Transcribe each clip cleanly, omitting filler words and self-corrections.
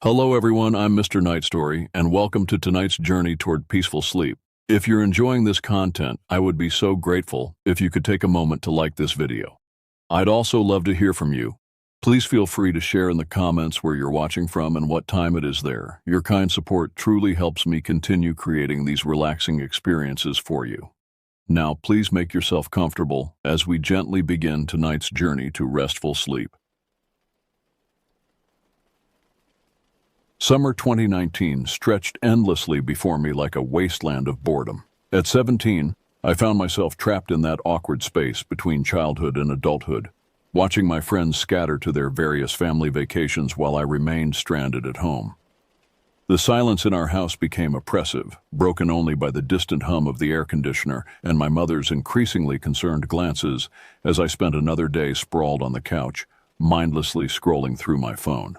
Hello everyone, I'm Mr. Night Story, and welcome to tonight's journey toward peaceful sleep. If you're enjoying this content, I would be so grateful if you could take a moment to like this video. I'd also love to hear from you. Please feel free to share in the comments where you're watching from and what time it is there. Your kind support truly helps me continue creating these relaxing experiences for you. Now please make yourself comfortable as we gently begin tonight's journey to restful sleep. Summer 2019 stretched endlessly before me like a wasteland of boredom. At 17, I found myself trapped in that awkward space between childhood and adulthood, watching my friends scatter to their various family vacations while I remained stranded at home. The silence in our house became oppressive, broken only by the distant hum of the air conditioner and my mother's increasingly concerned glances as I spent another day sprawled on the couch, mindlessly scrolling through my phone.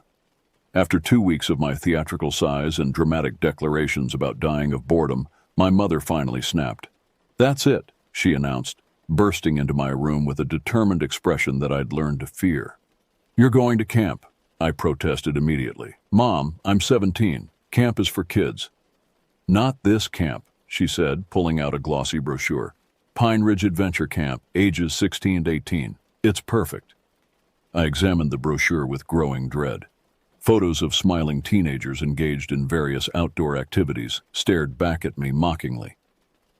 After 2 weeks of my theatrical sighs and dramatic declarations about dying of boredom, my mother finally snapped. "That's it," she announced, bursting into my room with a determined expression that I'd learned to fear. "You're going to camp," I protested immediately. "Mom, I'm 17. Camp is for kids." "Not this camp," she said, pulling out a glossy brochure. "Pine Ridge Adventure Camp, ages 16 to 18. It's perfect." I examined the brochure with growing dread. Photos of smiling teenagers engaged in various outdoor activities stared back at me mockingly.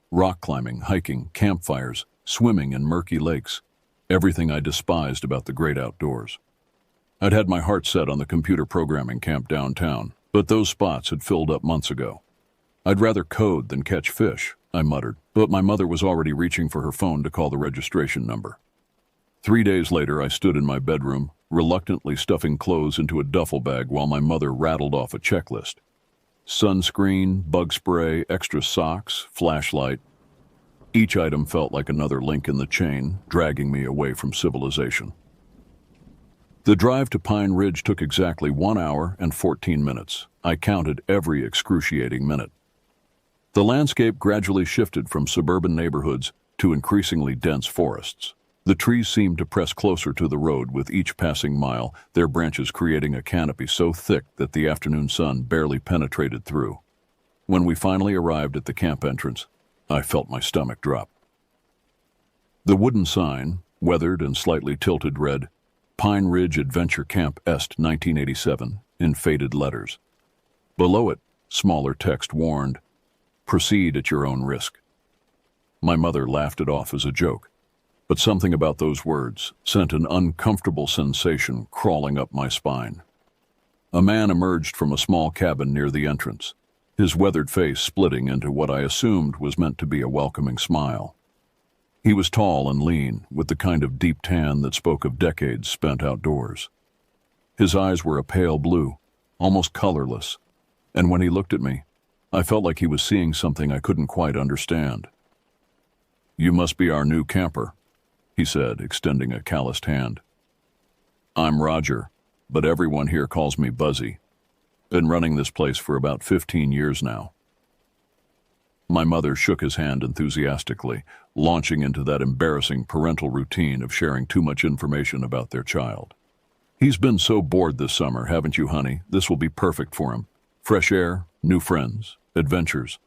Rock climbing, hiking, campfires, swimming in murky lakes. Everything I despised about the great outdoors. I'd had my heart set on the computer programming camp downtown, but those spots had filled up months ago. "I'd rather code than catch fish," I muttered, but my mother was already reaching for her phone to call the registration number. 3 days later, I stood in my bedroom, reluctantly stuffing clothes into a duffel bag while my mother rattled off a checklist. Sunscreen, bug spray, extra socks, flashlight. Each item felt like another link in the chain, dragging me away from civilization. The drive to Pine Ridge took exactly 1 hour and 14 minutes. I counted every excruciating minute. The landscape gradually shifted from suburban neighborhoods to increasingly dense forests. The trees seemed to press closer to the road with each passing mile, their branches creating a canopy so thick that the afternoon sun barely penetrated through. When we finally arrived at the camp entrance, I felt my stomach drop. The wooden sign, weathered and slightly tilted, read, "Pine Ridge Adventure Camp Est 1987, in faded letters. Below it, smaller text warned, "Proceed at your own risk." My mother laughed it off as a joke. But something about those words sent an uncomfortable sensation crawling up my spine. A man emerged from a small cabin near the entrance, his weathered face splitting into what I assumed was meant to be a welcoming smile. He was tall and lean, with the kind of deep tan that spoke of decades spent outdoors. His eyes were a pale blue, almost colorless, and when he looked at me, I felt like he was seeing something I couldn't quite understand. "You must be our new camper," he said, extending a calloused hand. "I'm Roger, but everyone here calls me Buzzy. Been running this place for about 15 years now." My mother shook his hand enthusiastically, launching into that embarrassing parental routine of sharing too much information about their child. "He's been so bored this summer, haven't you, honey? This will be perfect for him. Fresh air, new friends, adventures."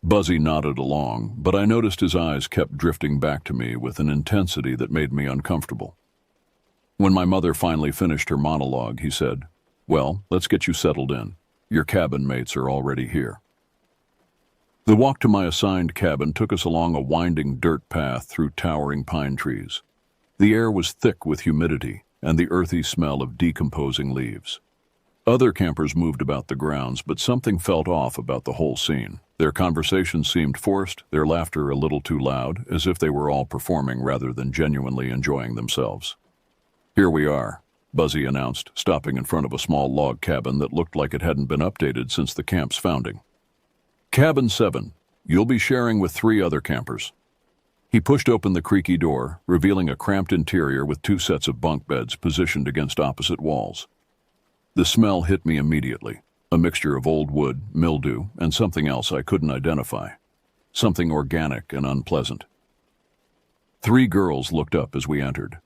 Buzzy nodded along, but I noticed his eyes kept drifting back to me with an intensity that made me uncomfortable. When my mother finally finished her monologue, he said, "Well, let's get you settled in. Your cabin mates are already here." The walk to my assigned cabin took us along a winding dirt path through towering pine trees. The air was thick with humidity and the earthy smell of decomposing leaves. Other campers moved about the grounds, but something felt off about the whole scene. Their conversations seemed forced, their laughter a little too loud, as if they were all performing rather than genuinely enjoying themselves. "Here we are," Buzzy announced, stopping in front of a small log cabin that looked like it hadn't been updated since the camp's founding. "Cabin 7. You'll be sharing with 3 other campers." He pushed open the creaky door, revealing a cramped interior with 2 sets of bunk beds positioned against opposite walls. The smell hit me immediately, a mixture of old wood, mildew, and something else I couldn't identify. Something organic and unpleasant. 3 girls looked up as we entered.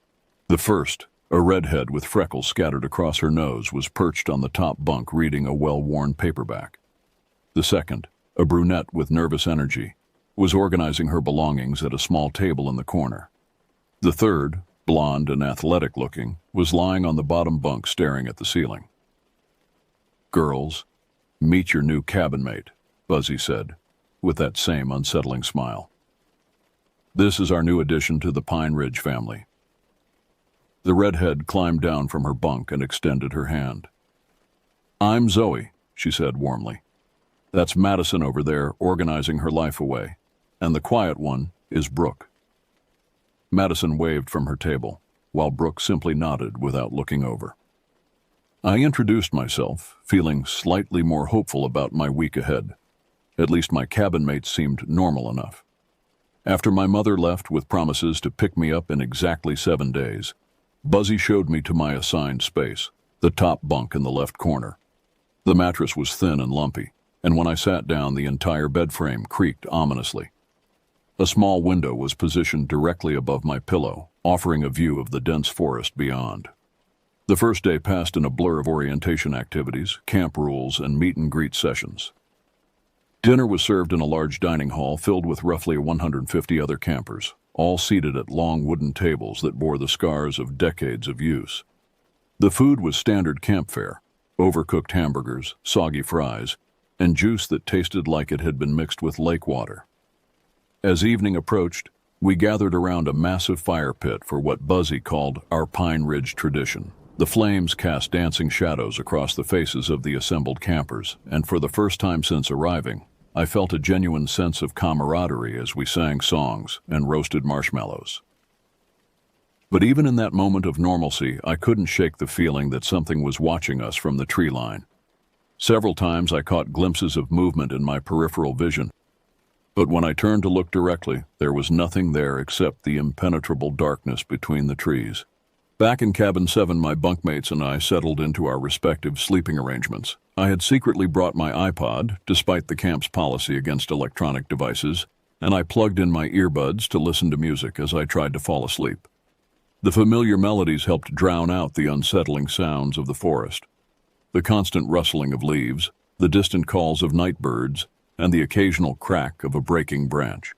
The first, A redhead with freckles scattered across her nose was perched on the top bunk reading a well-worn paperback. The second, a brunette with nervous energy, was organizing her belongings at a small table in the corner. The third, blonde and athletic-looking, was lying on the bottom bunk staring at the ceiling. "Girls, meet your new cabin mate," Buzzy said, with that same unsettling smile. "This is our new addition to the Pine Ridge family." The redhead climbed down from her bunk and extended her hand. "I'm Zoe," she said warmly. "That's Madison over there organizing her life away, and the quiet one is Brooke." Madison waved from her table, while Brooke simply nodded without looking over. I introduced myself, feeling slightly more hopeful about my week ahead. At least my cabin mates seemed normal enough. After my mother left with promises to pick me up in exactly 7 days, Buzzy showed me to my assigned space, the top bunk in the left corner. The mattress was thin and lumpy, and when I sat down, the entire bed frame creaked ominously. A small window was positioned directly above my pillow, offering a view of the dense forest beyond. The first day passed in a blur of orientation activities, camp rules, and meet-and-greet sessions. Dinner was served in a large dining hall filled with roughly 150 other campers, all seated at long wooden tables that bore the scars of decades of use. The food was standard camp fare: overcooked hamburgers, soggy fries, and juice that tasted like it had been mixed with lake water. As evening approached, we gathered around a massive fire pit for what Buzzy called our Pine Ridge tradition. The flames cast dancing shadows across the faces of the assembled campers, and for the first time since arriving, I felt a genuine sense of camaraderie as we sang songs and roasted marshmallows. But even in that moment of normalcy, I couldn't shake the feeling that something was watching us from the tree line. Several times I caught glimpses of movement in my peripheral vision, but when I turned to look directly, there was nothing there except the impenetrable darkness between the trees. Back in Cabin 7, my bunkmates and I settled into our respective sleeping arrangements. I had secretly brought my iPod, despite the camp's policy against electronic devices, and I plugged in my earbuds to listen to music as I tried to fall asleep. The familiar melodies helped drown out the unsettling sounds of the forest. The constant rustling of leaves, the distant calls of night birds, and the occasional crack of a breaking branch.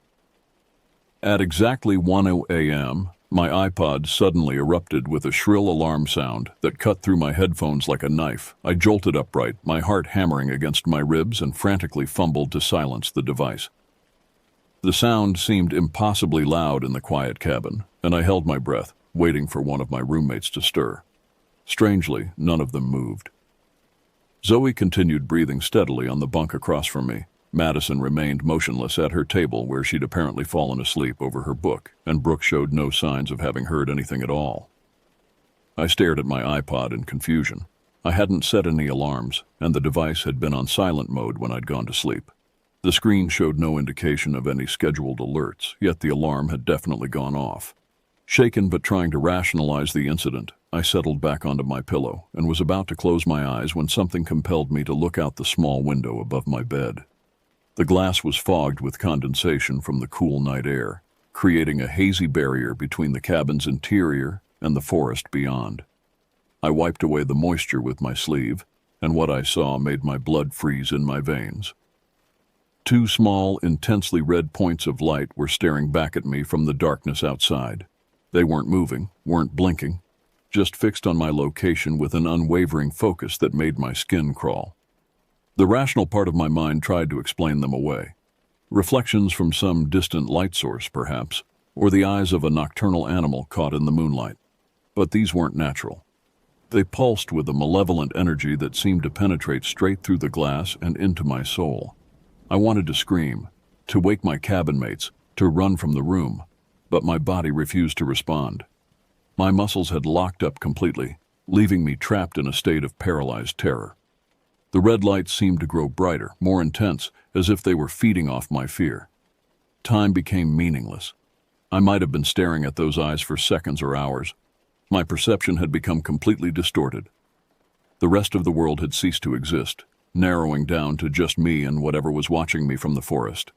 At exactly 1 a.m., my iPod suddenly erupted with a shrill alarm sound that cut through my headphones like a knife. I jolted upright, my heart hammering against my ribs, and frantically fumbled to silence the device. The sound seemed impossibly loud in the quiet cabin, and I held my breath, waiting for one of my roommates to stir. Strangely, none of them moved. Zoe continued breathing steadily on the bunk across from me. Madison remained motionless at her table where she'd apparently fallen asleep over her book, and Brooke showed no signs of having heard anything at all. I stared at my iPod in confusion. I hadn't set any alarms, and the device had been on silent mode when I'd gone to sleep. The screen showed no indication of any scheduled alerts, yet the alarm had definitely gone off. Shaken but trying to rationalize the incident, I settled back onto my pillow and was about to close my eyes when something compelled me to look out the small window above my bed. The glass was fogged with condensation from the cool night air, creating a hazy barrier between the cabin's interior and the forest beyond. I wiped away the moisture with my sleeve, and what I saw made my blood freeze in my veins. 2 small, intensely red points of light were staring back at me from the darkness outside. They weren't moving, weren't blinking, just fixed on my location with an unwavering focus that made my skin crawl. The rational part of my mind tried to explain them away. Reflections from some distant light source, perhaps, or the eyes of a nocturnal animal caught in the moonlight. But these weren't natural. They pulsed with a malevolent energy that seemed to penetrate straight through the glass and into my soul. I wanted to scream, to wake my cabin mates, to run from the room, but my body refused to respond. My muscles had locked up completely, leaving me trapped in a state of paralyzed terror. The red lights seemed to grow brighter, more intense, as if they were feeding off my fear. Time became meaningless. I might have been staring at those eyes for seconds or hours. My perception had become completely distorted. The rest of the world had ceased to exist, narrowing down to just me and whatever was watching me from the forest.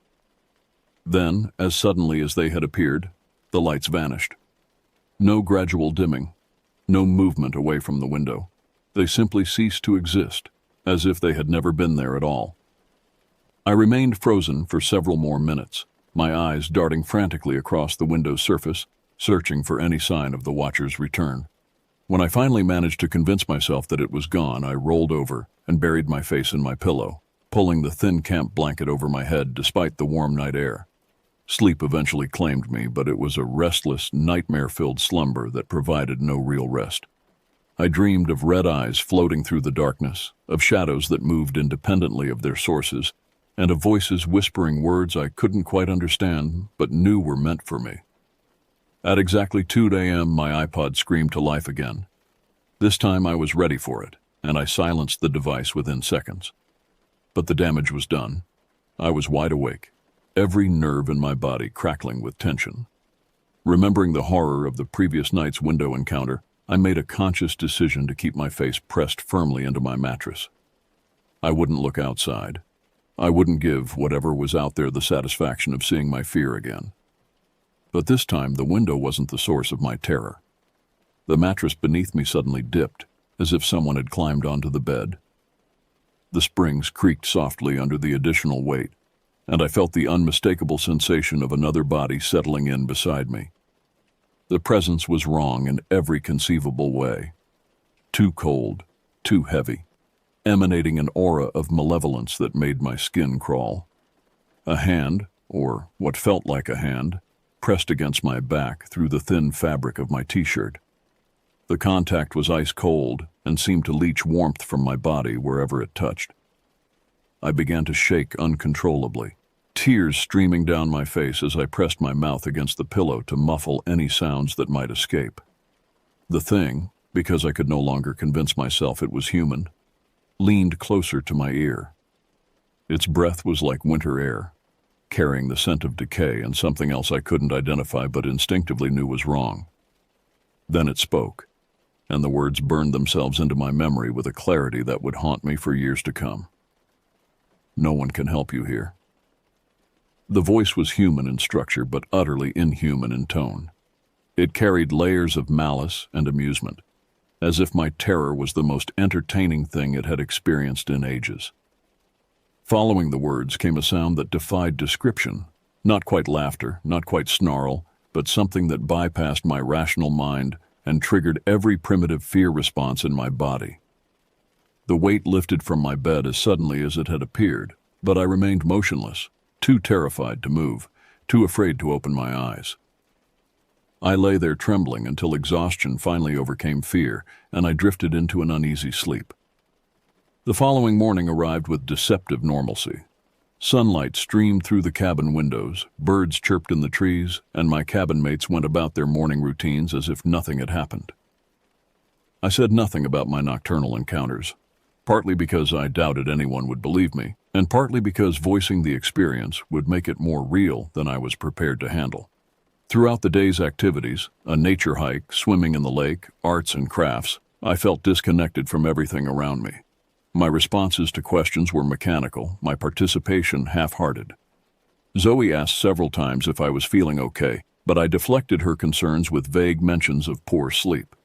Then, as suddenly as they had appeared, the lights vanished. No gradual dimming, No movement away from the window. They simply ceased to exist, as if they had never been there at all. I remained frozen for several more minutes, my eyes darting frantically across the window's surface, searching for any sign of the watcher's return. When I finally managed to convince myself that it was gone, I rolled over and buried my face in my pillow, pulling the thin camp blanket over my head despite the warm night air. Sleep eventually claimed me, but it was a restless, nightmare-filled slumber that provided no real rest. I dreamed of red eyes floating through the darkness, of shadows that moved independently of their sources, and of voices whispering words I couldn't quite understand but knew were meant for me. At exactly 2 a.m., my iPod screamed to life again. This time I was ready for it, and I silenced the device within seconds. But the damage was done. I was wide awake, every nerve in my body crackling with tension. Remembering the horror of the previous night's window encounter, I made a conscious decision to keep my face pressed firmly into my mattress. I wouldn't look outside. I wouldn't give whatever was out there the satisfaction of seeing my fear again. But this time, the window wasn't the source of my terror. The mattress beneath me suddenly dipped, as if someone had climbed onto the bed. The springs creaked softly under the additional weight, and I felt the unmistakable sensation of another body settling in beside me. The presence was wrong in every conceivable way. Too cold, too heavy, emanating an aura of malevolence that made my skin crawl. A hand, or what felt like a hand, pressed against my back through the thin fabric of my t-shirt. The contact was ice cold and seemed to leach warmth from my body wherever it touched. I began to shake uncontrollably, tears streaming down my face as I pressed my mouth against the pillow to muffle any sounds that might escape. The thing, because I could no longer convince myself it was human, leaned closer to my ear. Its breath was like winter air, carrying the scent of decay and something else I couldn't identify but instinctively knew was wrong. Then it spoke, and the words burned themselves into my memory with a clarity that would haunt me for years to come. No one can help you here. The voice was human in structure but utterly inhuman in tone. It carried layers of malice and amusement, as if my terror was the most entertaining thing it had experienced in ages. Following the words came a sound that defied description, not quite laughter, not quite snarl, but something that bypassed my rational mind and triggered every primitive fear response in my body. The weight lifted from my bed as suddenly as it had appeared, but I remained motionless, too terrified to move, too afraid to open my eyes. I lay there trembling until exhaustion finally overcame fear, and I drifted into an uneasy sleep. The following morning arrived with deceptive normalcy. Sunlight streamed through the cabin windows, birds chirped in the trees, and my cabin mates went about their morning routines as if nothing had happened. I said nothing about my nocturnal encounters, partly because I doubted anyone would believe me, and partly because voicing the experience would make it more real than I was prepared to handle. Throughout the day's activities, a nature hike, swimming in the lake, arts and crafts, I felt disconnected from everything around me. My responses to questions were mechanical, my participation half-hearted. Zoe asked several times if I was feeling okay, but I deflected her concerns with vague mentions of poor sleep.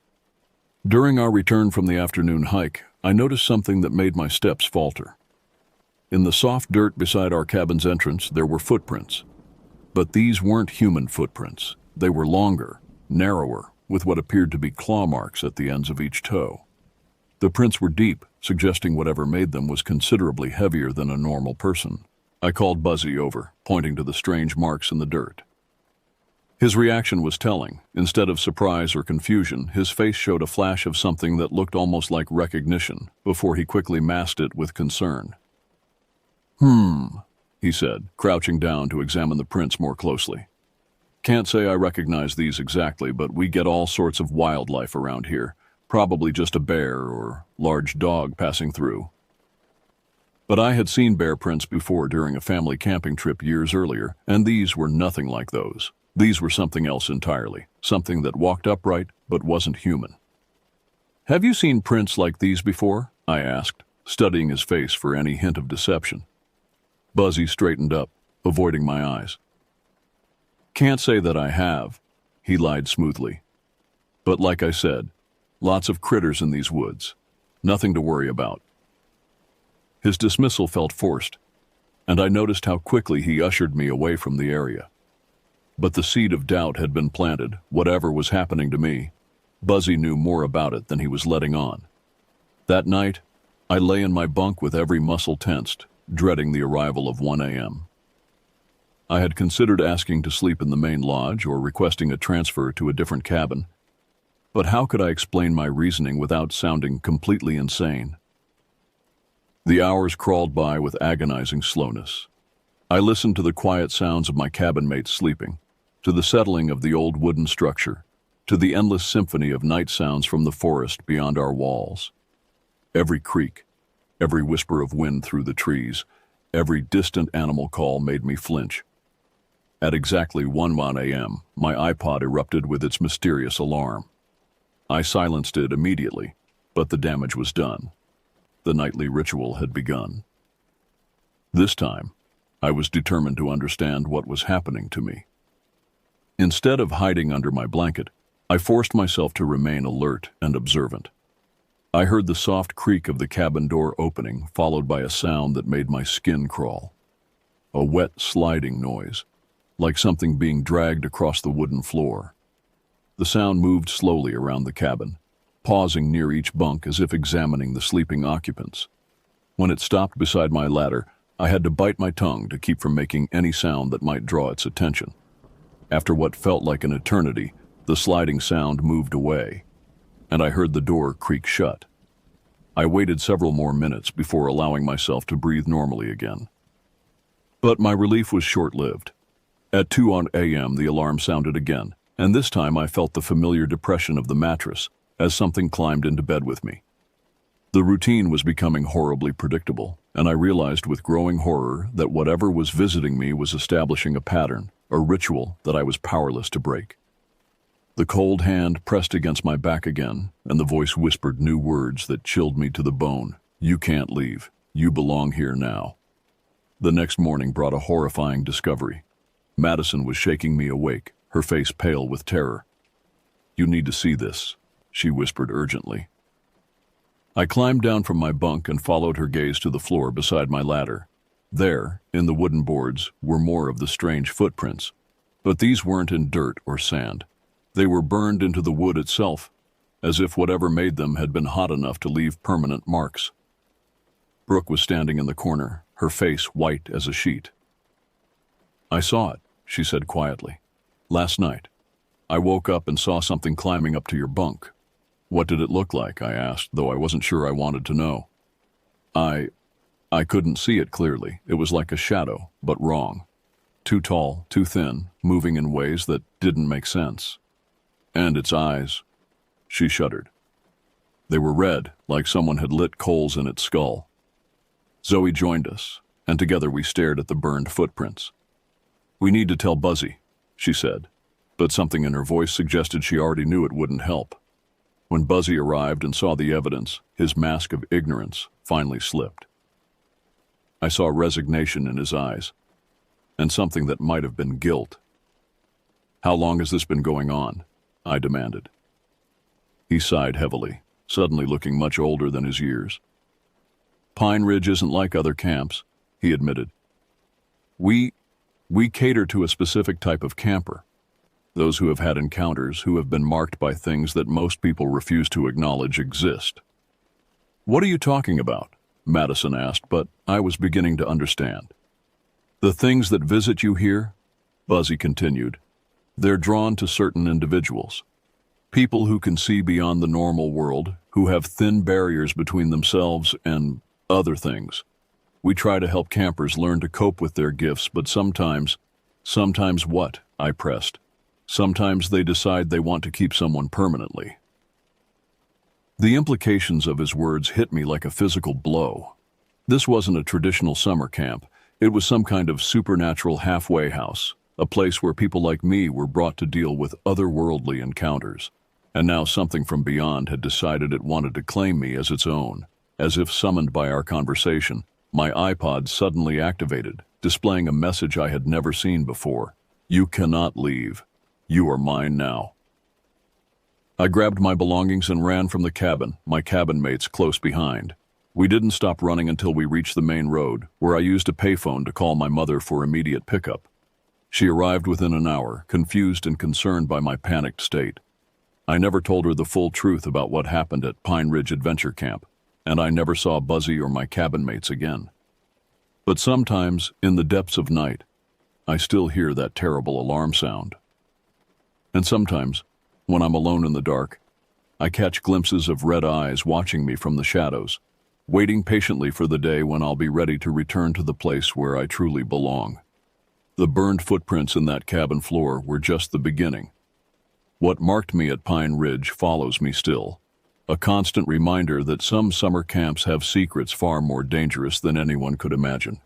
During our return from the afternoon hike, I noticed something that made my steps falter. In the soft dirt beside our cabin's entrance, there were footprints. But these weren't human footprints. They were longer, narrower, with what appeared to be claw marks at the ends of each toe. The prints were deep, suggesting whatever made them was considerably heavier than a normal person. I called Buzzy over, pointing to the strange marks in the dirt. His reaction was telling. Instead of surprise or confusion, his face showed a flash of something that looked almost like recognition, before he quickly masked it with concern. He said, crouching down to examine the prints more closely. Can't say I recognize these exactly, but we get all sorts of wildlife around here. Probably just a bear or large dog passing through. But I had seen bear prints before during a family camping trip years earlier, and these were nothing like those. These were something else entirely, something that walked upright but wasn't human. Have you seen prints like these before? I asked, studying his face for any hint of deception. Buzzy straightened up, avoiding my eyes. Can't say that I have, he lied smoothly. But like I said, Lots of critters in these woods. Nothing to worry about." His dismissal felt forced, and I noticed how quickly he ushered me away from the area. But the seed of doubt had been planted. Whatever was happening to me, Buzzy knew more about it than he was letting on. That night, I lay in my bunk with every muscle tensed, dreading the arrival of 1 a.m. I had considered asking to sleep in the main lodge or requesting a transfer to a different cabin, but how could I explain my reasoning without sounding completely insane? The hours crawled by with agonizing slowness. I listened to the quiet sounds of my cabin mates sleeping, to the settling of the old wooden structure, to the endless symphony of night sounds from the forest beyond our walls. Every creak, every whisper of wind through the trees, every distant animal call made me flinch. At exactly 1 a.m., my iPod erupted with its mysterious alarm. I silenced it immediately, but the damage was done. The nightly ritual had begun. This time, I was determined to understand what was happening to me. Instead of hiding under my blanket, I forced myself to remain alert and observant. I heard the soft creak of the cabin door opening, followed by a sound that made my skin crawl. A wet, sliding noise, like something being dragged across the wooden floor. The sound moved slowly around the cabin, pausing near each bunk as if examining the sleeping occupants. When it stopped beside my ladder, I had to bite my tongue to keep from making any sound that might draw its attention. After what felt like an eternity, the sliding sound moved away, and I heard the door creak shut. I waited several more minutes before allowing myself to breathe normally again. But my relief was short-lived. At 2 a.m., the alarm sounded again, and this time I felt the familiar depression of the mattress as something climbed into bed with me. The routine was becoming horribly predictable, and I realized with growing horror that whatever was visiting me was establishing a pattern, a ritual that I was powerless to break. The cold hand pressed against my back again, and the voice whispered new words that chilled me to the bone. "You can't leave. You belong here now." The next morning brought a horrifying discovery. Madison was shaking me awake, her face pale with terror. "You need to see this," she whispered urgently. I climbed down from my bunk and followed her gaze to the floor beside my ladder. There, in the wooden boards, were more of the strange footprints, but these weren't in dirt or sand. They were burned into the wood itself, as if whatever made them had been hot enough to leave permanent marks. Brooke was standing in the corner, her face white as a sheet. "I saw it," she said quietly. "Last night. I woke up and saw something climbing up to your bunk." "What did it look like?" I asked, though I wasn't sure I wanted to know. I couldn't see it clearly. It was like a shadow, but wrong. Too tall, too thin, moving in ways that didn't make sense. And its eyes," she shuddered. "They were red, like someone had lit coals in its skull." Zoe joined us, and together we stared at the burned footprints. "We need to tell Buzzy," she said, but something in her voice suggested she already knew it wouldn't help. When Buzzy arrived and saw the evidence, his mask of ignorance finally slipped. I saw resignation in his eyes, and something that might have been guilt. "How long has this been going on?" I demanded. He sighed heavily, suddenly looking much older than his years. "Pine Ridge isn't like other camps," he admitted. We cater to a specific type of camper. Those who have had encounters, who have been marked by things that most people refuse to acknowledge exist." "What are you talking about?" Madison asked, but I was beginning to understand. "The things that visit you here," Buzzy continued, "they're drawn to certain individuals. People who can see beyond the normal world, who have thin barriers between themselves and other things. We try to help campers learn to cope with their gifts, but sometimes what?" I pressed. "Sometimes they decide they want to keep someone permanently." The implications of his words hit me like a physical blow. This wasn't a traditional summer camp. It was some kind of supernatural halfway house, a place where people like me were brought to deal with otherworldly encounters. And now something from beyond had decided it wanted to claim me as its own. As if summoned by our conversation, my iPod suddenly activated, displaying a message I had never seen before. "You cannot leave. You are mine now." I grabbed my belongings and ran from the cabin, my cabin mates close behind. We didn't stop running until we reached the main road, where I used a payphone to call my mother for immediate pickup. She arrived within an hour, confused and concerned by my panicked state. I never told her the full truth about what happened at Pine Ridge Adventure Camp, and I never saw Buzzy or my cabin mates again. But sometimes, in the depths of night, I still hear that terrible alarm sound. And sometimes, when I'm alone in the dark, I catch glimpses of red eyes watching me from the shadows, waiting patiently for the day when I'll be ready to return to the place where I truly belong. The burned footprints in that cabin floor were just the beginning. What marked me at Pine Ridge follows me still, a constant reminder that some summer camps have secrets far more dangerous than anyone could imagine.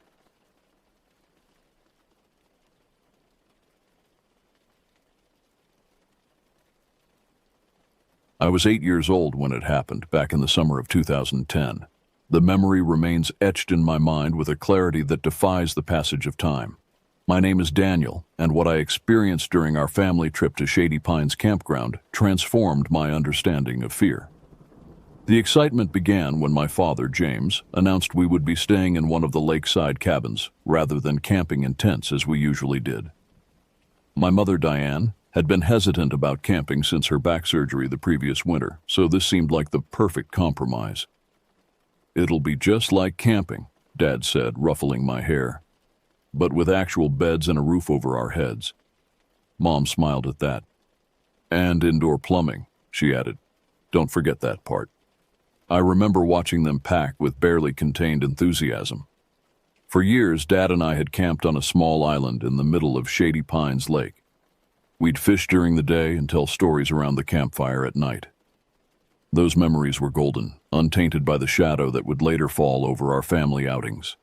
I was 8 years old when it happened, back in the summer of 2010. The memory remains etched in my mind with a clarity that defies the passage of time. My name is Daniel, and what I experienced during our family trip to Shady Pines Campground transformed my understanding of fear. The excitement began when my father, James, announced we would be staying in one of the lakeside cabins, rather than camping in tents as we usually did. My mother, Diane, had been hesitant about camping since her back surgery the previous winter, so this seemed like the perfect compromise. "It'll be just like camping," Dad said, ruffling my hair, "but with actual beds and a roof over our heads." Mom smiled at that. "And indoor plumbing," she added. "Don't forget that part." I remember watching them pack with barely contained enthusiasm. For years, Dad and I had camped on a small island in the middle of Shady Pines Lake. We'd fish during the day and tell stories around the campfire at night. Those memories were golden, untainted by the shadow that would later fall over our family outings.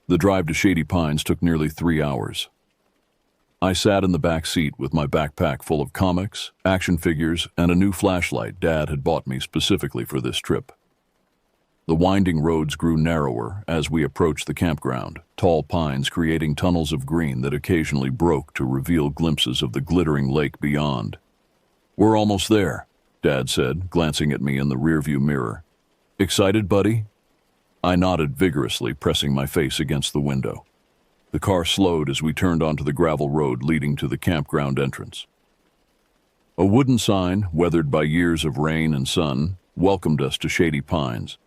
The drive to Shady Pines took nearly 3 hours. I sat in the back seat with my backpack full of comics, action figures, and a new flashlight Dad had bought me specifically for this trip. The winding roads grew narrower as we approached the campground, tall pines creating tunnels of green that occasionally broke to reveal glimpses of the glittering lake beyond. "We're almost there," Dad said, glancing at me in the rearview mirror. "Excited, buddy?" I nodded vigorously, pressing my face against the window. The car slowed as we turned onto the gravel road leading to the campground entrance. A wooden sign, weathered by years of rain and sun, welcomed us to Shady Pines.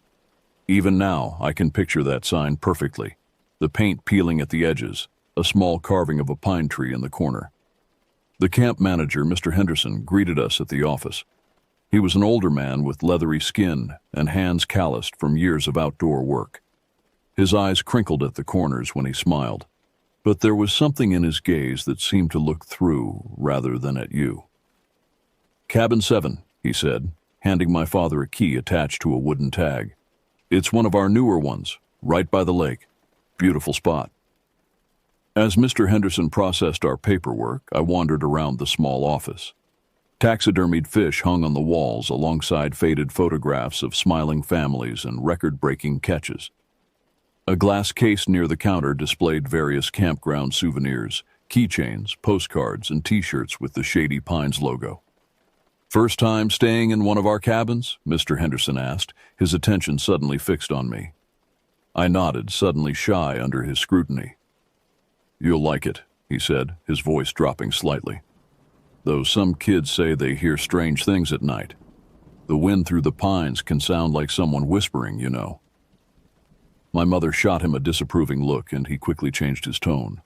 Even now, I can picture that sign perfectly. The paint peeling at the edges, a small carving of a pine tree in the corner. The camp manager, Mr. Henderson, greeted us at the office. He was an older man with leathery skin and hands calloused from years of outdoor work. His eyes crinkled at the corners when he smiled, but there was something in his gaze that seemed to look through rather than at you. "Cabin 7, he said, handing my father a key attached to a wooden tag. "It's one of our newer ones, right by the lake. Beautiful spot." As Mr. Henderson processed our paperwork, I wandered around the small office. Taxidermied fish hung on the walls alongside faded photographs of smiling families and record-breaking catches. A glass case near the counter displayed various campground souvenirs, keychains, postcards, and t-shirts with the Shady Pines logo. "First time staying in one of our cabins?" Mr. Henderson asked, his attention suddenly fixed on me. I nodded, suddenly shy under his scrutiny. "You'll like it," he said, his voice dropping slightly. "Though some kids say they hear strange things at night. The wind through the pines can sound like someone whispering, you know." My mother shot him a disapproving look, and he quickly changed his tone.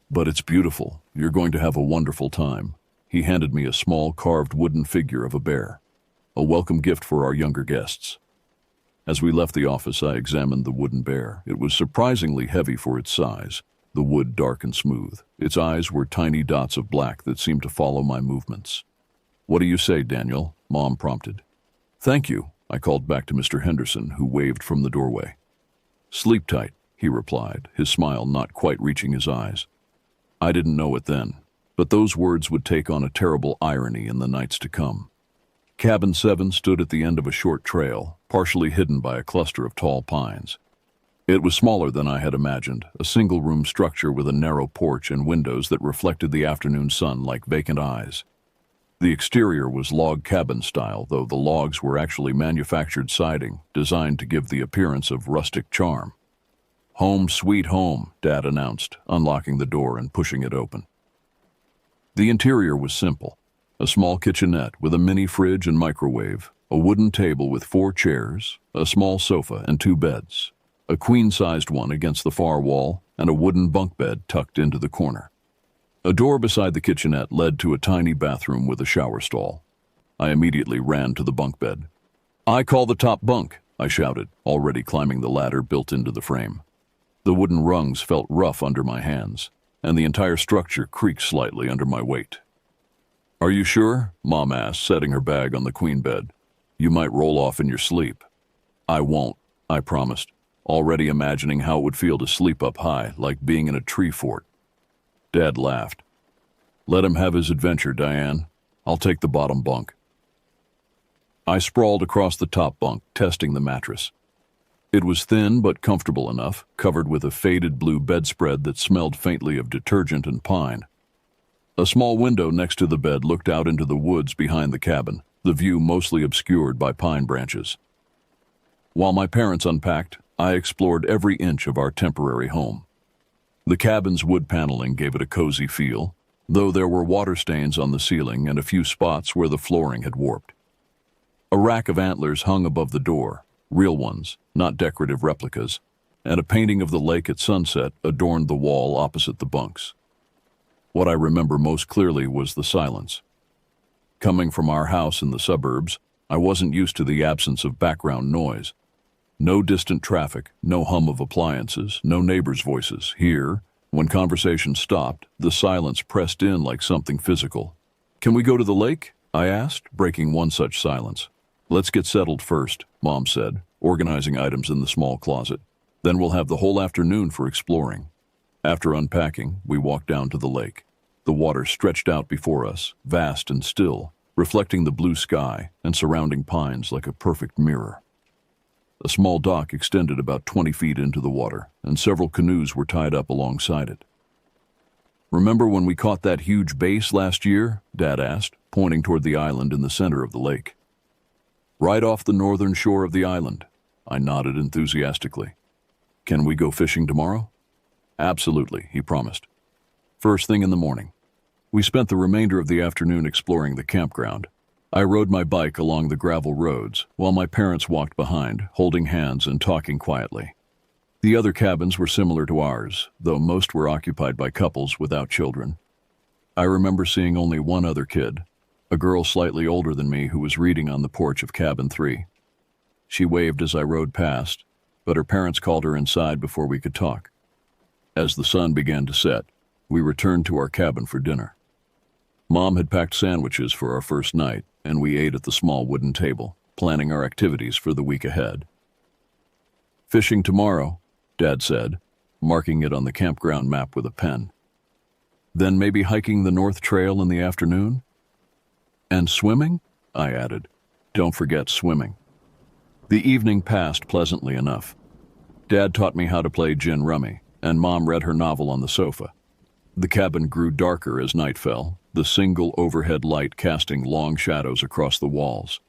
"But it's beautiful. You're going to have a wonderful time." He handed me a small carved wooden figure of a bear, a welcome gift for our younger guests. As we left the office, I examined the wooden bear. It was surprisingly heavy for its size, the wood dark and smooth. Its eyes were tiny dots of black that seemed to follow my movements. "What do you say, Daniel?" Mom prompted. "Thank you," I called back to Mr. Henderson, who waved from the doorway. "Sleep tight," he replied, his smile not quite reaching his eyes. I didn't know it then, but those words would take on a terrible irony in the nights to come. Cabin 7 stood at the end of a short trail, partially hidden by a cluster of tall pines. It was smaller than I had imagined, a single-room structure with a narrow porch and windows that reflected the afternoon sun like vacant eyes. The exterior was log cabin style, though the logs were actually manufactured siding, designed to give the appearance of rustic charm. "Home sweet home," Dad announced, unlocking the door and pushing it open. The interior was simple. A small kitchenette with a mini fridge and microwave, a wooden table with 4 chairs, a small sofa and 2 beds, a queen-sized one against the far wall, and a wooden bunk bed tucked into the corner. A door beside the kitchenette led to a tiny bathroom with a shower stall. I immediately ran to the bunk bed. "I call the top bunk," I shouted, already climbing the ladder built into the frame. The wooden rungs felt rough under my hands, and the entire structure creaked slightly under my weight. "Are you sure?" Mom asked, setting her bag on the queen bed. "You might roll off in your sleep." "I won't," I promised, already imagining how it would feel to sleep up high, like being in a tree fort. Dad laughed. "Let him have his adventure, Diane. I'll take the bottom bunk." I sprawled across the top bunk, testing the mattress. It was thin but comfortable enough, covered with a faded blue bedspread that smelled faintly of detergent and pine. A small window next to the bed looked out into the woods behind the cabin, the view mostly obscured by pine branches. While my parents unpacked, I explored every inch of our temporary home. The cabin's wood paneling gave it a cozy feel, though there were water stains on the ceiling and a few spots where the flooring had warped. A rack of antlers hung above the door, real ones, not decorative replicas, and a painting of the lake at sunset adorned the wall opposite the bunks. What I remember most clearly was the silence. Coming from our house in the suburbs, I wasn't used to the absence of background noise. No distant traffic, no hum of appliances, no neighbors' voices. Here, when conversation stopped, the silence pressed in like something physical. "Can we go to the lake?" I asked, breaking one such silence. "Let's get settled first," Mom said, organizing items in the small closet. "Then we'll have the whole afternoon for exploring." After unpacking, we walked down to the lake. The water stretched out before us, vast and still, reflecting the blue sky and surrounding pines like a perfect mirror. A small dock extended about 20 feet into the water, and several canoes were tied up alongside it. "Remember when we caught that huge bass last year?" Dad asked, pointing toward the island in the center of the lake. "Right off the northern shore of the island," I nodded enthusiastically. "Can we go fishing tomorrow?" "Absolutely," he promised. "First thing in the morning." We spent the remainder of the afternoon exploring the campground. I rode my bike along the gravel roads, while my parents walked behind, holding hands and talking quietly. The other cabins were similar to ours, though most were occupied by couples without children. I remember seeing only one other kid, a girl slightly older than me who was reading on the porch of cabin 3. She waved as I rode past, but her parents called her inside before we could talk. As the sun began to set, we returned to our cabin for dinner. Mom had packed sandwiches for our first night, and we ate at the small wooden table, planning our activities for the week ahead. "Fishing tomorrow," Dad said, marking it on the campground map with a pen. "Then maybe hiking the North Trail in the afternoon?" "And swimming?" I added. "Don't forget swimming." The evening passed pleasantly enough. Dad taught me how to play gin rummy, and Mom read her novel on the sofa. The cabin grew darker as night fell, the single overhead light casting long shadows across the walls.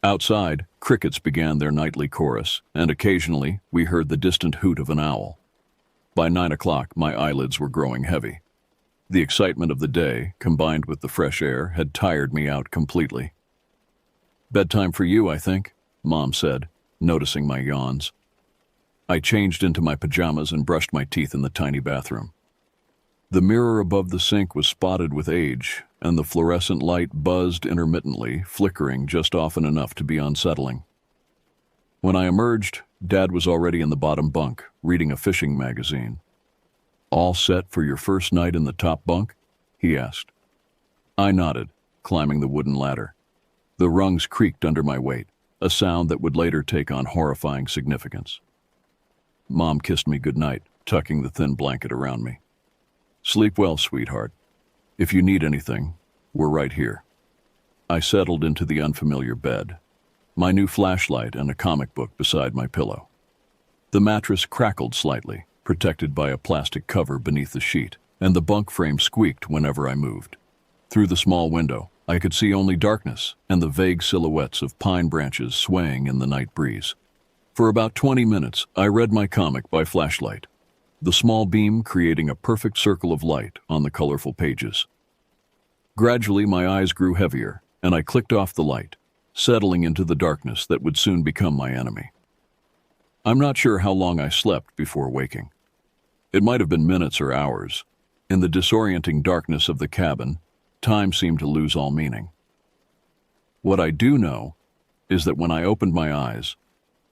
Outside, crickets began their nightly chorus, and occasionally we heard the distant hoot of an owl. By 9 o'clock, my eyelids were growing heavy. The excitement of the day, combined with the fresh air, had tired me out completely. "Bedtime for you, I think," Mom said, noticing my yawns. I changed into my pajamas and brushed my teeth in the tiny bathroom. The mirror above the sink was spotted with age, and the fluorescent light buzzed intermittently, flickering just often enough to be unsettling. When I emerged, Dad was already in the bottom bunk, reading a fishing magazine. "All set for your first night in the top bunk?" he asked. I nodded, climbing the wooden ladder. The rungs creaked under my weight, a sound that would later take on horrifying significance. Mom kissed me goodnight, tucking the thin blanket around me. "Sleep well, sweetheart. If you need anything, we're right here." I settled into the unfamiliar bed, my new flashlight and a comic book beside my pillow. The mattress crackled slightly, protected by a plastic cover beneath the sheet, and the bunk frame squeaked whenever I moved. Through the small window, I could see only darkness and the vague silhouettes of pine branches swaying in the night breeze. For about 20 minutes, I read my comic by flashlight, the small beam creating a perfect circle of light on the colorful pages. Gradually, my eyes grew heavier, and I clicked off the light, settling into the darkness that would soon become my enemy. I'm not sure how long I slept before waking. It might have been minutes or hours. In the disorienting darkness of the cabin, time seemed to lose all meaning. What I do know is that when I opened my eyes,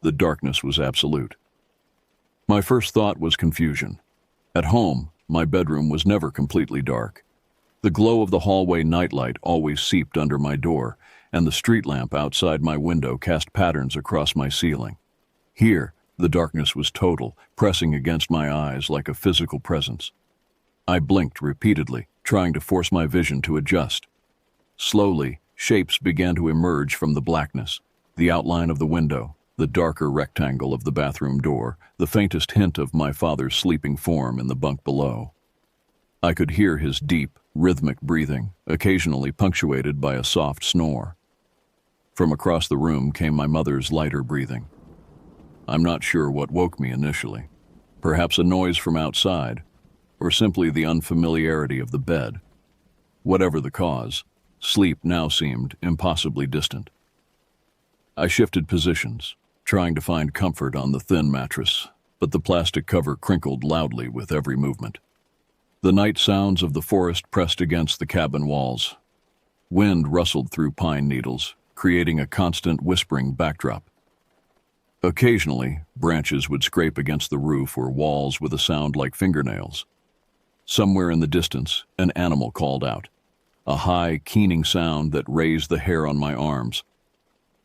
the darkness was absolute. My first thought was confusion. At home, my bedroom was never completely dark. The glow of the hallway nightlight always seeped under my door, and the street lamp outside my window cast patterns across my ceiling. Here, the darkness was total, pressing against my eyes like a physical presence. I blinked repeatedly, trying to force my vision to adjust. Slowly, shapes began to emerge from the blackness. The outline of the window, the darker rectangle of the bathroom door, the faintest hint of my father's sleeping form in the bunk below. I could hear his deep, rhythmic breathing, occasionally punctuated by a soft snore. From across the room came my mother's lighter breathing. I'm not sure what woke me initially. Perhaps a noise from outside, or simply the unfamiliarity of the bed. Whatever the cause, sleep now seemed impossibly distant. I shifted positions, trying to find comfort on the thin mattress, but the plastic cover crinkled loudly with every movement. The night sounds of the forest pressed against the cabin walls. Wind rustled through pine needles, creating a constant whispering backdrop. Occasionally, branches would scrape against the roof or walls with a sound like fingernails. Somewhere in the distance, an animal called out, a high, keening sound that raised the hair on my arms.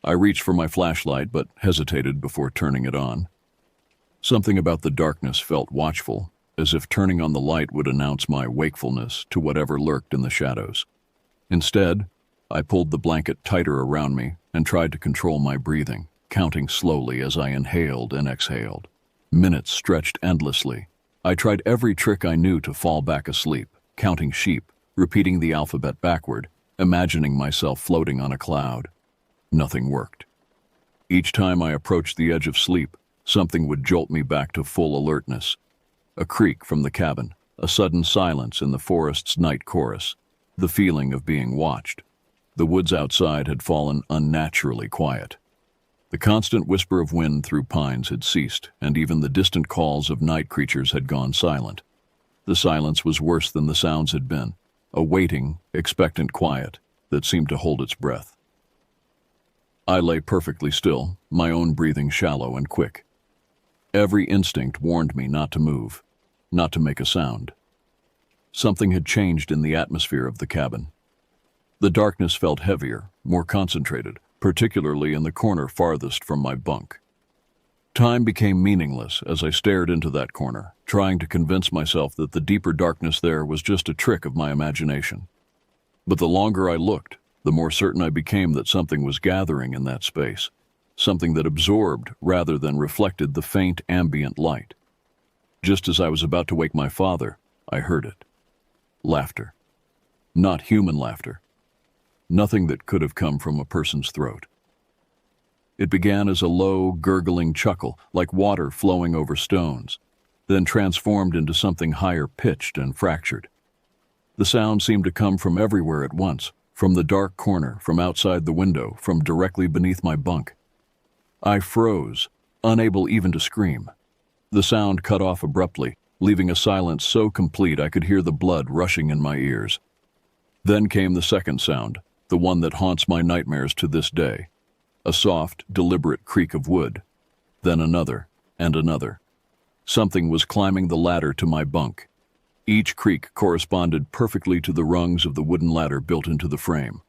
I reached for my flashlight but hesitated before turning it on. Something about the darkness felt watchful, as if turning on the light would announce my wakefulness to whatever lurked in the shadows. Instead, I pulled the blanket tighter around me and tried to control my breathing, counting slowly as I inhaled and exhaled. Minutes stretched endlessly. I tried every trick I knew to fall back asleep, counting sheep, repeating the alphabet backward, imagining myself floating on a cloud. Nothing worked. Each time I approached the edge of sleep, something would jolt me back to full alertness. A creak from the cabin, a sudden silence in the forest's night chorus, the feeling of being watched. The woods outside had fallen unnaturally quiet. The constant whisper of wind through pines had ceased, and even the distant calls of night creatures had gone silent. The silence was worse than the sounds had been, a waiting, expectant quiet that seemed to hold its breath. I lay perfectly still, my own breathing shallow and quick. Every instinct warned me not to move, not to make a sound. Something had changed in the atmosphere of the cabin. The darkness felt heavier, more concentrated, particularly in the corner farthest from my bunk. Time became meaningless as I stared into that corner, trying to convince myself that the deeper darkness there was just a trick of my imagination. But the longer I looked, the more certain I became that something was gathering in that space, something that absorbed rather than reflected the faint ambient light. Just as I was about to wake my father, I heard it. Laughter. Not human laughter. Nothing that could have come from a person's throat. It began as a low, gurgling chuckle, like water flowing over stones, then transformed into something higher pitched and fractured. The sound seemed to come from everywhere at once, from the dark corner, from outside the window, from directly beneath my bunk. I froze, unable even to scream. The sound cut off abruptly, leaving a silence so complete I could hear the blood rushing in my ears. Then came the second sound, the one that haunts my nightmares to this day. A soft, deliberate creak of wood. Then another, and another. Something was climbing the ladder to my bunk. Each creak corresponded perfectly to the rungs of the wooden ladder built into the frame.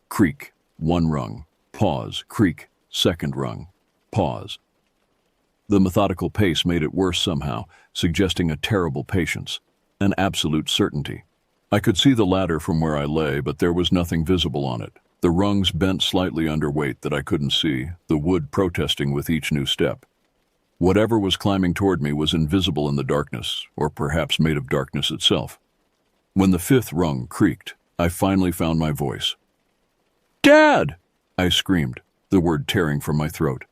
Creak, one rung. Pause, creak, second rung. Pause. The methodical pace made it worse somehow, suggesting a terrible patience, an absolute certainty. I could see the ladder from where I lay, but there was nothing visible on it. The rungs bent slightly under weight that I couldn't see, the wood protesting with each new step. Whatever was climbing toward me was invisible in the darkness, or perhaps made of darkness itself. When the fifth rung creaked, I finally found my voice, Dad! I screamed, the word tearing from my throat.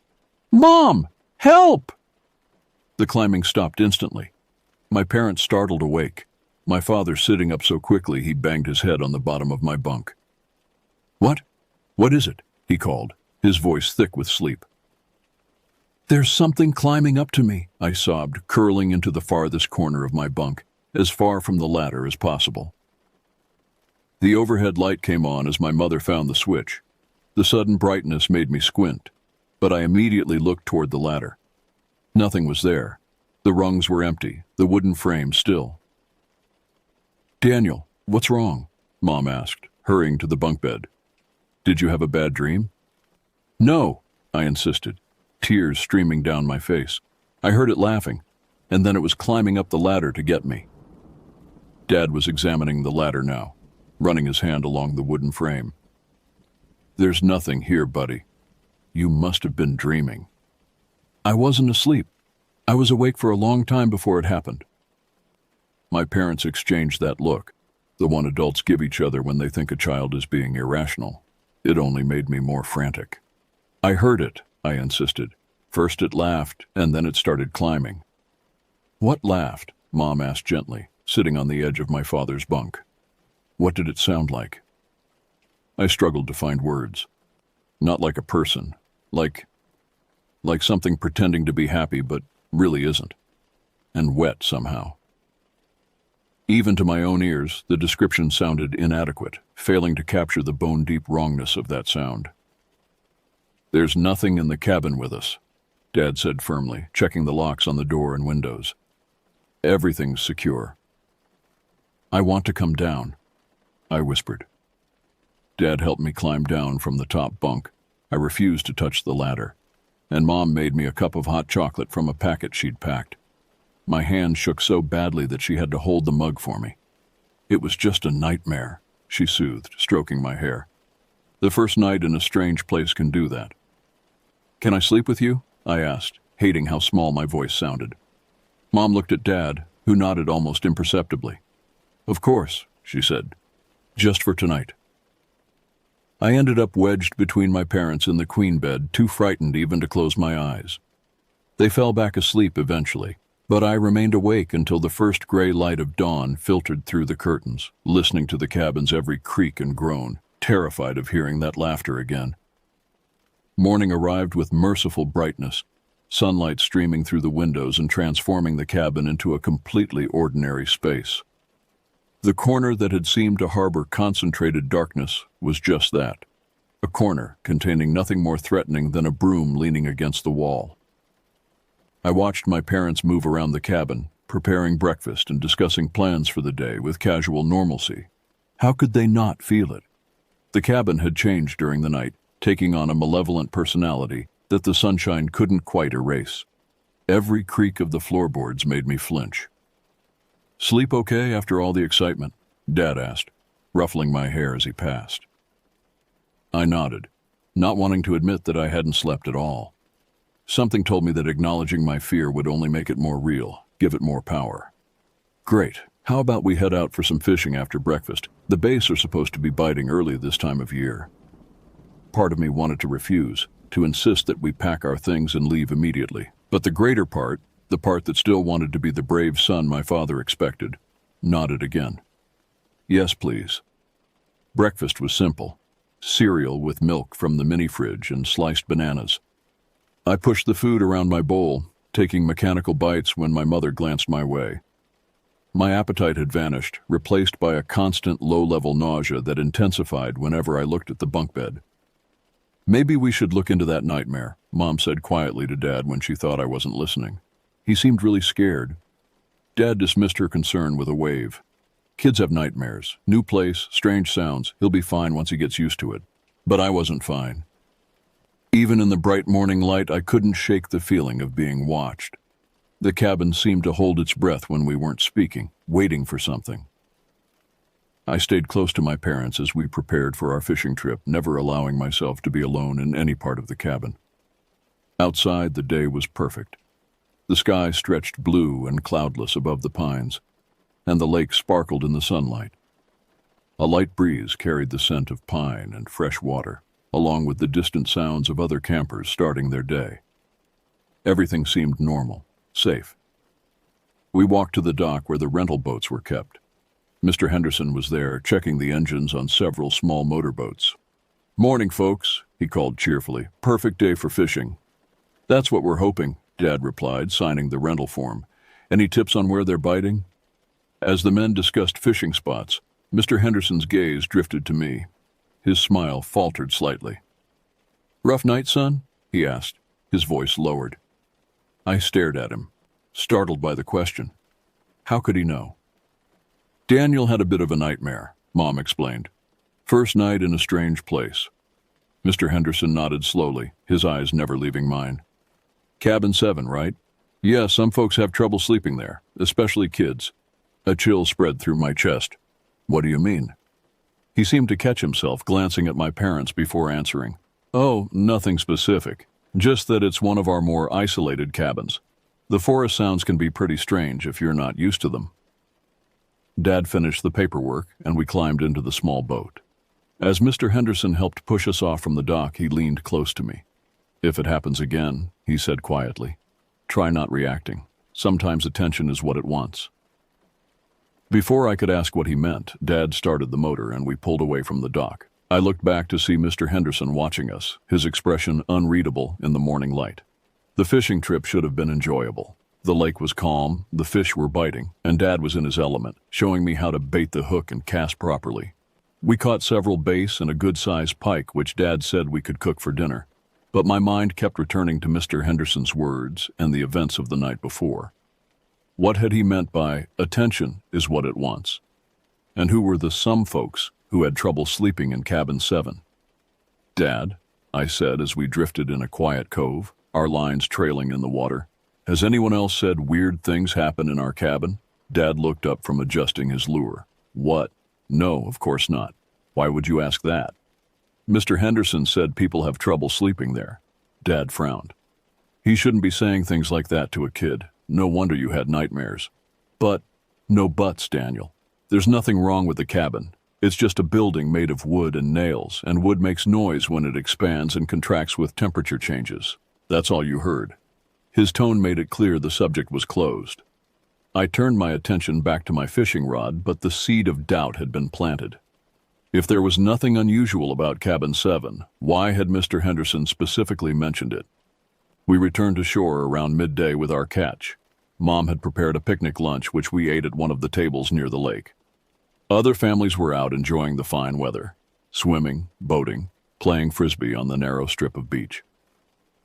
Mom! Help! The climbing stopped instantly. My parents startled awake, my father sitting up so quickly he banged his head on the bottom of my bunk. What? What is it? He called, his voice thick with sleep. There's something climbing up to me, I sobbed, curling into the farthest corner of my bunk, as far from the ladder as possible. The overhead light came on as my mother found the switch. The sudden brightness made me squint, but I immediately looked toward the ladder. Nothing was there. The rungs were empty, the wooden frame still. Daniel, what's wrong? Mom asked, hurrying to the bunk bed. Did you have a bad dream? No, I insisted, tears streaming down my face. I heard it laughing, and then it was climbing up the ladder to get me. Dad was examining the ladder now, running his hand along the wooden frame. There's nothing here, buddy. You must have been dreaming. I wasn't asleep. I was awake for a long time before it happened. My parents exchanged that look, the one adults give each other when they think a child is being irrational. It only made me more frantic. I heard it, I insisted. First it laughed, and then it started climbing. What laughed? Mom asked gently, sitting on the edge of my father's bunk. What did it sound like? I struggled to find words. Not like a person, like something pretending to be happy but really isn't, and wet somehow. Even to my own ears, the description sounded inadequate, failing to capture the bone-deep wrongness of that sound. There's nothing in the cabin with us, Dad said firmly, checking the locks on the door and windows. Everything's secure. I want to come down, I whispered. Dad helped me climb down from the top bunk. I refused to touch the ladder, and Mom made me a cup of hot chocolate from a packet she'd packed. My hand shook so badly that she had to hold the mug for me. It was just a nightmare, she soothed, stroking my hair. The first night in a strange place can do that. Can I sleep with you? I asked, hating how small my voice sounded. Mom looked at Dad, who nodded almost imperceptibly. Of course, she said. Just for tonight. I ended up wedged between my parents in the queen bed, too frightened even to close my eyes. They fell back asleep eventually, but I remained awake until the first gray light of dawn filtered through the curtains, listening to the cabin's every creak and groan, terrified of hearing that laughter again. Morning arrived with merciful brightness, sunlight streaming through the windows and transforming the cabin into a completely ordinary space. The corner that had seemed to harbor concentrated darkness was just that, a corner containing nothing more threatening than a broom leaning against the wall. I watched my parents move around the cabin, preparing breakfast and discussing plans for the day with casual normalcy. How could they not feel it? The cabin had changed during the night, taking on a malevolent personality that the sunshine couldn't quite erase. Every creak of the floorboards made me flinch. Sleep okay after all the excitement? Dad asked, ruffling my hair as he passed. I nodded, not wanting to admit that I hadn't slept at all. Something told me that acknowledging my fear would only make it more real, give it more power. Great. How about we head out for some fishing after breakfast? The bass are supposed to be biting early this time of year. Part of me wanted to refuse, to insist that we pack our things and leave immediately. But the greater part, the part that still wanted to be the brave son my father expected, nodded again. Yes, please. Breakfast was simple. Cereal with milk from the mini-fridge and sliced bananas. I pushed the food around my bowl, taking mechanical bites when my mother glanced my way. My appetite had vanished, replaced by a constant low-level nausea that intensified whenever I looked at the bunk bed. Maybe we should look into that nightmare, Mom said quietly to Dad when she thought I wasn't listening. He seemed really scared. Dad dismissed her concern with a wave. Kids have nightmares. New place, strange sounds. He'll be fine once he gets used to it. But I wasn't fine. Even in the bright morning light, I couldn't shake the feeling of being watched. The cabin seemed to hold its breath when we weren't speaking, waiting for something. I stayed close to my parents as we prepared for our fishing trip, never allowing myself to be alone in any part of the cabin. Outside, the day was perfect. The sky stretched blue and cloudless above the pines, and the lake sparkled in the sunlight. A light breeze carried the scent of pine and fresh water, along with the distant sounds of other campers starting their day. Everything seemed normal, safe. We walked to the dock where the rental boats were kept. Mr. Henderson was there, checking the engines on several small motorboats. "Morning, folks," he called cheerfully. "Perfect day for fishing." "That's what we're hoping," Dad replied, signing the rental form. "Any tips on where they're biting?" As the men discussed fishing spots, Mr. Henderson's gaze drifted to me. His smile faltered slightly. "Rough night, son?" he asked, his voice lowered. I stared at him, startled by the question. How could he know? "Daniel had a bit of a nightmare," Mom explained. "First night in a strange place." Mr. Henderson nodded slowly, his eyes never leaving mine. "Cabin 7, right?" "Yeah, some folks have trouble sleeping there, especially kids." A chill spread through my chest. "What do you mean?" He seemed to catch himself, glancing at my parents before answering. "Oh, nothing specific. Just that it's one of our more isolated cabins. The forest sounds can be pretty strange if you're not used to them." Dad finished the paperwork, and we climbed into the small boat. As Mr. Henderson helped push us off from the dock, he leaned close to me. "If it happens again," he said quietly, "try not reacting. Sometimes attention is what it wants." Before I could ask what he meant, Dad started the motor and we pulled away from the dock. I looked back to see Mr. Henderson watching us, his expression unreadable in the morning light. The fishing trip should have been enjoyable. The lake was calm, the fish were biting, and Dad was in his element, showing me how to bait the hook and cast properly. We caught several bass and a good-sized pike, which Dad said we could cook for dinner. But my mind kept returning to Mr. Henderson's words and the events of the night before. What had he meant by "attention is what it wants"? And who were the some folks who had trouble sleeping in cabin 7? "Dad," I said as we drifted in a quiet cove, our lines trailing in the water, "has anyone else said weird things happen in our cabin?" Dad looked up from adjusting his lure. "What? No, of course not. Why would you ask that?" "Mr. Henderson said people have trouble sleeping there." Dad frowned. "He shouldn't be saying things like that to a kid. No wonder you had nightmares." "But," "No buts, Daniel. There's nothing wrong with the cabin. It's just a building made of wood and nails, and wood makes noise when it expands and contracts with temperature changes. That's all you heard." His tone made it clear the subject was closed. I turned my attention back to my fishing rod, but the seed of doubt had been planted. If there was nothing unusual about cabin 7, why had Mr. Henderson specifically mentioned it? We returned to shore around midday with our catch. Mom had prepared a picnic lunch, which we ate at one of the tables near the lake. Other families were out enjoying the fine weather, swimming, boating, playing frisbee on the narrow strip of beach.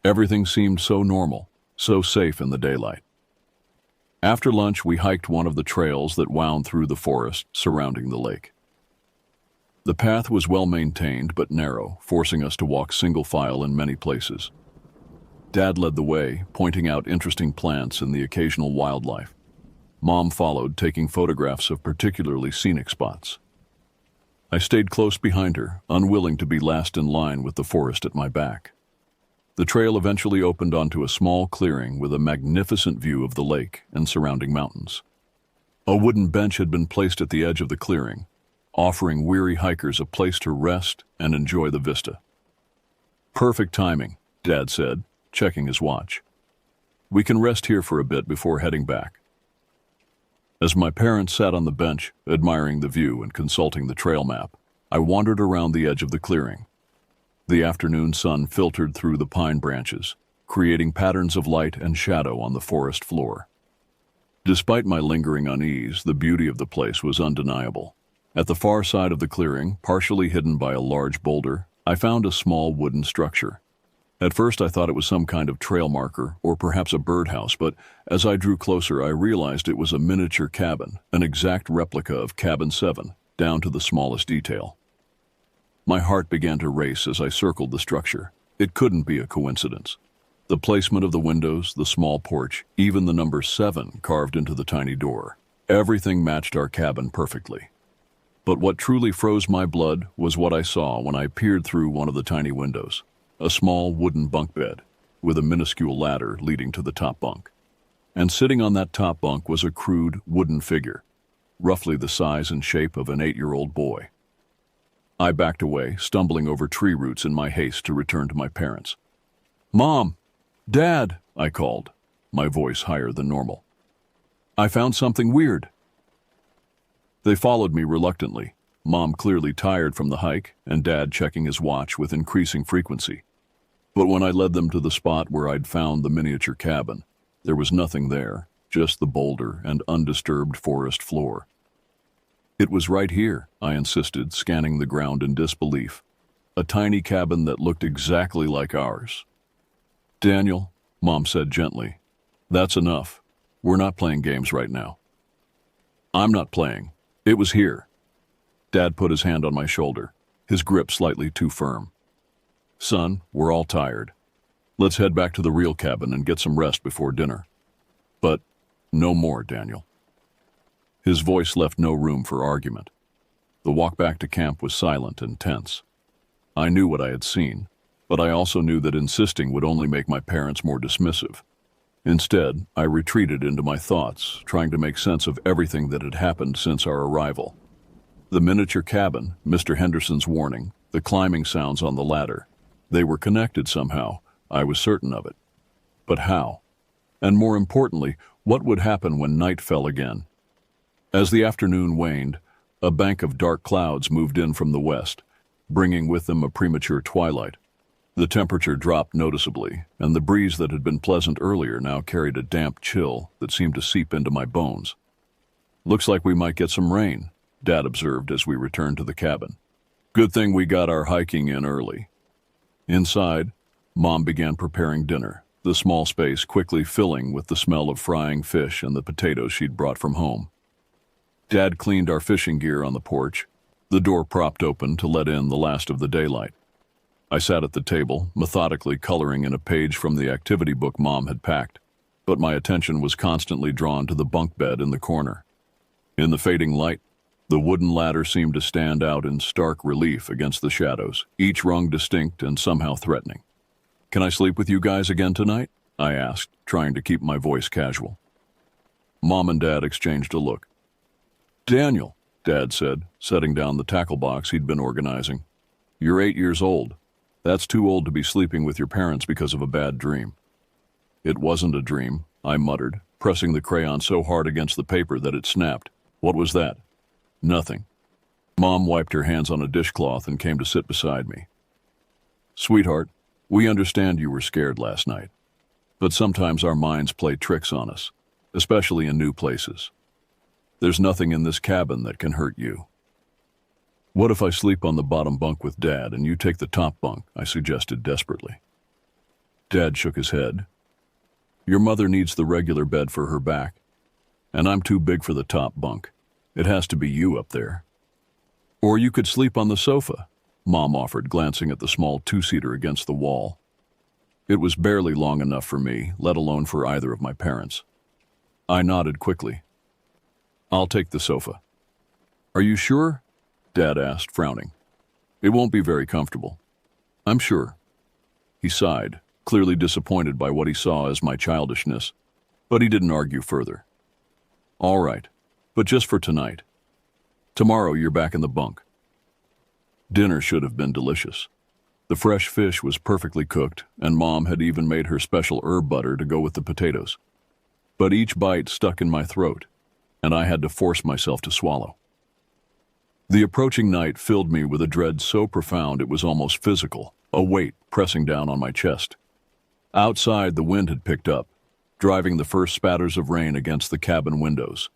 Everything seemed so normal, so safe in the daylight. After lunch, we hiked one of the trails that wound through the forest surrounding the lake. The path was well maintained but narrow, forcing us to walk single file in many places. Dad led the way, pointing out interesting plants and the occasional wildlife. Mom followed, taking photographs of particularly scenic spots. I stayed close behind her, unwilling to be last in line with the forest at my back. The trail eventually opened onto a small clearing with a magnificent view of the lake and surrounding mountains. A wooden bench had been placed at the edge of the clearing, offering weary hikers a place to rest and enjoy the vista. "Perfect timing," Dad said, checking his watch. "We can rest here for a bit before heading back." As my parents sat on the bench, admiring the view and consulting the trail map, I wandered around the edge of the clearing. The afternoon sun filtered through the pine branches, creating patterns of light and shadow on the forest floor. Despite my lingering unease, the beauty of the place was undeniable. At the far side of the clearing, partially hidden by a large boulder, I found a small wooden structure. At first I thought it was some kind of trail marker or perhaps a birdhouse, but as I drew closer I realized it was a miniature cabin, an exact replica of cabin 7, down to the smallest detail. My heart began to race as I circled the structure. It couldn't be a coincidence. The placement of the windows, the small porch, even the number 7 carved into the tiny door. Everything matched our cabin perfectly. But what truly froze my blood was what I saw when I peered through one of the tiny windows. A small wooden bunk bed, with a minuscule ladder leading to the top bunk. And sitting on that top bunk was a crude wooden figure, roughly the size and shape of an 8-year-old boy. I backed away, stumbling over tree roots in my haste to return to my parents. "Mom! Dad!" I called, my voice higher than normal. "I found something weird." They followed me reluctantly, Mom clearly tired from the hike and Dad checking his watch with increasing frequency. But when I led them to the spot where I'd found the miniature cabin, there was nothing there, just the boulder and undisturbed forest floor. "It was right here," I insisted, scanning the ground in disbelief. "A tiny cabin that looked exactly like ours." "Daniel," Mom said gently, "that's enough. We're not playing games right now." "I'm not playing. It was here." Dad put his hand on my shoulder, his grip slightly too firm. "Son, we're all tired. Let's head back to the real cabin and get some rest before dinner." "But no more, Daniel." His voice left no room for argument. The walk back to camp was silent and tense. I knew what I had seen, but I also knew that insisting would only make my parents more dismissive. Instead, I retreated into my thoughts, trying to make sense of everything that had happened since our arrival. The miniature cabin, Mr. Henderson's warning, the climbing sounds on the ladder. They were connected somehow, I was certain of it. But how? And more importantly, what would happen when night fell again? As the afternoon waned, a bank of dark clouds moved in from the west, bringing with them a premature twilight. The temperature dropped noticeably, and the breeze that had been pleasant earlier now carried a damp chill that seemed to seep into my bones. "Looks like we might get some rain," Dad observed as we returned to the cabin. "Good thing we got our hiking in early." Inside, Mom began preparing dinner, the small space quickly filling with the smell of frying fish and the potatoes she'd brought from home. Dad cleaned our fishing gear on the porch, the door propped open to let in the last of the daylight. I sat at the table, methodically coloring in a page from the activity book Mom had packed, but my attention was constantly drawn to the bunk bed in the corner. In the fading light, the wooden ladder seemed to stand out in stark relief against the shadows, each rung distinct and somehow threatening. "Can I sleep with you guys again tonight?" I asked, trying to keep my voice casual. Mom and Dad exchanged a look. "Daniel," Dad said, setting down the tackle box he'd been organizing, "you're 8 years old. That's too old to be sleeping with your parents because of a bad dream." "It wasn't a dream," I muttered, pressing the crayon so hard against the paper that it snapped. "What was that?" "Nothing." Mom wiped her hands on a dishcloth and came to sit beside me. "Sweetheart, we understand you were scared last night. But sometimes our minds play tricks on us, especially in new places. There's nothing in this cabin that can hurt you." "What if I sleep on the bottom bunk with Dad and you take the top bunk?" I suggested desperately. Dad shook his head. "Your mother needs the regular bed for her back, and I'm too big for the top bunk. It has to be you up there." "Or you could sleep on the sofa," Mom offered, glancing at the small two-seater against the wall. It was barely long enough for me, let alone for either of my parents. I nodded quickly. "I'll take the sofa." "Are you sure?" Dad asked, frowning. "It won't be very comfortable." "I'm sure." He sighed, clearly disappointed by what he saw as my childishness, but he didn't argue further. "All right, but just for tonight. Tomorrow you're back in the bunk." Dinner should have been delicious. The fresh fish was perfectly cooked, and Mom had even made her special herb butter to go with the potatoes. But each bite stuck in my throat, and I had to force myself to swallow. The approaching night filled me with a dread so profound it was almost physical, a weight pressing down on my chest. Outside, the wind had picked up, driving the first spatters of rain against the cabin windows.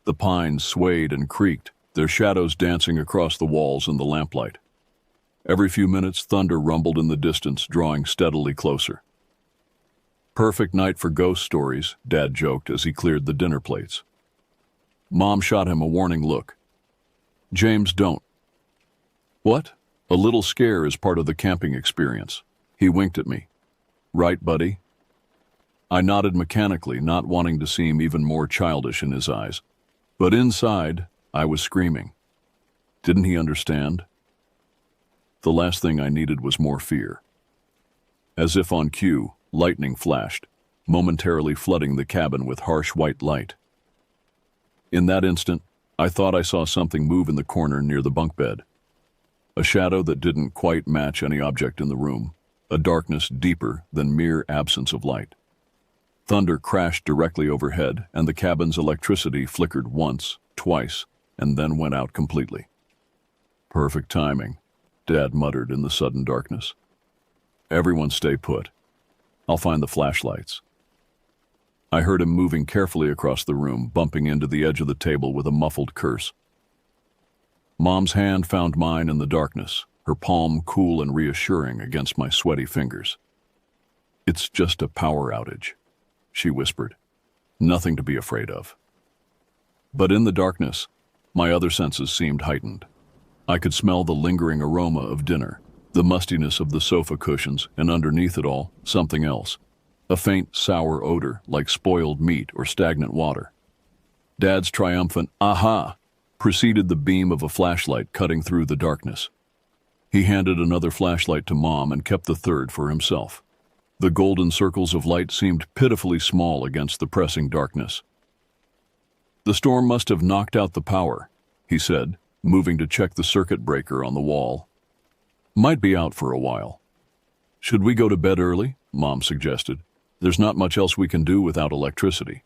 The pines swayed and creaked, their shadows dancing across the walls in the lamplight. Every few minutes, thunder rumbled in the distance, drawing steadily closer. "Perfect night for ghost stories," Dad joked as he cleared the dinner plates. Mom shot him a warning look. "James, don't." "What?" "A little scare is part of the camping experience." He winked at me. "Right, buddy?" I nodded mechanically, not wanting to seem even more childish in his eyes. But inside, I was screaming. Didn't he understand? The last thing I needed was more fear. As if on cue, lightning flashed, momentarily flooding the cabin with harsh white light. In that instant, I thought I saw something move in the corner near the bunk bed. A shadow that didn't quite match any object in the room, a darkness deeper than mere absence of light. Thunder crashed directly overhead, and the cabin's electricity flickered once, twice, and then went out completely. Perfect timing, Dad muttered in the sudden darkness. Everyone stay put. I'll find the flashlights. I heard him moving carefully across the room, bumping into the edge of the table with a muffled curse. Mom's hand found mine in the darkness, her palm cool and reassuring against my sweaty fingers. "It's just a power outage," she whispered. "Nothing to be afraid of." But in the darkness, my other senses seemed heightened. I could smell the lingering aroma of dinner, the mustiness of the sofa cushions, and underneath it all, something else. A faint, sour odor like spoiled meat or stagnant water. Dad's triumphant "aha" preceded the beam of a flashlight cutting through the darkness. He handed another flashlight to Mom and kept the third for himself. The golden circles of light seemed pitifully small against the pressing darkness. "The storm must have knocked out the power," he said, moving to check the circuit breaker on the wall. "Might be out for a while." "Should we go to bed early?" Mom suggested. "There's not much else we can do without electricity."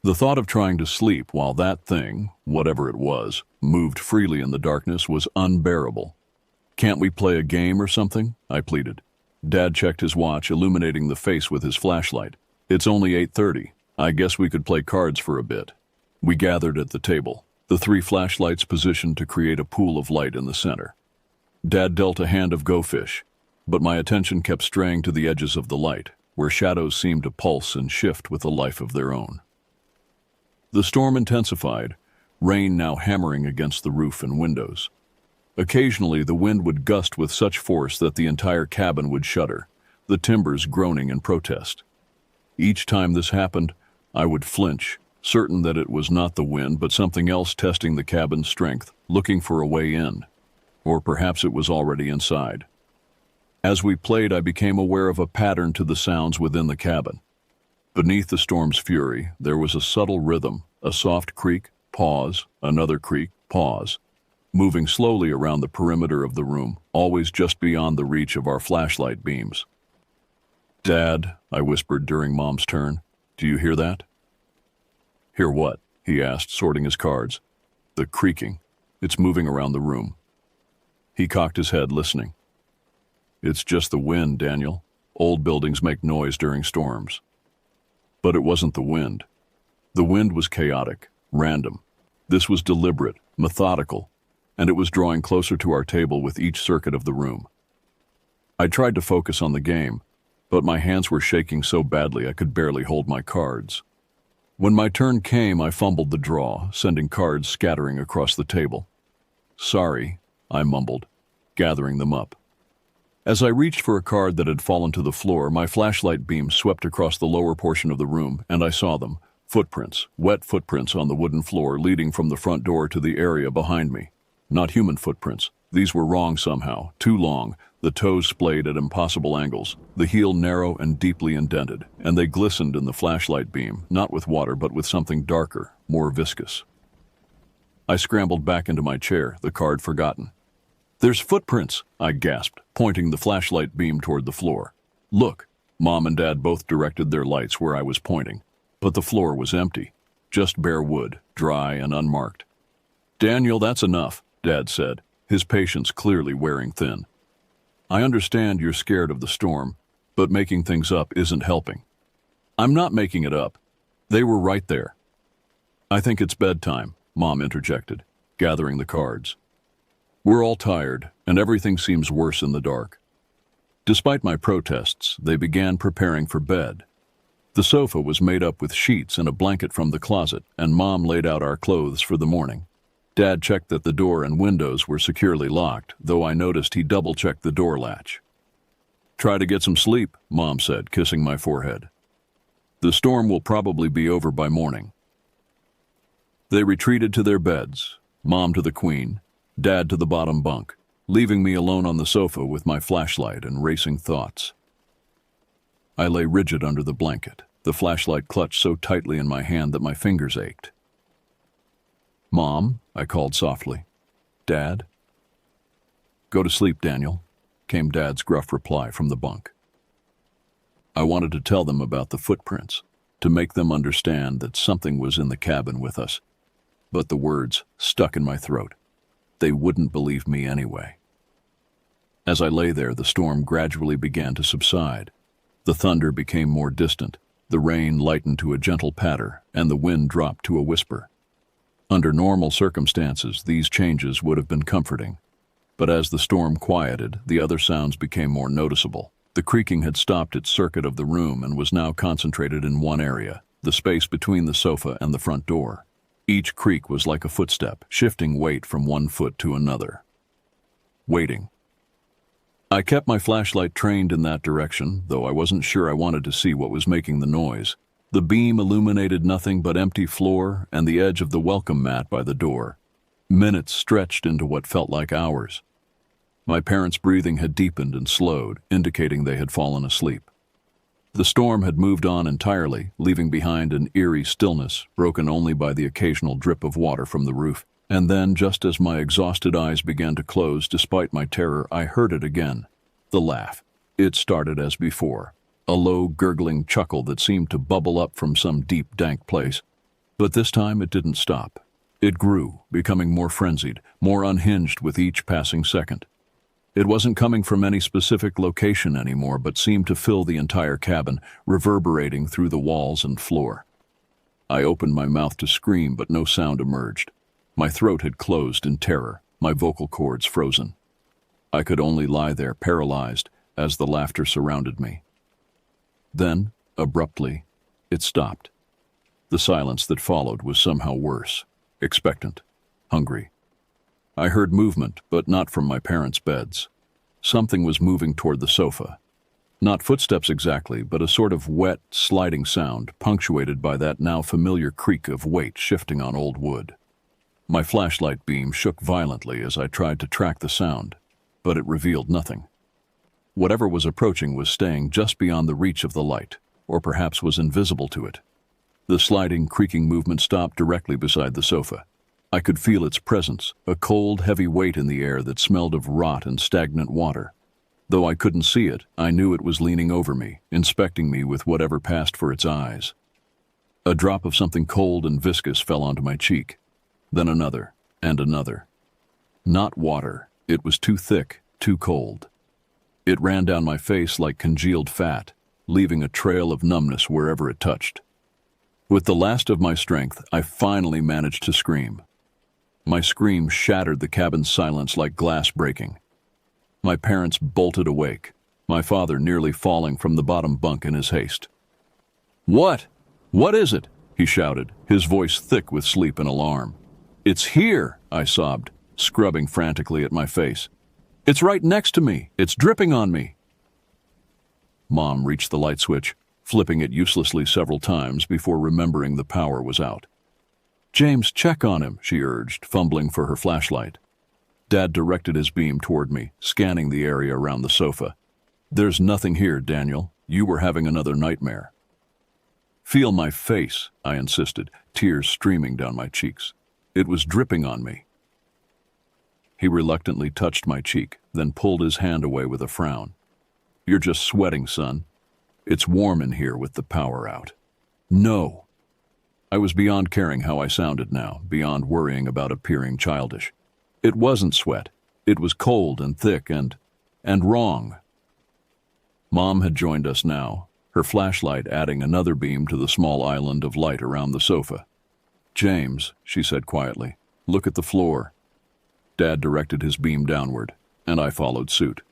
The thought of trying to sleep while that thing, whatever it was, moved freely in the darkness was unbearable. "Can't we play a game or something?" I pleaded. Dad checked his watch, illuminating the face with his flashlight. "It's only 8:30. I guess we could play cards for a bit." We gathered at the table, the 3 flashlights positioned to create a pool of light in the center. Dad dealt a hand of Go Fish, but my attention kept straying to the edges of the light, where shadows seemed to pulse and shift with a life of their own. The storm intensified, rain now hammering against the roof and windows. Occasionally, the wind would gust with such force that the entire cabin would shudder, the timbers groaning in protest. Each time this happened, I would flinch, certain that it was not the wind but something else testing the cabin's strength, looking for a way in. Or perhaps it was already inside. As we played, I became aware of a pattern to the sounds within the cabin. Beneath the storm's fury, there was a subtle rhythm, a soft creak, pause, another creak, pause, moving slowly around the perimeter of the room, always just beyond the reach of our flashlight beams. "Dad," I whispered during Mom's turn, "do you hear that?" "Hear what?" he asked, sorting his cards. "The creaking. It's moving around the room." He cocked his head, listening. "It's just the wind, Daniel. Old buildings make noise during storms." But it wasn't the wind. The wind was chaotic, random. This was deliberate, methodical, and it was drawing closer to our table with each circuit of the room. I tried to focus on the game, but my hands were shaking so badly I could barely hold my cards. When my turn came, I fumbled the draw, sending cards scattering across the table. "Sorry," I mumbled, gathering them up. As I reached for a card that had fallen to the floor, my flashlight beam swept across the lower portion of the room, and I saw them. Footprints, wet footprints on the wooden floor leading from the front door to the area behind me. Not human footprints. These were wrong somehow, too long, the toes splayed at impossible angles, the heel narrow and deeply indented, and they glistened in the flashlight beam, not with water but with something darker, more viscous. I scrambled back into my chair, the card forgotten. "There's footprints," I gasped, pointing the flashlight beam toward the floor. "Look." Mom and Dad both directed their lights where I was pointing, but the floor was empty, just bare wood, dry and unmarked. "Daniel, that's enough," Dad said, his patience clearly wearing thin. "I understand you're scared of the storm, but making things up isn't helping." "I'm not making it up. They were right there." "I think it's bedtime," Mom interjected, gathering the cards. "We're all tired, and everything seems worse in the dark." Despite my protests, they began preparing for bed. The sofa was made up with sheets and a blanket from the closet, and Mom laid out our clothes for the morning. Dad checked that the door and windows were securely locked, though I noticed he double-checked the door latch. "Try to get some sleep," Mom said, kissing my forehead. "The storm will probably be over by morning." They retreated to their beds, Mom to the queen, Dad to the bottom bunk, leaving me alone on the sofa with my flashlight and racing thoughts. I lay rigid under the blanket, the flashlight clutched so tightly in my hand that my fingers ached. "Mom," I called softly. "Dad?" "Go to sleep, Daniel," came Dad's gruff reply from the bunk. I wanted to tell them about the footprints, to make them understand that something was in the cabin with us, but the words stuck in my throat. They wouldn't believe me anyway. As I lay there, the storm gradually began to subside. The thunder became more distant, the rain lightened to a gentle patter, and the wind dropped to a whisper. Under normal circumstances, these changes would have been comforting. But as the storm quieted, the other sounds became more noticeable. The creaking had stopped its circuit of the room and was now concentrated in one area, the space between the sofa and the front door. Each creak was like a footstep, shifting weight from one foot to another. Waiting. I kept my flashlight trained in that direction, though I wasn't sure I wanted to see what was making the noise. The beam illuminated nothing but empty floor and the edge of the welcome mat by the door. Minutes stretched into what felt like hours. My parents' breathing had deepened and slowed, indicating they had fallen asleep. The storm had moved on entirely, leaving behind an eerie stillness, broken only by the occasional drip of water from the roof. And then, just as my exhausted eyes began to close despite my terror, I heard it again. The laugh. It started as before, a low, gurgling chuckle that seemed to bubble up from some deep, dank place. But this time it didn't stop. It grew, becoming more frenzied, more unhinged with each passing second. It wasn't coming from any specific location anymore, but seemed to fill the entire cabin, reverberating through the walls and floor. I opened my mouth to scream, but no sound emerged. My throat had closed in terror, my vocal cords frozen. I could only lie there, paralyzed, as the laughter surrounded me. Then, abruptly, it stopped. The silence that followed was somehow worse, expectant, hungry. I heard movement, but not from my parents' beds. Something was moving toward the sofa. Not footsteps exactly, but a sort of wet, sliding sound, punctuated by that now familiar creak of weight shifting on old wood. My flashlight beam shook violently as I tried to track the sound, but it revealed nothing. Whatever was approaching was staying just beyond the reach of the light, or perhaps was invisible to it. The sliding, creaking movement stopped directly beside the sofa. I could feel its presence, a cold, heavy weight in the air that smelled of rot and stagnant water. Though I couldn't see it, I knew it was leaning over me, inspecting me with whatever passed for its eyes. A drop of something cold and viscous fell onto my cheek. Then another, and another. Not water. It was too thick, too cold. It ran down my face like congealed fat, leaving a trail of numbness wherever it touched. With the last of my strength, I finally managed to scream. My scream shattered the cabin's silence like glass breaking. My parents bolted awake, my father nearly falling from the bottom bunk in his haste. "What? What is it?" he shouted, his voice thick with sleep and alarm. "It's here," I sobbed, scrubbing frantically at my face. "It's right next to me. It's dripping on me." Mom reached the light switch, flipping it uselessly several times before remembering the power was out. "James, check on him," she urged, fumbling for her flashlight. Dad directed his beam toward me, scanning the area around the sofa. "There's nothing here, Daniel. You were having another nightmare." "Feel my face," I insisted, tears streaming down my cheeks. It was dripping on me. He reluctantly touched my cheek, then pulled his hand away with a frown. "You're just sweating, son. It's warm in here with the power out." "No." I was beyond caring how I sounded now, beyond worrying about appearing childish. It wasn't sweat. It was cold and thick and wrong. Mom had joined us now, her flashlight adding another beam to the small island of light around the sofa. "James," she said quietly, "look at the floor." Dad directed his beam downward, and I followed suit.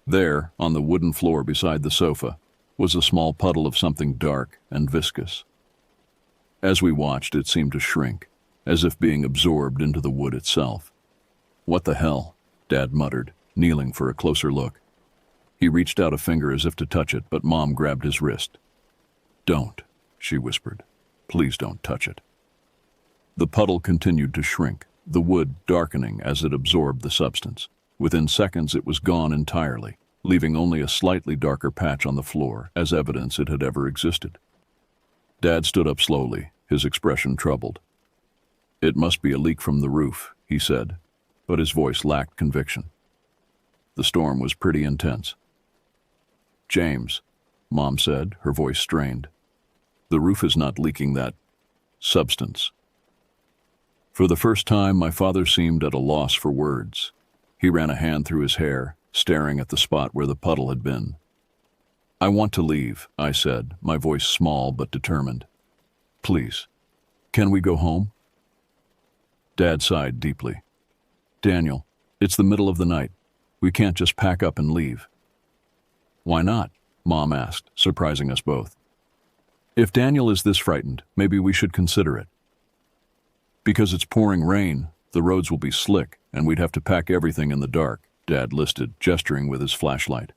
There, on the wooden floor beside the sofa, was a small puddle of something dark and viscous. As we watched, it seemed to shrink, as if being absorbed into the wood itself. "What the hell?" Dad muttered, kneeling for a closer look. He reached out a finger as if to touch it, but Mom grabbed his wrist. "Don't," she whispered. "Please don't touch it." The puddle continued to shrink, the wood darkening as it absorbed the substance. Within seconds it was gone entirely, leaving only a slightly darker patch on the floor, as evidence it had ever existed. Dad stood up slowly, his expression troubled. "It must be a leak from the roof," he said, but his voice lacked conviction. The storm was pretty intense. "James," Mom said, her voice strained. "The roof is not leaking that substance." For the first time, my father seemed at a loss for words. He ran a hand through his hair, staring at the spot where the puddle had been. "I want to leave," I said, my voice small but determined. "Please, can we go home?" Dad sighed deeply. "Daniel, it's the middle of the night. We can't just pack up and leave." "Why not?" Mom asked, surprising us both. "If Daniel is this frightened, maybe we should consider it." "Because it's pouring rain, the roads will be slick, and we'd have to pack everything in the dark," Dad listed, gesturing with his flashlight.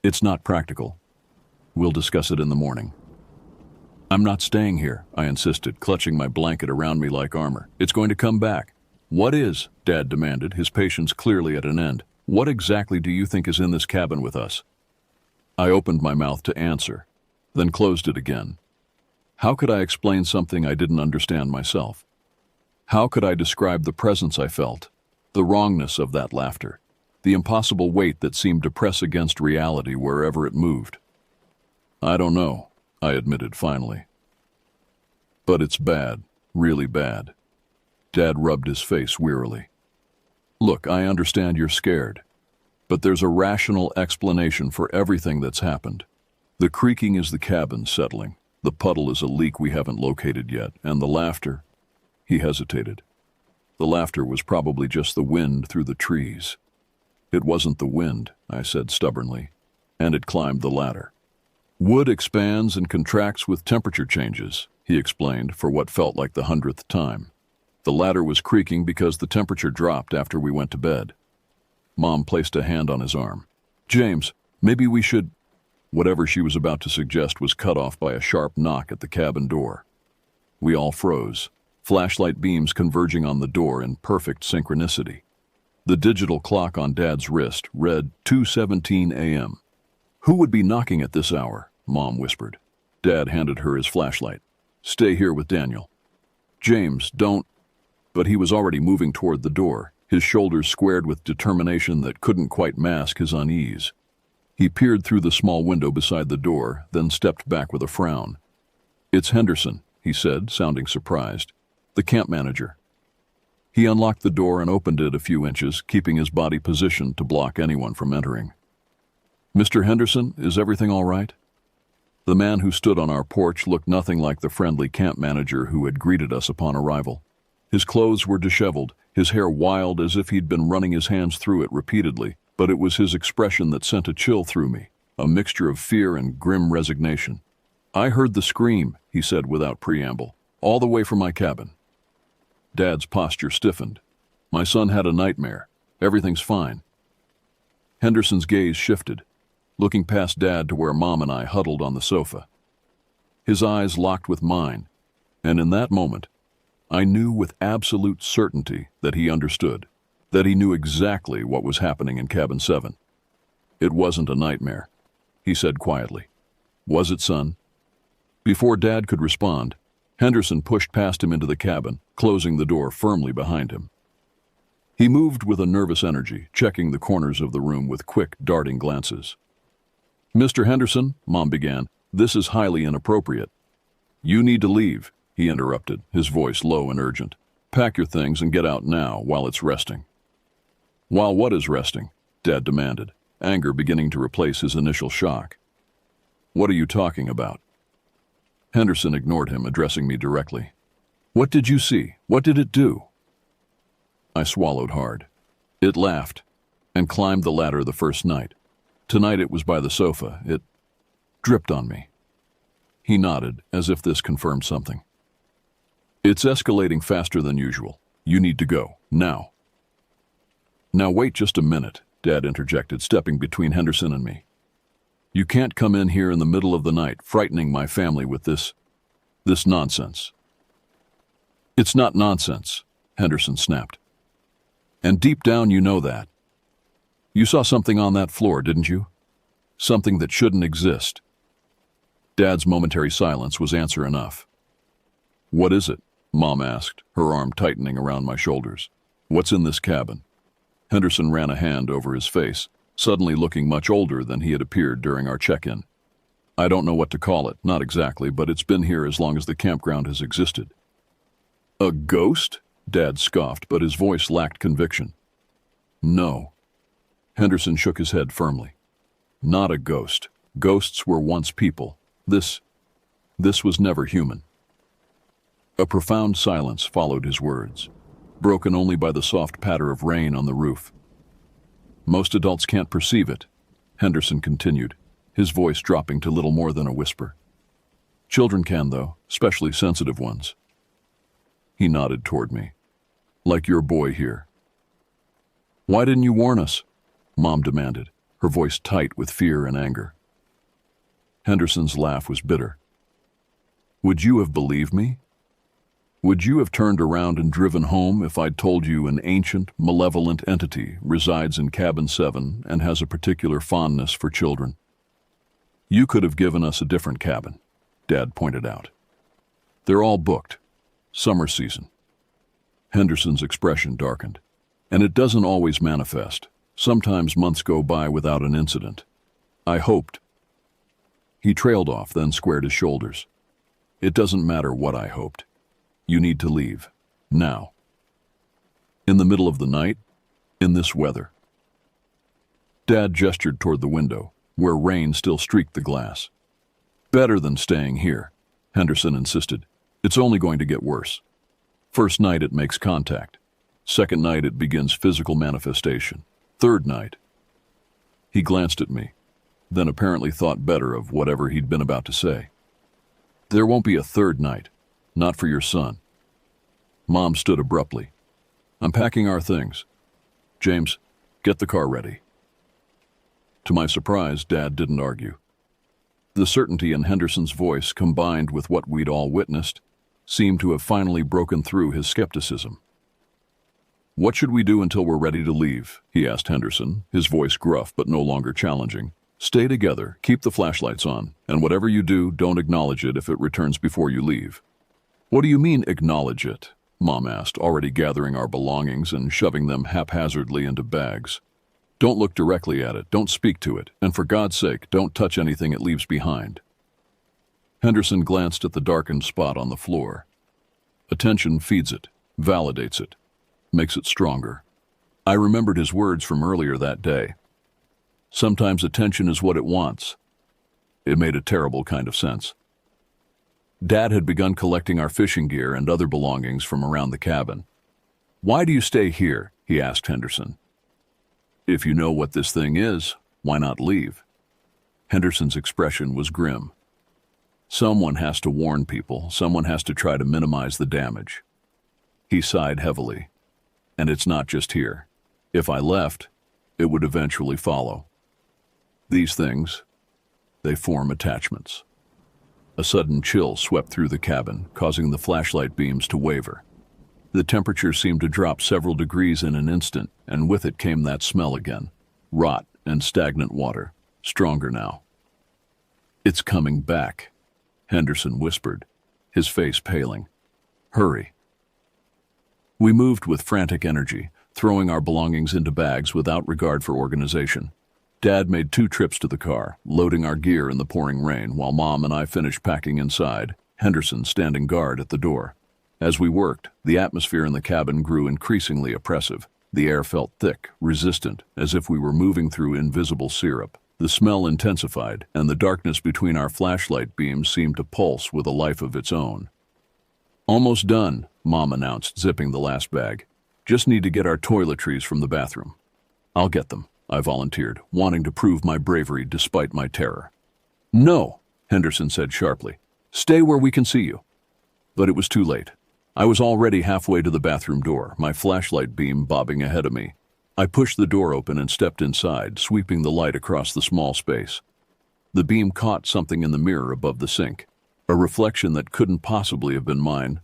"It's not practical. We'll discuss it in the morning." "I'm not staying here," I insisted, clutching my blanket around me like armor. "It's going to come back." "What is?" Dad demanded, his patience clearly at an end. "What exactly do you think is in this cabin with us?" I opened my mouth to answer, then closed it again. How could I explain something I didn't understand myself? How could I describe the presence I felt, the wrongness of that laughter, the impossible weight that seemed to press against reality wherever it moved? "I don't know," I admitted finally. "But it's bad, really bad." Dad rubbed his face wearily. "Look, I understand you're scared, but there's a rational explanation for everything that's happened. The creaking is the cabin settling, the puddle is a leak we haven't located yet, and the laughter—" He hesitated. "The laughter was probably just the wind through the trees." "It wasn't the wind," I said stubbornly, "and it climbed the ladder." "Wood expands and contracts with temperature changes," he explained for what felt like the 100th time. "The ladder was creaking because the temperature dropped after we went to bed." Mom placed a hand on his arm. "James, maybe we should—" Whatever she was about to suggest was cut off by a sharp knock at the cabin door. We all froze, flashlight beams converging on the door in perfect synchronicity. The digital clock on Dad's wrist read 2:17 a.m. "Who would be knocking at this hour?" Mom whispered. Dad handed her his flashlight. "Stay here with Daniel." "James, don't—" But he was already moving toward the door, his shoulders squared with determination that couldn't quite mask his unease. He peered through the small window beside the door, then stepped back with a frown. "It's Henderson," he said, sounding surprised. "The camp manager." He unlocked the door and opened it a few inches, keeping his body positioned to block anyone from entering. "Mr. Henderson, is everything all right?" The man who stood on our porch looked nothing like the friendly camp manager who had greeted us upon arrival. His clothes were disheveled, his hair wild as if he'd been running his hands through it repeatedly, but it was his expression that sent a chill through me, a mixture of fear and grim resignation. "I heard the scream," he said without preamble, "all the way from my cabin." Dad's posture stiffened. "My son had a nightmare. Everything's fine." Henderson's gaze shifted, looking past Dad to where Mom and I huddled on the sofa. His eyes locked with mine, and in that moment, I knew with absolute certainty that he understood, that he knew exactly what was happening in Cabin 7. "It wasn't a nightmare," he said quietly. "Was it, son?" Before Dad could respond, Henderson pushed past him into the cabin, closing the door firmly behind him. He moved with a nervous energy, checking the corners of the room with quick, darting glances. "Mr. Henderson," Mom began, "this is highly inappropriate." "You need to leave," he interrupted, his voice low and urgent. "Pack your things and get out now while it's resting." "While what is resting?" Dad demanded, anger beginning to replace his initial shock. "What are you talking about?" Henderson ignored him, addressing me directly. "What did you see? What did it do?" I swallowed hard. "It laughed and climbed the ladder the first night. Tonight it was by the sofa. It dripped on me." He nodded, as if this confirmed something. "It's escalating faster than usual. You need to go, now." "Now wait just a minute," Dad interjected, stepping between Henderson and me. "You can't come in here in the middle of the night, frightening my family with this nonsense." "It's not nonsense," Henderson snapped. "And deep down you know that. You saw something on that floor, didn't you? Something that shouldn't exist." Dad's momentary silence was answer enough. "What is it?" Mom asked, her arm tightening around my shoulders. "What's in this cabin?" Henderson ran a hand over his face, suddenly looking much older than he had appeared during our check-in. I don't know what to call it, not exactly, but it's been here as long as the campground has existed. A ghost? Dad scoffed, but his voice lacked conviction. No. Henderson shook his head firmly. Not a ghost. Ghosts were once people. This was never human. A profound silence followed his words, broken only by the soft patter of rain on the roof. Most adults can't perceive it, Henderson continued, his voice dropping to little more than a whisper. Children can, though, especially sensitive ones. He nodded toward me. Like your boy here. Why didn't you warn us? Mom demanded, her voice tight with fear and anger. Henderson's laugh was bitter. Would you have believed me? Would you have turned around and driven home if I'd told you an ancient, malevolent entity resides in Cabin 7 and has a particular fondness for children? You could have given us a different cabin, Dad pointed out. They're all booked. Summer season. Henderson's expression darkened. And it doesn't always manifest. Sometimes months go by without an incident. I hoped. He trailed off, then squared his shoulders. It doesn't matter what I hoped. You need to leave. Now. In the middle of the night? In this weather? Dad gestured toward the window, where rain still streaked the glass. Better than staying here, Henderson insisted. It's only going to get worse. First night it makes contact. Second night it begins physical manifestation. Third night. He glanced at me, then apparently thought better of whatever he'd been about to say. There won't be a third night. Not for your son. Mom stood abruptly. I'm packing our things. James, get the car ready. To my surprise, Dad didn't argue. The certainty in Henderson's voice, combined with what we'd all witnessed, seemed to have finally broken through his skepticism. What should we do until we're ready to leave? He asked Henderson, his voice gruff but no longer challenging. Stay together, keep the flashlights on, and whatever you do, don't acknowledge it if it returns before you leave. What do you mean, acknowledge it? Mom asked, already gathering our belongings and shoving them haphazardly into bags. Don't look directly at it, don't speak to it, and for God's sake, don't touch anything it leaves behind. Henderson glanced at the darkened spot on the floor. Attention feeds it, validates it, makes it stronger. I remembered his words from earlier that day. Sometimes attention is what it wants. It made a terrible kind of sense. Dad had begun collecting our fishing gear and other belongings from around the cabin. Why do you stay here? He asked Henderson. If you know what this thing is, why not leave? Henderson's expression was grim. Someone has to warn people. Someone has to try to minimize the damage. He sighed heavily. And it's not just here. If I left, it would eventually follow. These things, they form attachments. A sudden chill swept through the cabin, causing the flashlight beams to waver. The temperature seemed to drop several degrees in an instant, and with it came that smell again. Rot and stagnant water, stronger now. It's coming back, Henderson whispered, his face paling. Hurry. We moved with frantic energy, throwing our belongings into bags without regard for organization. Dad made 2 trips to the car, loading our gear in the pouring rain, while Mom and I finished packing inside, Henderson standing guard at the door. As we worked, the atmosphere in the cabin grew increasingly oppressive. The air felt thick, resistant, as if we were moving through invisible syrup. The smell intensified, and the darkness between our flashlight beams seemed to pulse with a life of its own. Almost done, Mom announced, zipping the last bag. Just need to get our toiletries from the bathroom. I'll get them, I volunteered, wanting to prove my bravery despite my terror. No, Henderson said sharply. Stay where we can see you. But it was too late. I was already halfway to the bathroom door, my flashlight beam bobbing ahead of me. I pushed the door open and stepped inside, sweeping the light across the small space. The beam caught something in the mirror above the sink, a reflection that couldn't possibly have been mine.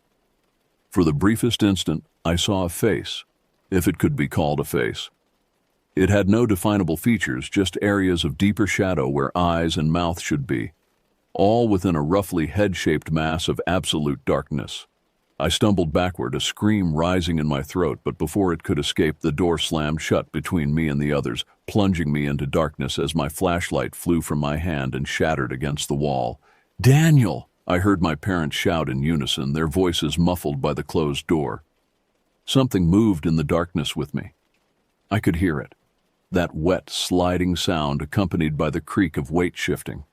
For the briefest instant, I saw a face, if it could be called a face. It had no definable features, just areas of deeper shadow where eyes and mouth should be, all within a roughly head-shaped mass of absolute darkness. I stumbled backward, a scream rising in my throat, but before it could escape, the door slammed shut between me and the others, plunging me into darkness as my flashlight flew from my hand and shattered against the wall. "Daniel!" I heard my parents shout in unison, their voices muffled by the closed door. Something moved in the darkness with me. I could hear it, that wet, sliding sound accompanied by the creak of weight shifting.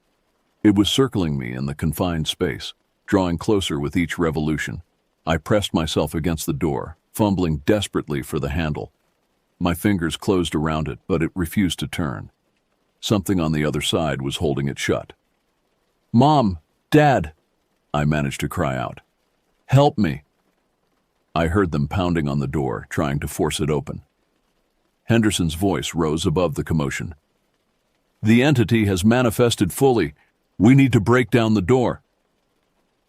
It was circling me in the confined space, drawing closer with each revolution. I pressed myself against the door, fumbling desperately for the handle. My fingers closed around it, but it refused to turn. Something on the other side was holding it shut. "Mom! Dad!" I managed to cry out. "Help me!" I heard them pounding on the door, trying to force it open. Henderson's voice rose above the commotion. "The entity has manifested fully. We need to break down the door."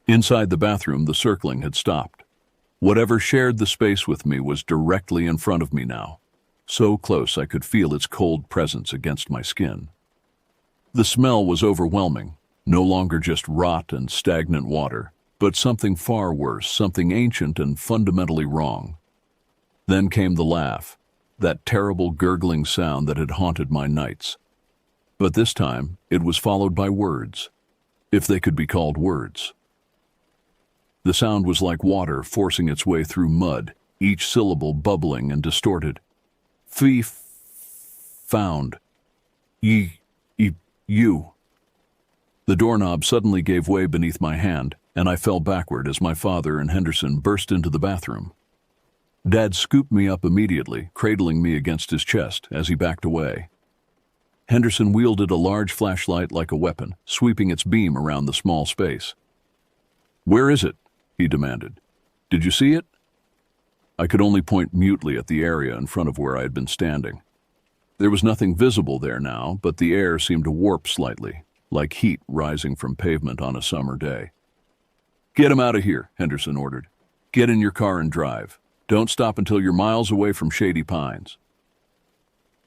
Inside the bathroom, the circling had stopped. Whatever shared the space with me was directly in front of me now, so close I could feel its cold presence against my skin. The smell was overwhelming, no longer just rot and stagnant water, but something far worse, something ancient and fundamentally wrong. Then came the laugh, that terrible gurgling sound that had haunted my nights. But this time, it was followed by words, if they could be called words. The sound was like water forcing its way through mud, each syllable bubbling and distorted. Found. You. The doorknob suddenly gave way beneath my hand, and I fell backward as my father and Henderson burst into the bathroom. Dad scooped me up immediately, cradling me against his chest as he backed away. Henderson wielded a large flashlight like a weapon, sweeping its beam around the small space. "Where is it?" he demanded. "Did you see it?" I could only point mutely at the area in front of where I had been standing. There was nothing visible there now, but the air seemed to warp slightly, like heat rising from pavement on a summer day. "Get him out of here," Henderson ordered. "Get in your car and drive. Don't stop until you're miles away from Shady Pines."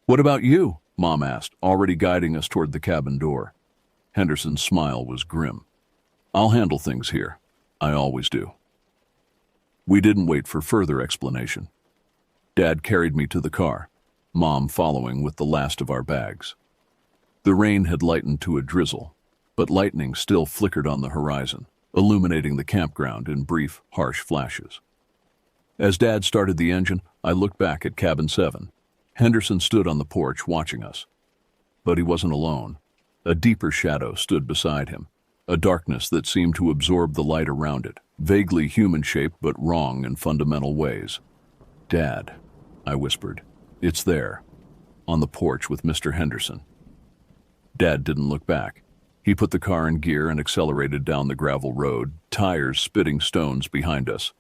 "What about you?" Mom asked, already guiding us toward the cabin door. Henderson's smile was grim. "I'll handle things here. I always do." We didn't wait for further explanation. Dad carried me to the car, Mom following with the last of our bags. The rain had lightened to a drizzle, but lightning still flickered on the horizon, illuminating the campground in brief, harsh flashes. As Dad started the engine, I looked back at Cabin 7. Henderson stood on the porch watching us. But he wasn't alone. A deeper shadow stood beside him, a darkness that seemed to absorb the light around it, vaguely human-shaped but wrong in fundamental ways. "Dad," I whispered. "It's there, on the porch with Mr. Henderson." Dad didn't look back. He put the car in gear and accelerated down the gravel road, tires spitting stones behind us.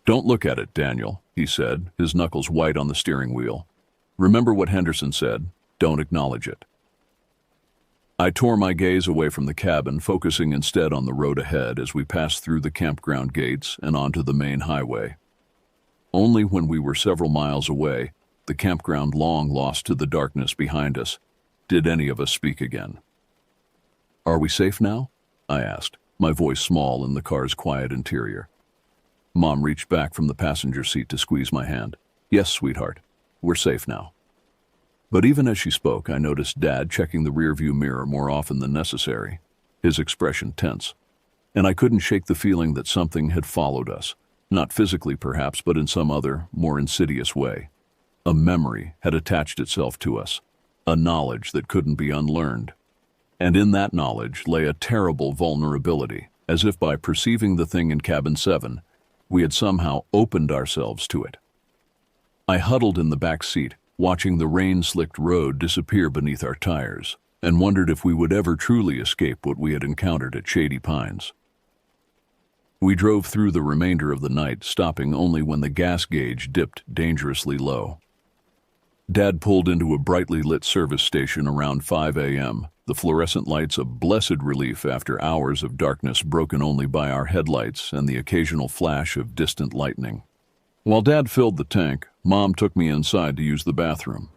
"Don't look at it, Daniel," he said, his knuckles white on the steering wheel. "Remember what Henderson said. Don't acknowledge it." I tore my gaze away from the cabin, focusing instead on the road ahead as we passed through the campground gates and onto the main highway. Only when we were several miles away, the campground long lost to the darkness behind us, did any of us speak again. "Are we safe now?" I asked, my voice small in the car's quiet interior. Mom reached back from the passenger seat to squeeze my hand. "Yes, sweetheart, we're safe now." But even as she spoke, I noticed Dad checking the rearview mirror more often than necessary, his expression tense. And I couldn't shake the feeling that something had followed us, not physically perhaps, but in some other, more insidious way. A memory had attached itself to us, a knowledge that couldn't be unlearned. And in that knowledge lay a terrible vulnerability, as if by perceiving the thing in Cabin 7, we had somehow opened ourselves to it. I huddled in the back seat, watching the rain-slicked road disappear beneath our tires, and wondered if we would ever truly escape what we had encountered at Shady Pines. We drove through the remainder of the night, stopping only when the gas gauge dipped dangerously low. Dad pulled into a brightly lit service station around 5 a.m., the fluorescent lights a blessed relief after hours of darkness broken only by our headlights and the occasional flash of distant lightning. While Dad filled the tank, Mom took me inside to use the bathroom.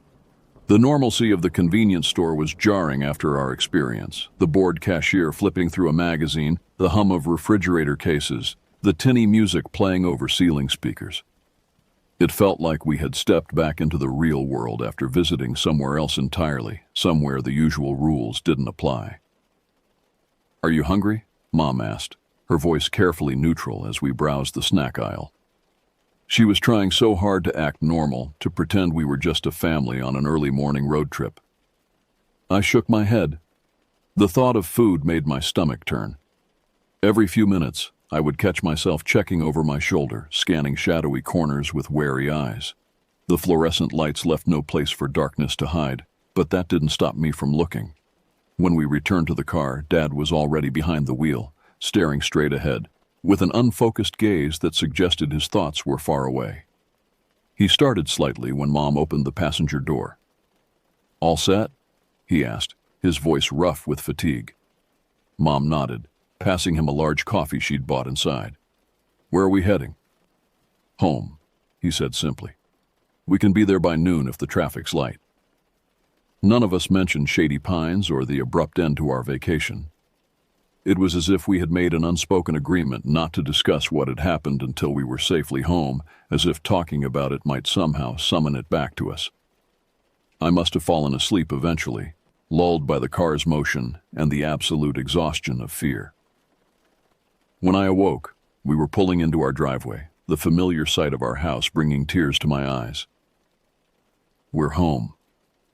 The normalcy of the convenience store was jarring after our experience, the bored cashier flipping through a magazine, the hum of refrigerator cases, the tinny music playing over ceiling speakers. It felt like we had stepped back into the real world after visiting somewhere else entirely, somewhere the usual rules didn't apply. "Are you hungry?" Mom asked, her voice carefully neutral as we browsed the snack aisle. She was trying so hard to act normal, to pretend we were just a family on an early morning road trip. I shook my head. The thought of food made my stomach turn. Every few minutes, I would catch myself checking over my shoulder, scanning shadowy corners with wary eyes. The fluorescent lights left no place for darkness to hide, but that didn't stop me from looking. When we returned to the car, Dad was already behind the wheel, staring straight ahead, with an unfocused gaze that suggested his thoughts were far away. He started slightly when Mom opened the passenger door. "All set?" he asked, his voice rough with fatigue. Mom nodded, passing him a large coffee she'd bought inside. "Where are we heading?" "Home," he said simply. "We can be there by noon if the traffic's light." None of us mentioned Shady Pines or the abrupt end to our vacation. It was as if we had made an unspoken agreement not to discuss what had happened until we were safely home, as if talking about it might somehow summon it back to us. I must have fallen asleep eventually, lulled by the car's motion and the absolute exhaustion of fear. When I awoke, we were pulling into our driveway, the familiar sight of our house bringing tears to my eyes. "We're home,"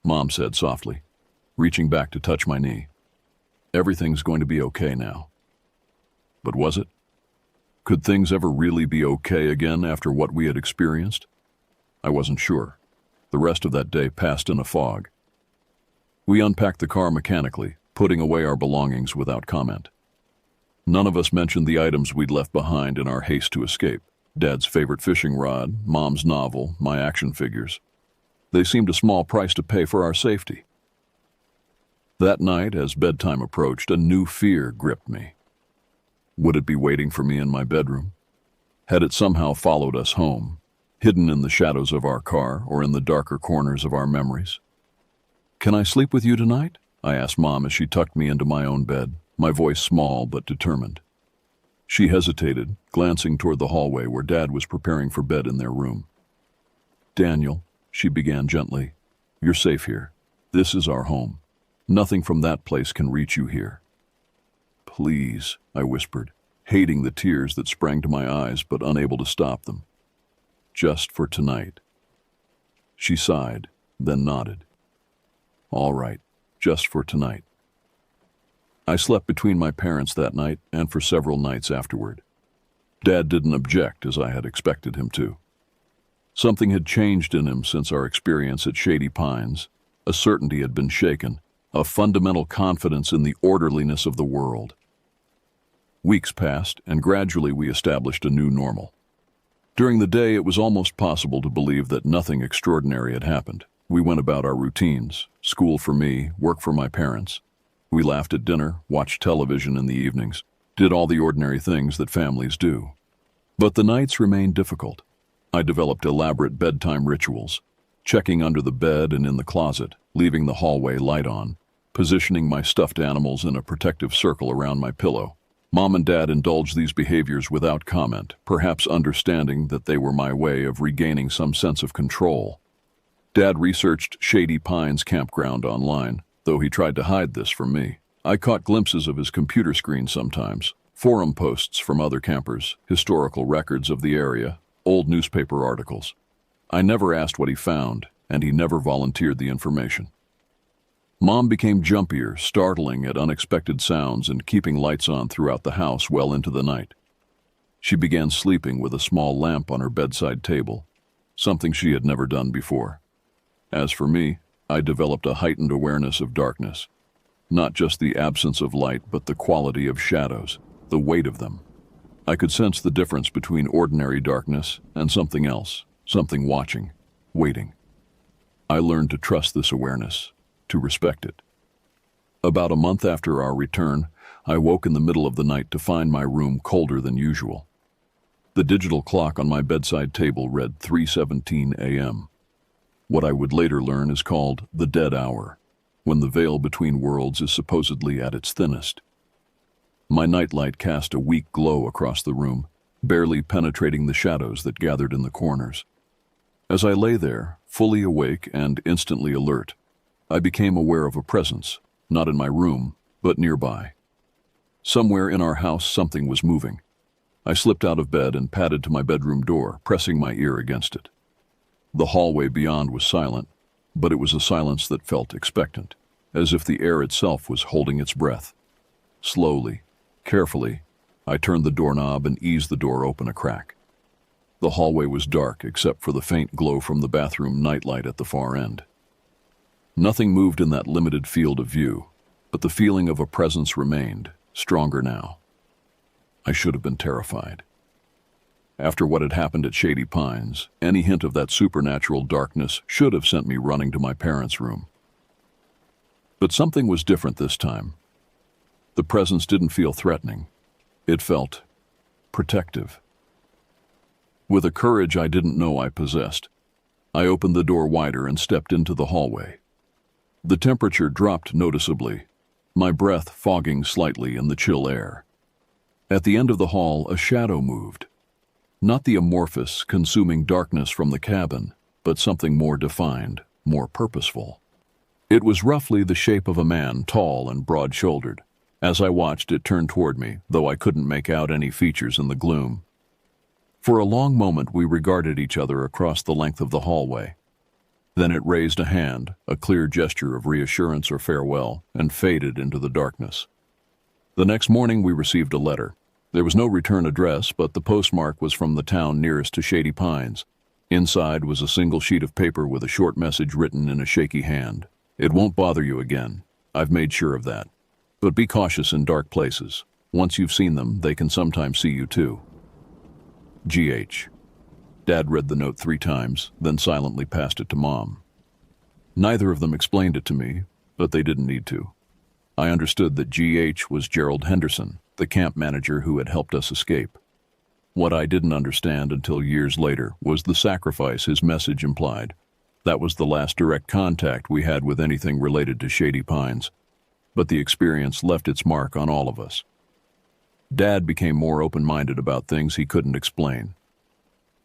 Mom said softly, reaching back to touch my knee. "Everything's going to be okay now." But was it? Could things ever really be okay again after what we had experienced? I wasn't sure. The rest of that day passed in a fog. We unpacked the car mechanically, putting away our belongings without comment. None of us mentioned the items we'd left behind in our haste to escape. Dad's favorite fishing rod, Mom's novel, my action figures. They seemed a small price to pay for our safety. That night, as bedtime approached, a new fear gripped me. Would it be waiting for me in my bedroom? Had it somehow followed us home, hidden in the shadows of our car or in the darker corners of our memories? "Can I sleep with you tonight?" I asked Mom as she tucked me into my own bed, my voice small but determined. She hesitated, glancing toward the hallway where Dad was preparing for bed in their room. "Daniel," she began gently, "you're safe here. This is our home. Nothing from that place can reach you here." "Please," I whispered, hating the tears that sprang to my eyes but unable to stop them. "Just for tonight." She sighed, then nodded. "All right, just for tonight." I slept between my parents that night and for several nights afterward. Dad didn't object as I had expected him to. Something had changed in him since our experience at Shady Pines. A certainty had been shaken, a fundamental confidence in the orderliness of the world. Weeks passed, and gradually we established a new normal. During the day, it was almost possible to believe that nothing extraordinary had happened. We went about our routines, school for me, work for my parents. We laughed at dinner, watched television in the evenings, did all the ordinary things that families do. But the nights remained difficult. I developed elaborate bedtime rituals, checking under the bed and in the closet, leaving the hallway light on, positioning my stuffed animals in a protective circle around my pillow. Mom and Dad indulged these behaviors without comment, perhaps understanding that they were my way of regaining some sense of control. Dad researched Shady Pines campground online, though he tried to hide this from me. I caught glimpses of his computer screen sometimes, forum posts from other campers, historical records of the area, old newspaper articles. I never asked what he found, and he never volunteered the information. Mom became jumpier, startling at unexpected sounds and keeping lights on throughout the house well into the night. She began sleeping with a small lamp on her bedside table, something she had never done before. As for me, I developed a heightened awareness of darkness. Not just the absence of light, but the quality of shadows, the weight of them. I could sense the difference between ordinary darkness and something else, something watching, waiting. I learned to trust this awareness, to respect it. About a month after our return, I woke in the middle of the night to find my room colder than usual. The digital clock on my bedside table read 3:17 a.m. What I would later learn is called the dead hour, when the veil between worlds is supposedly at its thinnest. My nightlight cast a weak glow across the room, barely penetrating the shadows that gathered in the corners. As I lay there, fully awake and instantly alert, I became aware of a presence, not in my room, but nearby. Somewhere in our house something was moving. I slipped out of bed and padded to my bedroom door, pressing my ear against it. The hallway beyond was silent, but it was a silence that felt expectant, as if the air itself was holding its breath. Slowly, carefully, I turned the doorknob and eased the door open a crack. The hallway was dark except for the faint glow from the bathroom nightlight at the far end. Nothing moved in that limited field of view, but the feeling of a presence remained, stronger now. I should have been terrified. After what had happened at Shady Pines, any hint of that supernatural darkness should have sent me running to my parents' room. But something was different this time. The presence didn't feel threatening. It felt protective. With a courage I didn't know I possessed, I opened the door wider and stepped into the hallway. The temperature dropped noticeably, my breath fogging slightly in the chill air. At the end of the hall, a shadow moved. Not the amorphous, consuming darkness from the cabin, but something more defined, more purposeful. It was roughly the shape of a man, tall and broad-shouldered. As I watched, it turned toward me, though I couldn't make out any features in the gloom. For a long moment we regarded each other across the length of the hallway. Then it raised a hand, a clear gesture of reassurance or farewell, and faded into the darkness. The next morning we received a letter. There was no return address, but the postmark was from the town nearest to Shady Pines. Inside was a single sheet of paper with a short message written in a shaky hand. "It won't bother you again. I've made sure of that. But be cautious in dark places. Once you've seen them, they can sometimes see you too. G.H." Dad read the note 3 times, then silently passed it to Mom. Neither of them explained it to me, but they didn't need to. I understood that G.H. was Gerald Henderson, the camp manager who had helped us escape. What I didn't understand until years later was the sacrifice his message implied. That was the last direct contact we had with anything related to Shady Pines, but the experience left its mark on all of us. Dad became more open-minded about things he couldn't explain.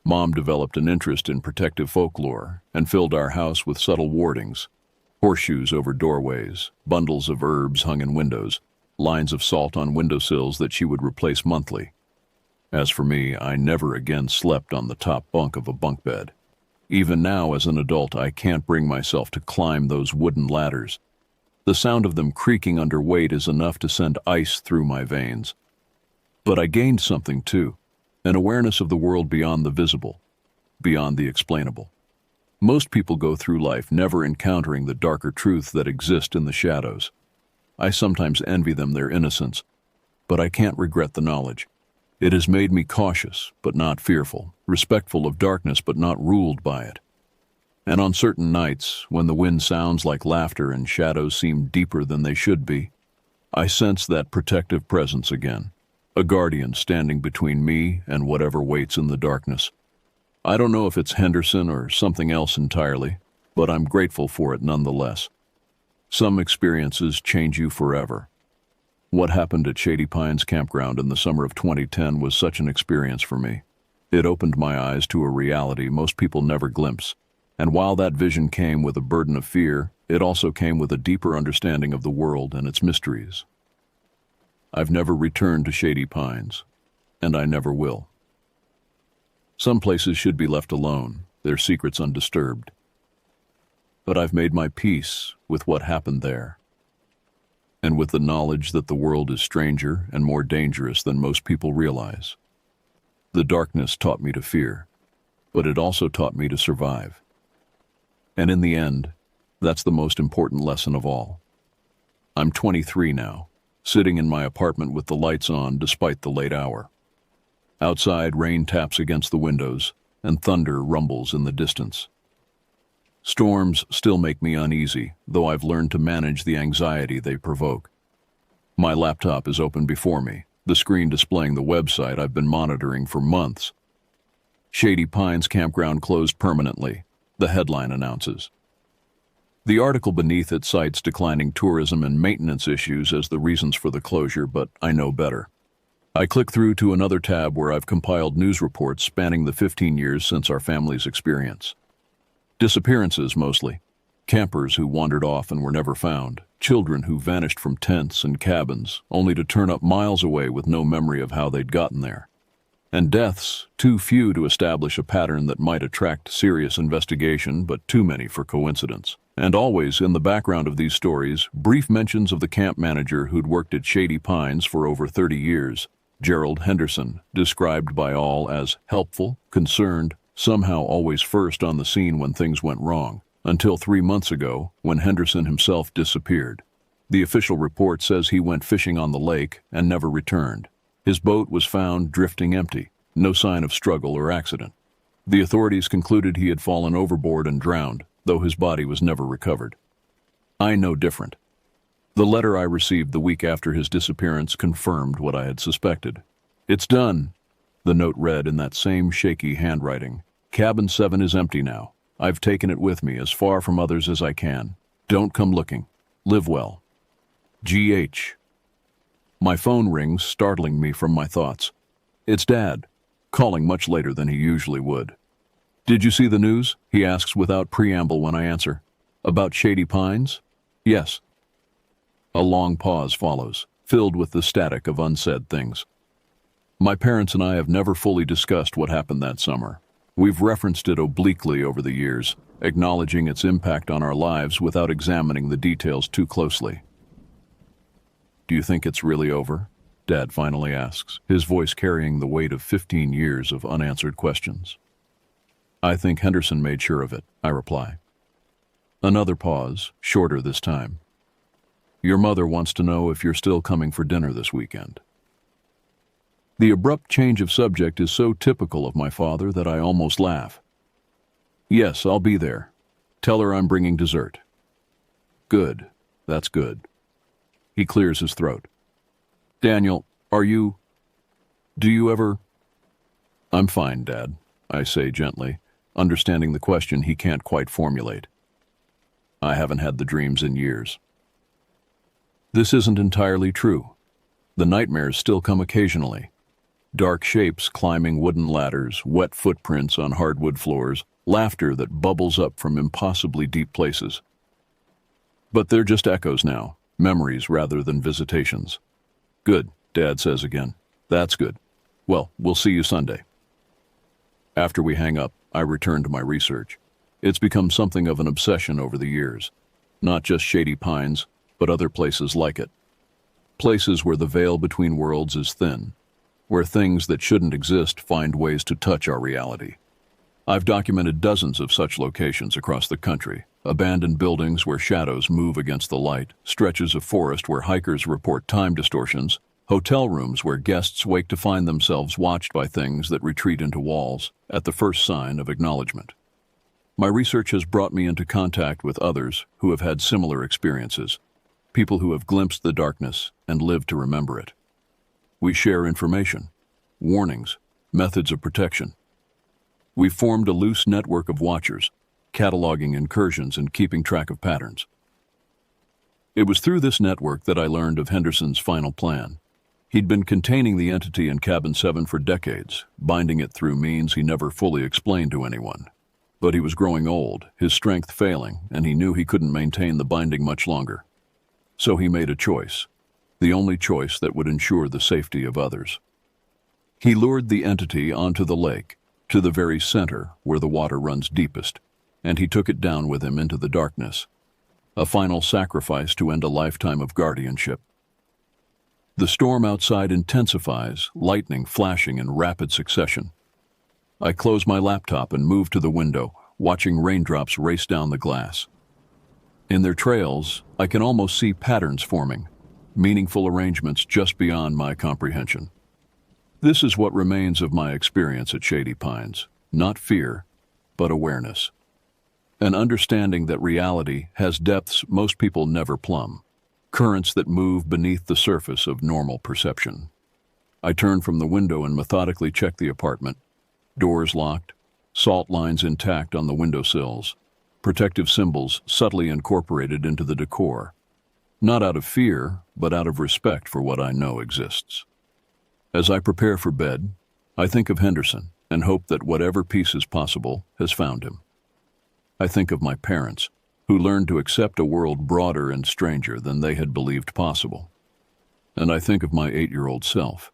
Mom developed an interest in protective folklore and filled our house with subtle wardings: horseshoes over doorways, bundles of herbs hung in windows, lines of salt on windowsills that she would replace monthly. As for me, I never again slept on the top bunk of a bunk bed. Even now, as an adult, I can't bring myself to climb those wooden ladders. The sound of them creaking under weight is enough to send ice through my veins. But I gained something too, an awareness of the world beyond the visible, beyond the explainable. Most people go through life never encountering the darker truths that exist in the shadows. I sometimes envy them their innocence, but I can't regret the knowledge. It has made me cautious, but not fearful, respectful of darkness, but not ruled by it. And on certain nights, when the wind sounds like laughter and shadows seem deeper than they should be, I sense that protective presence again, a guardian standing between me and whatever waits in the darkness. I don't know if it's Henderson or something else entirely, but I'm grateful for it nonetheless. Some experiences change you forever. What happened at Shady Pines Campground in the summer of 2010 was such an experience for me. It opened my eyes to a reality most people never glimpse. And while that vision came with a burden of fear, it also came with a deeper understanding of the world and its mysteries. I've never returned to Shady Pines, and I never will. Some places should be left alone, their secrets undisturbed. But I've made my peace with what happened there, and with the knowledge that the world is stranger and more dangerous than most people realize. The darkness taught me to fear, but it also taught me to survive. And in the end, that's the most important lesson of all. I'm 23 now, sitting in my apartment with the lights on despite the late hour. Outside, rain taps against the windows, and thunder rumbles in the distance. Storms still make me uneasy, though I've learned to manage the anxiety they provoke. My laptop is open before me, the screen displaying the website I've been monitoring for months. Shady Pines Campground closed permanently, the headline announces. The article beneath it cites declining tourism and maintenance issues as the reasons for the closure, but I know better. I click through to another tab where I've compiled news reports spanning the 15 years since our family's experience. Disappearances mostly. Campers who wandered off and were never found. Children who vanished from tents and cabins, only to turn up miles away with no memory of how they'd gotten there. And deaths, too few to establish a pattern that might attract serious investigation, but too many for coincidence. And always, in the background of these stories, brief mentions of the camp manager who'd worked at Shady Pines for over 30 years, Gerald Henderson, described by all as helpful, concerned, somehow always first on the scene when things went wrong. Until 3 months ago, when Henderson himself disappeared. The official report says he went fishing on the lake and never returned. His boat was found drifting empty, no sign of struggle or accident. The authorities concluded he had fallen overboard and drowned, though his body was never recovered. I know different. The letter I received the week after his disappearance confirmed what I had suspected. "It's done," the note read in that same shaky handwriting. "Cabin 7 is empty now. I've taken it with me as far from others as I can. Don't come looking. Live well. G.H." My phone rings, startling me from my thoughts. It's Dad, calling much later than he usually would. "Did you see the news?" he asks without preamble when I answer. "About Shady Pines?" "Yes." A long pause follows, filled with the static of unsaid things. My parents and I have never fully discussed what happened that summer. We've referenced it obliquely over the years, acknowledging its impact on our lives without examining the details too closely. "Do you think it's really over?" Dad finally asks, his voice carrying the weight of 15 years of unanswered questions. "I think Henderson made sure of it," I reply. Another pause, shorter this time. "Your mother wants to know if you're still coming for dinner this weekend." The abrupt change of subject is so typical of my father that I almost laugh. "Yes, I'll be there. Tell her I'm bringing dessert." "Good. That's good." He clears his throat. "Daniel, do you ever—" "I'm fine, Dad," I say gently, understanding the question he can't quite formulate. "I haven't had the dreams in years." This isn't entirely true. The nightmares still come occasionally. Dark shapes climbing wooden ladders, wet footprints on hardwood floors, laughter that bubbles up from impossibly deep places. But they're just echoes now, memories rather than visitations. "Good," Dad says again. "That's good. Well, we'll see you Sunday." After we hang up, I return to my research. It's become something of an obsession over the years. Not just Shady Pines, but other places like it. Places where the veil between worlds is thin, where things that shouldn't exist find ways to touch our reality. I've documented dozens of such locations across the country. Abandoned buildings where shadows move against the light, stretches of forest where hikers report time distortions, hotel rooms where guests wake to find themselves watched by things that retreat into walls at the first sign of acknowledgement. My research has brought me into contact with others who have had similar experiences, people who have glimpsed the darkness and lived to remember it. We share information, warnings, methods of protection. We've formed a loose network of watchers, cataloging incursions and keeping track of patterns. It was through this network that I learned of Henderson's final plan. He'd been containing the entity in Cabin 7 for decades, binding it through means he never fully explained to anyone. But he was growing old, his strength failing, and he knew he couldn't maintain the binding much longer. So he made a choice. The only choice that would ensure the safety of others. He lured the entity onto the lake, to the very center where the water runs deepest, and he took it down with him into the darkness. A final sacrifice to end a lifetime of guardianship. The storm outside intensifies, lightning flashing in rapid succession. I close my laptop and move to the window, watching raindrops race down the glass. In their trails, I can almost see patterns forming, meaningful arrangements just beyond my comprehension. This is what remains of my experience at Shady Pines. Not fear, but awareness. An understanding that reality has depths most people never plumb, currents that move beneath the surface of normal perception. I turn from the window and methodically check the apartment. Doors locked, salt lines intact on the windowsills, protective symbols subtly incorporated into the decor. Not out of fear, but out of respect for what I know exists. As I prepare for bed, I think of Henderson and hope that whatever peace is possible has found him. I think of my parents, who learned to accept a world broader and stranger than they had believed possible. And I think of my 8-year-old self,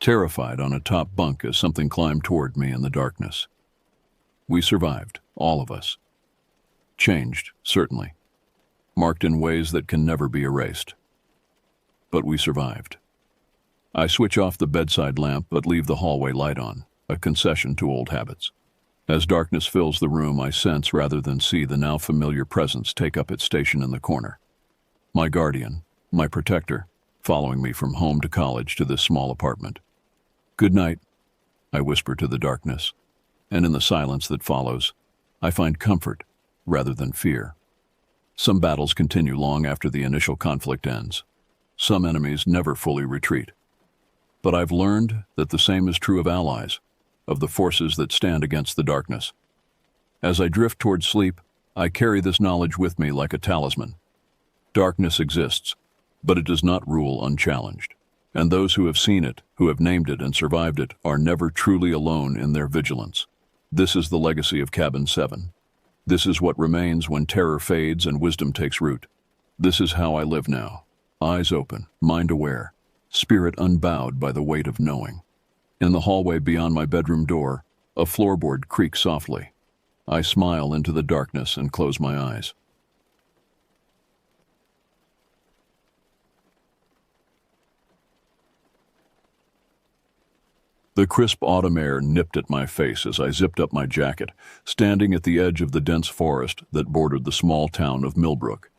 terrified on a top bunk as something climbed toward me in the darkness. We survived, all of us. Changed, certainly. Marked in ways that can never be erased. But we survived. I switch off the bedside lamp but leave the hallway light on, a concession to old habits. As darkness fills the room, I sense rather than see the now familiar presence take up its station in the corner. My guardian, my protector, following me from home to college to this small apartment. "Good night," I whisper to the darkness, and in the silence that follows, I find comfort rather than fear. Some battles continue long after the initial conflict ends. Some enemies never fully retreat. But I've learned that the same is true of allies, of the forces that stand against the darkness. As I drift toward sleep, I carry this knowledge with me like a talisman. Darkness exists, but it does not rule unchallenged. And those who have seen it, who have named it and survived it, are never truly alone in their vigilance. This is the legacy of Cabin 7. This is what remains when terror fades and wisdom takes root. This is how I live now, eyes open, mind aware, spirit unbowed by the weight of knowing. In the hallway beyond my bedroom door, a floorboard creaks softly. I smile into the darkness and close my eyes. The crisp autumn air nipped at my face as I zipped up my jacket, standing at the edge of the dense forest that bordered the small town of Millbrook.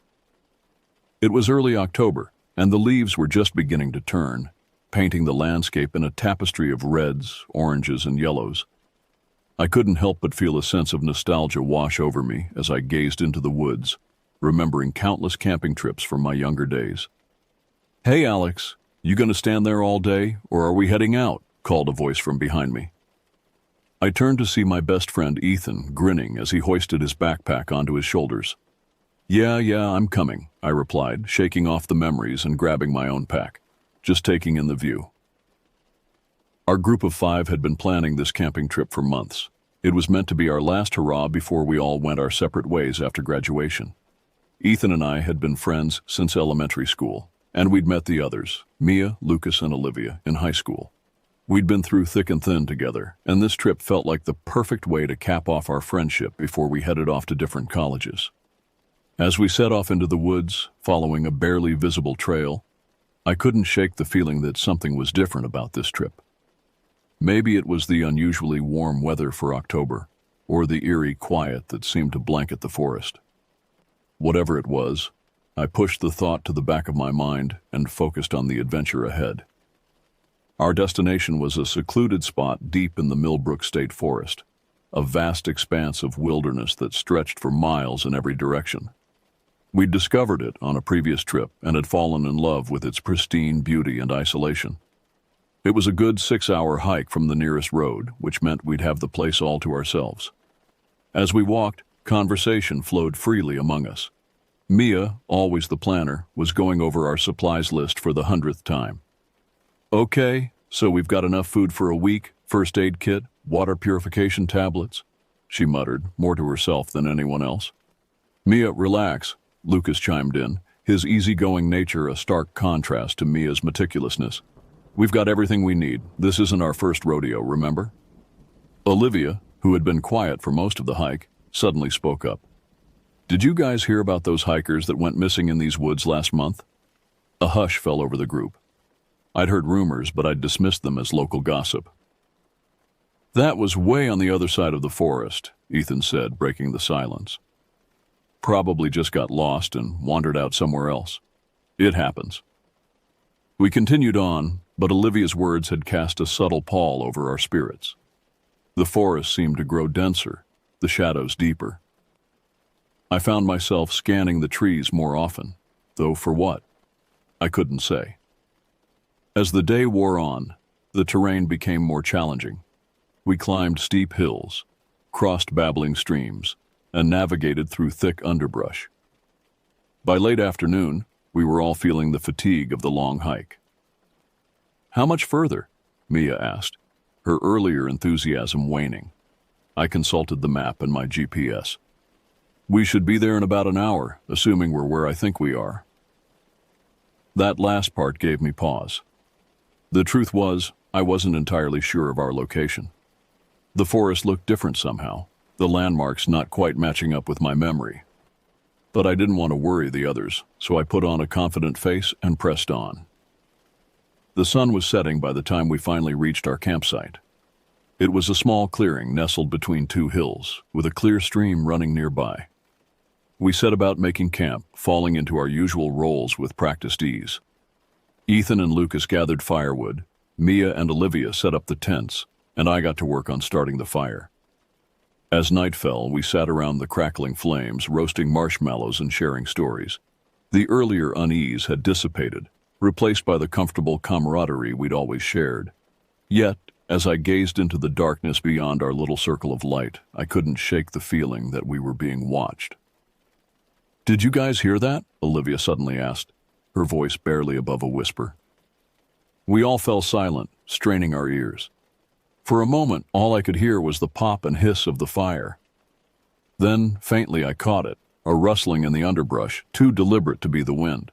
It was early October, and the leaves were just beginning to turn, painting the landscape in a tapestry of reds, oranges, and yellows. I couldn't help but feel a sense of nostalgia wash over me as I gazed into the woods, remembering countless camping trips from my younger days. "Hey, Alex, you gonna stand there all day, or are we heading out?" called a voice from behind me. I turned to see my best friend Ethan grinning as he hoisted his backpack onto his shoulders. Yeah, I'm coming," I replied, shaking off the memories and grabbing my own pack, just taking in the view. Our group of 5 had been planning this camping trip for months. It was meant to be our last hurrah before we all went our separate ways after graduation. Ethan and I had been friends since elementary school, and we'd met the others, Mia, Lucas, and Olivia, in high school. We'd been through thick and thin together, and this trip felt like the perfect way to cap off our friendship before we headed off to different colleges. As we set off into the woods, following a barely visible trail, I couldn't shake the feeling that something was different about this trip. Maybe it was the unusually warm weather for October, or the eerie quiet that seemed to blanket the forest. Whatever it was, I pushed the thought to the back of my mind and focused on the adventure ahead. Our destination was a secluded spot deep in the Millbrook State Forest, a vast expanse of wilderness that stretched for miles in every direction. We'd discovered it on a previous trip and had fallen in love with its pristine beauty and isolation. It was a good 6-hour hike from the nearest road, which meant we'd have the place all to ourselves. As we walked, conversation flowed freely among us. Mia, always the planner, was going over our supplies list for the 100th time. "Okay, so we've got enough food for a week, first aid kit, water purification tablets," she muttered, more to herself than anyone else. "Mia, relax," Lucas chimed in, his easygoing nature a stark contrast to Mia's meticulousness. "We've got everything we need. This isn't our first rodeo, remember?" Olivia, who had been quiet for most of the hike, suddenly spoke up. "Did you guys hear about those hikers that went missing in these woods last month?" A hush fell over the group. I'd heard rumors, but I'd dismissed them as local gossip. "That was way on the other side of the forest," Ethan said, breaking the silence. "Probably just got lost and wandered out somewhere else. It happens." We continued on, but Olivia's words had cast a subtle pall over our spirits. The forest seemed to grow denser, the shadows deeper. I found myself scanning the trees more often, though for what? I couldn't say. As the day wore on, the terrain became more challenging. We climbed steep hills, crossed babbling streams, and navigated through thick underbrush. By late afternoon, we were all feeling the fatigue of the long hike. "How much further?" Mia asked, her earlier enthusiasm waning. I consulted the map and my GPS. We should be there in about an hour, assuming we're where I think we are. That last part gave me pause. The truth was, I wasn't entirely sure of our location. The forest looked different somehow, the landmarks not quite matching up with my memory. But I didn't want to worry the others, so I put on a confident face and pressed on. The sun was setting by the time we finally reached our campsite. It was a small clearing nestled between two hills, with a clear stream running nearby. We set about making camp, falling into our usual roles with practiced ease. Ethan and Lucas gathered firewood, Mia and Olivia set up the tents, and I got to work on starting the fire. As night fell, we sat around the crackling flames, roasting marshmallows and sharing stories. The earlier unease had dissipated, replaced by the comfortable camaraderie we'd always shared. Yet, as I gazed into the darkness beyond our little circle of light, I couldn't shake the feeling that we were being watched. "Did you guys hear that?" Olivia suddenly asked, her voice barely above a whisper. We all fell silent, straining our ears. For a moment, all I could hear was the pop and hiss of the fire. Then, faintly, I caught it, a rustling in the underbrush, too deliberate to be the wind.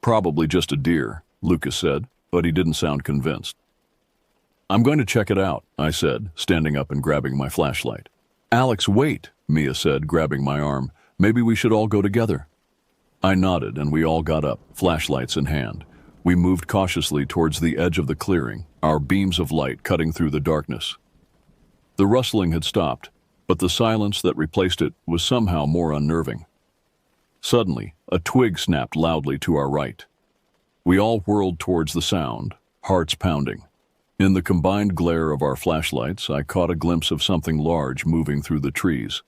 "Probably just a deer," Lucas said, but he didn't sound convinced. "I'm going to check it out," I said, standing up and grabbing my flashlight. "Alex, wait," Mia said, grabbing my arm. "Maybe we should all go together." I nodded, and we all got up, flashlights in hand. We moved cautiously towards the edge of the clearing, our beams of light cutting through the darkness. The rustling had stopped, but the silence that replaced it was somehow more unnerving. Suddenly, a twig snapped loudly to our right. We all whirled towards the sound, hearts pounding. In the combined glare of our flashlights, I caught a glimpse of something large moving through the trees.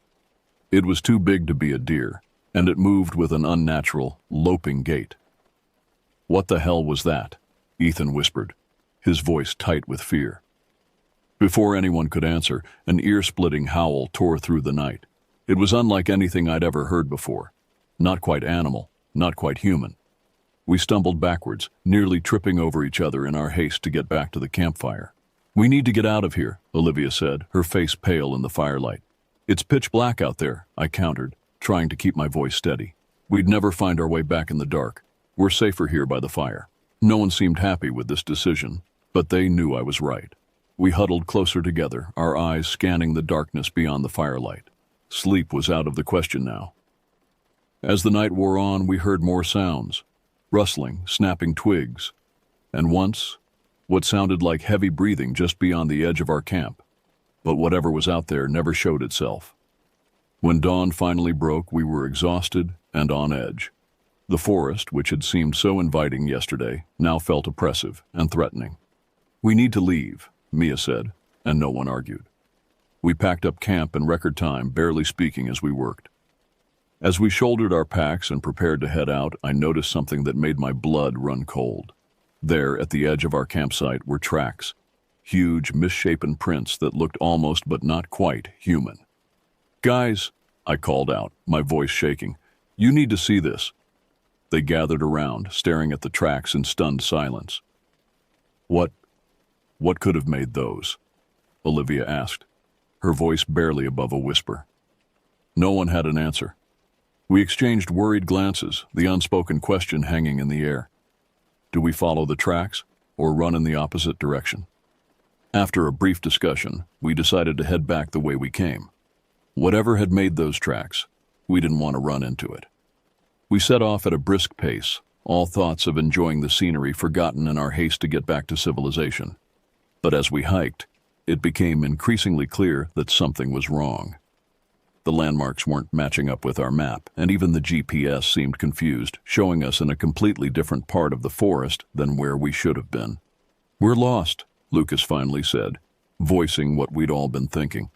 It was too big to be a deer, and it moved with an unnatural, loping gait. "What the hell was that?" Ethan whispered, his voice tight with fear. Before anyone could answer, an ear-splitting howl tore through the night. It was unlike anything I'd ever heard before. Not quite animal, not quite human. We stumbled backwards, nearly tripping over each other in our haste to get back to the campfire. "We need to get out of here," Olivia said, her face pale in the firelight. "It's pitch black out there," I countered, trying to keep my voice steady. "We'd never find our way back in the dark. We're safer here by the fire." No one seemed happy with this decision, but they knew I was right. We huddled closer together, our eyes scanning the darkness beyond the firelight. Sleep was out of the question now. As the night wore on, we heard more sounds, rustling, snapping twigs, and once, what sounded like heavy breathing just beyond the edge of our camp. But whatever was out there never showed itself. When dawn finally broke, we were exhausted and on edge. The forest, which had seemed so inviting yesterday, now felt oppressive and threatening. "We need to leave," Mia said, and no one argued. We packed up camp in record time, barely speaking as we worked. As we shouldered our packs and prepared to head out, I noticed something that made my blood run cold. There, at the edge of our campsite, were tracks, huge, misshapen prints that looked almost but not quite human. "Guys," I called out, my voice shaking, "you need to see this." They gathered around, staring at the tracks in stunned silence. What could have made those?" Olivia asked, her voice barely above a whisper. No one had an answer. We exchanged worried glances, the unspoken question hanging in the air. Do we follow the tracks, or run in the opposite direction? After a brief discussion, we decided to head back the way we came. Whatever had made those tracks, we didn't want to run into it. We set off at a brisk pace, all thoughts of enjoying the scenery forgotten in our haste to get back to civilization. But as we hiked, it became increasingly clear that something was wrong. The landmarks weren't matching up with our map, and even the GPS seemed confused, showing us in a completely different part of the forest than where we should have been. "We're lost," Lucas finally said, voicing what we'd all been thinking.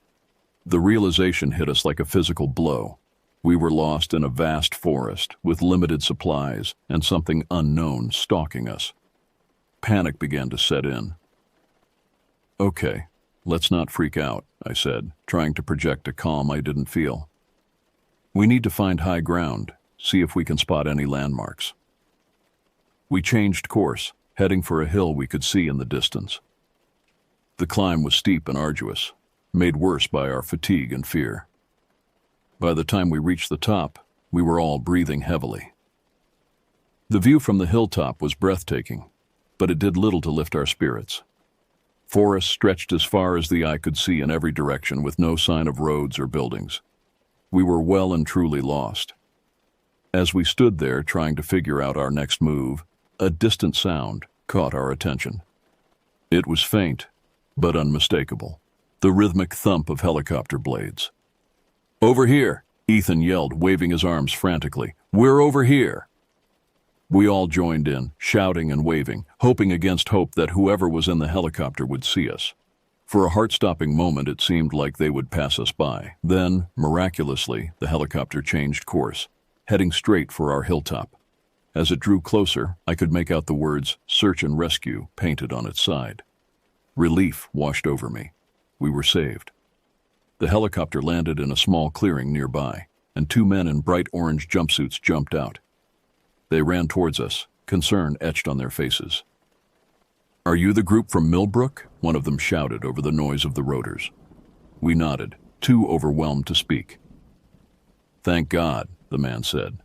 The realization hit us like a physical blow. We were lost in a vast forest with limited supplies and something unknown stalking us. Panic began to set in. "Okay, let's not freak out," I said, trying to project a calm I didn't feel. "We need to find high ground, see if we can spot any landmarks." We changed course, heading for a hill we could see in the distance. The climb was steep and arduous, made worse by our fatigue and fear. By the time we reached the top, we were all breathing heavily. The view from the hilltop was breathtaking, but it did little to lift our spirits. Forests stretched as far as the eye could see in every direction with no sign of roads or buildings. We were well and truly lost. As we stood there trying to figure out our next move, a distant sound caught our attention. It was faint, but unmistakable, the rhythmic thump of helicopter blades. "Over here!" Ethan yelled, waving his arms frantically. "We're over here!" We all joined in, shouting and waving, hoping against hope that whoever was in the helicopter would see us. For a heart-stopping moment, it seemed like they would pass us by. Then, miraculously, the helicopter changed course, heading straight for our hilltop. As it drew closer, I could make out the words "Search and Rescue" painted on its side. Relief washed over me. We were saved. The helicopter landed in a small clearing nearby, and two men in bright orange jumpsuits jumped out. They ran towards us, concern etched on their faces. "Are you the group from Millbrook?" one of them shouted over the noise of the rotors. We nodded, too overwhelmed to speak. "Thank God," the man said.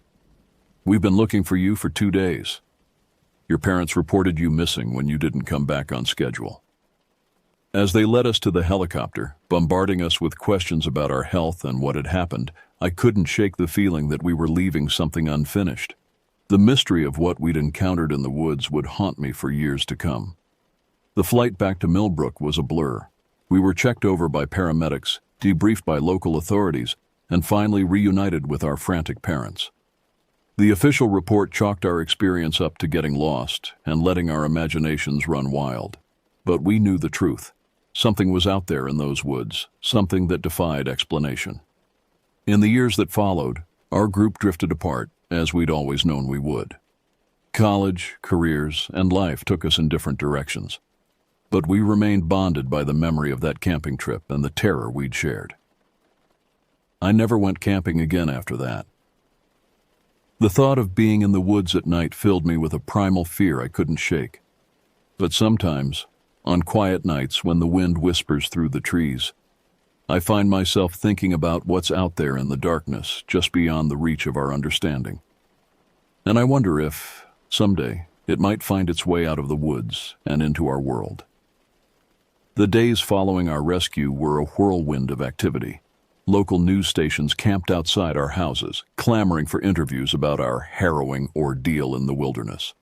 "We've been looking for you for 2 days. Your parents reported you missing when you didn't come back on schedule." As they led us to the helicopter, bombarding us with questions about our health and what had happened, I couldn't shake the feeling that we were leaving something unfinished. The mystery of what we'd encountered in the woods would haunt me for years to come. The flight back to Millbrook was a blur. We were checked over by paramedics, debriefed by local authorities, and finally reunited with our frantic parents. The official report chalked our experience up to getting lost and letting our imaginations run wild. But we knew the truth. Something was out there in those woods, something that defied explanation. In the years that followed, our group drifted apart, as we'd always known we would. College, careers, and life took us in different directions. But we remained bonded by the memory of that camping trip and the terror we'd shared. I never went camping again after that. The thought of being in the woods at night filled me with a primal fear I couldn't shake. But sometimes, on quiet nights when the wind whispers through the trees, I find myself thinking about what's out there in the darkness just beyond the reach of our understanding. And I wonder if, someday, it might find its way out of the woods and into our world. The days following our rescue were a whirlwind of activity. Local news stations camped outside our houses, clamoring for interviews about our harrowing ordeal in the wilderness.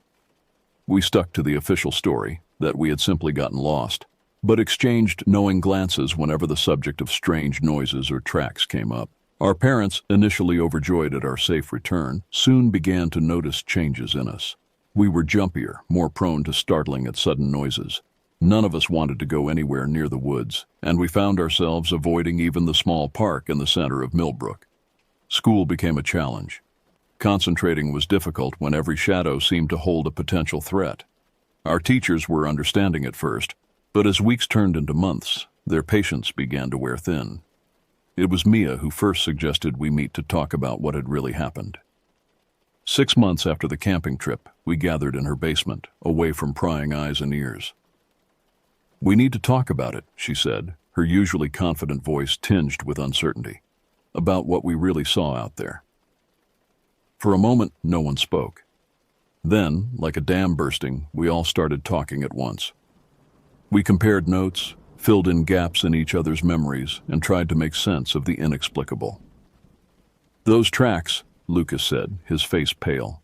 We stuck to the official story, that we had simply gotten lost, but exchanged knowing glances whenever the subject of strange noises or tracks came up. Our parents, initially overjoyed at our safe return, soon began to notice changes in us. We were jumpier, more prone to startling at sudden noises. None of us wanted to go anywhere near the woods, and we found ourselves avoiding even the small park in the center of Millbrook. School became a challenge. Concentrating was difficult when every shadow seemed to hold a potential threat. Our teachers were understanding at first, but as weeks turned into months, their patience began to wear thin. It was Mia who first suggested we meet to talk about what had really happened. 6 months after the camping trip, we gathered in her basement, away from prying eyes and ears. "We need to talk about it," she said, her usually confident voice tinged with uncertainty, "about what we really saw out there." For a moment, no one spoke. Then, like a dam bursting, we all started talking at once. We compared notes, filled in gaps in each other's memories, and tried to make sense of the inexplicable. "Those tracks," Lucas said, his face pale.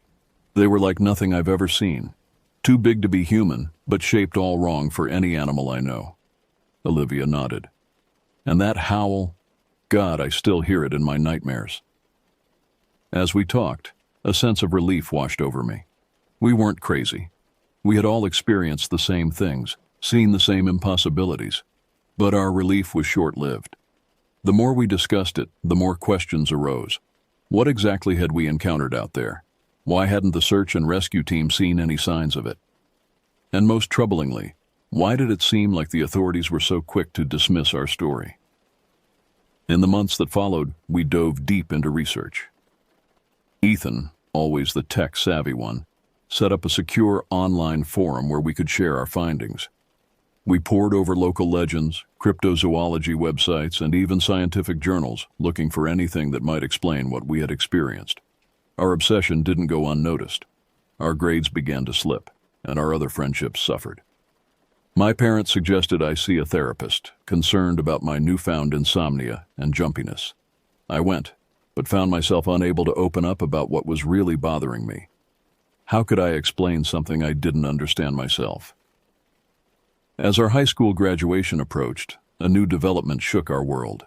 "They were like nothing I've ever seen. Too big to be human, but shaped all wrong for any animal I know." Olivia nodded. "And that howl, God, I still hear it in my nightmares." As we talked, a sense of relief washed over me. We weren't crazy. We had all experienced the same things, seen the same impossibilities, but our relief was short-lived. The more we discussed it, the more questions arose. What exactly had we encountered out there? Why hadn't the search and rescue team seen any signs of it? And most troublingly, why did it seem like the authorities were so quick to dismiss our story? In the months that followed, we dove deep into research. Ethan, always the tech-savvy one, set up a secure online forum where we could share our findings. We pored over local legends, cryptozoology websites, and even scientific journals, looking for anything that might explain what we had experienced. Our obsession didn't go unnoticed. Our grades began to slip, and our other friendships suffered. My parents suggested I see a therapist, concerned about my newfound insomnia and jumpiness. I went, but found myself unable to open up about what was really bothering me. How could I explain something I didn't understand myself? As our high school graduation approached, a new development shook our world.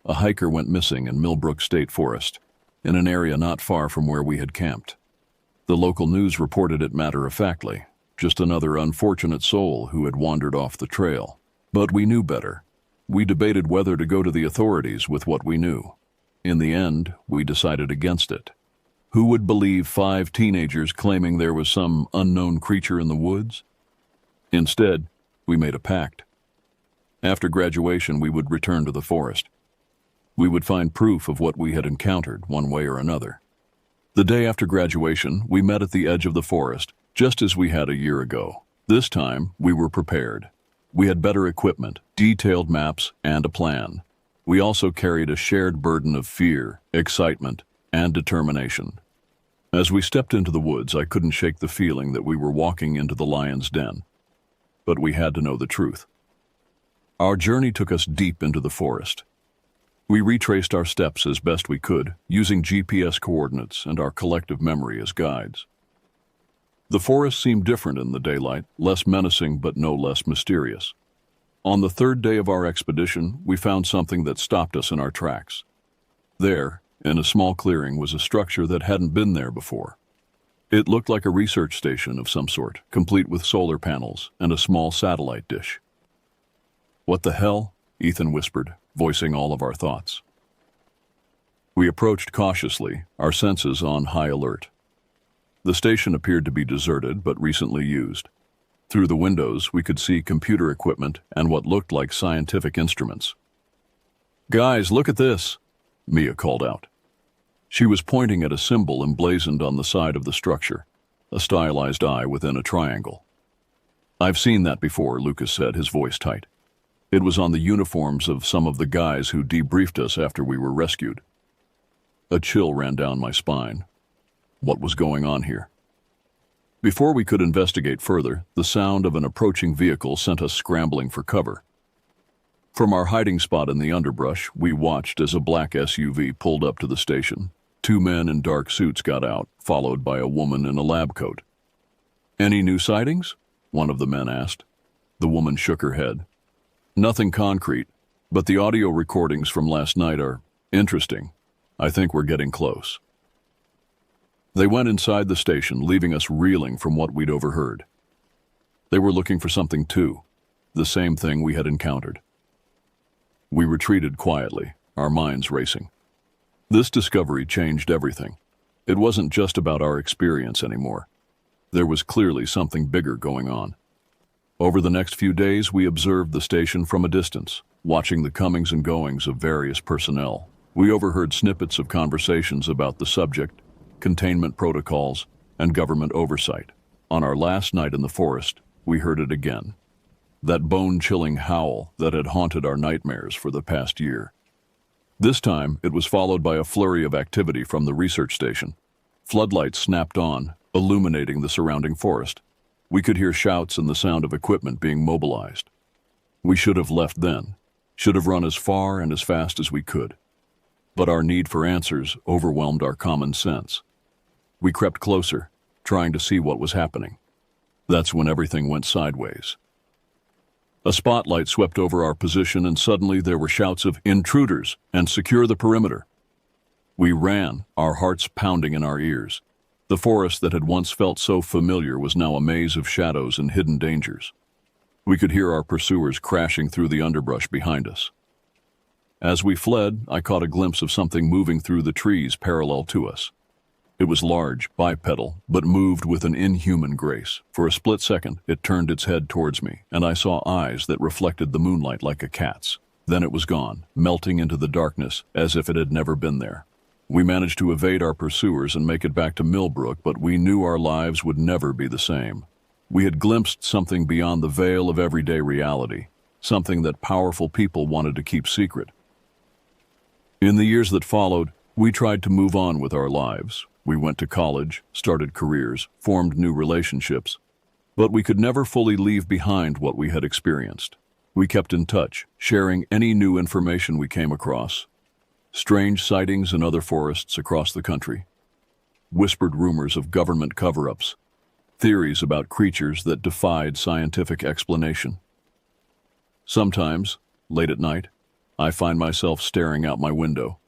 A hiker went missing in Millbrook State Forest, in an area not far from where we had camped. The local news reported it matter-of-factly, just another unfortunate soul who had wandered off the trail. But we knew better. We debated whether to go to the authorities with what we knew. In the end, we decided against it. Who would believe 5 teenagers claiming there was some unknown creature in the woods? Instead, we made a pact. After graduation, we would return to the forest. We would find proof of what we had encountered, one way or another. The day after graduation, we met at the edge of the forest, just as we had a year ago. This time, we were prepared. We had better equipment, detailed maps, and a plan. We also carried a shared burden of fear, excitement, and determination. As we stepped into the woods, I couldn't shake the feeling that we were walking into the lion's den. But we had to know the truth. Our journey took us deep into the forest. We retraced our steps as best we could, using GPS coordinates and our collective memory as guides. The forest seemed different in the daylight, less menacing but no less mysterious. On the 3rd day of our expedition, we found something that stopped us in our tracks. There, in a small clearing, was a structure that hadn't been there before. It looked like a research station of some sort, complete with solar panels and a small satellite dish. "What the hell?" Ethan whispered, voicing all of our thoughts. We approached cautiously, our senses on high alert. The station appeared to be deserted but recently used. Through the windows, we could see computer equipment and what looked like scientific instruments. "Guys, look at this," Mia called out. She was pointing at a symbol emblazoned on the side of the structure, a stylized eye within a triangle. "I've seen that before," Lucas said, his voice tight. "It was on the uniforms of some of the guys who debriefed us after we were rescued." A chill ran down my spine. What was going on here? Before we could investigate further, the sound of an approaching vehicle sent us scrambling for cover. From our hiding spot in the underbrush, we watched as a black SUV pulled up to the station. 2 men in dark suits got out, followed by a woman in a lab coat. "Any new sightings?" one of the men asked. The woman shook her head. "Nothing concrete, but the audio recordings from last night are interesting. I think we're getting close." They went inside the station, leaving us reeling from what we'd overheard. They were looking for something too, the same thing we had encountered. We retreated quietly, our minds racing. This discovery changed everything. It wasn't just about our experience anymore. There was clearly something bigger going on. Over the next few days, we observed the station from a distance, watching the comings and goings of various personnel. We overheard snippets of conversations about the subject, containment protocols, and government oversight. On our last night in the forest, we heard it again. That bone-chilling howl that had haunted our nightmares for the past year. This time, it was followed by a flurry of activity from the research station. Floodlights snapped on, illuminating the surrounding forest. We could hear shouts and the sound of equipment being mobilized. We should have left then, should have run as far and as fast as we could. But our need for answers overwhelmed our common sense. We crept closer, trying to see what was happening. That's when everything went sideways. A spotlight swept over our position, and suddenly there were shouts of "Intruders!" and "Secure the perimeter!" We ran, our hearts pounding in our ears. The forest that had once felt so familiar was now a maze of shadows and hidden dangers. We could hear our pursuers crashing through the underbrush behind us. As we fled, I caught a glimpse of something moving through the trees parallel to us. It was large, bipedal, but moved with an inhuman grace. For a split second, it turned its head towards me, and I saw eyes that reflected the moonlight like a cat's. Then it was gone, melting into the darkness as if it had never been there. We managed to evade our pursuers and make it back to Millbrook, but we knew our lives would never be the same. We had glimpsed something beyond the veil of everyday reality, something that powerful people wanted to keep secret. In the years that followed, we tried to move on with our lives. We went to college, started careers, formed new relationships, but we could never fully leave behind what we had experienced. We kept in touch, sharing any new information we came across. Strange sightings in other forests across the country, whispered rumors of government cover-ups, theories about creatures that defied scientific explanation. Sometimes, late at night, I find myself staring out my window,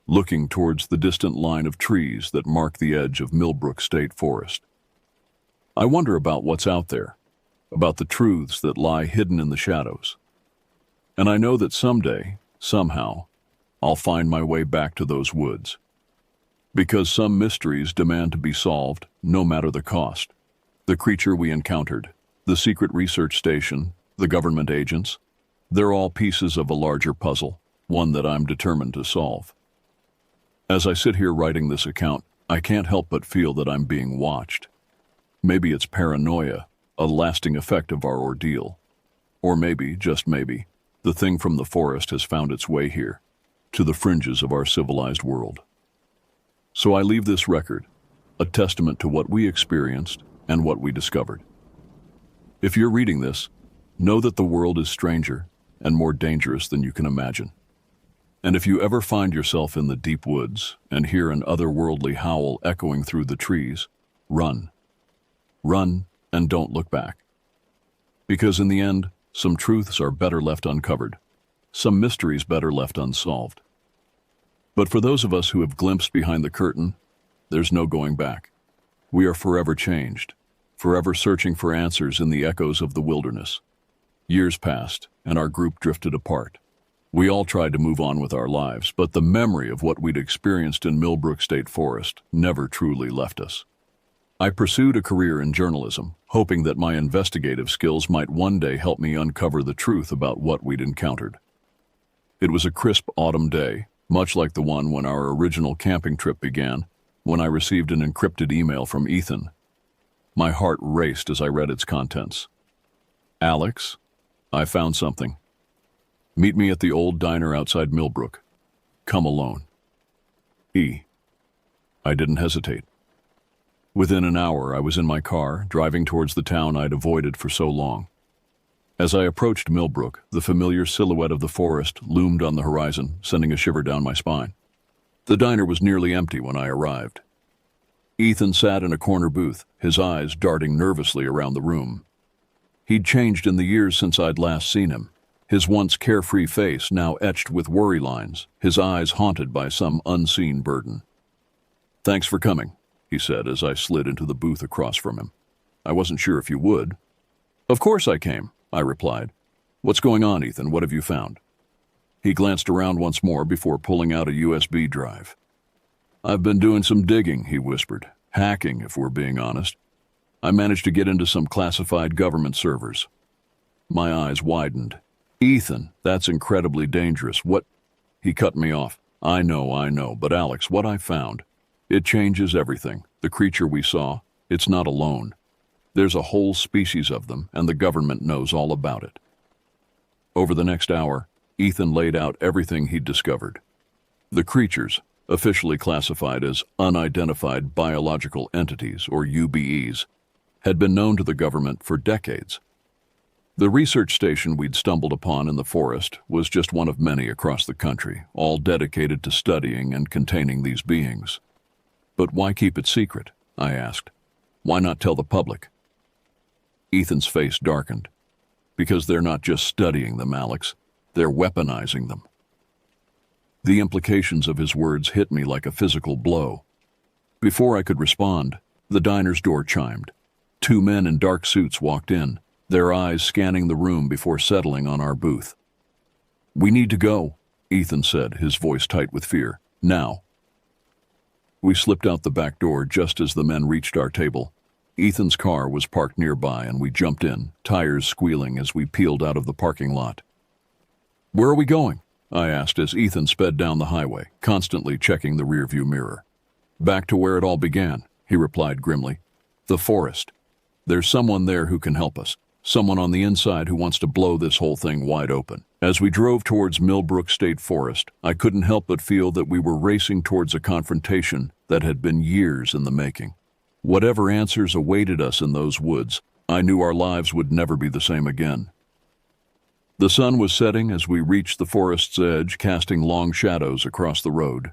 looking towards the distant line of trees that mark the edge of Millbrook State Forest. I wonder about what's out there, about the truths that lie hidden in the shadows. And I know that someday, somehow, I'll find my way back to those woods. Because some mysteries demand to be solved, no matter the cost. The creature we encountered, the secret research station, the government agents, they're all pieces of a larger puzzle, one that I'm determined to solve. As I sit here writing this account, I can't help but feel that I'm being watched. Maybe it's paranoia, a lasting effect of our ordeal. Or maybe, just maybe, the thing from the forest has found its way here, to the fringes of our civilized world. So I leave this record, a testament to what we experienced and what we discovered. If you're reading this, know that the world is stranger and more dangerous than you can imagine. And if you ever find yourself in the deep woods and hear an otherworldly howl echoing through the trees, run. Run and don't look back. Because in the end, some truths are better left uncovered, some mysteries better left unsolved. But for those of us who have glimpsed behind the curtain, there's no going back. We are forever changed, forever searching for answers in the echoes of the wilderness. Years passed, and our group drifted apart. We all tried to move on with our lives, but the memory of what we'd experienced in Millbrook State Forest never truly left us. I pursued a career in journalism, hoping that my investigative skills might one day help me uncover the truth about what we'd encountered. It was a crisp autumn day, much like the one when our original camping trip began, when I received an encrypted email from Ethan. My heart raced as I read its contents. Alex, I found something. Meet me at the old diner outside Millbrook. Come alone. I didn't hesitate. Within an hour, I was in my car, driving towards the town I'd avoided for so long. As I approached Millbrook, the familiar silhouette of the forest loomed on the horizon, sending a shiver down my spine. The diner was nearly empty when I arrived. Ethan sat in a corner booth, his eyes darting nervously around the room. He'd changed in the years since I'd last seen him, his once carefree face now etched with worry lines, his eyes haunted by some unseen burden. "Thanks for coming," he said as I slid into the booth across from him. "I wasn't sure if you would." "Of course I came," I replied. "What's going on, Ethan? What have you found?" He glanced around once more before pulling out a USB drive. "I've been doing some digging," he whispered. "Hacking, if we're being honest. I managed to get into some classified government servers." My eyes widened. "Ethan, that's incredibly dangerous. What—" He cut me off. I know, but Alex, what I found, it changes everything. The creature we saw, it's not alone. There's a whole species of them, and the government knows all about it." Over the next hour, Ethan laid out everything he'd discovered. The creatures, officially classified as unidentified biological entities, or UBEs, had been known to the government for decades. The research station we'd stumbled upon in the forest was just one of many across the country, all dedicated to studying and containing these beings. "But why keep it secret?" I asked. "Why not tell the public?" Ethan's face darkened. "Because they're not just studying them, Alex. They're weaponizing them." The implications of his words hit me like a physical blow. Before I could respond, the diner's door chimed. 2 men in dark suits walked in, their eyes scanning the room before settling on our booth. "We need to go," Ethan said, his voice tight with fear. "Now." We slipped out the back door just as the men reached our table. Ethan's car was parked nearby and we jumped in, tires squealing as we peeled out of the parking lot. "Where are we going?" I asked as Ethan sped down the highway, constantly checking the rearview mirror. "Back to where it all began," he replied grimly. "The forest." There's someone there who can help us. Someone on the inside who wants to blow this whole thing wide open. As we drove towards Millbrook State Forest, I couldn't help but feel that we were racing towards a confrontation that had been years in the making. Whatever answers awaited us in those woods, I knew our lives would never be the same again. The sun was setting as we reached the forest's edge, casting long shadows across the road.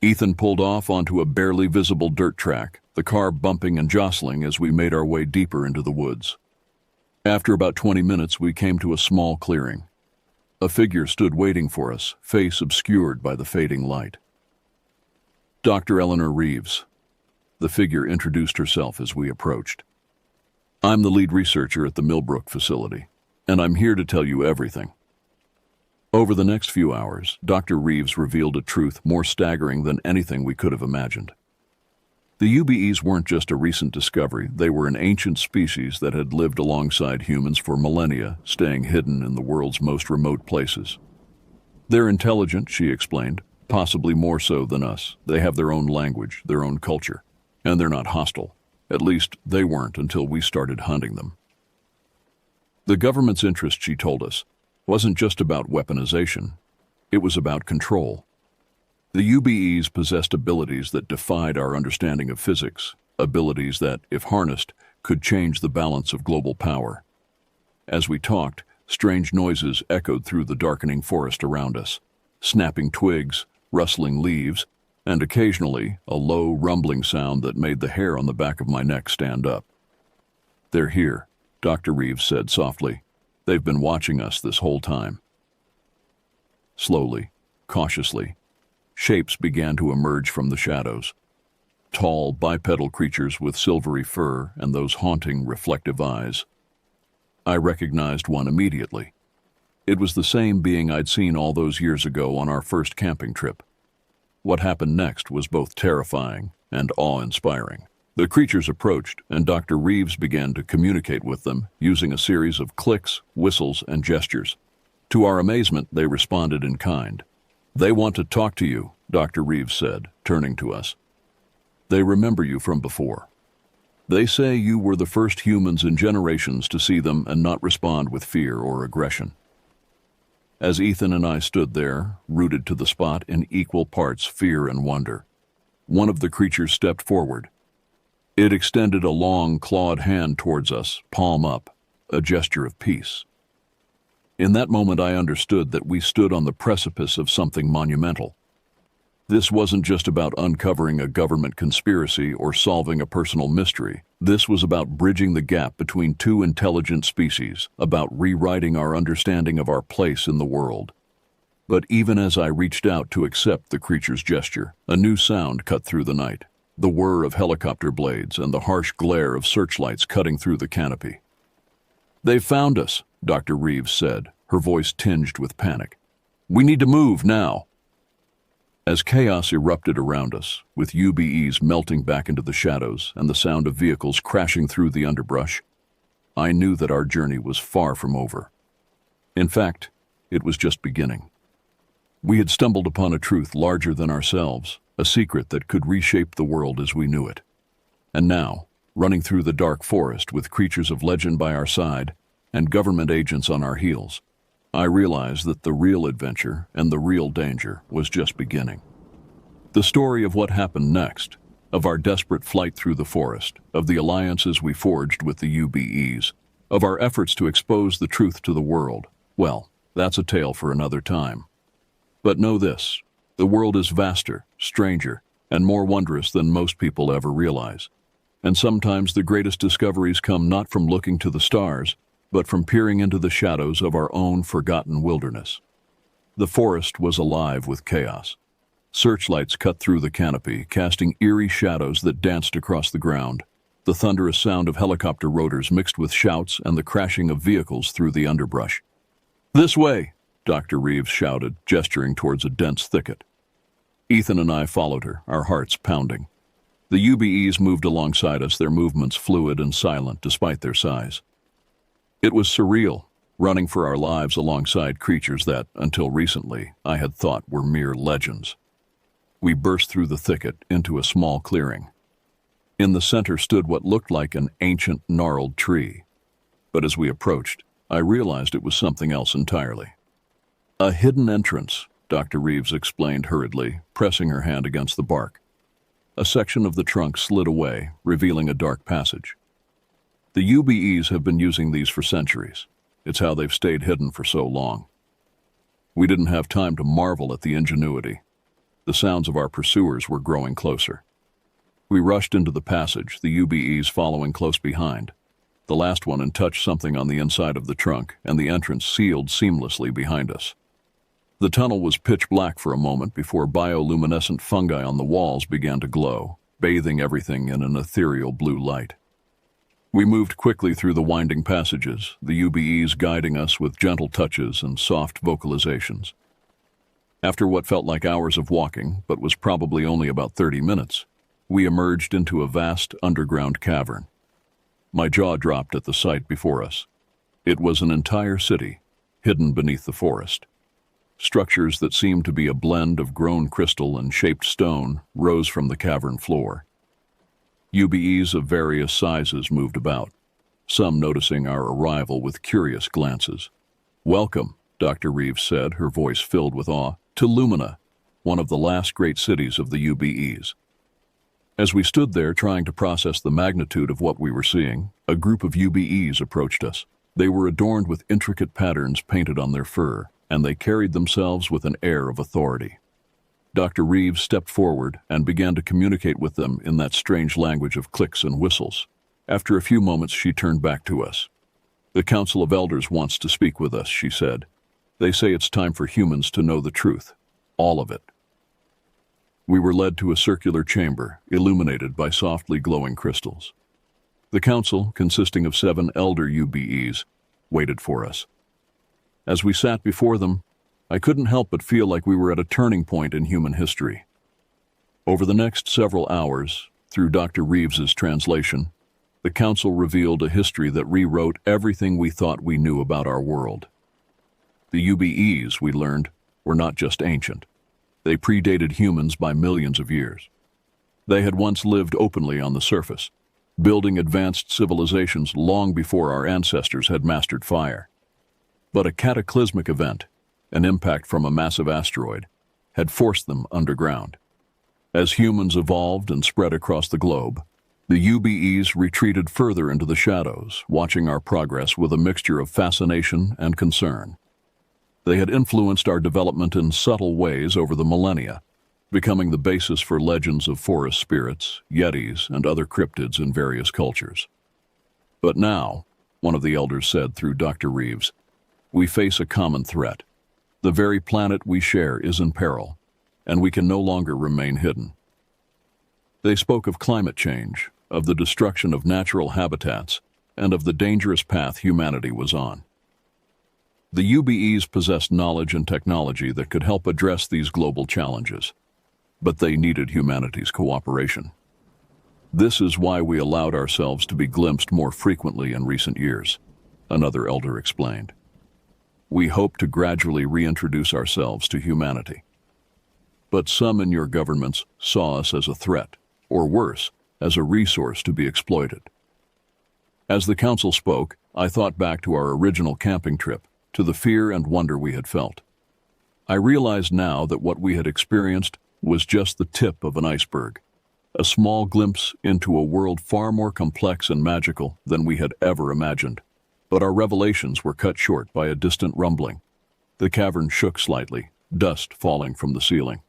Ethan pulled off onto a barely visible dirt track, the car bumping and jostling as we made our way deeper into the woods. After about 20 minutes, we came to a small clearing. A figure stood waiting for us, face obscured by the fading light. Dr. Eleanor Reeves. The figure introduced herself as we approached. I'm the lead researcher at the Millbrook facility, and I'm here to tell you everything. Over the next few hours, Dr. Reeves revealed a truth more staggering than anything we could have imagined. The UBEs weren't just a recent discovery, they were an ancient species that had lived alongside humans for millennia, staying hidden in the world's most remote places. They're intelligent, she explained, possibly more so than us. They have their own language, their own culture, and they're not hostile. At least, they weren't until we started hunting them. The government's interest, she told us, wasn't just about weaponization. It was about control. The UBEs possessed abilities that defied our understanding of physics, abilities that, if harnessed, could change the balance of global power. As we talked, strange noises echoed through the darkening forest around us, snapping twigs, rustling leaves, and occasionally a low, rumbling sound that made the hair on the back of my neck stand up. They're here, Dr. Reeves said softly. They've been watching us this whole time. Slowly, cautiously, shapes began to emerge from the shadows. Tall, bipedal creatures with silvery fur and those haunting, reflective eyes. I recognized one immediately. It was the same being I'd seen all those years ago on our first camping trip. What happened next was both terrifying and awe-inspiring. The creatures approached, and Dr. Reeves began to communicate with them using a series of clicks, whistles, and gestures. To our amazement, they responded in kind. They want to talk to you, Dr. Reeves said, turning to us. They remember you from before. They say you were the first humans in generations to see them and not respond with fear or aggression. As Ethan and I stood there, rooted to the spot in equal parts fear and wonder, one of the creatures stepped forward. It extended a long, clawed hand towards us, palm up, a gesture of peace. In that moment, I understood that we stood on the precipice of something monumental. This wasn't just about uncovering a government conspiracy or solving a personal mystery. This was about bridging the gap between two intelligent species, about rewriting our understanding of our place in the world. But even as I reached out to accept the creature's gesture, a new sound cut through the night. The whir of helicopter blades and the harsh glare of searchlights cutting through the canopy. They've found us, Dr. Reeves said, her voice tinged with panic. We need to move now. As chaos erupted around us, with UBEs melting back into the shadows and the sound of vehicles crashing through the underbrush, I knew that our journey was far from over. In fact, it was just beginning. We had stumbled upon a truth larger than ourselves, a secret that could reshape the world as we knew it. And now, running through the dark forest with creatures of legend by our side and government agents on our heels, I realized that the real adventure and the real danger was just beginning. The story of what happened next, of our desperate flight through the forest, of the alliances we forged with the UBEs, of our efforts to expose the truth to the world, well, that's a tale for another time. But know this, the world is vaster, stranger, and more wondrous than most people ever realize. And sometimes the greatest discoveries come not from looking to the stars, but from peering into the shadows of our own forgotten wilderness. The forest was alive with chaos. Searchlights cut through the canopy, casting eerie shadows that danced across the ground. The thunderous sound of helicopter rotors mixed with shouts and the crashing of vehicles through the underbrush. This way, Dr. Reeves shouted, gesturing towards a dense thicket. Ethan and I followed her, our hearts pounding. The UBEs moved alongside us, their movements fluid and silent despite their size. It was surreal, running for our lives alongside creatures that, until recently, I had thought were mere legends. We burst through the thicket into a small clearing. In the center stood what looked like an ancient, gnarled tree. But as we approached, I realized it was something else entirely. A hidden entrance, Dr. Reeves explained hurriedly, pressing her hand against the bark. A section of the trunk slid away, revealing a dark passage. The UBEs have been using these for centuries. It's how they've stayed hidden for so long. We didn't have time to marvel at the ingenuity. The sounds of our pursuers were growing closer. We rushed into the passage, the UBEs following close behind. The last one had touched something on the inside of the trunk, and the entrance sealed seamlessly behind us. The tunnel was pitch black for a moment before bioluminescent fungi on the walls began to glow, bathing everything in an ethereal blue light. We moved quickly through the winding passages, the UBEs guiding us with gentle touches and soft vocalizations. After what felt like hours of walking, but was probably only about 30 minutes, we emerged into a vast underground cavern. My jaw dropped at the sight before us. It was an entire city, hidden beneath the forest. Structures that seemed to be a blend of grown crystal and shaped stone rose from the cavern floor. UBEs of various sizes moved about, some noticing our arrival with curious glances. "Welcome," Dr. Reeves said, her voice filled with awe, "to Lumina, one of the last great cities of the UBEs." As we stood there trying to process the magnitude of what we were seeing, a group of UBEs approached us. They were adorned with intricate patterns painted on their fur, and they carried themselves with an air of authority. Dr. Reeves stepped forward and began to communicate with them in that strange language of clicks and whistles. After a few moments, she turned back to us. "The Council of Elders wants to speak with us," she said. "They say it's time for humans to know the truth. All of it." We were led to a circular chamber, illuminated by softly glowing crystals. The council, consisting of 7 elder UBEs, waited for us. As we sat before them, I couldn't help but feel like we were at a turning point in human history. Over the next several hours, through Dr. Reeves's translation, the council revealed a history that rewrote everything we thought we knew about our world. The UBEs, we learned, were not just ancient. They predated humans by millions of years. They had once lived openly on the surface, building advanced civilizations long before our ancestors had mastered fire. But a cataclysmic event, an impact from a massive asteroid, had forced them underground. As humans evolved and spread across the globe, the UBEs retreated further into the shadows, watching our progress with a mixture of fascination and concern. They had influenced our development in subtle ways over the millennia, becoming the basis for legends of forest spirits, yetis, and other cryptids in various cultures. But now, one of the elders said through Dr. Reeves, we face a common threat. The very planet we share is in peril, and we can no longer remain hidden. They spoke of climate change, of the destruction of natural habitats, and of the dangerous path humanity was on. The UBEs possessed knowledge and technology that could help address these global challenges, but they needed humanity's cooperation. This is why we allowed ourselves to be glimpsed more frequently in recent years, another elder explained. We hope to gradually reintroduce ourselves to humanity. But some in your governments saw us as a threat, or worse, as a resource to be exploited. As the council spoke, I thought back to our original camping trip, to the fear and wonder we had felt. I realized now that what we had experienced was just the tip of an iceberg, a small glimpse into a world far more complex and magical than we had ever imagined. But our revelations were cut short by a distant rumbling. The cavern shook slightly, dust falling from the ceiling.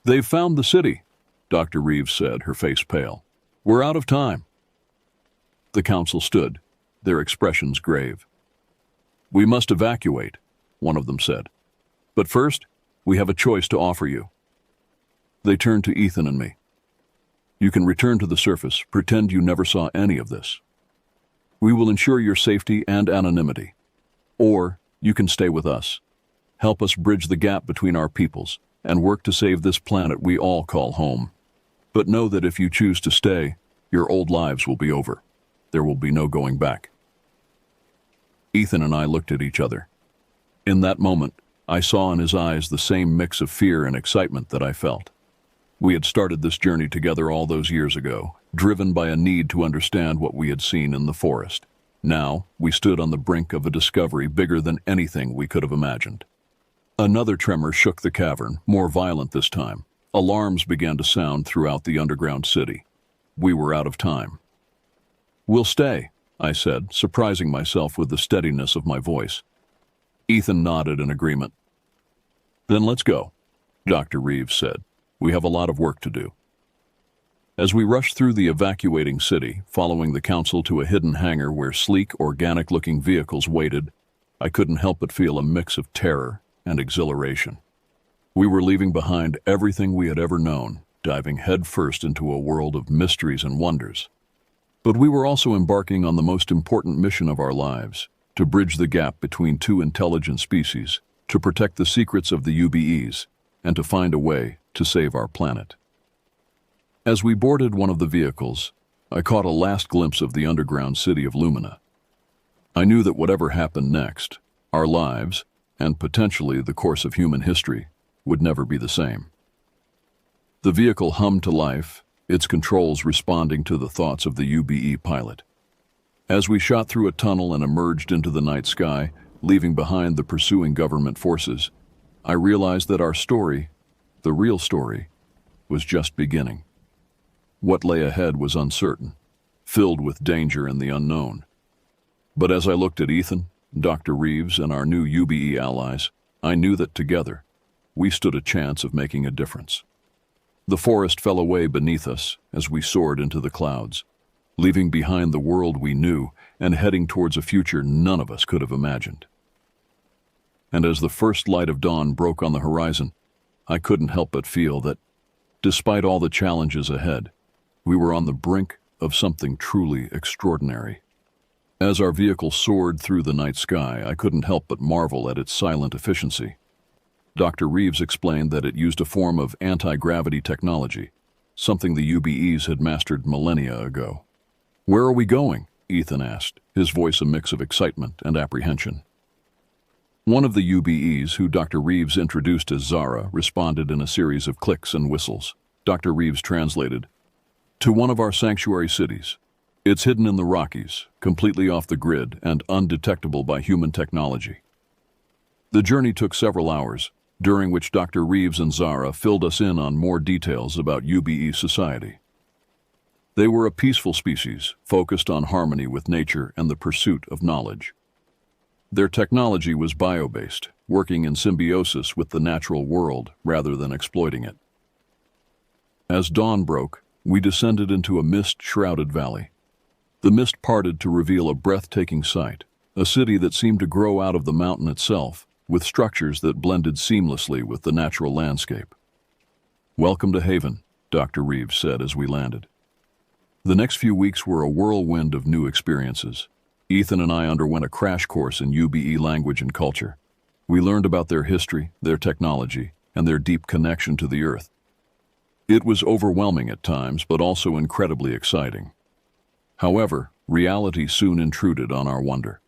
"They've found the city," Dr. Reeves said, her face pale. "We're out of time." The council stood, their expressions grave. "We must evacuate," one of them said. "But first, we have a choice to offer you." They turned to Ethan and me. "You can return to the surface, pretend you never saw any of this. We will ensure your safety and anonymity. Or you can stay with us, help us bridge the gap between our peoples, and work to save this planet we all call home. But know that if you choose to stay, your old lives will be over. There will be no going back." Ethan and I looked at each other. In that moment, I saw in his eyes the same mix of fear and excitement that I felt. We had started this journey together all those years ago, driven by a need to understand what we had seen in the forest. Now, we stood on the brink of a discovery bigger than anything we could have imagined. Another tremor shook the cavern, more violent this time. Alarms began to sound throughout the underground city. We were out of time. "We'll stay," I said, surprising myself with the steadiness of my voice. Ethan nodded in agreement. "Then let's go," Dr. Reeves said. "We have a lot of work to do." As we rushed through the evacuating city, following the council to a hidden hangar where sleek, organic-looking vehicles waited, I couldn't help but feel a mix of terror and exhilaration. We were leaving behind everything we had ever known, diving headfirst into a world of mysteries and wonders. But we were also embarking on the most important mission of our lives, to bridge the gap between two intelligent species, to protect the secrets of the UBEs, and to find a way to save our planet. As we boarded one of the vehicles, I caught a last glimpse of the underground city of Lumina. I knew that whatever happened next, our lives, and potentially the course of human history, would never be the same. The vehicle hummed to life, its controls responding to the thoughts of the UBE pilot. As we shot through a tunnel and emerged into the night sky, leaving behind the pursuing government forces, I realized that our story, the real story, was just beginning. What lay ahead was uncertain, filled with danger and the unknown. But as I looked at Ethan, Dr. Reeves, and our new UBE allies, I knew that together, we stood a chance of making a difference. The forest fell away beneath us as we soared into the clouds, leaving behind the world we knew and heading towards a future none of us could have imagined. And as the first light of dawn broke on the horizon, I couldn't help but feel that, despite all the challenges ahead, we were on the brink of something truly extraordinary. As our vehicle soared through the night sky, I couldn't help but marvel at its silent efficiency. Dr. Reeves explained that it used a form of anti-gravity technology, something the UBEs had mastered millennia ago. "Where are we going?" Ethan asked, his voice a mix of excitement and apprehension. One of the UBEs, who Dr. Reeves introduced as Zara, responded in a series of clicks and whistles. Dr. Reeves translated, "To one of our sanctuary cities. It's hidden in the Rockies, completely off the grid and undetectable by human technology." The journey took several hours, during which Dr. Reeves and Zara filled us in on more details about UBE society. They were a peaceful species, focused on harmony with nature and the pursuit of knowledge. Their technology was bio-based, working in symbiosis with the natural world rather than exploiting it. As dawn broke, we descended into a mist-shrouded valley. The mist parted to reveal a breathtaking sight, a city that seemed to grow out of the mountain itself, with structures that blended seamlessly with the natural landscape. "Welcome to Haven," Dr. Reeves said as we landed. The next few weeks were a whirlwind of new experiences. Ethan and I underwent a crash course in UBE language and culture. We learned about their history, their technology, and their deep connection to the Earth. It was overwhelming at times, but also incredibly exciting. However, reality soon intruded on our wonder.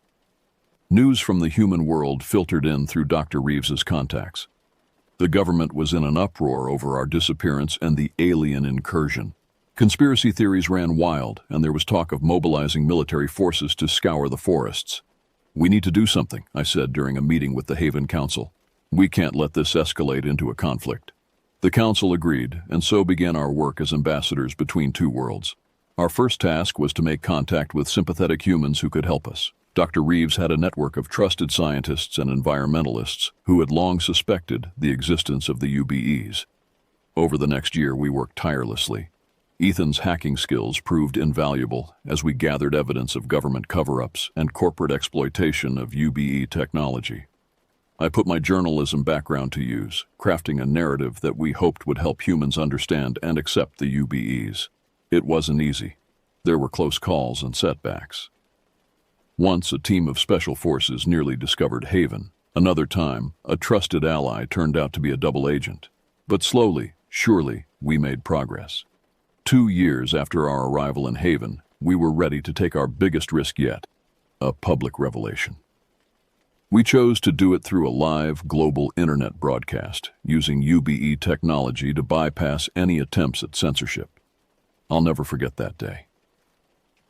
News from the human world filtered in through Dr. Reeves's contacts. The government was in an uproar over our disappearance and the alien incursion. Conspiracy theories ran wild, and there was talk of mobilizing military forces to scour the forests. "We need to do something," I said during a meeting with the Haven Council. "We can't let this escalate into a conflict." The council agreed, and so began our work as ambassadors between two worlds. Our first task was to make contact with sympathetic humans who could help us. Dr. Reeves had a network of trusted scientists and environmentalists who had long suspected the existence of the UBEs. Over the next year, we worked tirelessly. Ethan's hacking skills proved invaluable as we gathered evidence of government cover-ups and corporate exploitation of UBE technology. I put my journalism background to use, crafting a narrative that we hoped would help humans understand and accept the UBEs. It wasn't easy. There were close calls and setbacks. Once, a team of special forces nearly discovered Haven. Another time, a trusted ally turned out to be a double agent. But slowly, surely, we made progress. 2 years after our arrival in Haven, we were ready to take our biggest risk yet, a public revelation. We chose to do it through a live, global internet broadcast, using UBE technology to bypass any attempts at censorship. I'll never forget that day.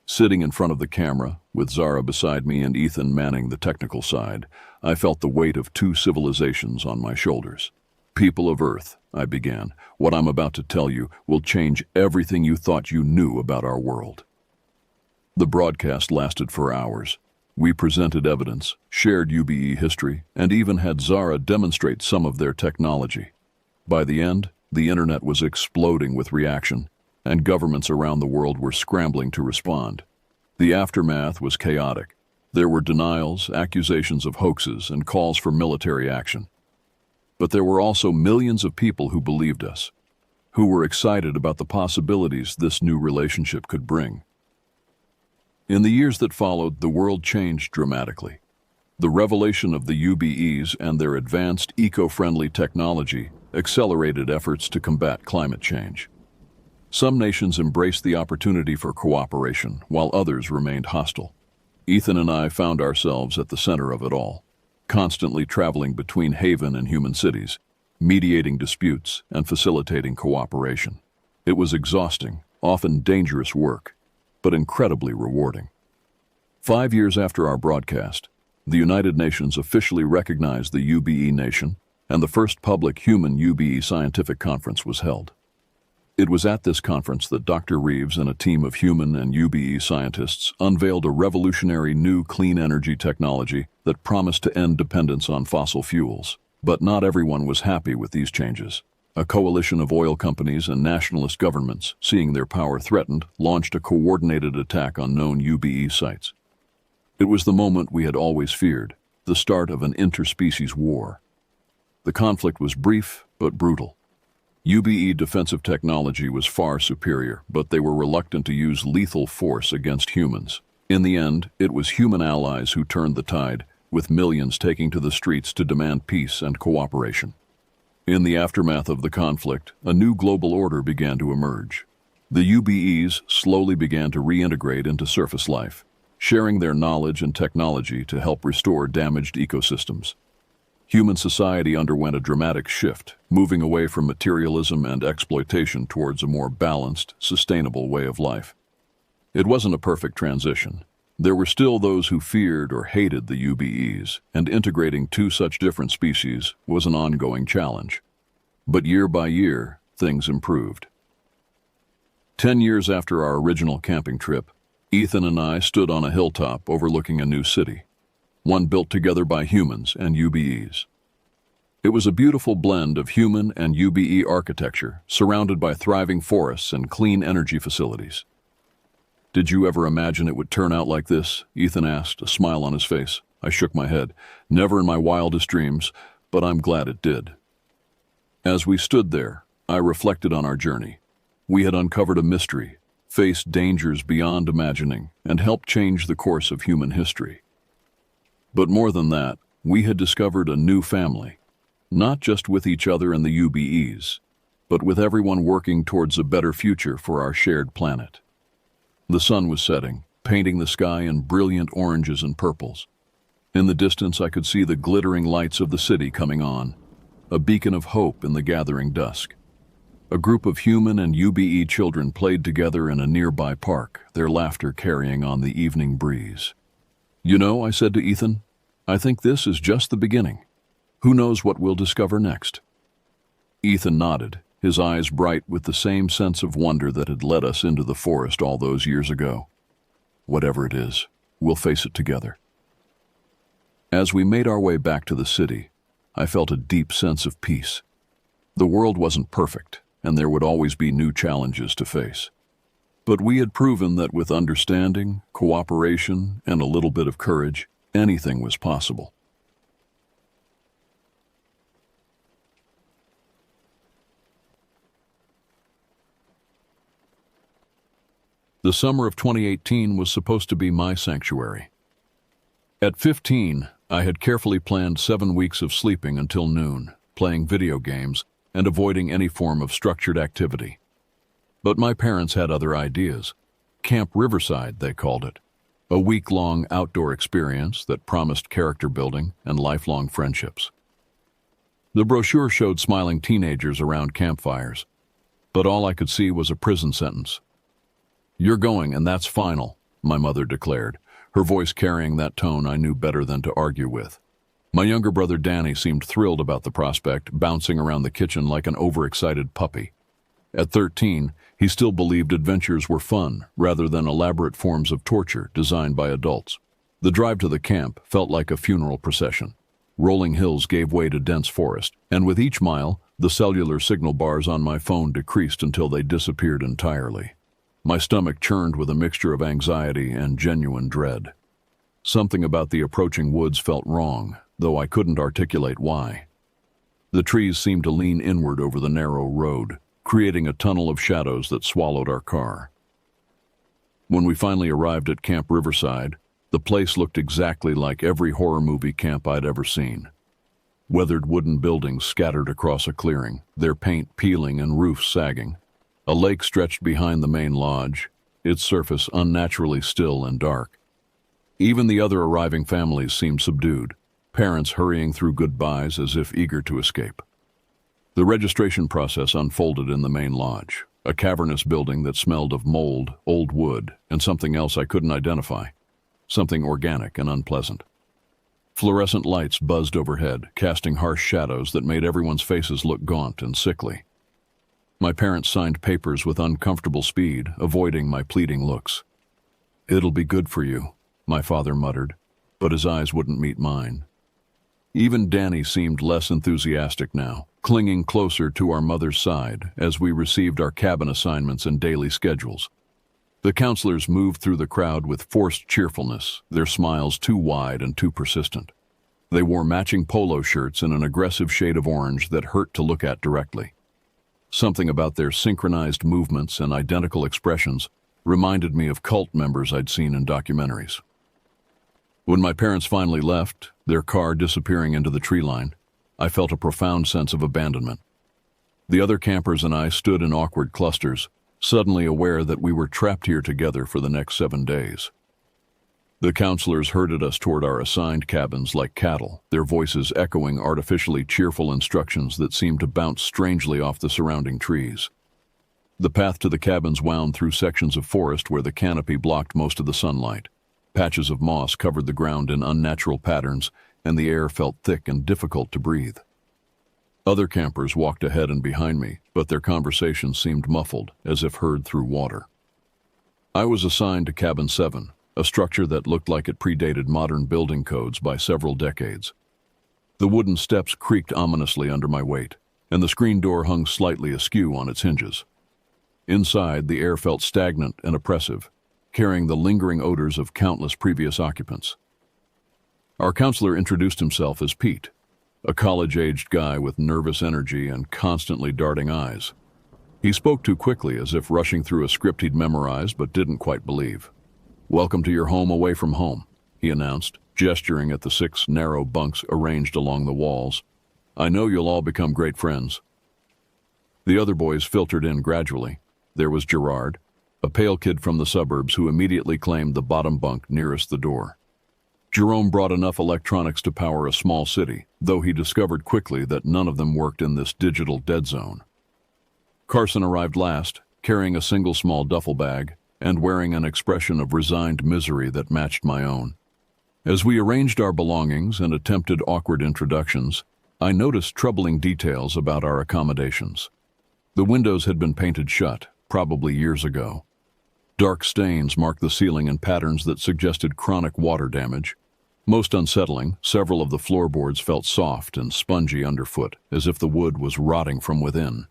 Sitting in front of the camera, with Zara beside me and Ethan manning the technical side, I felt the weight of two civilizations on my shoulders. People of Earth, I began, what I'm about to tell you will change everything you thought you knew about our world. The broadcast lasted for hours. We presented evidence, shared UBE history, and even had Zara demonstrate some of their technology. By the end, the internet was exploding with reaction, and governments around the world were scrambling to respond. The aftermath was chaotic. There were denials, accusations of hoaxes, and calls for military action. But there were also millions of people who believed us, who were excited about the possibilities this new relationship could bring. In the years that followed, the world changed dramatically. The revelation of the UBEs and their advanced eco-friendly technology accelerated efforts to combat climate change. Some nations embraced the opportunity for cooperation, while others remained hostile. Ethan and I found ourselves at the center of it all, constantly traveling between haven and human cities, mediating disputes and facilitating cooperation. It was exhausting, often dangerous work, but incredibly rewarding. 5 years after our broadcast, the United Nations officially recognized the UBE nation, and the first public human UBE scientific conference was held. It was at this conference that Dr. Reeves and a team of human and UBE scientists unveiled a revolutionary new clean energy technology that promised to end dependence on fossil fuels. But not everyone was happy with these changes. A coalition of oil companies and nationalist governments, seeing their power threatened, launched a coordinated attack on known UBE sites. It was the moment we had always feared, the start of an interspecies war. The conflict was brief but brutal. UBE defensive technology was far superior, but they were reluctant to use lethal force against humans. In the end, it was human allies who turned the tide, with millions taking to the streets to demand peace and cooperation. In the aftermath of the conflict, a new global order began to emerge. The UBEs slowly began to reintegrate into surface life, sharing their knowledge and technology to help restore damaged ecosystems. Human society underwent a dramatic shift, moving away from materialism and exploitation towards a more balanced, sustainable way of life. It wasn't a perfect transition. There were still those who feared or hated the UBEs, and integrating two such different species was an ongoing challenge. But year by year, things improved. 10 years after our original camping trip, Ethan and I stood on a hilltop overlooking a new city, one built together by humans and UBEs. It was a beautiful blend of human and UBE architecture, surrounded by thriving forests and clean energy facilities. "Did you ever imagine it would turn out like this?" Ethan asked, a smile on his face. I shook my head. "Never in my wildest dreams, but I'm glad it did." As we stood there, I reflected on our journey. We had uncovered a mystery, faced dangers beyond imagining, and helped change the course of human history. But more than that, we had discovered a new family, not just with each other and the UBEs, but with everyone working towards a better future for our shared planet. The sun was setting, painting the sky in brilliant oranges and purples. In the distance, I could see the glittering lights of the city coming on, a beacon of hope in the gathering dusk. A group of human and UBE children played together in a nearby park, their laughter carrying on the evening breeze. "You know," I said to Ethan, "I think this is just the beginning. Who knows what we'll discover next?" Ethan nodded, his eyes bright with the same sense of wonder that had led us into the forest all those years ago. "Whatever it is, we'll face it together." As we made our way back to the city, I felt a deep sense of peace. The world wasn't perfect, and there would always be new challenges to face. But we had proven that with understanding, cooperation, and a little bit of courage, anything was possible. The summer of 2018 was supposed to be my sanctuary. At 15, I had carefully planned 7 weeks of sleeping until noon, playing video games, and avoiding any form of structured activity. But my parents had other ideas. Camp Riverside, they called it. A week-long outdoor experience that promised character building and lifelong friendships. The brochure showed smiling teenagers around campfires, but all I could see was a prison sentence. "You're going, and that's final," my mother declared, her voice carrying that tone I knew better than to argue with. My younger brother Danny seemed thrilled about the prospect, bouncing around the kitchen like an overexcited puppy. At 13, he still believed adventures were fun, rather than elaborate forms of torture designed by adults. The drive to the camp felt like a funeral procession. Rolling hills gave way to dense forest, and with each mile, the cellular signal bars on my phone decreased until they disappeared entirely. My stomach churned with a mixture of anxiety and genuine dread. Something about the approaching woods felt wrong, though I couldn't articulate why. The trees seemed to lean inward over the narrow road, creating a tunnel of shadows that swallowed our car. When we finally arrived at Camp Riverside, the place looked exactly like every horror movie camp I'd ever seen. Weathered wooden buildings scattered across a clearing, their paint peeling and roofs sagging. A lake stretched behind the main lodge, its surface unnaturally still and dark. Even the other arriving families seemed subdued, parents hurrying through goodbyes as if eager to escape. The registration process unfolded in the main lodge, a cavernous building that smelled of mold, old wood, and something else I couldn't identify, something organic and unpleasant. Fluorescent lights buzzed overhead, casting harsh shadows that made everyone's faces look gaunt and sickly. My parents signed papers with uncomfortable speed, avoiding my pleading looks. "It'll be good for you," my father muttered, but his eyes wouldn't meet mine. Even Danny seemed less enthusiastic now, clinging closer to our mother's side as we received our cabin assignments and daily schedules. The counselors moved through the crowd with forced cheerfulness, their smiles too wide and too persistent. They wore matching polo shirts in an aggressive shade of orange that hurt to look at directly. Something about their synchronized movements and identical expressions reminded me of cult members I'd seen in documentaries. When my parents finally left, their car disappearing into the tree line, I felt a profound sense of abandonment. The other campers and I stood in awkward clusters, suddenly aware that we were trapped here together for the next 7 days. The counselors herded us toward our assigned cabins like cattle, their voices echoing artificially cheerful instructions that seemed to bounce strangely off the surrounding trees. The path to the cabins wound through sections of forest where the canopy blocked most of the sunlight. Patches of moss covered the ground in unnatural patterns, and the air felt thick and difficult to breathe. Other campers walked ahead and behind me, but their conversations seemed muffled, as if heard through water. I was assigned to Cabin 7, a structure that looked like it predated modern building codes by several decades. The wooden steps creaked ominously under my weight, and the screen door hung slightly askew on its hinges. Inside, the air felt stagnant and oppressive, carrying the lingering odors of countless previous occupants. Our counselor introduced himself as Pete, a college-aged guy with nervous energy and constantly darting eyes. He spoke too quickly, as if rushing through a script he'd memorized but didn't quite believe. "Welcome to your home away from home," he announced, gesturing at the 6 narrow bunks arranged along the walls. "I know you'll all become great friends." The other boys filtered in gradually. There was Gerard, a pale kid from the suburbs who immediately claimed the bottom bunk nearest the door. Jerome brought enough electronics to power a small city, though he discovered quickly that none of them worked in this digital dead zone. Carson arrived last, carrying a single small duffel bag and wearing an expression of resigned misery that matched my own. As we arranged our belongings and attempted awkward introductions, I noticed troubling details about our accommodations. The windows had been painted shut, probably years ago. Dark stains marked the ceiling in patterns that suggested chronic water damage. Most unsettling, several of the floorboards felt soft and spongy underfoot, as if the wood was rotting from within.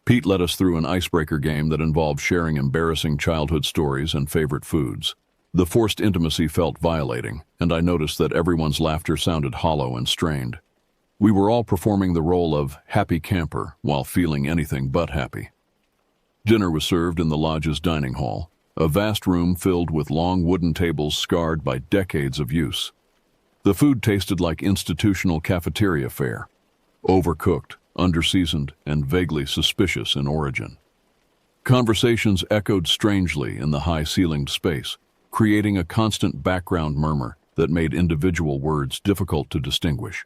Pete led us through an icebreaker game that involved sharing embarrassing childhood stories and favorite foods. The forced intimacy felt violating, and I noticed that everyone's laughter sounded hollow and strained. We were all performing the role of happy camper while feeling anything but happy. Dinner was served in the lodge's dining hall, a vast room filled with long wooden tables scarred by decades of use. The food tasted like institutional cafeteria fare, overcooked, underseasoned, and vaguely suspicious in origin. Conversations echoed strangely in the high-ceilinged space, creating a constant background murmur that made individual words difficult to distinguish.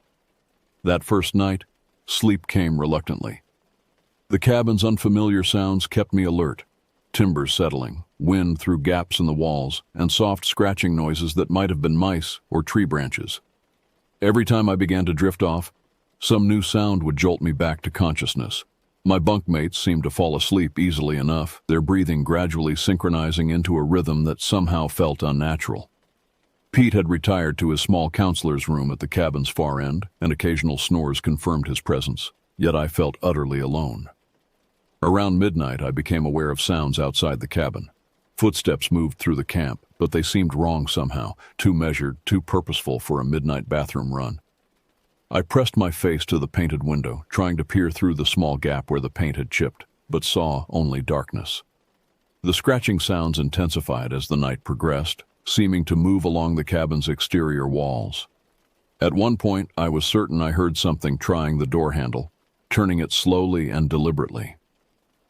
That first night, sleep came reluctantly. The cabin's unfamiliar sounds kept me alert. Timbers settling, wind through gaps in the walls, and soft scratching noises that might have been mice or tree branches. Every time I began to drift off, some new sound would jolt me back to consciousness. My bunkmates seemed to fall asleep easily enough, their breathing gradually synchronizing into a rhythm that somehow felt unnatural. Pete had retired to his small counselor's room at the cabin's far end, and occasional snores confirmed his presence, yet I felt utterly alone. Around midnight, I became aware of sounds outside the cabin. Footsteps moved through the camp, but they seemed wrong somehow, too measured, too purposeful for a midnight bathroom run. I pressed my face to the painted window, trying to peer through the small gap where the paint had chipped, but saw only darkness. The scratching sounds intensified as the night progressed, seeming to move along the cabin's exterior walls. At one point, I was certain I heard something trying the door handle, turning it slowly and deliberately.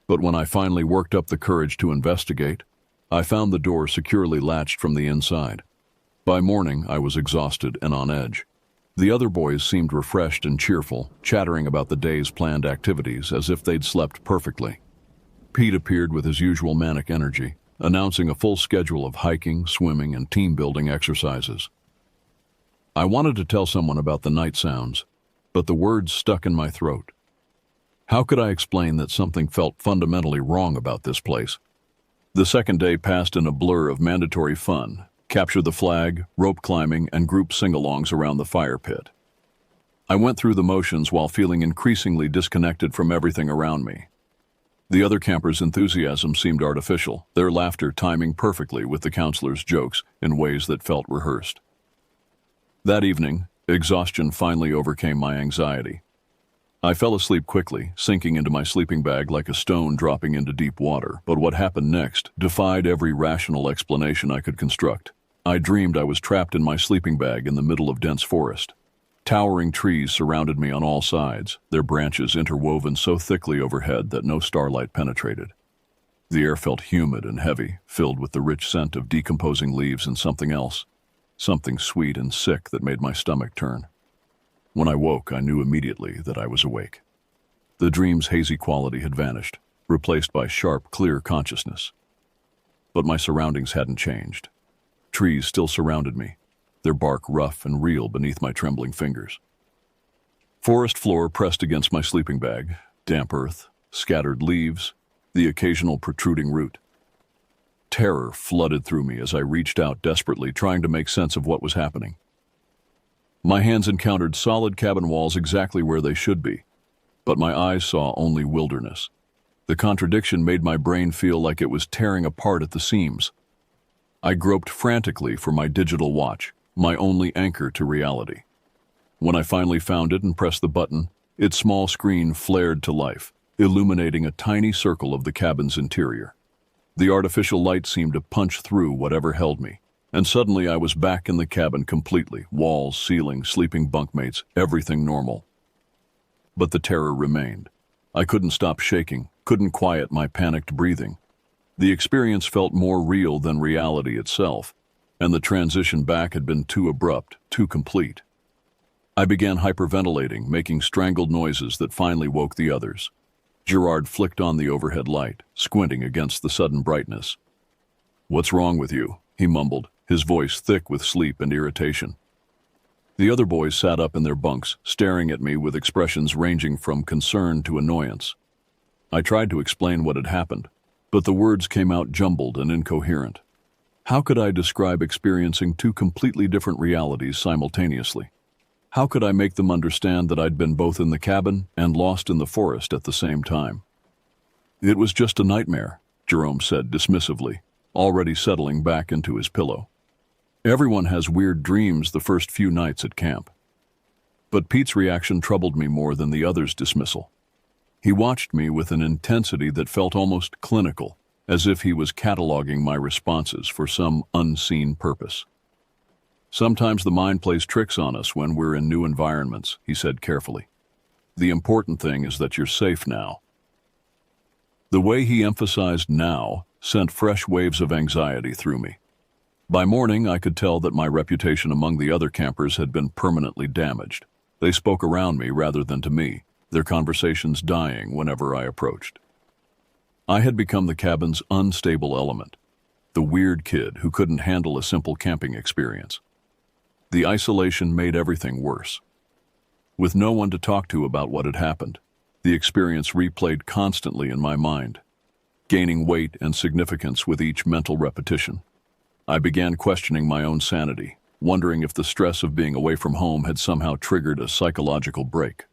But when I finally worked up the courage to investigate, I found the door securely latched from the inside. By morning, I was exhausted and on edge. The other boys seemed refreshed and cheerful, chattering about the day's planned activities as if they'd slept perfectly. Pete appeared with his usual manic energy, announcing a full schedule of hiking, swimming, and team-building exercises. I wanted to tell someone about the night sounds, but the words stuck in my throat. How could I explain that something felt fundamentally wrong about this place? The second day passed in a blur of mandatory fun: capture the flag, rope climbing, and group sing-alongs around the fire pit. I went through the motions while feeling increasingly disconnected from everything around me. The other campers' enthusiasm seemed artificial, their laughter timing perfectly with the counselor's jokes in ways that felt rehearsed. That evening, exhaustion finally overcame my anxiety. I fell asleep quickly, sinking into my sleeping bag like a stone dropping into deep water, but what happened next defied every rational explanation I could construct. I dreamed I was trapped in my sleeping bag in the middle of dense forest. Towering trees surrounded me on all sides, their branches interwoven so thickly overhead that no starlight penetrated. The air felt humid and heavy, filled with the rich scent of decomposing leaves and something else, something sweet and sick that made my stomach turn. When I woke, I knew immediately that I was awake. The dream's hazy quality had vanished, replaced by sharp, clear consciousness. But my surroundings hadn't changed. Trees still surrounded me, their bark rough and real beneath my trembling fingers. Forest floor pressed against my sleeping bag, damp earth, scattered leaves, the occasional protruding root. Terror flooded through me as I reached out desperately, trying to make sense of what was happening. My hands encountered solid cabin walls exactly where they should be, but my eyes saw only wilderness. The contradiction made my brain feel like it was tearing apart at the seams. I groped frantically for my digital watch, my only anchor to reality. When I finally found it and pressed the button, its small screen flared to life, illuminating a tiny circle of the cabin's interior. The artificial light seemed to punch through whatever held me, and suddenly I was back in the cabin completely, walls, ceiling, sleeping bunkmates, everything normal. But the terror remained. I couldn't stop shaking, couldn't quiet my panicked breathing. The experience felt more real than reality itself, and the transition back had been too abrupt, too complete. I began hyperventilating, making strangled noises that finally woke the others. Gerard flicked on the overhead light, squinting against the sudden brightness. "What's wrong with you?" he mumbled, his voice thick with sleep and irritation. The other boys sat up in their bunks, staring at me with expressions ranging from concern to annoyance. I tried to explain what had happened, but the words came out jumbled and incoherent. How could I describe experiencing two completely different realities simultaneously? How could I make them understand that I'd been both in the cabin and lost in the forest at the same time? "It was just a nightmare," Jerome said dismissively, already settling back into his pillow. Everyone has weird dreams the first few nights at camp. But Pete's reaction troubled me more than the others' dismissal. He watched me with an intensity that felt almost clinical, as if he was cataloging my responses for some unseen purpose. "Sometimes the mind plays tricks on us when we're in new environments," he said carefully. "The important thing is that you're safe now." The way he emphasized "now" sent fresh waves of anxiety through me. By morning, I could tell that my reputation among the other campers had been permanently damaged. They spoke around me rather than to me, their conversations dying whenever I approached. I had become the cabin's unstable element, the weird kid who couldn't handle a simple camping experience. The isolation made everything worse. With no one to talk to about what had happened, the experience replayed constantly in my mind, gaining weight and significance with each mental repetition. I began questioning my own sanity, wondering if the stress of being away from home had somehow triggered a psychological break.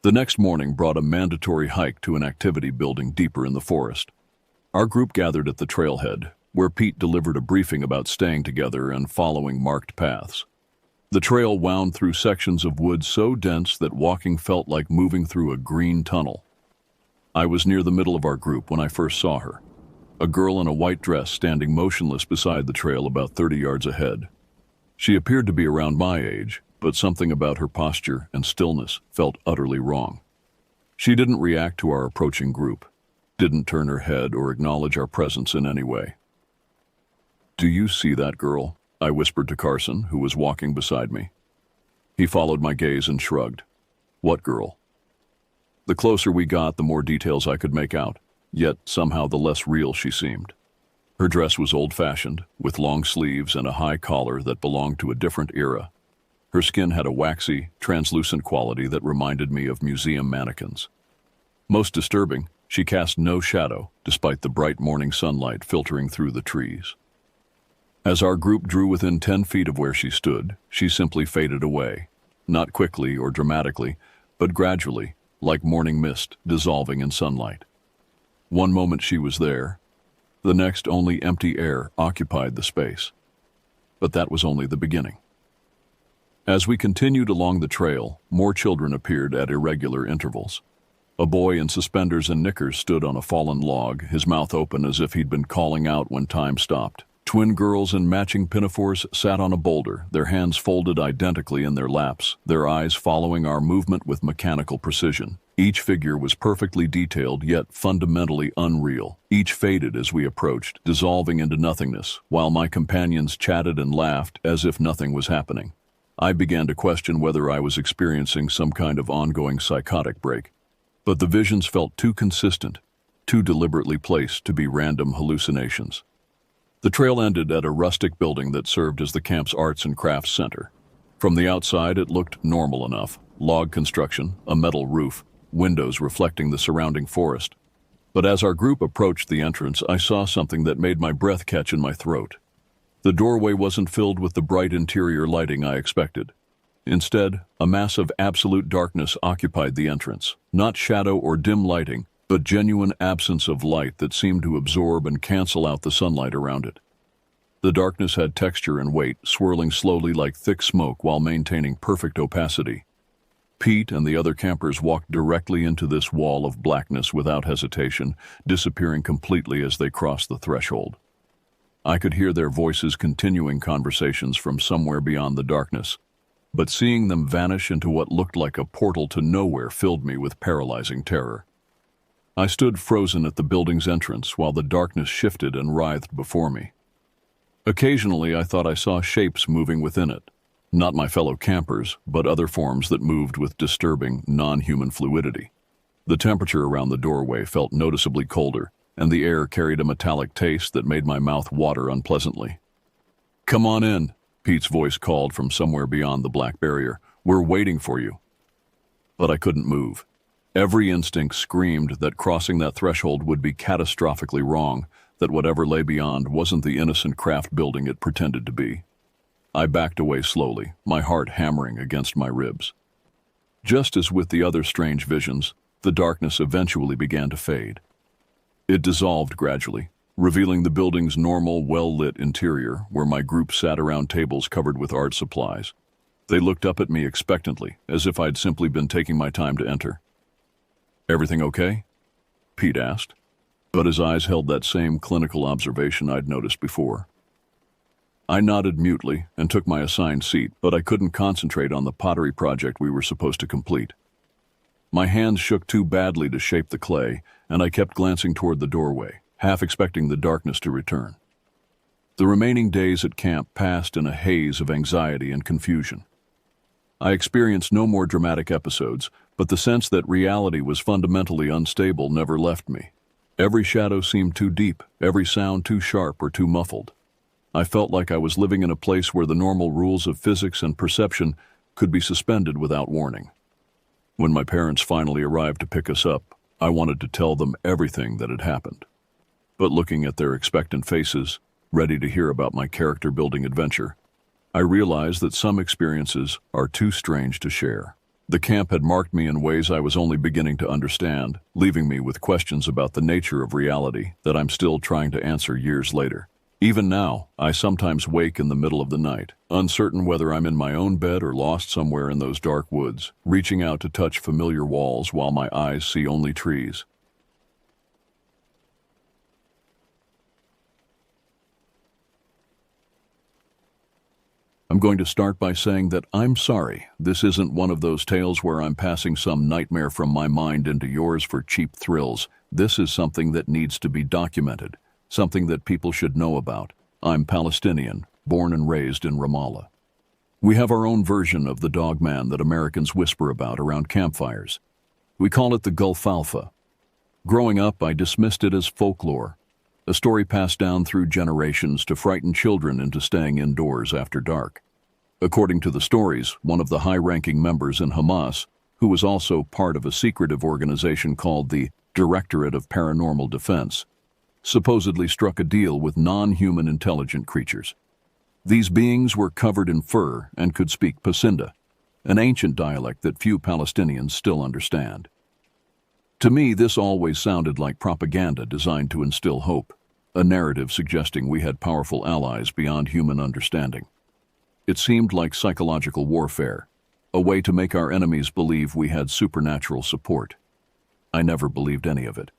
The next morning brought a mandatory hike to an activity building deeper in the forest. Our group gathered at the trailhead, where Pete delivered a briefing about staying together and following marked paths. The trail wound through sections of woods so dense that walking felt like moving through a green tunnel. I was near the middle of our group when I first saw her, a girl in a white dress standing motionless beside the trail about 30 yards ahead. She appeared to be around my age, but something about her posture and stillness felt utterly wrong. She didn't react to our approaching group, didn't turn her head or acknowledge our presence in any way. "Do you see that girl?" I whispered to Carson, who was walking beside me. He followed my gaze and shrugged. "What girl?" The closer we got, the more details I could make out, yet somehow the less real she seemed. Her dress was old-fashioned, with long sleeves and a high collar that belonged to a different era. Her skin had a waxy, translucent quality that reminded me of museum mannequins. Most disturbing, she cast no shadow, despite the bright morning sunlight filtering through the trees. As our group drew within 10 feet of where she stood, she simply faded away, not quickly or dramatically, but gradually, like morning mist dissolving in sunlight. One moment she was there, the next only empty air occupied the space. But that was only the beginning. As we continued along the trail, more children appeared at irregular intervals. A boy in suspenders and knickers stood on a fallen log, his mouth open as if he'd been calling out when time stopped. Twin girls in matching pinafores sat on a boulder, their hands folded identically in their laps, their eyes following our movement with mechanical precision. Each figure was perfectly detailed, yet fundamentally unreal. Each faded as we approached, dissolving into nothingness, while my companions chatted and laughed as if nothing was happening. I began to question whether I was experiencing some kind of ongoing psychotic break. But the visions felt too consistent, too deliberately placed to be random hallucinations. The trail ended at a rustic building that served as the camp's arts and crafts center. From the outside, it looked normal enough. Log construction, a metal roof, windows reflecting the surrounding forest. But as our group approached the entrance, I saw something that made my breath catch in my throat. The doorway wasn't filled with the bright interior lighting I expected. Instead, a mass of absolute darkness occupied the entrance. Not shadow or dim lighting, but genuine absence of light that seemed to absorb and cancel out the sunlight around it. The darkness had texture and weight, swirling slowly like thick smoke while maintaining perfect opacity. Pete and the other campers walked directly into this wall of blackness without hesitation, disappearing completely as they crossed the threshold. I could hear their voices continuing conversations from somewhere beyond the darkness, but seeing them vanish into what looked like a portal to nowhere filled me with paralyzing terror. I stood frozen at the building's entrance while the darkness shifted and writhed before me. Occasionally, I thought I saw shapes moving within it. Not my fellow campers, but other forms that moved with disturbing, non-human fluidity. The temperature around the doorway felt noticeably colder, and the air carried a metallic taste that made my mouth water unpleasantly. "Come on in," Pete's voice called from somewhere beyond the black barrier. "We're waiting for you." But I couldn't move. Every instinct screamed that crossing that threshold would be catastrophically wrong, that whatever lay beyond wasn't the innocent craft building it pretended to be. I backed away slowly, my heart hammering against my ribs. Just as with the other strange visions, the darkness eventually began to fade. It dissolved gradually, revealing the building's normal, well-lit interior, where my group sat around tables covered with art supplies. They looked up at me expectantly, as if I'd simply been taking my time to enter. "Everything okay?" Pete asked, but his eyes held that same clinical observation I'd noticed before. I nodded mutely and took my assigned seat, but I couldn't concentrate on the pottery project we were supposed to complete. My hands shook too badly to shape the clay, and I kept glancing toward the doorway, half expecting the darkness to return. The remaining days at camp passed in a haze of anxiety and confusion. I experienced no more dramatic episodes, but the sense that reality was fundamentally unstable never left me. Every shadow seemed too deep, every sound too sharp or too muffled. I felt like I was living in a place where the normal rules of physics and perception could be suspended without warning. When my parents finally arrived to pick us up, I wanted to tell them everything that had happened. But looking at their expectant faces, ready to hear about my character-building adventure, I realized that some experiences are too strange to share. The camp had marked me in ways I was only beginning to understand, leaving me with questions about the nature of reality that I'm still trying to answer years later. Even now, I sometimes wake in the middle of the night, uncertain whether I'm in my own bed or lost somewhere in those dark woods, reaching out to touch familiar walls while my eyes see only trees. I'm going to start by saying that I'm sorry. This isn't one of those tales where I'm passing some nightmare from my mind into yours for cheap thrills. This is something that needs to be documented, something that people should know about. I'm Palestinian, born and raised in Ramallah. We have our own version of the dog man that Americans whisper about around campfires. We call it the Gulf Alpha. Growing up, I dismissed it as folklore, a story passed down through generations to frighten children into staying indoors after dark. According to the stories, one of the high-ranking members in Hamas, who was also part of a secretive organization called the Directorate of Paranormal Defense, supposedly struck a deal with non-human intelligent creatures. These beings were covered in fur and could speak Pasinda, an ancient dialect that few Palestinians still understand. To me, this always sounded like propaganda designed to instill hope, a narrative suggesting we had powerful allies beyond human understanding. It seemed like psychological warfare, a way to make our enemies believe we had supernatural support. I never believed any of it.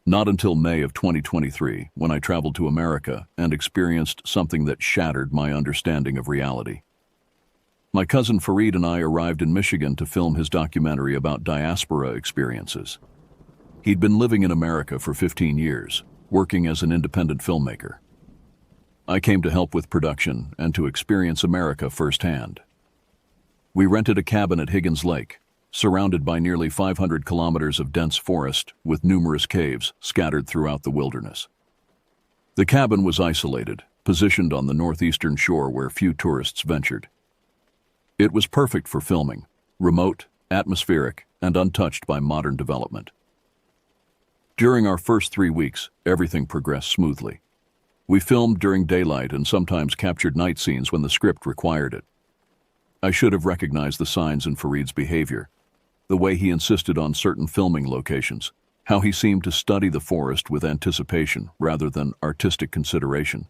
Not until May of 2023, when I traveled to America and experienced something that shattered my understanding of reality. My cousin Fareed and I arrived in Michigan to film his documentary about diaspora experiences. He'd been living in America for 15 years, working as an independent filmmaker. I came to help with production and to experience America firsthand. We rented a cabin at Higgins Lake, surrounded by nearly 500 kilometers of dense forest with numerous caves scattered throughout the wilderness. The cabin was isolated, positioned on the northeastern shore where few tourists ventured. It was perfect for filming, remote, atmospheric, and untouched by modern development. During our first 3 weeks, everything progressed smoothly. We filmed during daylight and sometimes captured night scenes when the script required it. I should have recognized the signs in Fareed's behavior, the way he insisted on certain filming locations, how he seemed to study the forest with anticipation rather than artistic consideration.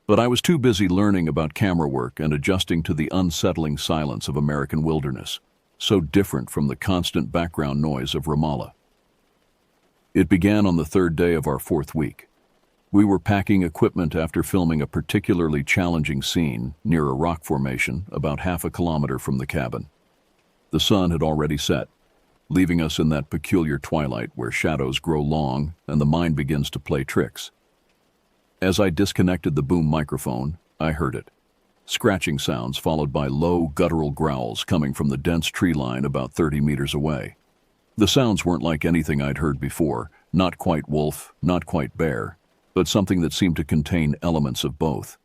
But I was too busy learning about camera work and adjusting to the unsettling silence of American wilderness, so different from the constant background noise of Ramallah. It began on the third day of our fourth week. We were packing equipment after filming a particularly challenging scene near a rock formation about half a kilometer from the cabin. The sun had already set, leaving us in that peculiar twilight where shadows grow long and the mind begins to play tricks. As I disconnected the boom microphone, I heard it. Scratching sounds followed by low, guttural growls coming from the dense tree line about 30 meters away. The sounds weren't like anything I'd heard before, not quite wolf, not quite bear, but something that seemed to contain elements of both.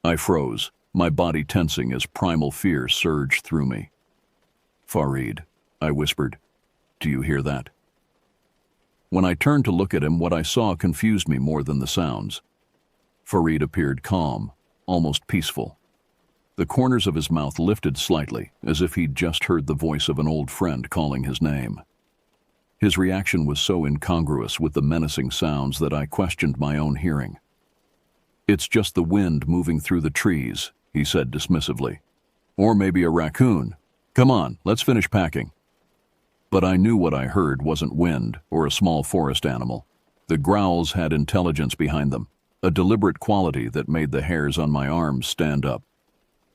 I froze, my body tensing as primal fear surged through me. "Fareed," I whispered, "do you hear that?" When I turned to look at him, what I saw confused me more than the sounds. Fareed appeared calm, almost peaceful. The corners of his mouth lifted slightly, as if he'd just heard the voice of an old friend calling his name. His reaction was so incongruous with the menacing sounds that I questioned my own hearing. "It's just the wind moving through the trees," he said dismissively. "Or maybe a raccoon. Come on, let's finish packing." But I knew what I heard wasn't wind or a small forest animal. The growls had intelligence behind them, a deliberate quality that made the hairs on my arms stand up.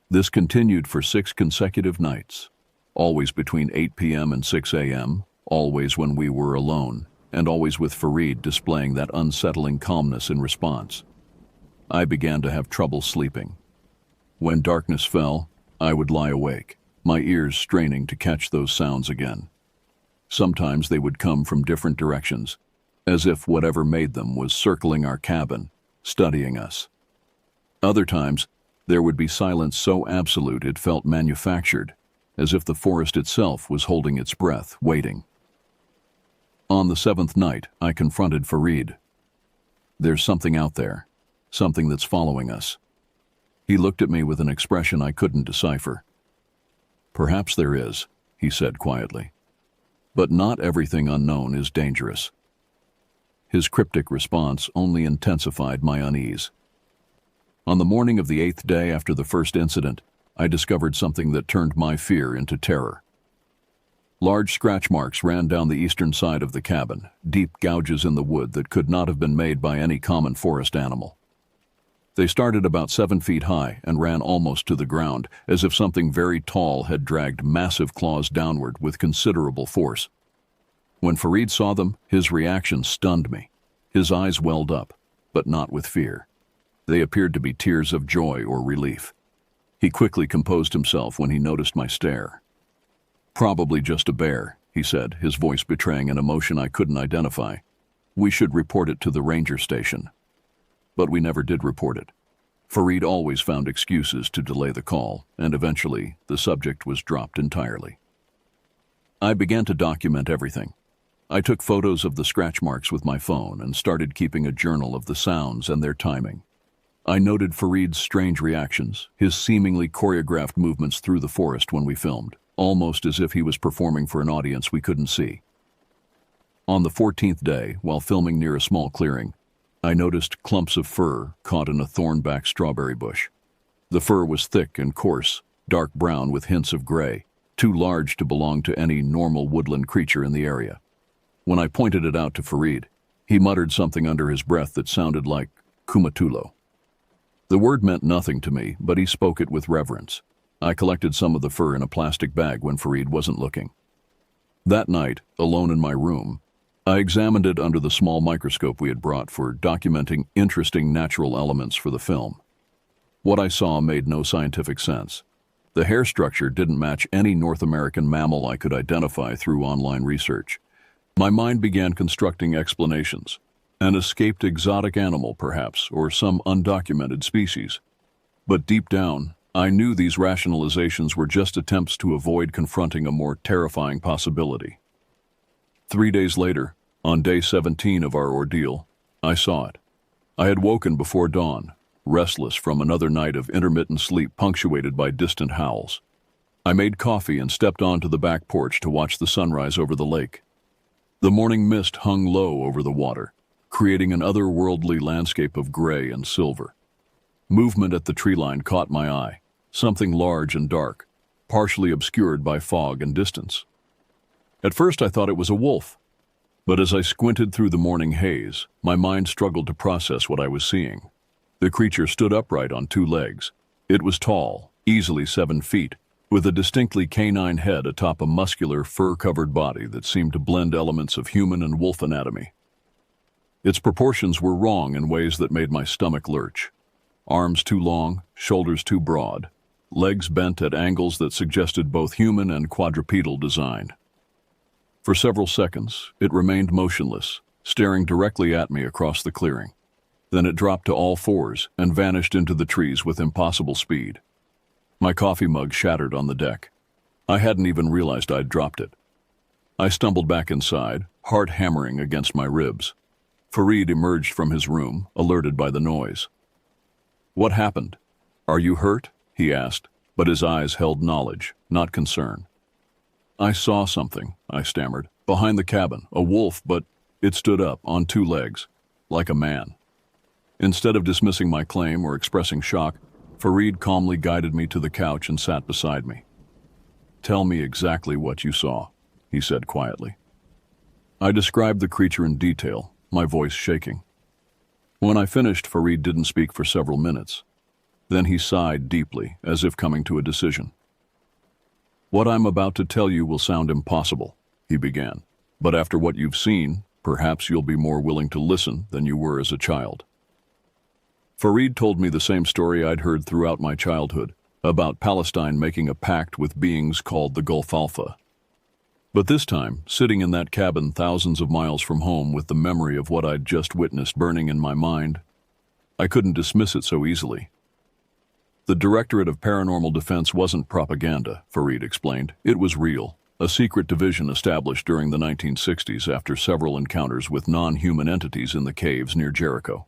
This continued for 6 consecutive nights, always between 8 p.m. and 6 a.m., always when we were alone, and always with Fareed displaying that unsettling calmness in response. I began to have trouble sleeping. When darkness fell, I would lie awake, my ears straining to catch those sounds again. Sometimes they would come from different directions, as if whatever made them was circling our cabin, studying us. Other times, there would be silence so absolute it felt manufactured, as if the forest itself was holding its breath, waiting. On the seventh night, I confronted Farid. "There's something out there, something that's following us." He looked at me with an expression I couldn't decipher. "Perhaps there is," he said quietly. "But not everything unknown is dangerous." His cryptic response only intensified my unease. On the morning of the 8th day after the first incident, I discovered something that turned my fear into terror. Large scratch marks ran down the eastern side of the cabin, deep gouges in the wood that could not have been made by any common forest animal. They started about 7 feet high and ran almost to the ground, as if something very tall had dragged massive claws downward with considerable force. When Farid saw them, his reaction stunned me. His eyes welled up, but not with fear. They appeared to be tears of joy or relief. He quickly composed himself when he noticed my stare. "Probably just a bear," he said, his voice betraying an emotion I couldn't identify. "We should report it to the ranger station." But we never did report it. Farid always found excuses to delay the call, and eventually the subject was dropped entirely. I began to document everything. I took photos of the scratch marks with my phone and started keeping a journal of the sounds and their timing. I noted Farid's strange reactions, his seemingly choreographed movements through the forest when we filmed, almost as if he was performing for an audience we couldn't see. On the 14th day, while filming near a small clearing, I noticed clumps of fur caught in a thornback strawberry bush. The fur was thick and coarse, dark brown with hints of gray, too large to belong to any normal woodland creature in the area. When I pointed it out to Farid, he muttered something under his breath that sounded like Kumatulo. The word meant nothing to me, but he spoke it with reverence. I collected some of the fur in a plastic bag when Farid wasn't looking. That night, alone in my room, I examined it under the small microscope we had brought for documenting interesting natural elements for the film. What I saw made no scientific sense. The hair structure didn't match any North American mammal I could identify through online research. My mind began constructing explanations. An escaped exotic animal, perhaps, or some undocumented species. But deep down, I knew these rationalizations were just attempts to avoid confronting a more terrifying possibility. 3 days later, on day 17 of our ordeal, I saw it. I had woken before dawn, restless from another night of intermittent sleep punctuated by distant howls. I made coffee and stepped onto the back porch to watch the sunrise over the lake. The morning mist hung low over the water, creating an otherworldly landscape of gray and silver. Movement at the tree line caught my eye, something large and dark, partially obscured by fog and distance. At first I thought it was a wolf, but as I squinted through the morning haze, my mind struggled to process what I was seeing. The creature stood upright on 2 legs. It was tall, easily 7 feet, with a distinctly canine head atop a muscular, fur-covered body that seemed to blend elements of human and wolf anatomy. Its proportions were wrong in ways that made my stomach lurch. Arms too long, shoulders too broad, legs bent at angles that suggested both human and quadrupedal design. For several seconds, it remained motionless, staring directly at me across the clearing. Then it dropped to all fours and vanished into the trees with impossible speed. My coffee mug shattered on the deck. I hadn't even realized I'd dropped it. I stumbled back inside, heart hammering against my ribs. Farid emerged from his room, alerted by the noise. "What happened? Are you hurt?" he asked, but his eyes held knowledge, not concern. "I saw something," I stammered. "Behind the cabin, a wolf, but it stood up on 2 legs, like a man." Instead of dismissing my claim or expressing shock, Farid calmly guided me to the couch and sat beside me. "Tell me exactly what you saw," he said quietly. I described the creature in detail, my voice shaking. When I finished, Farid didn't speak for several minutes. Then he sighed deeply, as if coming to a decision. "What I'm about to tell you will sound impossible," he began, "but after what you've seen, perhaps you'll be more willing to listen than you were as a child." Farid told me the same story I'd heard throughout my childhood, about Palestine making a pact with beings called the Gulf Alpha. But this time, sitting in that cabin thousands of miles from home with the memory of what I'd just witnessed burning in my mind, I couldn't dismiss it so easily. The Directorate of Paranormal Defense wasn't propaganda, Farid explained. It was real, a secret division established during the 1960s after several encounters with non-human entities in the caves near Jericho.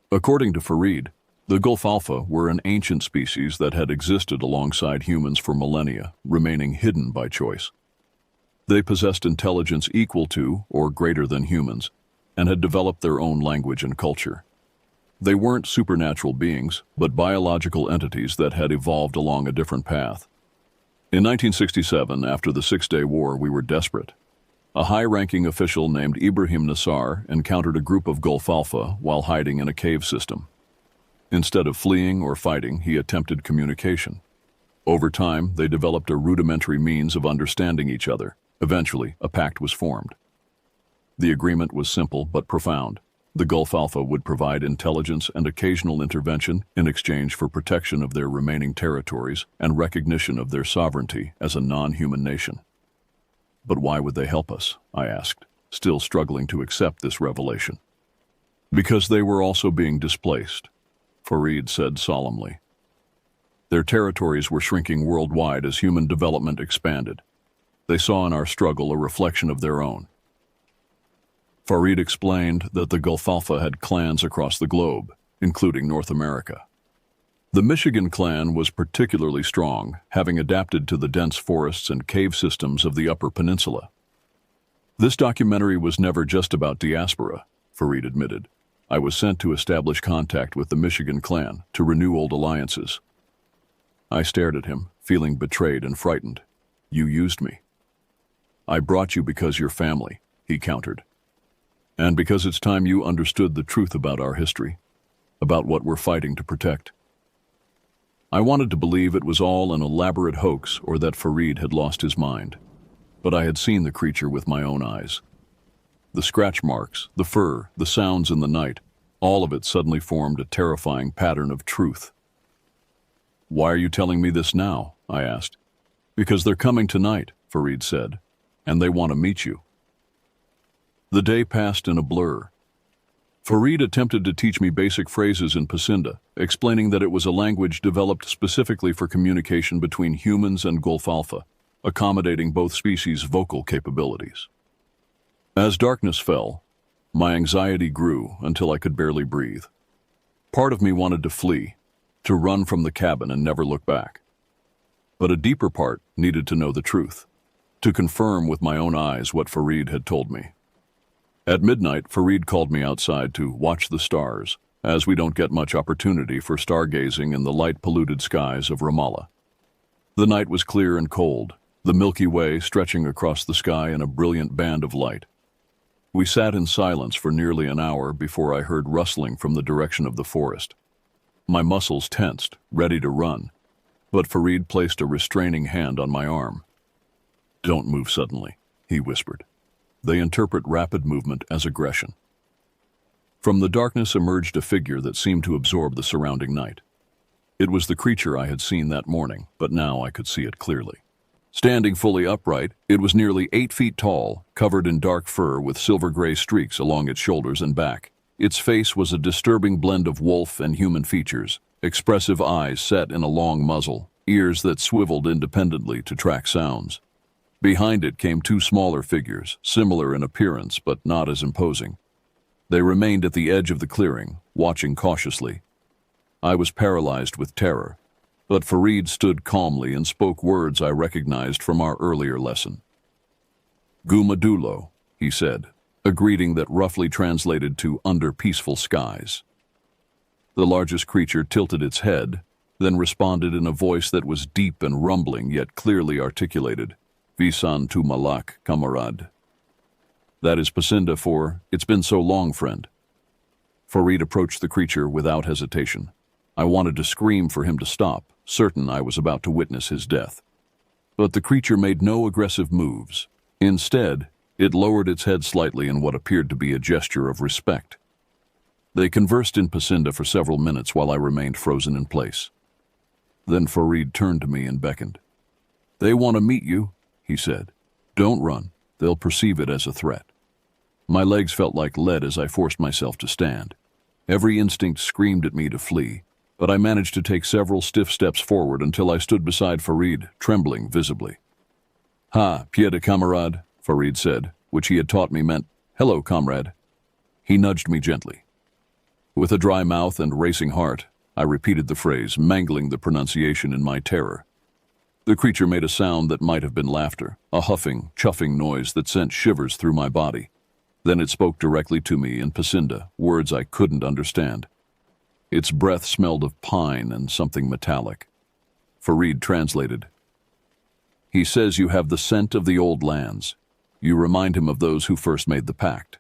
According to Farid, the Gulf Alpha were an ancient species that had existed alongside humans for millennia, remaining hidden by choice. They possessed intelligence equal to or greater than humans, and had developed their own language and culture. They weren't supernatural beings, but biological entities that had evolved along a different path. In 1967, after the Six-Day War, we were desperate. A high-ranking official named Ibrahim Nassar encountered a group of Gulf Alpha while hiding in a cave system. Instead of fleeing or fighting, he attempted communication. Over time, they developed a rudimentary means of understanding each other. Eventually, a pact was formed. The agreement was simple but profound. The Gulf Alpha would provide intelligence and occasional intervention in exchange for protection of their remaining territories and recognition of their sovereignty as a non-human nation. But why would they help us? I asked, still struggling to accept this revelation. Because they were also being displaced, Farid said solemnly. Their territories were shrinking worldwide as human development expanded. They saw in our struggle a reflection of their own. Farid explained that the Gulf Alpha had clans across the globe, including North America. The Michigan clan was particularly strong, having adapted to the dense forests and cave systems of the Upper Peninsula. This documentary was never just about diaspora, Farid admitted. I was sent to establish contact with the Michigan clan, to renew old alliances. I stared at him, feeling betrayed and frightened. You used me. I brought you because you're family, he countered. And because it's time you understood the truth about our history, about what we're fighting to protect. I wanted to believe it was all an elaborate hoax or that Farid had lost his mind. But I had seen the creature with my own eyes. The scratch marks, the fur, the sounds in the night, all of it suddenly formed a terrifying pattern of truth. Why are you telling me this now? I asked. Because they're coming tonight, Farid said, and they want to meet you. The day passed in a blur. Farid attempted to teach me basic phrases in Pasinda, explaining that it was a language developed specifically for communication between humans and Gulf Alpha, accommodating both species' vocal capabilities. As darkness fell, my anxiety grew until I could barely breathe. Part of me wanted to flee, to run from the cabin and never look back. But a deeper part needed to know the truth, to confirm with my own eyes what Farid had told me. At midnight, Farid called me outside to watch the stars, as we don't get much opportunity for stargazing in the light-polluted skies of Ramallah. The night was clear and cold, the Milky Way stretching across the sky in a brilliant band of light. We sat in silence for nearly an hour before I heard rustling from the direction of the forest. My muscles tensed, ready to run, but Farid placed a restraining hand on my arm. "Don't move suddenly," he whispered. They interpret rapid movement as aggression. From the darkness emerged a figure that seemed to absorb the surrounding night. It was the creature I had seen that morning, but now I could see it clearly. Standing fully upright, it was nearly 8 feet tall, covered in dark fur with silver-gray streaks along its shoulders and back. Its face was a disturbing blend of wolf and human features, expressive eyes set in a long muzzle, ears that swiveled independently to track sounds. Behind it came 2 smaller figures, similar in appearance but not as imposing. They remained at the edge of the clearing, watching cautiously. I was paralyzed with terror, but Farid stood calmly and spoke words I recognized from our earlier lesson. "Gumadulo," he said, a greeting that roughly translated to "under peaceful skies." The largest creature tilted its head, then responded in a voice that was deep and rumbling yet clearly articulated. "Visan tu malak, kamarad." That is Pasinda for, "It's been so long, friend." Farid approached the creature without hesitation. I wanted to scream for him to stop, certain I was about to witness his death. But the creature made no aggressive moves. Instead, it lowered its head slightly in what appeared to be a gesture of respect. They conversed in Pasinda for several minutes while I remained frozen in place. Then Farid turned to me and beckoned. "They want to meet you," he said. "Don't run. They'll perceive it as a threat." My legs felt like lead as I forced myself to stand. Every instinct screamed at me to flee, but I managed to take several stiff steps forward until I stood beside Farid, trembling visibly. "Ha, piede camarade," Farid said, which he had taught me meant, "Hello, comrade." He nudged me gently. With a dry mouth and racing heart, I repeated the phrase, mangling the pronunciation in my terror. The creature made a sound that might have been laughter, a huffing, chuffing noise that sent shivers through my body. Then it spoke directly to me in Pasinda, words I couldn't understand. Its breath smelled of pine and something metallic. Farid translated. "He says you have the scent of the old lands. You remind him of those who first made the pact."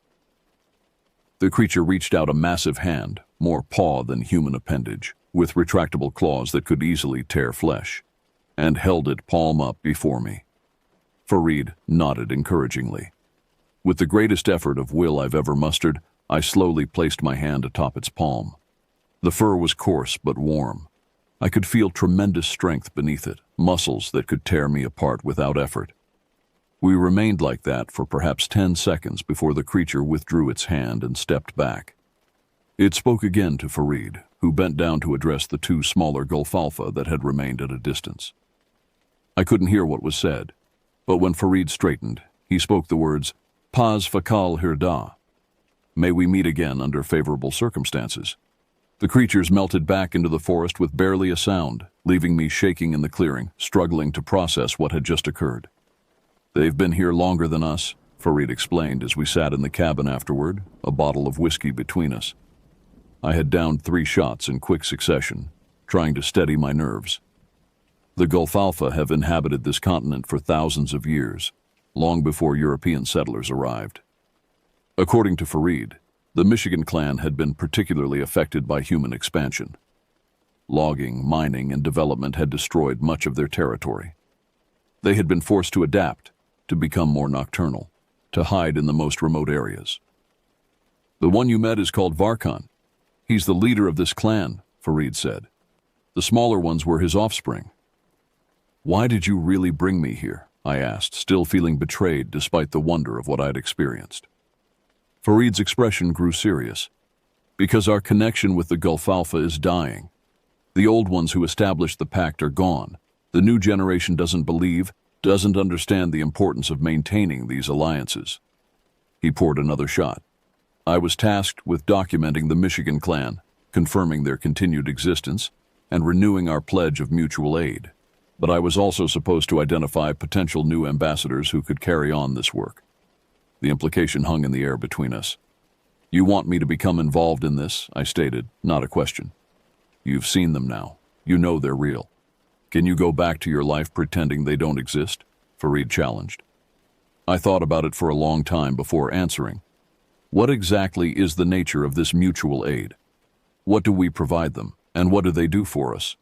The creature reached out a massive hand, more paw than human appendage, with retractable claws that could easily tear flesh, and held it palm up before me. Farid nodded encouragingly. With the greatest effort of will I've ever mustered, I slowly placed my hand atop its palm. The fur was coarse but warm. I could feel tremendous strength beneath it, muscles that could tear me apart without effort. We remained like that for perhaps 10 seconds before the creature withdrew its hand and stepped back. It spoke again to Farid, who bent down to address the two smaller Gulfalfa that had remained at a distance. I couldn't hear what was said, but when Farid straightened, he spoke the words, "Paz fakal hirda." May we meet again under favorable circumstances. The creatures melted back into the forest with barely a sound, leaving me shaking in the clearing, struggling to process what had just occurred. "They've been here longer than us," Farid explained as we sat in the cabin afterward, a bottle of whiskey between us. I had downed 3 shots in quick succession, trying to steady my nerves. The Gulfalfa have inhabited this continent for thousands of years, long before European settlers arrived. According to Farid, the Michigan clan had been particularly affected by human expansion. Logging, mining, and development had destroyed much of their territory. They had been forced to adapt, to become more nocturnal, to hide in the most remote areas. "The one you met is called Varkan. He's the leader of this clan," Farid said. "The smaller ones were his offspring." "Why did you really bring me here?" I asked, still feeling betrayed despite the wonder of what I'd experienced. Farid's expression grew serious. "Because our connection with the Gulfalfa is dying. The old ones who established the pact are gone. The new generation doesn't believe, doesn't understand the importance of maintaining these alliances." He poured another shot. "I was tasked with documenting the Michigan clan, confirming their continued existence, and renewing our pledge of mutual aid. But I was also supposed to identify potential new ambassadors who could carry on this work." The implication hung in the air between us. "You want me to become involved in this," I stated, not a question. "You've seen them now. You know they're real. Can you go back to your life pretending they don't exist?" Farid challenged. I thought about it for a long time before answering. What exactly is the nature of this mutual aid? What do we provide them, and what do they do for us?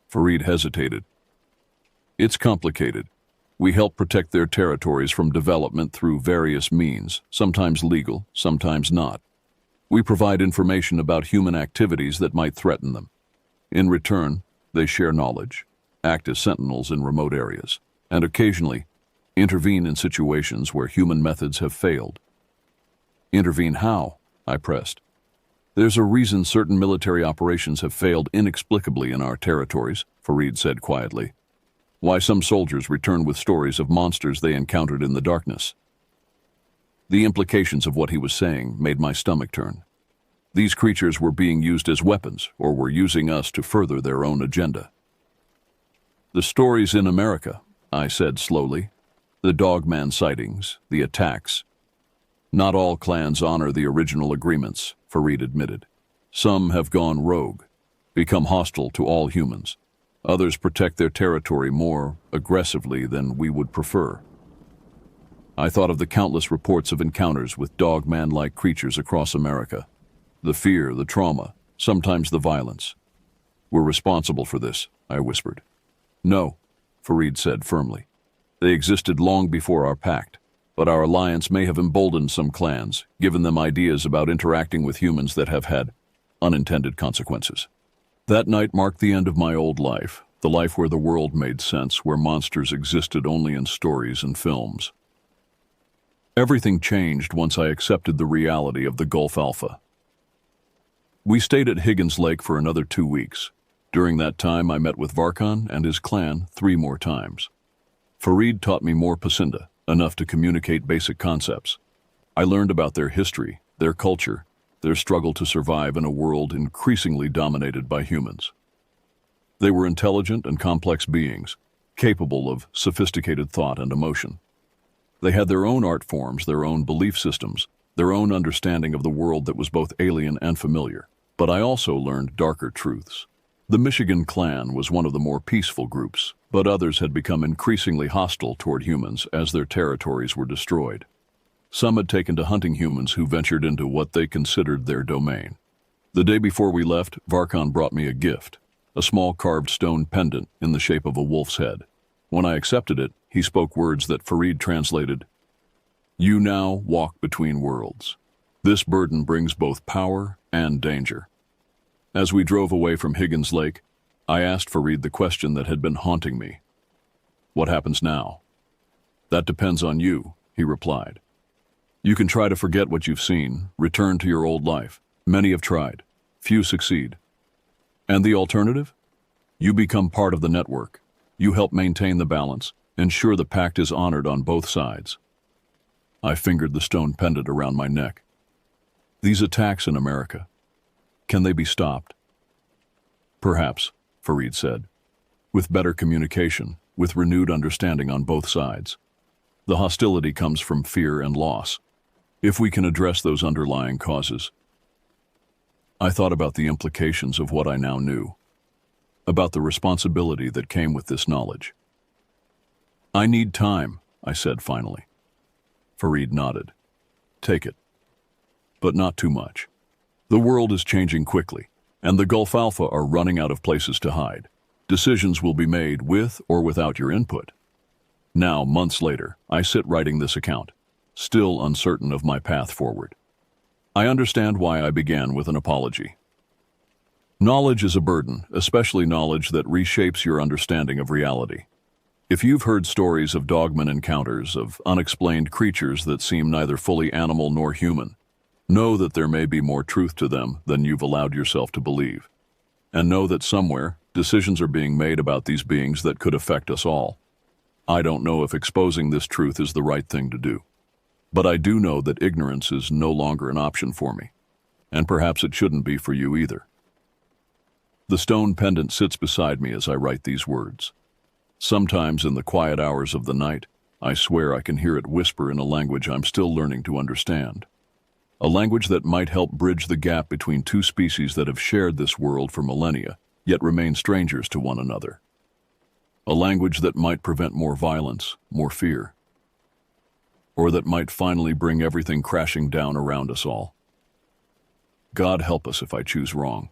Farid hesitated. "It's complicated. We help protect their territories from development through various means, sometimes legal, sometimes not. We provide information about human activities that might threaten them. In return, they share knowledge, act as sentinels in remote areas, and occasionally intervene in situations where human methods have failed." "Intervene how?" I pressed. "There's a reason certain military operations have failed inexplicably in our territories," Farid said quietly. "Why some soldiers return with stories of monsters they encountered in the darkness." The implications of what he was saying made my stomach turn. These creatures were being used as weapons, or were using us to further their own agenda. "The stories in America," I said slowly. "The Dogman sightings, the attacks. Not all clans honor the original agreements," Farid admitted. "Some have gone rogue, become hostile to all humans. Others protect their territory more aggressively than we would prefer." I thought of the countless reports of encounters with dogman-like creatures across America. The fear, the trauma, sometimes the violence. "We're responsible for this," I whispered. "No," Farid said firmly. "They existed long before our pact. but our alliance may have emboldened some clans, given them ideas about interacting with humans that have had unintended consequences. That night marked the end of my old life, the life where the world made sense, where monsters existed only in stories and films. Everything changed once I accepted the reality of the Gulf Alpha. We stayed at Higgins Lake for another 2 weeks. During that time, I met with Varkan and his clan 3 more times. Farid taught me more Pacinda, enough to communicate basic concepts. I learned about their history, their culture, their struggle to survive in a world increasingly dominated by humans. They were intelligent and complex beings, capable of sophisticated thought and emotion. They had their own art forms, their own belief systems, their own understanding of the world that was both alien and familiar. But I also learned darker truths. The Michigan clan was one of the more peaceful groups, but others had become increasingly hostile toward humans as their territories were destroyed. Some had taken to hunting humans who ventured into what they considered their domain. The day before we left, Varkan brought me a gift, a small carved stone pendant in the shape of a wolf's head. When I accepted it, he spoke words that Farid translated, "You now walk between worlds. This burden brings both power and danger." As we drove away from Higgins Lake, I asked Farid the question that had been haunting me. "What happens now?" "That depends on you," he replied. "You can try to forget what you've seen, return to your old life. Many have tried. Few succeed. And the alternative? You become part of the network. You help maintain the balance, ensure the pact is honored on both sides." I fingered the stone pendant around my neck. "These attacks in America, can they be stopped?" "Perhaps," Farid said, "with better communication, with renewed understanding on both sides. The hostility comes from fear and loss. If we can address those underlying causes." I thought about the implications of what I now knew, about the responsibility that came with this knowledge. "I need time," I said finally. Farid nodded. "Take it. But not too much. The world is changing quickly, and the Gulf Alpha are running out of places to hide. Decisions will be made with or without your input. Now, months later, I sit writing this account, still uncertain of my path forward. I understand why I began with an apology. Knowledge is a burden, especially knowledge that reshapes your understanding of reality. If you've heard stories of dogman encounters, of unexplained creatures that seem neither fully animal nor human, know that there may be more truth to them than you've allowed yourself to believe. And know that somewhere, decisions are being made about these beings that could affect us all. I don't know if exposing this truth is the right thing to do. But I do know that ignorance is no longer an option for me. And perhaps it shouldn't be for you either. The stone pendant sits beside me as I write these words. Sometimes in the quiet hours of the night, I swear I can hear it whisper in a language I'm still learning to understand. A language that might help bridge the gap between two species that have shared this world for millennia, yet remain strangers to one another. A language that might prevent more violence, more fear. Or that might finally bring everything crashing down around us all. God help us if I choose wrong.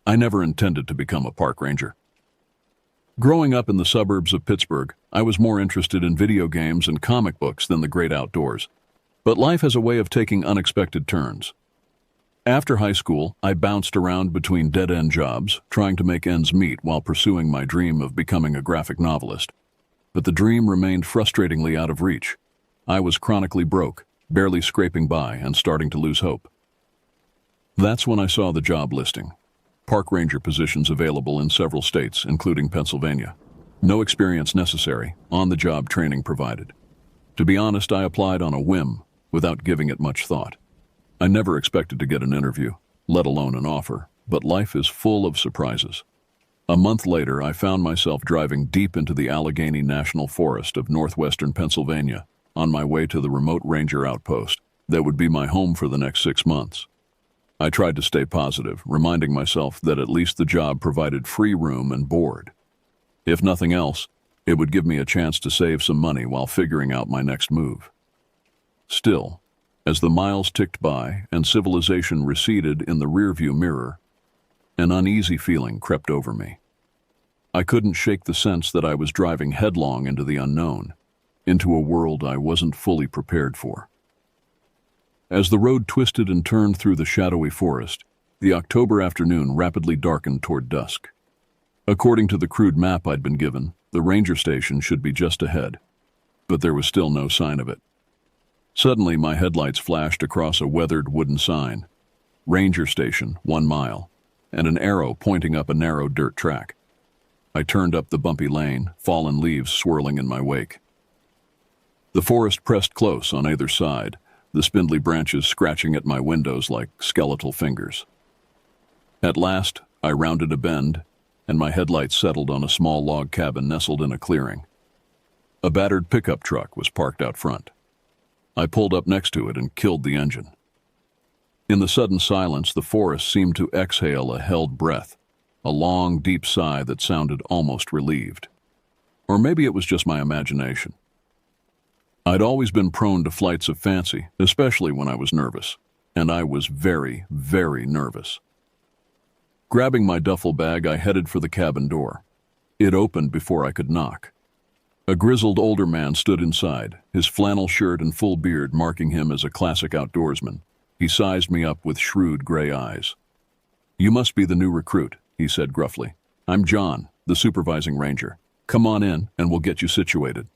I never intended to become a park ranger. Growing up in the suburbs of Pittsburgh, I was more interested in video games and comic books than the great outdoors. But life has a way of taking unexpected turns. After high school, I bounced around between dead-end jobs, trying to make ends meet while pursuing my dream of becoming a graphic novelist. But the dream remained frustratingly out of reach. I was chronically broke, barely scraping by and starting to lose hope. That's when I saw the job listing. Park ranger positions available in several states, including Pennsylvania. No experience necessary, on-the-job training provided. To be honest, I applied on a whim, without giving it much thought. I never expected to get an interview, let alone an offer, but life is full of surprises. A month later, I found myself driving deep into the Allegheny National Forest of northwestern Pennsylvania, on my way to the remote ranger outpost that would be my home for the next 6 months. I tried to stay positive, reminding myself that at least the job provided free room and board. If nothing else, it would give me a chance to save some money while figuring out my next move. Still, as the miles ticked by and civilization receded in the rearview mirror, An uneasy feeling crept over me. I couldn't shake the sense that I was driving headlong into the unknown, into a world I wasn't fully prepared for. As the road twisted and turned through the shadowy forest, the October afternoon rapidly darkened toward dusk. According to the crude map I'd been given, the ranger station should be just ahead, but there was still no sign of it. Suddenly, my headlights flashed across a weathered wooden sign, "Ranger Station, 1 mile," and an arrow pointing up a narrow dirt track. I turned up the bumpy lane, fallen leaves swirling in my wake. The forest pressed close on either side, the spindly branches scratching at my windows like skeletal fingers. At last, I rounded a bend, and my headlights settled on a small log cabin nestled in a clearing. A battered pickup truck was parked out front. I pulled up next to it and killed the engine. In the sudden silence, the forest seemed to exhale a held breath, a long, deep sigh that sounded almost relieved. Or maybe it was just my imagination. I'd always been prone to flights of fancy, especially when I was nervous, and I was very, very nervous. Grabbing my duffel bag, I headed for the cabin door. It opened before I could knock. A grizzled older man stood inside, his flannel shirt and full beard marking him as a classic outdoorsman. He sized me up with shrewd gray eyes. "You must be the new recruit," he said gruffly. "I'm John, the supervising ranger. Come on in, and we'll get you situated."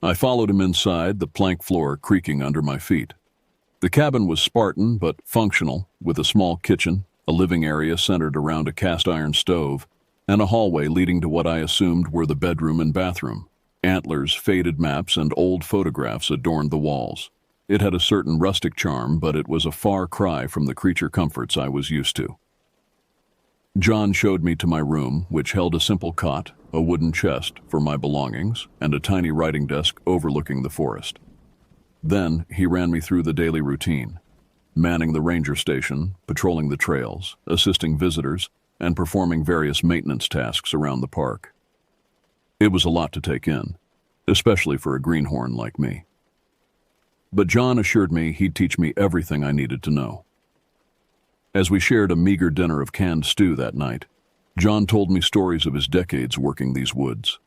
I followed him inside, the plank floor creaking under my feet. The cabin was Spartan but functional, with a small kitchen, a living area centered around a cast-iron stove, and a hallway leading to what I assumed were the bedroom and bathroom. Antlers, faded maps, and old photographs adorned the walls. It had a certain rustic charm, but it was a far cry from the creature comforts I was used to. John showed me to my room, which held a simple cot, a wooden chest for my belongings, and a tiny writing desk overlooking the forest. Then he ran me through the daily routine, manning the ranger station, patrolling the trails, assisting visitors, and performing various maintenance tasks around the park. It was a lot to take in, especially for a greenhorn like me. But John assured me he'd teach me everything I needed to know. As we shared a meager dinner of canned stew that night, John told me stories of his decades working these woods.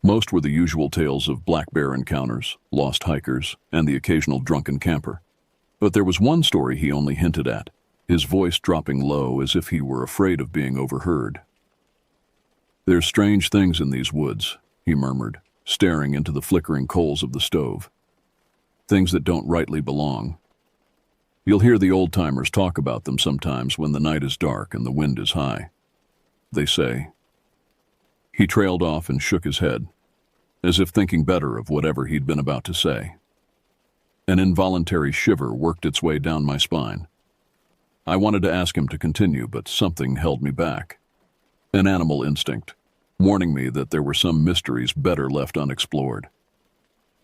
Most were the usual tales of black bear encounters, lost hikers, and the occasional drunken camper. But there was one story he only hinted at, his voice dropping low as if he were afraid of being overheard. "There's strange things in these woods," he murmured, staring into the flickering coals of the stove. "Things that don't rightly belong. You'll hear the old-timers talk about them sometimes when the night is dark and the wind is high. They say." He trailed off and shook his head, as if thinking better of whatever he'd been about to say. An involuntary shiver worked its way down my spine. I wanted to ask him to continue, but something held me back. An animal instinct, warning me that there were some mysteries better left unexplored.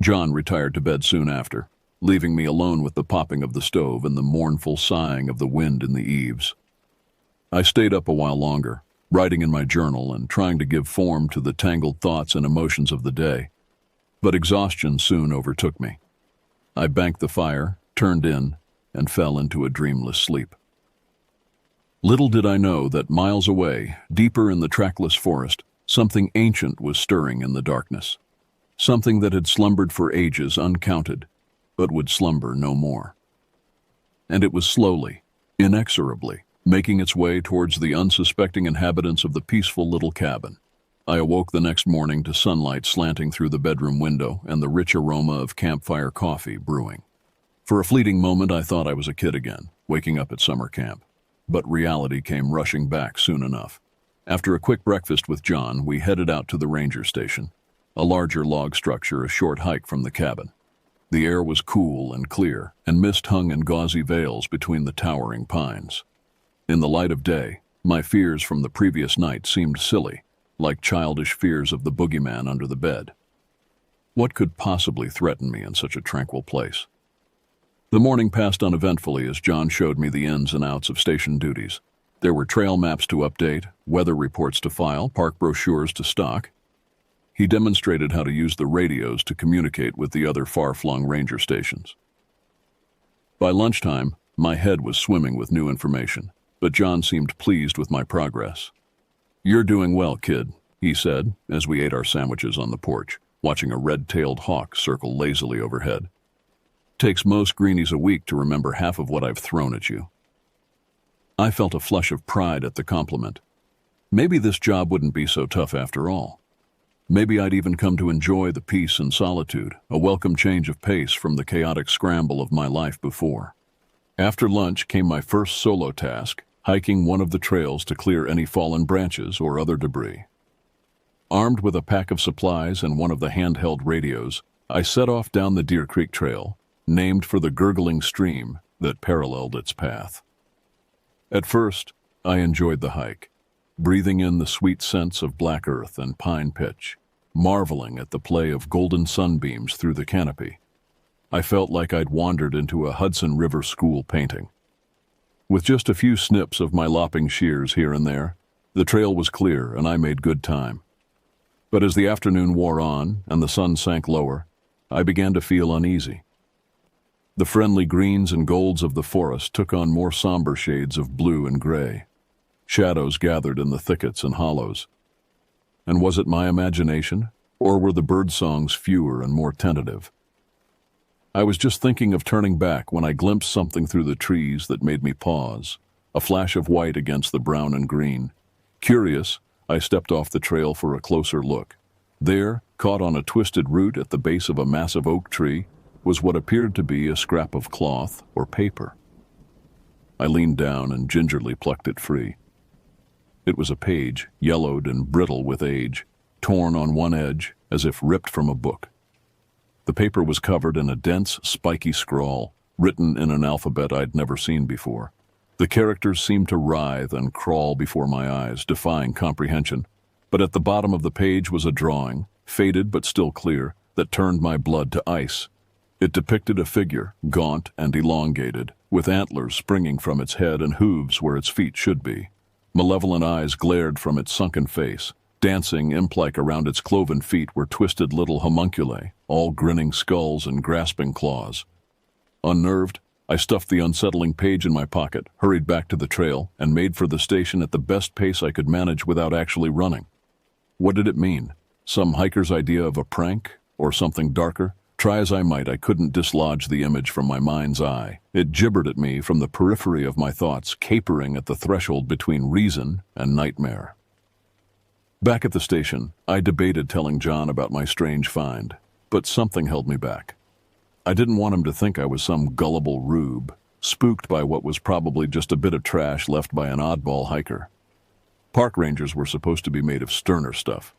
John retired to bed soon after, leaving me alone with the popping of the stove and the mournful sighing of the wind in the eaves. I stayed up a while longer, writing in my journal and trying to give form to the tangled thoughts and emotions of the day. But exhaustion soon overtook me. I banked the fire, turned in, and fell into a dreamless sleep. Little did I know that miles away, deeper in the trackless forest, something ancient was stirring in the darkness. Something that had slumbered for ages uncounted, but would slumber no more. And it was slowly, inexorably, making its way towards the unsuspecting inhabitants of the peaceful little cabin. I awoke the next morning to sunlight slanting through the bedroom window and the rich aroma of campfire coffee brewing. For a fleeting moment, I thought I was a kid again, waking up at summer camp. But reality came rushing back soon enough. After a quick breakfast with John, we headed out to the ranger station, a larger log structure a short hike from the cabin. The air was cool and clear, and mist hung in gauzy veils between the towering pines. In the light of day, my fears from the previous night seemed silly, like childish fears of the boogeyman under the bed. What could possibly threaten me in such a tranquil place? The morning passed uneventfully as John showed me the ins and outs of station duties. There were trail maps to update, weather reports to file, park brochures to stock. He demonstrated how to use the radios to communicate with the other far-flung ranger stations. By lunchtime, my head was swimming with new information. but John seemed pleased with my progress. "You're doing well, kid," he said, as we ate our sandwiches on the porch, watching a red-tailed hawk circle lazily overhead. "Takes most greenies a week to remember half of what I've thrown at you." I felt a flush of pride at the compliment. Maybe this job wouldn't be so tough after all. Maybe I'd even come to enjoy the peace and solitude, a welcome change of pace from the chaotic scramble of my life before. After lunch came my first solo task, hiking one of the trails to clear any fallen branches or other debris. Armed with a pack of supplies and one of the handheld radios, I set off down the Deer Creek Trail, named for the gurgling stream that paralleled its path. At first, I enjoyed the hike, breathing in the sweet scents of black earth and pine pitch, marveling at the play of golden sunbeams through the canopy. I felt like I'd wandered into a Hudson River school painting. With just a few snips of my lopping shears here and there, the trail was clear and I made good time. But as the afternoon wore on and the sun sank lower, I began to feel uneasy. The friendly greens and golds of the forest took on more somber shades of blue and gray. Shadows gathered in the thickets and hollows. And was it my imagination, or were the bird songs fewer and more tentative? I was just thinking of turning back when I glimpsed something through the trees that made me pause, a flash of white against the brown and green. Curious, I stepped off the trail for a closer look. There, caught on a twisted root at the base of a massive oak tree, was what appeared to be a scrap of cloth or paper. I leaned down and gingerly plucked it free. It was a page, yellowed and brittle with age, torn on one edge as if ripped from a book. The paper was covered in a dense, spiky scrawl, written in an alphabet I'd never seen before. The characters seemed to writhe and crawl before my eyes, defying comprehension. But at the bottom of the page was a drawing, faded but still clear, that turned my blood to ice. It depicted a figure, gaunt and elongated, with antlers springing from its head and hooves where its feet should be. Malevolent eyes glared from its sunken face. Dancing imp-like around its cloven feet were twisted little homunculi, all grinning skulls and grasping claws. Unnerved, I stuffed the unsettling page in my pocket, hurried back to the trail, and made for the station at the best pace I could manage without actually running. What did it mean? Some hiker's idea of a prank? Or something darker? Try as I might, I couldn't dislodge the image from my mind's eye. It gibbered at me from the periphery of my thoughts, capering at the threshold between reason and nightmare. Back at the station, I debated telling John about my strange find, but something held me back. I didn't want him to think I was some gullible rube, spooked by what was probably just a bit of trash left by an oddball hiker. Park rangers were supposed to be made of sterner stuff.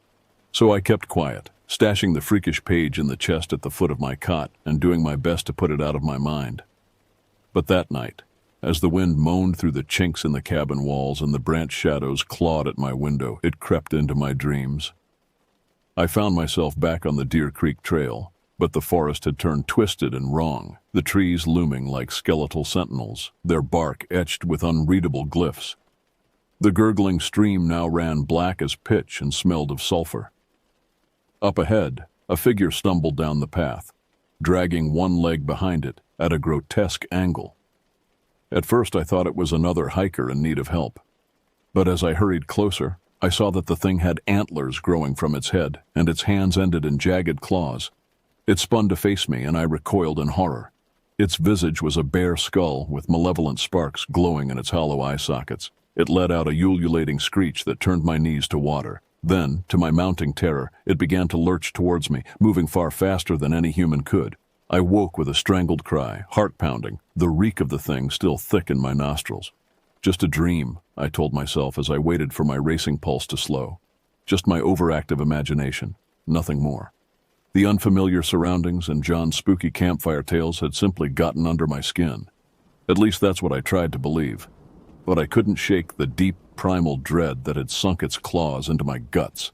So I kept quiet, stashing the freakish page in the chest at the foot of my cot and doing my best to put it out of my mind. But that night, as the wind moaned through the chinks in the cabin walls and the branch shadows clawed at my window, it crept into my dreams. I found myself back on the Deer Creek Trail, but the forest had turned twisted and wrong, the trees looming like skeletal sentinels, their bark etched with unreadable glyphs. The gurgling stream now ran black as pitch and smelled of sulfur. Up ahead, a figure stumbled down the path, dragging one leg behind it at a grotesque angle. At first I thought it was another hiker in need of help. But as I hurried closer, I saw that the thing had antlers growing from its head, and its hands ended in jagged claws. It spun to face me, and I recoiled in horror. Its visage was a bare skull with malevolent sparks glowing in its hollow eye sockets. It let out a ululating screech that turned my knees to water. Then, to my mounting terror, it began to lurch towards me, moving far faster than any human could. I woke with a strangled cry, heart pounding, the reek of the thing still thick in my nostrils. Just a dream, I told myself as I waited for my racing pulse to slow. Just my overactive imagination, nothing more. The unfamiliar surroundings and John's spooky campfire tales had simply gotten under my skin. At least that's what I tried to believe. But I couldn't shake the deep, primal dread that had sunk its claws into my guts.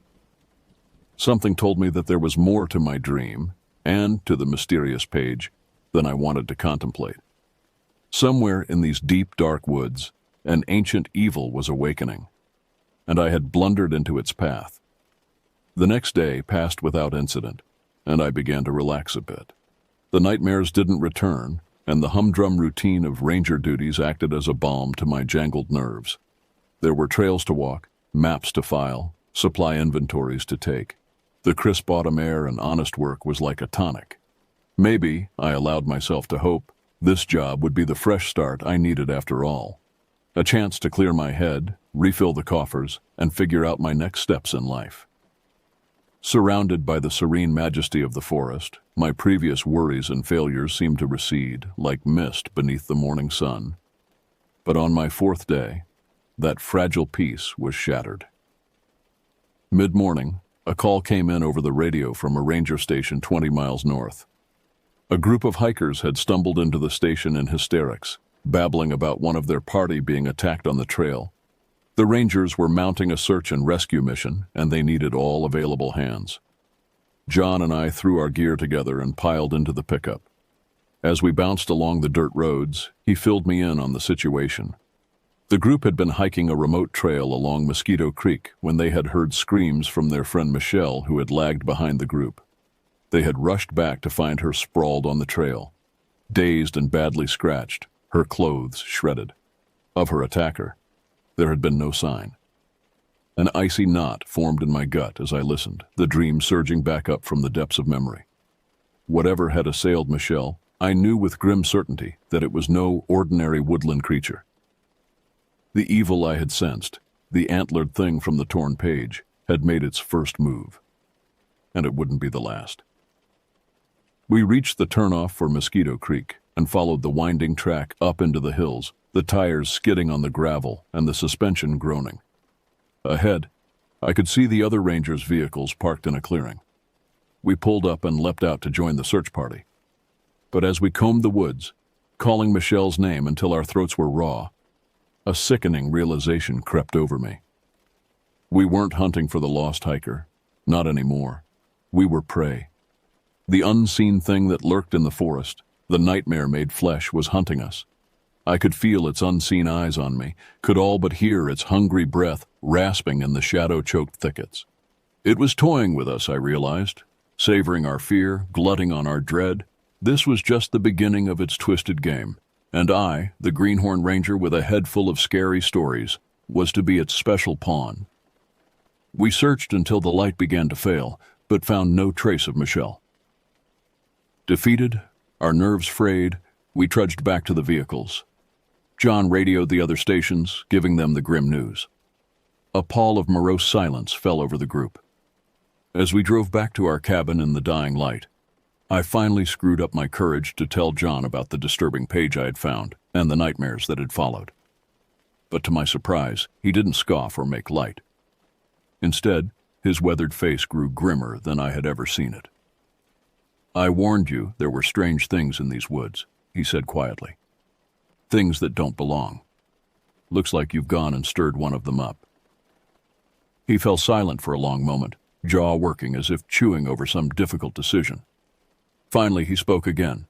Something told me that there was more to my dream, and to the mysterious page, than I wanted to contemplate. Somewhere in these deep, dark woods, an ancient evil was awakening, and I had blundered into its path. The next day passed without incident, and I began to relax a bit. The nightmares didn't return, and the humdrum routine of ranger duties acted as a balm to my jangled nerves. There were trails to walk, maps to file, supply inventories to take. The crisp autumn air and honest work was like a tonic. Maybe, I allowed myself to hope, this job would be the fresh start I needed after all. A chance to clear my head, refill the coffers, and figure out my next steps in life. Surrounded by the serene majesty of the forest, my previous worries and failures seemed to recede like mist beneath the morning sun. But on my fourth day, that fragile peace was shattered. Mid-morning, a call came in over the radio from a ranger station 20 miles north. A group of hikers had stumbled into the station in hysterics, babbling about one of their party being attacked on the trail. The Rangers were mounting a search and rescue mission, and they needed all available hands. John and I threw our gear together and piled into the pickup. As we bounced along the dirt roads, he filled me in on the situation. The group had been hiking a remote trail along Mosquito Creek when they had heard screams from their friend Michelle, who had lagged behind the group. They had rushed back to find her sprawled on the trail, dazed and badly scratched, her clothes shredded. Of her attacker, there had been no sign. An icy knot formed in my gut as I listened, the dream surging back up from the depths of memory. Whatever had assailed Michelle, I knew with grim certainty that it was no ordinary woodland creature. The evil I had sensed, the antlered thing from the torn page, had made its first move. And it wouldn't be the last. We reached the turnoff for Mosquito Creek and followed the winding track up into the hills, the tires skidding on the gravel and the suspension groaning. Ahead, I could see the other Rangers' vehicles parked in a clearing. We pulled up and leapt out to join the search party. But as we combed the woods, calling Michelle's name until our throats were raw, a sickening realization crept over me. We weren't hunting for the lost hiker, not anymore. We were prey. The unseen thing that lurked in the forest, the nightmare-made flesh, was hunting us. I could feel its unseen eyes on me, could all but hear its hungry breath rasping in the shadow-choked thickets. It was toying with us, I realized, savoring our fear, glutting on our dread. This was just the beginning of its twisted game, and I, the Greenhorn Ranger with a head full of scary stories, was to be its special pawn. We searched until the light began to fail, but found no trace of Michelle. Defeated, our nerves frayed, we trudged back to the vehicles. John radioed the other stations, giving them the grim news. A pall of morose silence fell over the group. As we drove back to our cabin in the dying light, I finally screwed up my courage to tell John about the disturbing page I had found and the nightmares that had followed. But to my surprise, he didn't scoff or make light. Instead, his weathered face grew grimmer than I had ever seen it. "I warned you there were strange things in these woods," he said quietly. "Things that don't belong. Looks like you've gone and stirred one of them up." He fell silent for a long moment, jaw working as if chewing over some difficult decision. Finally, he spoke again.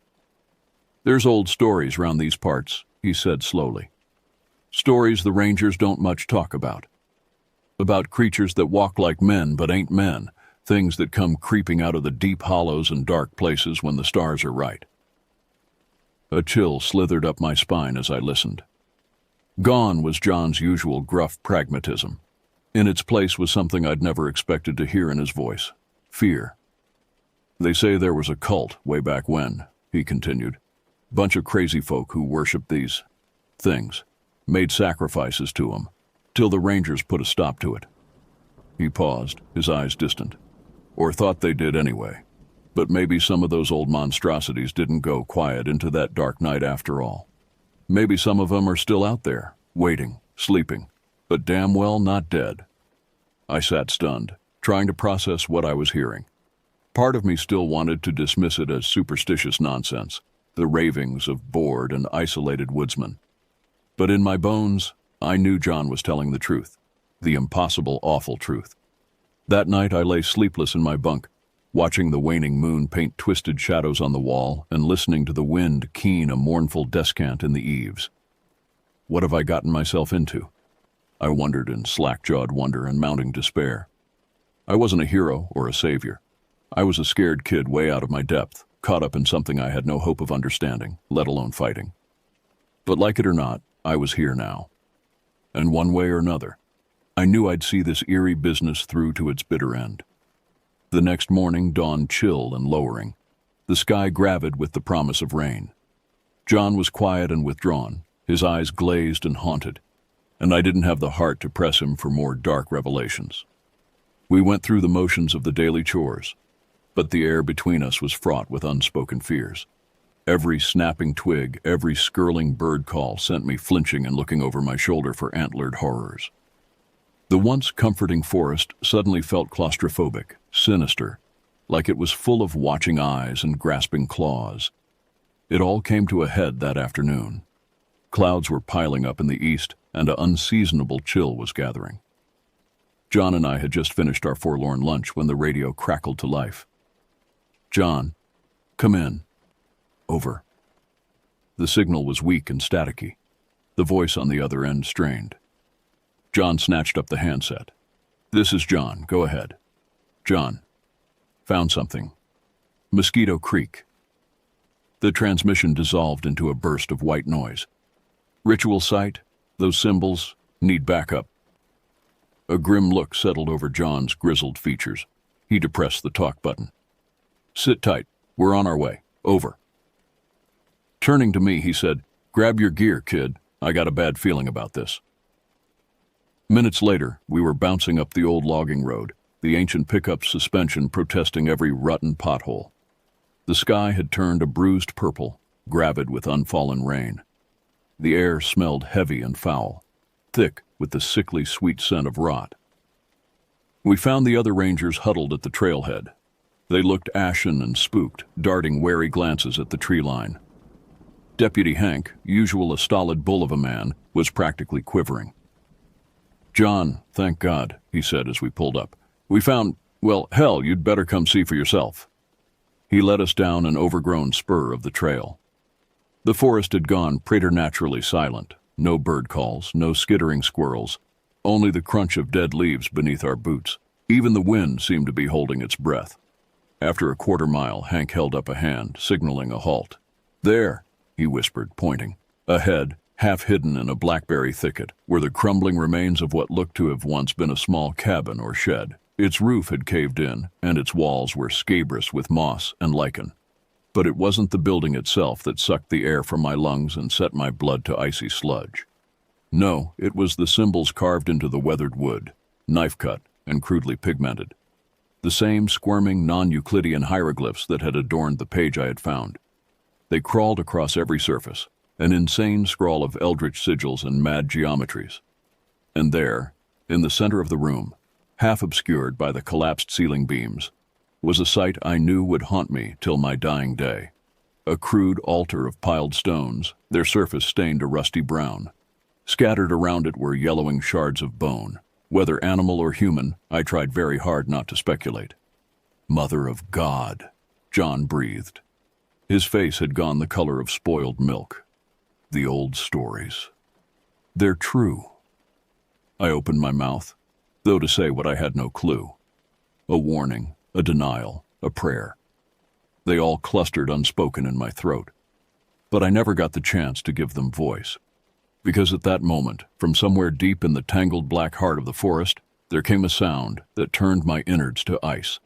"There's old stories round these parts," he said slowly. "Stories the Rangers don't much talk about. About creatures that walk like men but ain't men, things that come creeping out of the deep hollows and dark places when the stars are right." A chill slithered up my spine as I listened. Gone was John's usual gruff pragmatism. In its place was something I'd never expected to hear in his voice: fear. "They say there was a cult way back when," he continued. "Bunch of crazy folk who worshipped these things, made sacrifices to them, till the Rangers put a stop to it." He paused, his eyes distant. "Or thought they did anyway. But maybe some of those old monstrosities didn't go quiet into that dark night after all. Maybe some of them are still out there, waiting, sleeping, but damn well not dead." I sat stunned, trying to process what I was hearing. Part of me still wanted to dismiss it as superstitious nonsense, the ravings of bored and isolated woodsmen. But in my bones, I knew John was telling the truth, the impossible, awful truth. That night I lay sleepless in my bunk, watching the waning moon paint twisted shadows on the wall and listening to the wind keen a mournful descant in the eaves. What have I gotten myself into? I wondered in slack-jawed wonder and mounting despair. I wasn't a hero or a savior. I was a scared kid way out of my depth, caught up in something I had no hope of understanding, let alone fighting. But like it or not, I was here now. And one way or another, I knew I'd see this eerie business through to its bitter end. The next morning dawned chill and lowering, the sky gravid with the promise of rain. John was quiet and withdrawn, his eyes glazed and haunted, and I didn't have the heart to press him for more dark revelations. We went through the motions of the daily chores, but the air between us was fraught with unspoken fears. Every snapping twig, every skirling bird call sent me flinching and looking over my shoulder for antlered horrors. The once comforting forest suddenly felt claustrophobic, sinister, like it was full of watching eyes and grasping claws. It all came to a head that afternoon. Clouds were piling up in the east, and an unseasonable chill was gathering. John and I had just finished our forlorn lunch when the radio crackled to life. "John, come in." Over. The signal was weak and staticky, the voice on the other end strained. John snatched up the handset. "This is John, go ahead." "John, found something. Mosquito Creek." The transmission dissolved into a burst of white noise. "Ritual site? Those symbols? Need backup." A grim look settled over John's grizzled features. He depressed the talk button. "Sit tight. We're on our way. Over." Turning to me, he said, "Grab your gear, kid. I got a bad feeling about this." Minutes later, we were bouncing up the old logging road, the ancient pickup suspension protesting every rut and pothole. The sky had turned a bruised purple, gravid with unfallen rain. The air smelled heavy and foul, thick with the sickly sweet scent of rot. We found the other rangers huddled at the trailhead. They looked ashen and spooked, darting wary glances at the tree line. Deputy Hank, usual a stolid bull of a man, was practically quivering. "John, thank God," he said as we pulled up. "We found, well, hell, you'd better come see for yourself." He led us down an overgrown spur of the trail. The forest had gone preternaturally silent. No bird calls, no skittering squirrels, only the crunch of dead leaves beneath our boots. Even the wind seemed to be holding its breath. After a quarter mile, Hank held up a hand, signaling a halt. "There," he whispered, pointing. Ahead, half hidden in a blackberry thicket, were the crumbling remains of what looked to have once been a small cabin or shed. Its roof had caved in, and its walls were scabrous with moss and lichen. But it wasn't the building itself that sucked the air from my lungs and set my blood to icy sludge. No, it was the symbols carved into the weathered wood, knife-cut and crudely pigmented. The same squirming non-Euclidean hieroglyphs that had adorned the page I had found. They crawled across every surface, an insane scrawl of eldritch sigils and mad geometries. And there, in the center of the room, half obscured by the collapsed ceiling beams, was a sight I knew would haunt me till my dying day. A crude altar of piled stones, their surface stained a rusty brown. Scattered around it were yellowing shards of bone. Whether animal or human, I tried very hard not to speculate. "Mother of God," John breathed. His face had gone the color of spoiled milk. The old stories. They're true. I opened my mouth, though to say what I had no clue. A warning, a denial, a prayer. They all clustered unspoken in my throat. But I never got the chance to give them voice. Because at that moment, from somewhere deep in the tangled black heart of the forest, there came a sound that turned my innards to ice.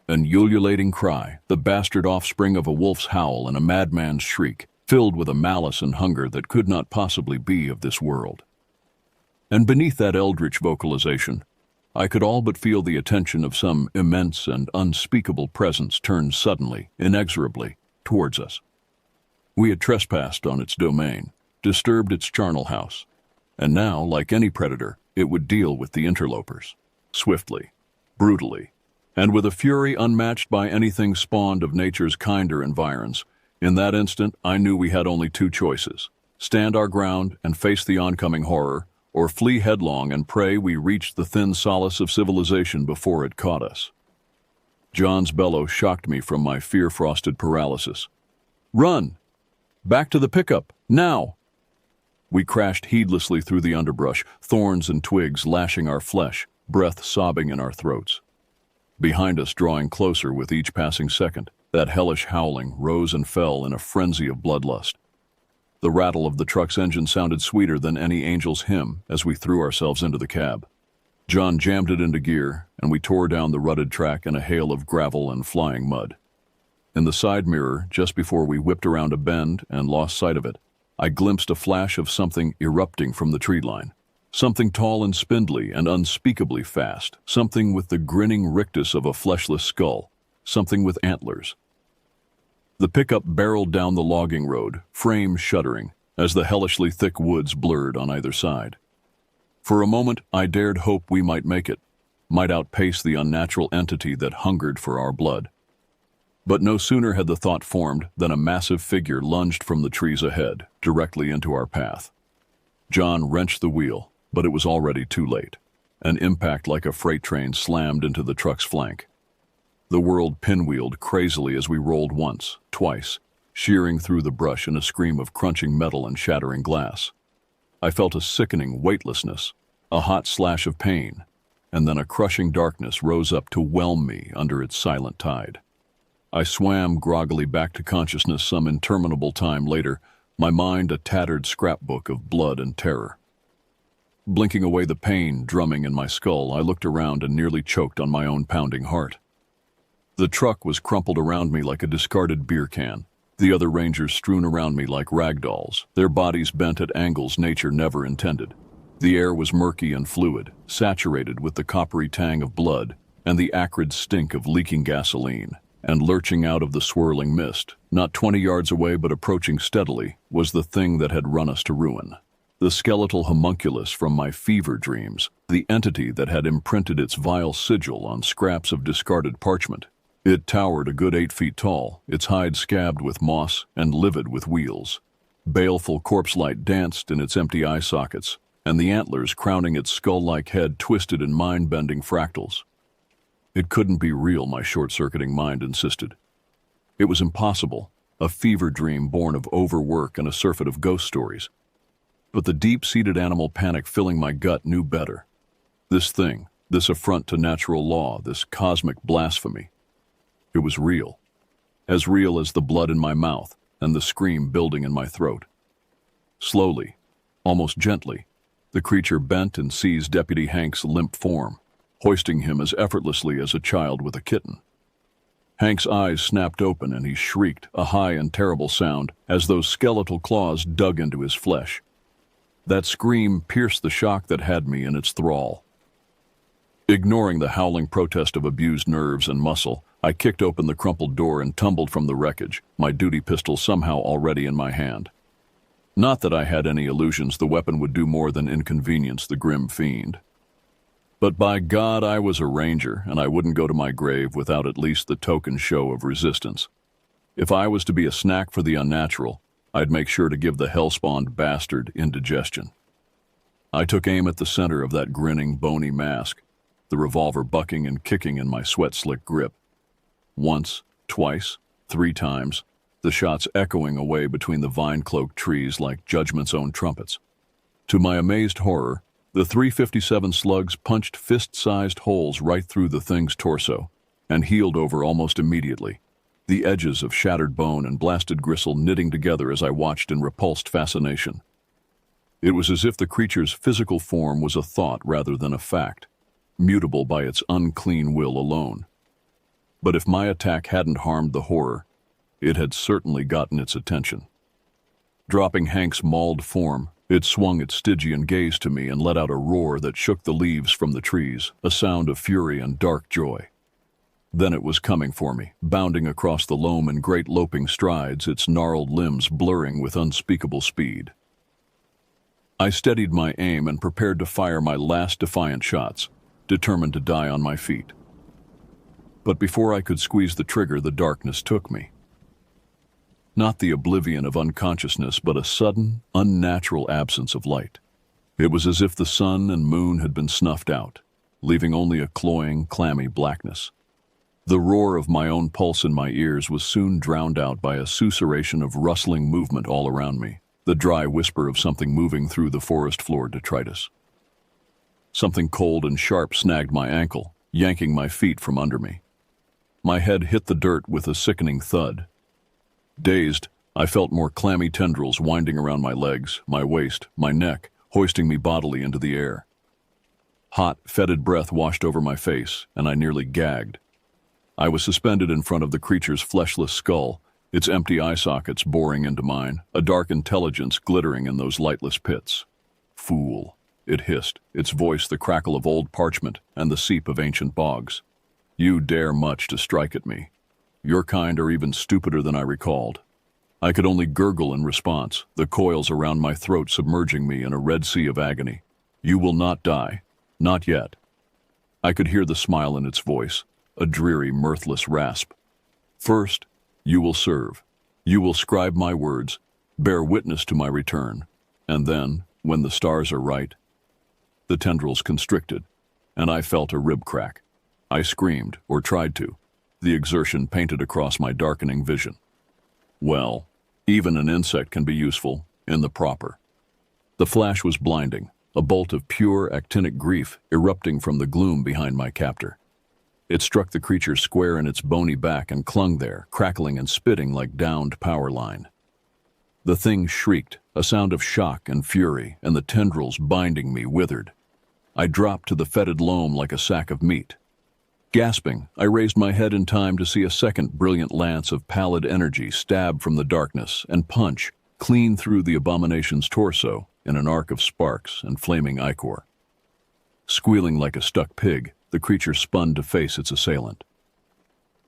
An ululating cry, the bastard offspring of a wolf's howl and a madman's shriek, filled with a malice and hunger that could not possibly be of this world. And beneath that eldritch vocalization, I could all but feel the attention of some immense and unspeakable presence turn suddenly, inexorably, towards us. We had trespassed on its domain, disturbed its charnel house, and now, like any predator, it would deal with the interlopers, swiftly, brutally, and with a fury unmatched by anything spawned of nature's kinder environs. In that instant, I knew we had only two choices: stand our ground and face the oncoming horror, or flee headlong and pray we reached the thin solace of civilization before it caught us. John's bellow shocked me from my fear-frosted paralysis. "Run! Back to the pickup, now!" We crashed heedlessly through the underbrush, thorns and twigs lashing our flesh, breath sobbing in our throats. Behind us, drawing closer with each passing second, That hellish howling rose and fell in a frenzy of bloodlust. The rattle of the truck's engine sounded sweeter than any angel's hymn as we threw ourselves into the cab. John jammed it into gear, and we tore down the rutted track in a hail of gravel and flying mud. In the side mirror, just before we whipped around a bend and lost sight of it, I glimpsed a flash of something erupting from the tree line. Something tall and spindly and unspeakably fast. Something with the grinning rictus of a fleshless skull. Something with antlers. The pickup barreled down the logging road, frame shuddering, as the hellishly thick woods blurred on either side. For a moment, I dared hope we might make it, might outpace the unnatural entity that hungered for our blood. But no sooner had the thought formed than a massive figure lunged from the trees ahead, directly into our path. John wrenched the wheel, but it was already too late. An impact like a freight train slammed into the truck's flank. The world pinwheeled crazily as we rolled once, twice, shearing through the brush in a scream of crunching metal and shattering glass. I felt a sickening weightlessness, a hot slash of pain, and then a crushing darkness rose up to whelm me under its silent tide. I swam groggily back to consciousness some interminable time later, my mind a tattered scrapbook of blood and terror. Blinking away the pain drumming in my skull, I looked around and nearly choked on my own pounding heart. The truck was crumpled around me like a discarded beer can, the other rangers strewn around me like rag dolls, their bodies bent at angles nature never intended. The air was murky and fluid, saturated with the coppery tang of blood and the acrid stink of leaking gasoline. And lurching out of the swirling mist, not 20 yards away but approaching steadily, was the thing that had run us to ruin. The skeletal homunculus from my fever dreams, the entity that had imprinted its vile sigil on scraps of discarded parchment. It towered a good 8 feet tall, its hide scabbed with moss and livid with wheels. Baleful corpse light danced in its empty eye sockets, and the antlers crowning its skull-like head twisted in mind-bending fractals. It couldn't be real, my short-circuiting mind insisted. It was impossible, a fever dream born of overwork and a surfeit of ghost stories. But the deep-seated animal panic filling my gut knew better. This thing, this affront to natural law, this cosmic blasphemy. It was real as the blood in my mouth and the scream building in my throat. Slowly, almost gently, the creature bent and seized Deputy Hank's limp form, hoisting him as effortlessly as a child with a kitten. Hank's eyes snapped open and he shrieked, a high and terrible sound, as those skeletal claws dug into his flesh. That scream pierced the shock that had me in its thrall. Ignoring the howling protest of abused nerves and muscle, I kicked open the crumpled door and tumbled from the wreckage, my duty pistol somehow already in my hand. Not that I had any illusions the weapon would do more than inconvenience the grim fiend. But by God, I was a ranger, and I wouldn't go to my grave without at least the token show of resistance. If I was to be a snack for the unnatural, I'd make sure to give the hell-spawned bastard indigestion. I took aim at the center of that grinning, bony mask, the revolver bucking and kicking in my sweat-slick grip. Once, twice, 3 times, the shots echoing away between the vine-cloaked trees like judgment's own trumpets. To my amazed horror, the .357 slugs punched fist-sized holes right through the thing's torso and healed over almost immediately, the edges of shattered bone and blasted gristle knitting together as I watched in repulsed fascination. It was as if the creature's physical form was a thought rather than a fact, mutable by its unclean will alone. But if my attack hadn't harmed the horror, it had certainly gotten its attention. Dropping Hank's mauled form, it swung its Stygian gaze to me and let out a roar that shook the leaves from the trees, a sound of fury and dark joy. Then it was coming for me, bounding across the loam in great loping strides, its gnarled limbs blurring with unspeakable speed. I steadied my aim and prepared to fire my last defiant shots, determined to die on my feet. But before I could squeeze the trigger, the darkness took me. Not the oblivion of unconsciousness, but a sudden, unnatural absence of light. It was as if the sun and moon had been snuffed out, leaving only a cloying, clammy blackness. The roar of my own pulse in my ears was soon drowned out by a susurration of rustling movement all around me, the dry whisper of something moving through the forest-floor detritus. Something cold and sharp snagged my ankle, yanking my feet from under me. My head hit the dirt with a sickening thud. Dazed, I felt more clammy tendrils winding around my legs, my waist, my neck, hoisting me bodily into the air. Hot, fetid breath washed over my face, and I nearly gagged. I was suspended in front of the creature's fleshless skull, its empty eye sockets boring into mine, a dark intelligence glittering in those lightless pits. Fool, it hissed, its voice the crackle of old parchment and the seep of ancient bogs. You dare much to strike at me. Your kind are even stupider than I recalled. I could only gurgle in response, the coils around my throat submerging me in a red sea of agony. You will not die. Not yet. I could hear the smile in its voice, a dreary, mirthless rasp. First, you will serve. You will scribe my words, bear witness to my return. And then, when the stars are right. The tendrils constricted, and I felt a rib crack. I screamed, or tried to. The exertion painted across my darkening vision. Well, even an insect can be useful, in the proper. The flash was blinding, a bolt of pure actinic grief erupting from the gloom behind my captor. It struck the creature square in its bony back and clung there, crackling and spitting like downed power line. The thing shrieked, a sound of shock and fury, and the tendrils binding me withered. I dropped to the fetid loam like a sack of meat. Gasping, I raised my head in time to see a second brilliant lance of pallid energy stab from the darkness and punch clean through the abomination's torso in an arc of sparks and flaming ichor. Squealing like a stuck pig, the creature spun to face its assailant.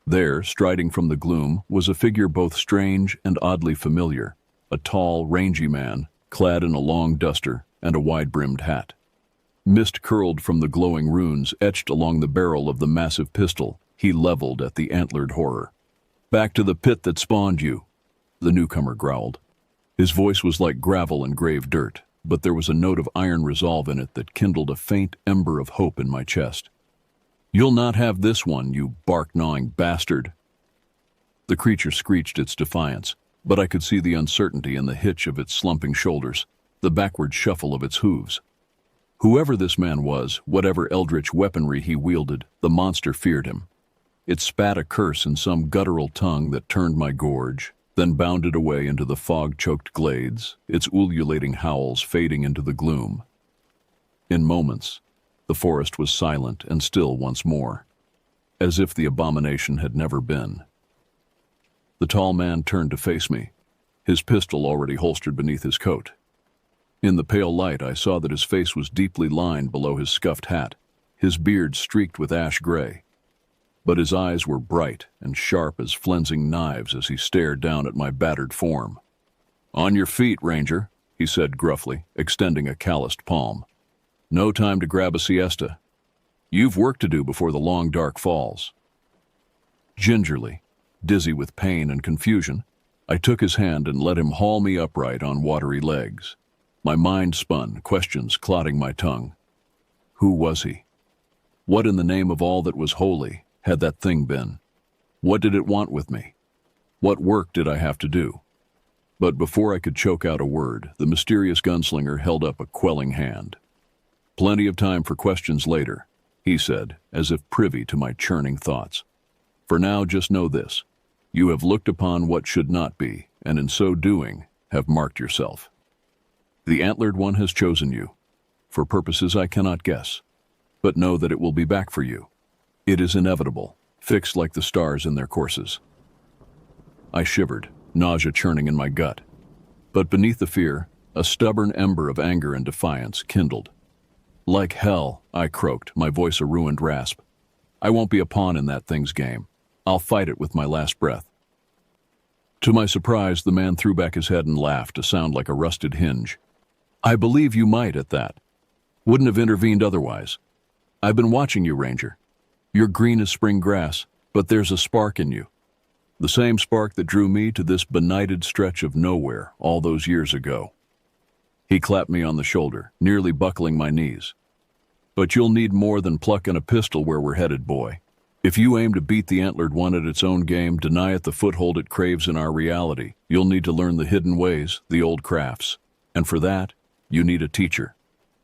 There, striding from the gloom, was a figure both strange and oddly familiar, a tall, rangy man, clad in a long duster and a wide-brimmed hat. Mist curled from the glowing runes etched along the barrel of the massive pistol he leveled at the antlered horror. "Back to the pit that spawned you," the newcomer growled. His voice was like gravel and grave dirt, but there was a note of iron resolve in it that kindled a faint ember of hope in my chest. "You'll not have this one, you bark-gnawing bastard." The creature screeched its defiance, but I could see the uncertainty in the hitch of its slumping shoulders, the backward shuffle of its hooves. Whoever this man was, whatever eldritch weaponry he wielded, the monster feared him. It spat a curse in some guttural tongue that turned my gorge, then bounded away into the fog-choked glades, its ululating howls fading into the gloom. In moments, the forest was silent and still once more, as if the abomination had never been. The tall man turned to face me, his pistol already holstered beneath his coat. In the pale light, I saw that his face was deeply lined below his scuffed hat, his beard streaked with ash gray. But his eyes were bright and sharp as flensing knives as he stared down at my battered form. "On your feet, Ranger," he said gruffly, extending a calloused palm. "No time to grab a siesta. You've work to do before the long dark falls." Gingerly, dizzy with pain and confusion, I took his hand and let him haul me upright on watery legs. My mind spun, questions clotting my tongue. Who was he? What in the name of all that was holy had that thing been? What did it want with me? What work did I have to do? But before I could choke out a word, the mysterious gunslinger held up a quelling hand. "Plenty of time for questions later," he said, as if privy to my churning thoughts. "For now, just know this. You have looked upon what should not be, and in so doing, have marked yourself. The antlered one has chosen you, for purposes I cannot guess, but know that it will be back for you. It is inevitable, fixed like the stars in their courses." I shivered, nausea churning in my gut. But beneath the fear, a stubborn ember of anger and defiance kindled. "Like hell," I croaked, my voice a ruined rasp. "I won't be a pawn in that thing's game. I'll fight it with my last breath." To my surprise, the man threw back his head and laughed, a sound like a rusted hinge. "I believe you might at that. Wouldn't have intervened otherwise. I've been watching you, Ranger. You're green as spring grass, but there's a spark in you. The same spark that drew me to this benighted stretch of nowhere all those years ago." He clapped me on the shoulder, nearly buckling my knees. "But you'll need more than pluck and a pistol where we're headed, boy. If you aim to beat the antlered one at its own game, deny it the foothold it craves in our reality, you'll need to learn the hidden ways, the old crafts. And for that, you need a teacher."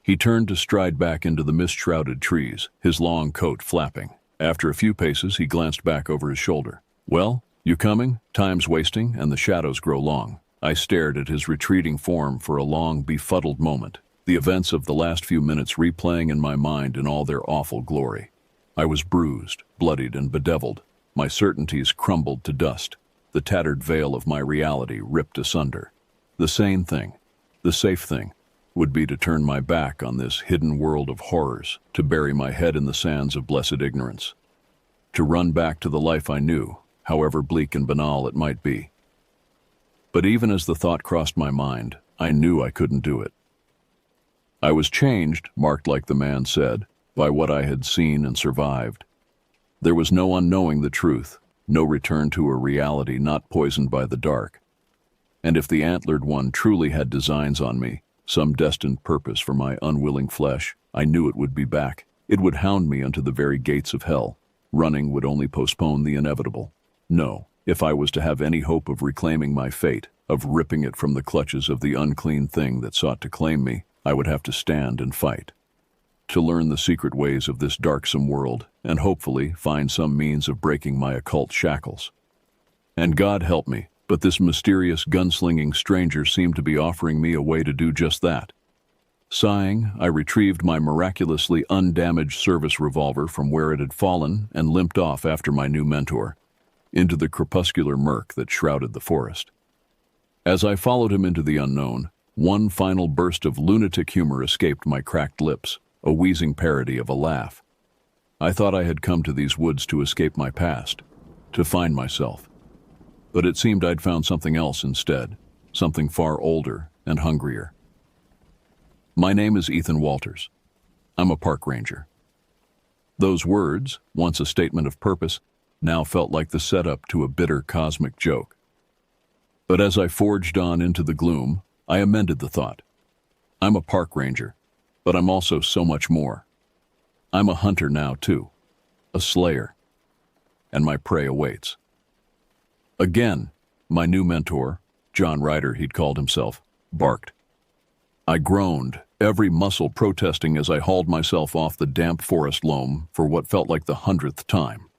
He turned to stride back into the mist-shrouded trees, his long coat flapping. After a few paces, he glanced back over his shoulder. "Well, you coming? Time's wasting, and the shadows grow long." I stared at his retreating form for a long, befuddled moment, the events of the last few minutes replaying in my mind in all their awful glory. I was bruised, bloodied, and bedeviled. My certainties crumbled to dust. The tattered veil of my reality ripped asunder. The sane thing, the safe thing, would be to turn my back on this hidden world of horrors, to bury my head in the sands of blessed ignorance, to run back to the life I knew, however bleak and banal it might be. But even as the thought crossed my mind, I knew I couldn't do it. I was changed, marked like the man said, by what I had seen and survived. There was no unknowing the truth, no return to a reality not poisoned by the dark. And if the antlered one truly had designs on me, some destined purpose for my unwilling flesh, I knew it would be back. It would hound me unto the very gates of hell. Running would only postpone the inevitable. No, if I was to have any hope of reclaiming my fate, of ripping it from the clutches of the unclean thing that sought to claim me, I would have to stand and fight. To learn the secret ways of this darksome world, and hopefully find some means of breaking my occult shackles. And God help me, but this mysterious gunslinging stranger seemed to be offering me a way to do just that. Sighing, I retrieved my miraculously undamaged service revolver from where it had fallen and limped off after my new mentor, into the crepuscular murk that shrouded the forest. As I followed him into the unknown, one final burst of lunatic humor escaped my cracked lips, a wheezing parody of a laugh. I thought I had come to these woods to escape my past, to find myself. But it seemed I'd found something else instead, something far older and hungrier. My name is Ethan Walters. I'm a park ranger. Those words, once a statement of purpose, now felt like the setup to a bitter cosmic joke. But as I forged on into the gloom, I amended the thought. I'm a park ranger, but I'm also so much more. I'm a hunter now, too, a slayer, and my prey awaits. Again, my new mentor, John Ryder he'd called himself, barked. I groaned, every muscle protesting as I hauled myself off the damp forest loam for what felt like the 100th time.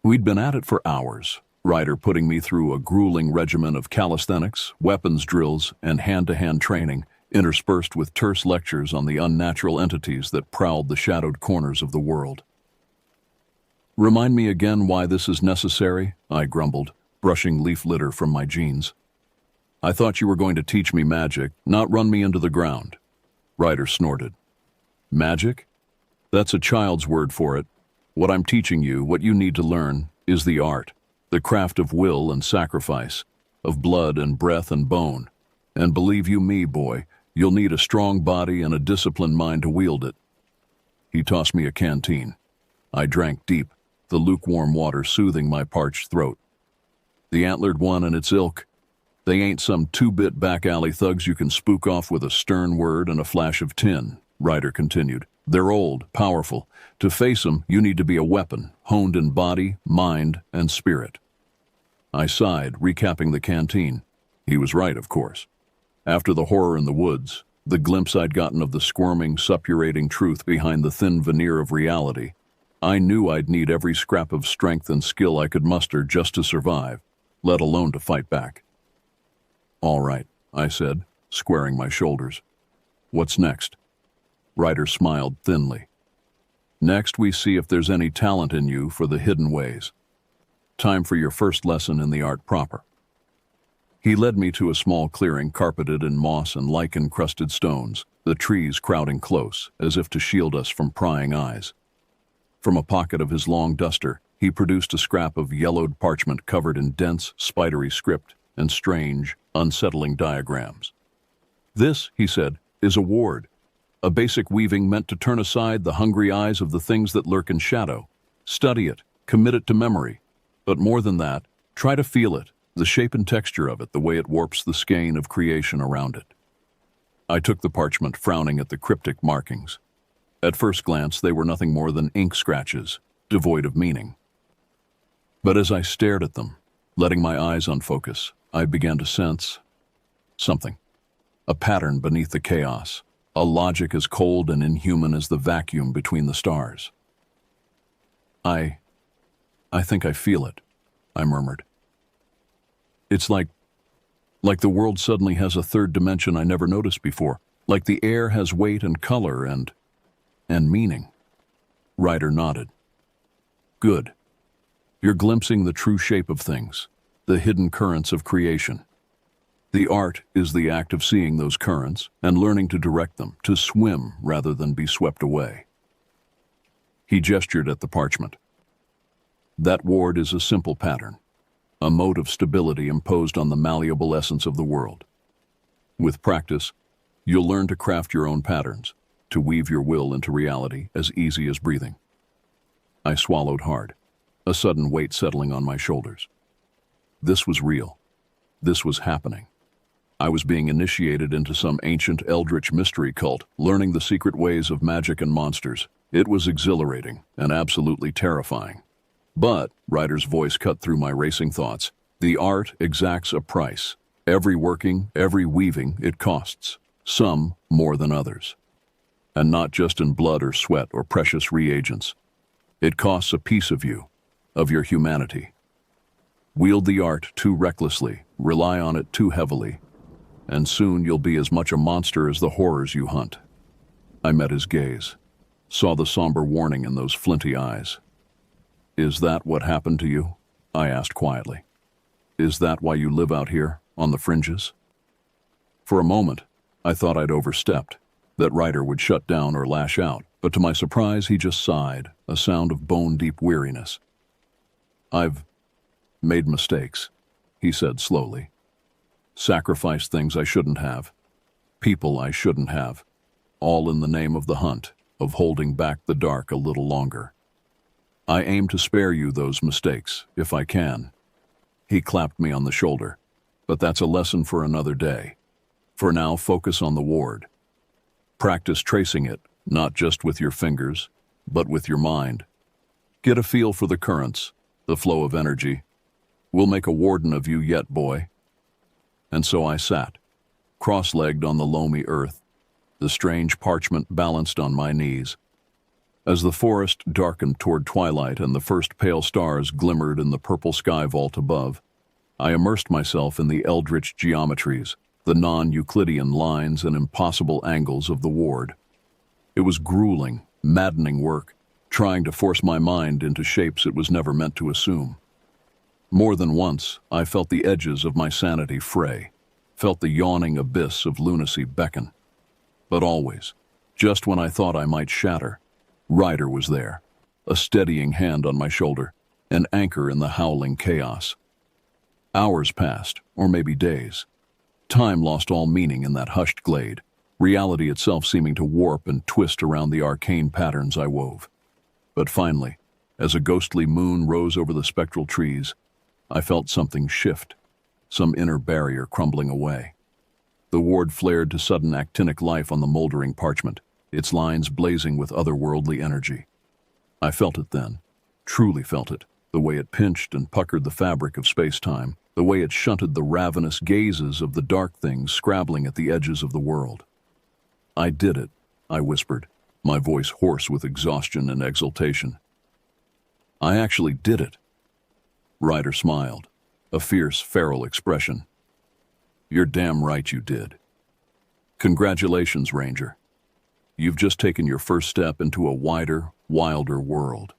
We'd been at it for hours, Ryder putting me through a grueling regimen of calisthenics, weapons drills, and hand-to-hand training, interspersed with terse lectures on the unnatural entities that prowled the shadowed corners of the world. "Remind me again why this is necessary," I grumbled, brushing leaf litter from my jeans. "I thought you were going to teach me magic, not run me into the ground." Ryder snorted. "Magic? That's a child's word for it. What I'm teaching you, what you need to learn, is the art, the craft of will and sacrifice, of blood and breath and bone. And believe you me, boy, you'll need a strong body and a disciplined mind to wield it." He tossed me a canteen. I drank deep, the lukewarm water soothing my parched throat. "The antlered one and its ilk, they ain't some two-bit back-alley thugs you can spook off with a stern word and a flash of tin," Ryder continued. "They're old, powerful. To face them, you need to be a weapon, honed in body, mind, and spirit." I sighed, recapping the canteen. He was right, of course. After the horror in the woods, the glimpse I'd gotten of the squirming, suppurating truth behind the thin veneer of reality, I knew I'd need every scrap of strength and skill I could muster just to survive, let alone to fight back. "All right," I said, squaring my shoulders. "What's next?" Ryder smiled thinly. "Next, we see if there's any talent in you for the hidden ways. Time for your first lesson in the art proper." He led me to a small clearing carpeted in moss and lichen-crusted stones, the trees crowding close, as if to shield us from prying eyes. From a pocket of his long duster, he produced a scrap of yellowed parchment covered in dense, spidery script and strange, unsettling diagrams. "This," he said, "is a ward, a basic weaving meant to turn aside the hungry eyes of the things that lurk in shadow. Study it, commit it to memory. But more than that, try to feel it, the shape and texture of it, the way it warps the skein of creation around it." I took the parchment, frowning at the cryptic markings. At first glance, they were nothing more than ink scratches, devoid of meaning. But as I stared at them, letting my eyes unfocus, I began to sense something. A pattern beneath the chaos, a logic as cold and inhuman as the vacuum between the stars. I think I feel it, I murmured. It's like the world suddenly has a third dimension I never noticed before, like the air has weight and color and meaning. Ryder nodded. Good. You're glimpsing the true shape of things, the hidden currents of creation. The art is the act of seeing those currents and learning to direct them, to swim rather than be swept away. He gestured at the parchment. That ward is a simple pattern, a mode of stability imposed on the malleable essence of the world. With practice, you'll learn to craft your own patterns, to weave your will into reality as easy as breathing. I swallowed hard, a sudden weight settling on my shoulders. This was real. This was happening. I was being initiated into some ancient eldritch mystery cult, learning the secret ways of magic and monsters. It was exhilarating and absolutely terrifying. But, Ryder's voice cut through my racing thoughts, the art exacts a price. Every working, every weaving, it costs. Some more than others. And not just in blood or sweat or precious reagents. It costs a piece of you, of your humanity. Wield the art too recklessly, rely on it too heavily, and soon you'll be as much a monster as the horrors you hunt. I met his gaze, saw the somber warning in those flinty eyes. Is that what happened to you? I asked quietly. Is that why you live out here, on the fringes? For a moment, I thought I'd overstepped, that Ryder would shut down or lash out, but to my surprise he just sighed, a sound of bone-deep weariness. I've made mistakes, he said slowly. Sacrificed things I shouldn't have, people I shouldn't have, all in the name of the hunt, of holding back the dark a little longer. I aim to spare you those mistakes, if I can. He clapped me on the shoulder, but that's a lesson for another day. For now, focus on the ward. Practice tracing it, not just with your fingers, but with your mind. Get a feel for the currents, the flow of energy. We'll make a warden of you yet, boy. And so I sat, cross-legged on the loamy earth, the strange parchment balanced on my knees. As the forest darkened toward twilight and the first pale stars glimmered in the purple sky vault above, I immersed myself in the eldritch geometries, the non-Euclidean lines and impossible angles of the ward. It was grueling, maddening work, trying to force my mind into shapes it was never meant to assume. More than once, I felt the edges of my sanity fray, felt the yawning abyss of lunacy beckon. But always, just when I thought I might shatter, Ryder was there, a steadying hand on my shoulder, an anchor in the howling chaos. Hours passed, or maybe days. Time lost all meaning in that hushed glade, reality itself seeming to warp and twist around the arcane patterns I wove. But finally, as a ghostly moon rose over the spectral trees, I felt something shift, some inner barrier crumbling away. The ward flared to sudden actinic life on the moldering parchment, its lines blazing with otherworldly energy. I felt it then, truly felt it, the way it pinched and puckered the fabric of space-time, the way it shunted the ravenous gazes of the dark things scrabbling at the edges of the world. I did it, I whispered, my voice hoarse with exhaustion and exultation. I actually did it. Ryder smiled, a fierce, feral expression. You're damn right you did. Congratulations, Ranger. You've just taken your first step into a wider, wilder world.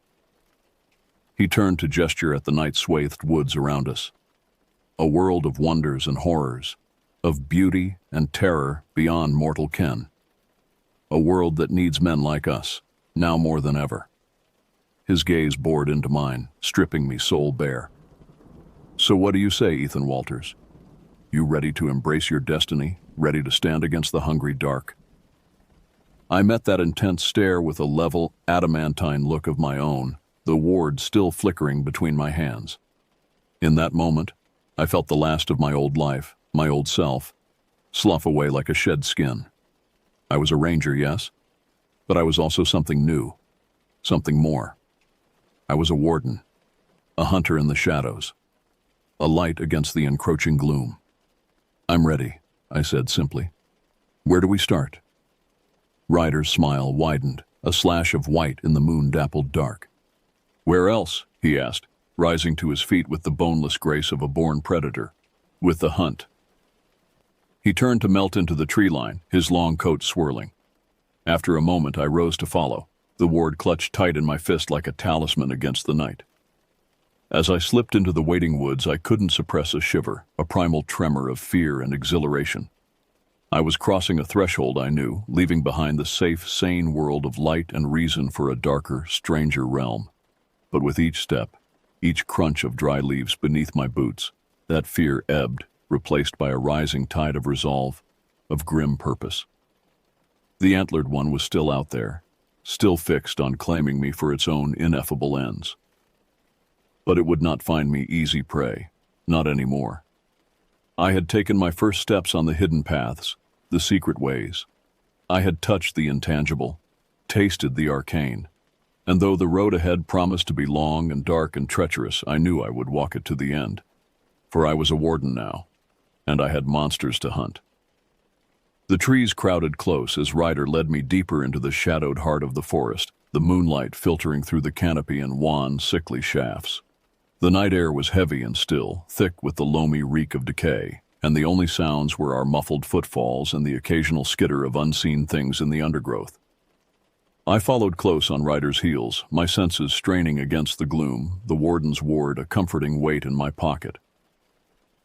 He turned to gesture at the night-swathed woods around us. A world of wonders and horrors, of beauty and terror beyond mortal ken. A world that needs men like us, now more than ever. His gaze bored into mine, stripping me soul bare. So what do you say, Ethan Walters? You ready to embrace your destiny, ready to stand against the hungry dark? I met that intense stare with a level, adamantine look of my own, the ward still flickering between my hands. In that moment, I felt the last of my old life, my old self, slough away like a shed skin. I was a ranger, yes, but I was also something new, something more. I was a warden, a hunter in the shadows, a light against the encroaching gloom. I'm ready, I said simply. Where do we start? Ryder's smile widened, a slash of white in the moon-dappled dark. Where else? He asked, rising to his feet with the boneless grace of a born predator. With the hunt. He turned to melt into the tree line, his long coat swirling. After a moment, I rose to follow, the ward clutched tight in my fist like a talisman against the night. As I slipped into the waiting woods, I couldn't suppress a shiver, a primal tremor of fear and exhilaration. I was crossing a threshold, I knew, leaving behind the safe, sane world of light and reason for a darker, stranger realm. But with each step, each crunch of dry leaves beneath my boots, that fear ebbed, replaced by a rising tide of resolve, of grim purpose. The antlered one was still out there, still fixed on claiming me for its own ineffable ends. But it would not find me easy prey, not anymore. I had taken my first steps on the hidden paths, the secret ways. I had touched the intangible, tasted the arcane, and though the road ahead promised to be long and dark and treacherous, I knew I would walk it to the end. For I was a warden now, and I had monsters to hunt. The trees crowded close as Ryder led me deeper into the shadowed heart of the forest, the moonlight filtering through the canopy in wan, sickly shafts. The night air was heavy and still, thick with the loamy reek of decay, and the only sounds were our muffled footfalls and the occasional skitter of unseen things in the undergrowth. I followed close on Ryder's heels, my senses straining against the gloom, the warden's ward a comforting weight in my pocket.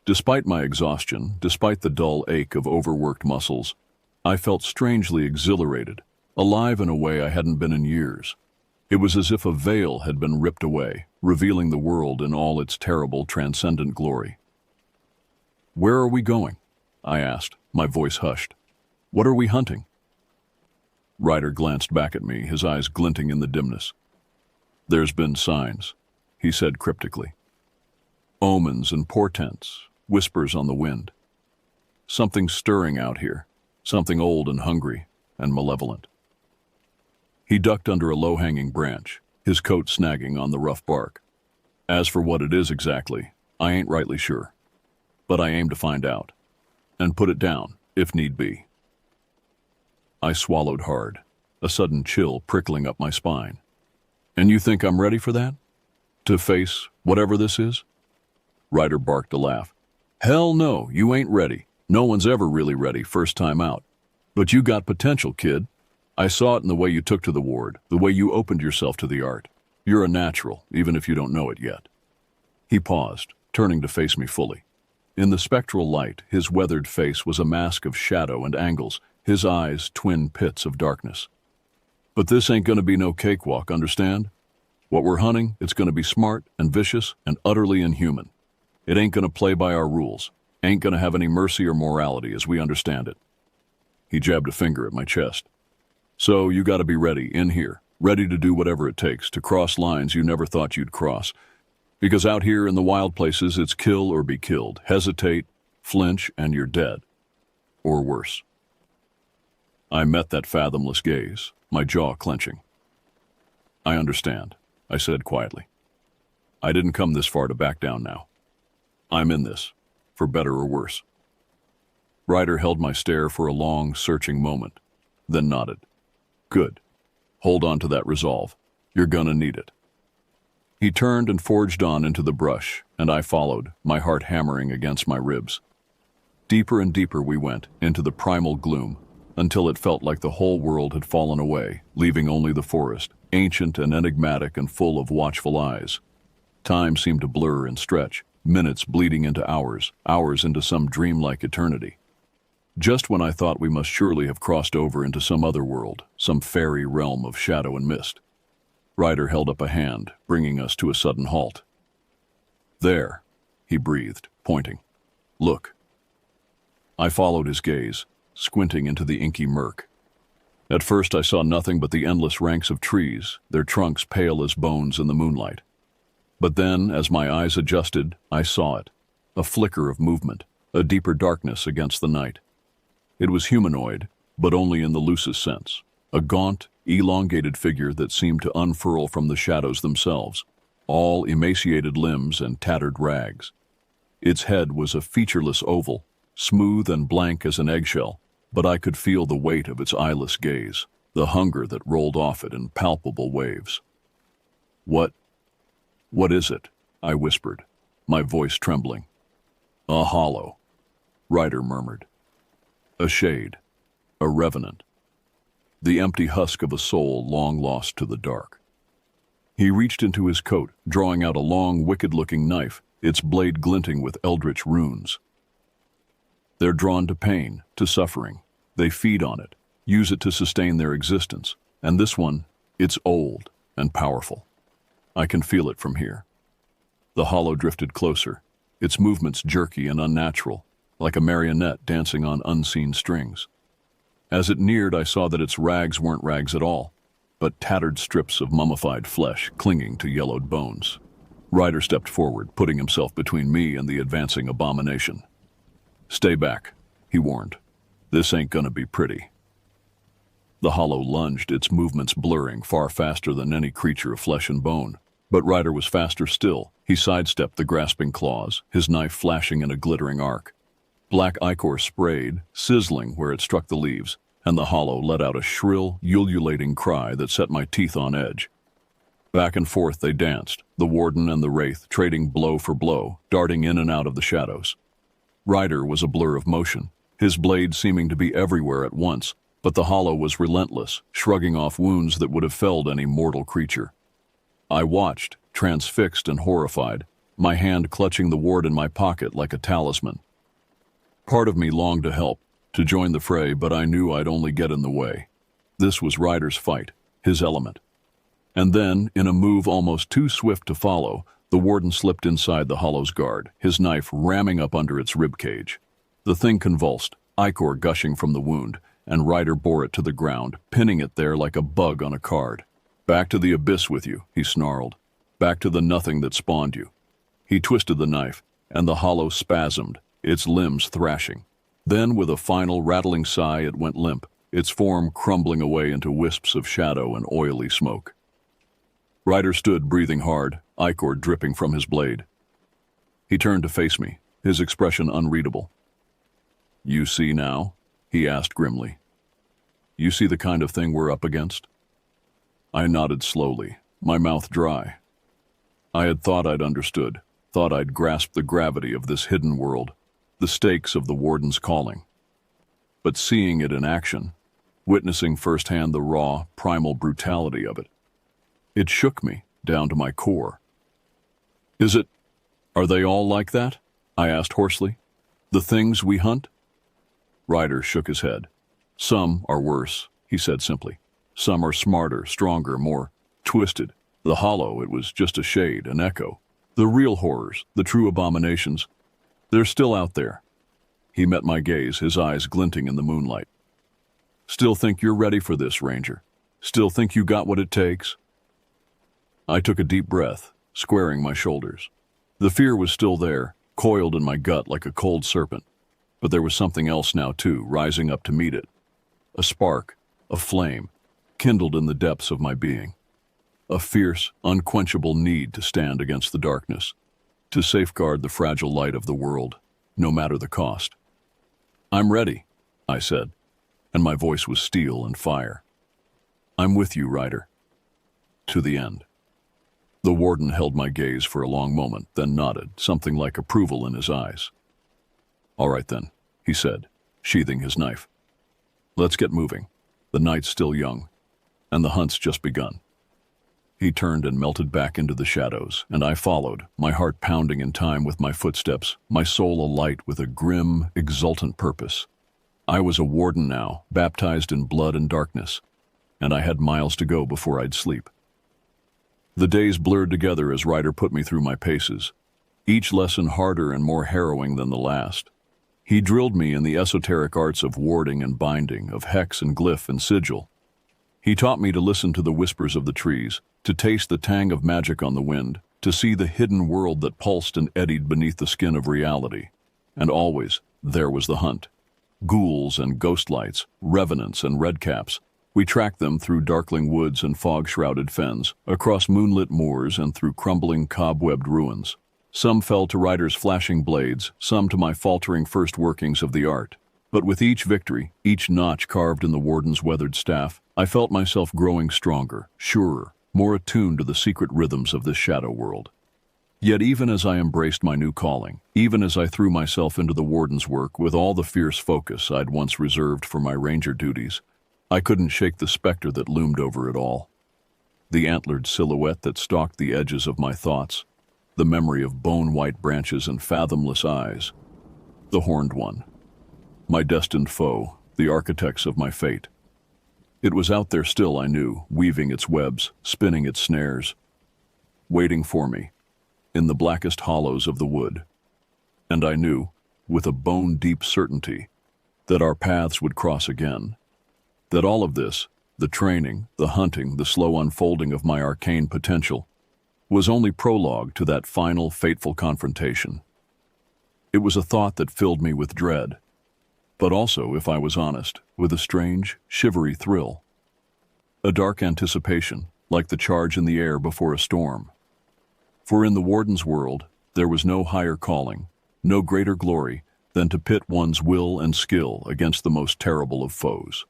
Despite my exhaustion, despite the dull ache of overworked muscles, I felt strangely exhilarated, alive in a way I hadn't been in years. It was as if a veil had been ripped away, revealing the world in all its terrible, transcendent glory. "Where are we going?" I asked, my voice hushed. "What are we hunting?" Ryder glanced back at me, his eyes glinting in the dimness. "There's been signs," he said cryptically. "Omens and portents, whispers on the wind. Something stirring out here, something old and hungry and malevolent." He ducked under a low-hanging branch, his coat snagging on the rough bark. "As for what it is exactly, I ain't rightly sure. But I aim to find out, and put it down, if need be." I swallowed hard, a sudden chill prickling up my spine. "And you think I'm ready for that? To face whatever this is?" Ryder barked a laugh. "Hell no, you ain't ready. No one's ever really ready first time out. But you got potential, kid. I saw it in the way you took to the ward, the way you opened yourself to the art. You're a natural, even if you don't know it yet." He paused, turning to face me fully. In the spectral light, his weathered face was a mask of shadow and angles, his eyes twin pits of darkness. "But this ain't gonna be no cakewalk, understand? What we're hunting, it's gonna be smart and vicious and utterly inhuman. It ain't gonna play by our rules, ain't gonna have any mercy or morality as we understand it." He jabbed a finger at my chest. "So you gotta be ready, in here, ready to do whatever it takes, to cross lines you never thought you'd cross. Because out here in the wild places, it's kill or be killed, hesitate, flinch, and you're dead. Or worse." I met that fathomless gaze, my jaw clenching. "I understand," I said quietly. "I didn't come this far to back down now. I'm in this, for better or worse." Ryder held my stare for a long, searching moment, then nodded. "Good. Hold on to that resolve. You're gonna need it." He turned and forged on into the brush, and I followed, my heart hammering against my ribs. Deeper and deeper we went, into the primal gloom, until it felt like the whole world had fallen away, leaving only the forest, ancient and enigmatic and full of watchful eyes. Time seemed to blur and stretch, minutes bleeding into hours, hours into some dreamlike eternity. Just when I thought we must surely have crossed over into some other world, some fairy realm of shadow and mist, Ryder held up a hand, bringing us to a sudden halt. "There," he breathed, pointing. "Look." I followed his gaze, squinting into the inky murk. At first I saw nothing but the endless ranks of trees, their trunks pale as bones in the moonlight. But then, as my eyes adjusted, I saw it, a flicker of movement, a deeper darkness against the night. It was humanoid, but only in the loosest sense, a gaunt, elongated figure that seemed to unfurl from the shadows themselves, all emaciated limbs and tattered rags. Its head was a featureless oval, smooth and blank as an eggshell, but I could feel the weight of its eyeless gaze, the hunger that rolled off it in palpable waves. "What?" What is it? I whispered, my voice trembling. A hollow, Ryder murmured. A shade, a revenant. The empty husk of a soul long lost to the dark. He reached into his coat, drawing out a long, wicked-looking knife, its blade glinting with eldritch runes. They're drawn to pain, to suffering. They feed on it, use it to sustain their existence. And this one, it's old and powerful. I can feel it from here. The hollow drifted closer, its movements jerky and unnatural, like a marionette dancing on unseen strings. As it neared, I saw that its rags weren't rags at all, but tattered strips of mummified flesh clinging to yellowed bones. Ryder stepped forward, putting himself between me and the advancing abomination. Stay back, he warned. This ain't gonna be pretty. The hollow lunged, its movements blurring, far faster than any creature of flesh and bone. But Ryder was faster still. He sidestepped the grasping claws, his knife flashing in a glittering arc. Black ichor sprayed, sizzling where it struck the leaves, and the hollow let out a shrill, ululating cry that set my teeth on edge. Back and forth they danced, the warden and the wraith trading blow for blow, darting in and out of the shadows. Ryder was a blur of motion, his blade seeming to be everywhere at once, but the hollow was relentless, shrugging off wounds that would have felled any mortal creature. I watched, transfixed and horrified, my hand clutching the ward in my pocket like a talisman. Part of me longed to help, to join the fray, but I knew I'd only get in the way. This was Ryder's fight, his element. And then, in a move almost too swift to follow, the warden slipped inside the hollow's guard, his knife ramming up under its ribcage. The thing convulsed, ichor gushing from the wound, and Ryder bore it to the ground, pinning it there like a bug on a card. Back to the abyss with you, he snarled. Back to the nothing that spawned you. He twisted the knife, and the hollow spasmed, its limbs thrashing. Then, with a final rattling sigh, it went limp, its form crumbling away into wisps of shadow and oily smoke. Ryder stood, breathing hard, ichor dripping from his blade. He turned to face me, his expression unreadable. You see now? He asked grimly. You see the kind of thing we're up against? I nodded slowly, my mouth dry. I had thought I'd understood, thought I'd grasped the gravity of this hidden world, the stakes of the warden's calling. But seeing it in action, witnessing firsthand the raw, primal brutality of it, it shook me down to my core. Are they all like that? I asked hoarsely. The things we hunt? Ryder shook his head. Some are worse, he said simply. Some are smarter, stronger, more twisted. The hollow, it was just a shade, an echo. The real horrors, the true abominations, they're still out there. He met my gaze, his eyes glinting in the moonlight. Still think you're ready for this, Ranger? Still think you got what it takes? I took a deep breath, squaring my shoulders. The fear was still there, coiled in my gut like a cold serpent. But there was something else now, too, rising up to meet it. A spark, a flame, kindled in the depths of my being. A fierce, unquenchable need to stand against the darkness, to safeguard the fragile light of the world, no matter the cost. I'm ready, I said, and my voice was steel and fire. I'm with you, Ryder. To the end. The warden held my gaze for a long moment, then nodded, something like approval in his eyes. All right then, he said, sheathing his knife. Let's get moving. The night's still young, and the hunt's just begun. He turned and melted back into the shadows, and I followed, my heart pounding in time with my footsteps, my soul alight with a grim, exultant purpose. I was a warden now, baptized in blood and darkness, and I had miles to go before I'd sleep. The days blurred together as Ryder put me through my paces, each lesson harder and more harrowing than the last. He drilled me in the esoteric arts of warding and binding, of hex and glyph and sigil. He taught me to listen to the whispers of the trees, to taste the tang of magic on the wind, to see the hidden world that pulsed and eddied beneath the skin of reality. And always, there was the hunt. Ghouls and ghostlights, revenants and redcaps. We tracked them through darkling woods and fog-shrouded fens, across moonlit moors and through crumbling, cobwebbed ruins. Some fell to Ryder's flashing blades, some to my faltering first workings of the art. But with each victory, each notch carved in the warden's weathered staff, I felt myself growing stronger, surer, more attuned to the secret rhythms of this shadow world. Yet even as I embraced my new calling, even as I threw myself into the warden's work with all the fierce focus I'd once reserved for my ranger duties, I couldn't shake the specter that loomed over it all. The antlered silhouette that stalked the edges of my thoughts, the memory of bone-white branches and fathomless eyes. The Horned One. My destined foe, the architects of my fate. It was out there still, I knew, weaving its webs, spinning its snares, waiting for me, in the blackest hollows of the wood. And I knew, with a bone-deep certainty, that our paths would cross again. That all of this, the training, the hunting, the slow unfolding of my arcane potential, was only prologue to that final, fateful confrontation. It was a thought that filled me with dread, but also, if I was honest, with a strange, shivery thrill. A dark anticipation, like the charge in the air before a storm. For in the warden's world, there was no higher calling, no greater glory than to pit one's will and skill against the most terrible of foes.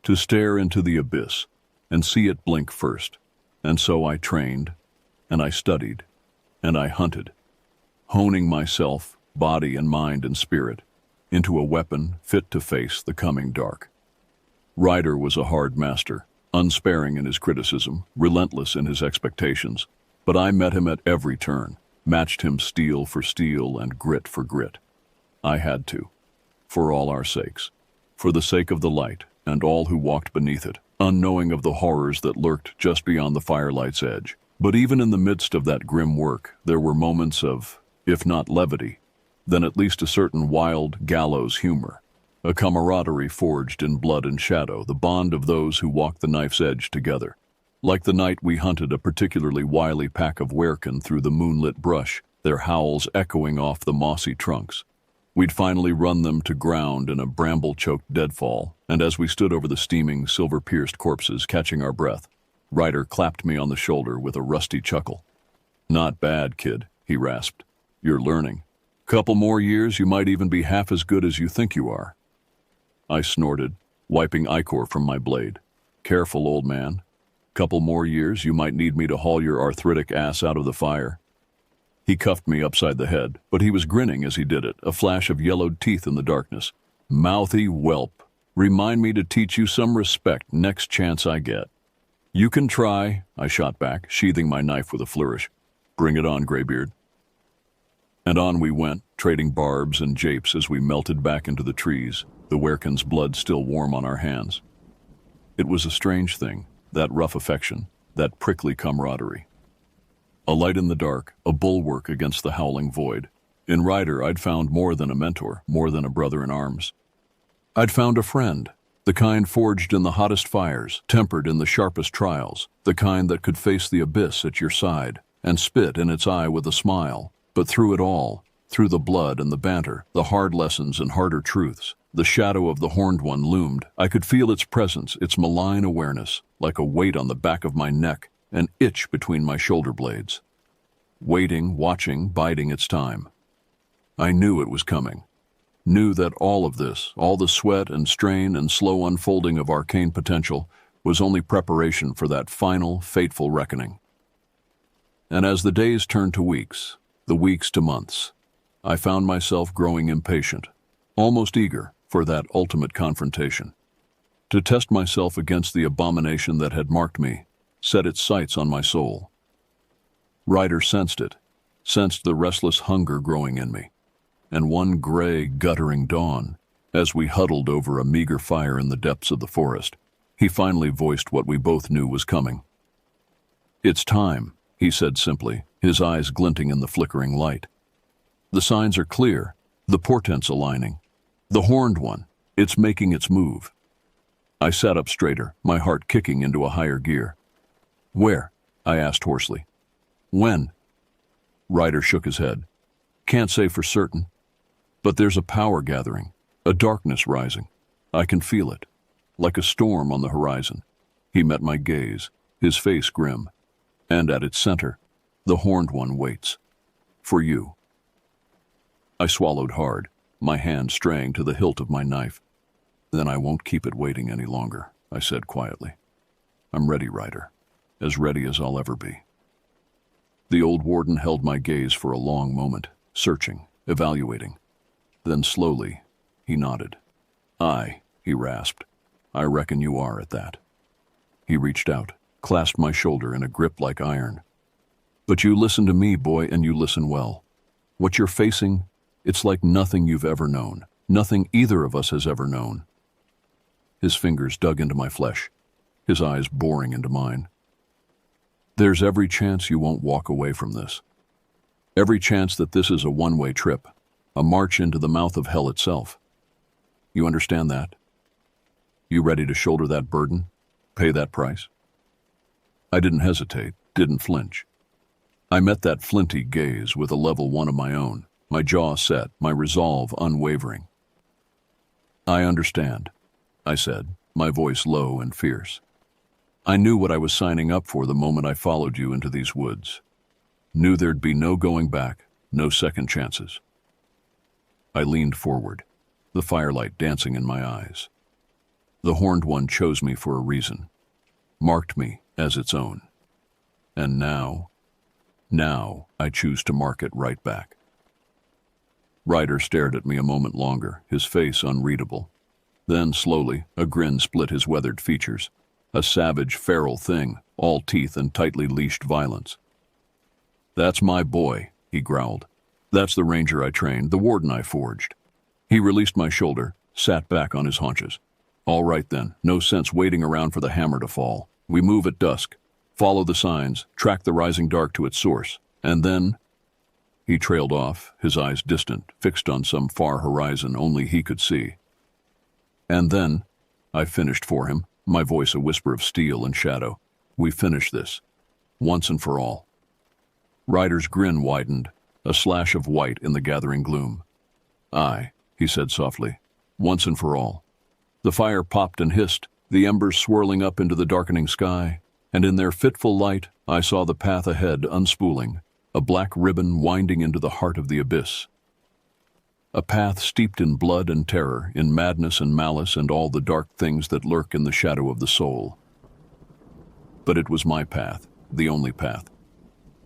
To stare into the abyss and see it blink first. And so I trained, and I studied, and I hunted, honing myself, body and mind and spirit, into a weapon fit to face the coming dark. Ryder was a hard master, unsparing in his criticism, relentless in his expectations, but I met him at every turn, matched him steel for steel and grit for grit. I had to, for all our sakes, for the sake of the light and all who walked beneath it, unknowing of the horrors that lurked just beyond the firelight's edge. But even in the midst of that grim work, there were moments of, if not levity, then at least a certain wild gallows humor, a camaraderie forged in blood and shadow, the bond of those who walk the knife's edge together. Like the night we hunted a particularly wily pack of werkin through the moonlit brush, their howls echoing off the mossy trunks. We'd finally run them to ground in a bramble-choked deadfall, and as we stood over the steaming, silver-pierced corpses, catching our breath, Ryder clapped me on the shoulder with a rusty chuckle. "Not bad, kid," he rasped. "You're learning. Couple more years, you might even be half as good as you think you are." I snorted, wiping ichor from my blade. "Careful, old man. Couple more years, you might need me to haul your arthritic ass out of the fire." He cuffed me upside the head, but he was grinning as he did it, a flash of yellowed teeth in the darkness. "Mouthy whelp. Remind me to teach you some respect next chance I get." "You can try," I shot back, sheathing my knife with a flourish. "Bring it on, Graybeard." And on we went, trading barbs and japes as we melted back into the trees, the werkin's blood still warm on our hands. It was a strange thing, that rough affection, that prickly camaraderie. A light in the dark, a bulwark against the howling void. In Ryder, I'd found more than a mentor, more than a brother in arms. I'd found a friend, the kind forged in the hottest fires, tempered in the sharpest trials, the kind that could face the abyss at your side and spit in its eye with a smile. But through it all, through the blood and the banter, the hard lessons and harder truths, the shadow of the Horned One loomed. I could feel its presence, its malign awareness, like a weight on the back of my neck, an itch between my shoulder blades. Waiting, watching, biding its time. I knew it was coming. Knew that all of this, all the sweat and strain and slow unfolding of arcane potential, was only preparation for that final, fateful reckoning. And as the days turned to weeks, the weeks to months, I found myself growing impatient, almost eager for that ultimate confrontation. To test myself against the abomination that had marked me, set its sights on my soul. Ryder sensed it, sensed the restless hunger growing in me. And one gray, guttering dawn, as we huddled over a meager fire in the depths of the forest, he finally voiced what we both knew was coming. "It's time," he said simply, his eyes glinting in the flickering light. "The signs are clear, the portents aligning. The Horned One, it's making its move." I sat up straighter, my heart kicking into a higher gear. "Where?" I asked hoarsely. "When?" Ryder shook his head. "Can't say for certain. But there's a power gathering, a darkness rising. I can feel it, like a storm on the horizon." He met my gaze, his face grim. "And at its center, the Horned One waits. For you." I swallowed hard, my hand straying to the hilt of my knife. "Then I won't keep it waiting any longer," I said quietly. "I'm ready, Ryder. As ready as I'll ever be." The old warden held my gaze for a long moment, searching, evaluating. Then slowly, he nodded. "Aye," he rasped. "I reckon you are at that." He reached out, clasped my shoulder in a grip like iron. "But you listen to me, boy, and you listen well. What you're facing, it's like nothing you've ever known, nothing either of us has ever known." His fingers dug into my flesh, his eyes boring into mine. "There's every chance you won't walk away from this. Every chance that this is a one-way trip, a march into the mouth of hell itself. You understand that? You ready to shoulder that burden? Pay that price?" I didn't hesitate, didn't flinch. I met that flinty gaze with a level one of my own, my jaw set, my resolve unwavering. "I understand," I said, my voice low and fierce. "I knew what I was signing up for the moment I followed you into these woods. Knew there'd be no going back, no second chances." I leaned forward, the firelight dancing in my eyes. The Horned One chose me for a reason, marked me as its own. And now I choose to mark it right back. Ryder stared at me a moment longer, his face unreadable. Then, slowly, a grin split his weathered features. A savage, feral thing, all teeth and tightly leashed violence. "That's my boy," he growled. "That's the ranger I trained, the warden I forged." He released my shoulder, sat back on his haunches. "All right then, no sense waiting around for the hammer to fall. We move at dusk, follow the signs, track the rising dark to its source, and then—" He trailed off, his eyes distant, fixed on some far horizon only he could see. "And then," I finished for him, my voice a whisper of steel and shadow, "we finish this, once and for all." Ryder's grin widened, a slash of white in the gathering gloom. "Aye," he said softly, "once and for all." The fire popped and hissed, the embers swirling up into the darkening sky, and in their fitful light I saw the path ahead unspooling, a black ribbon winding into the heart of the abyss. A path steeped in blood and terror, in madness and malice and all the dark things that lurk in the shadow of the soul. But it was my path, the only path,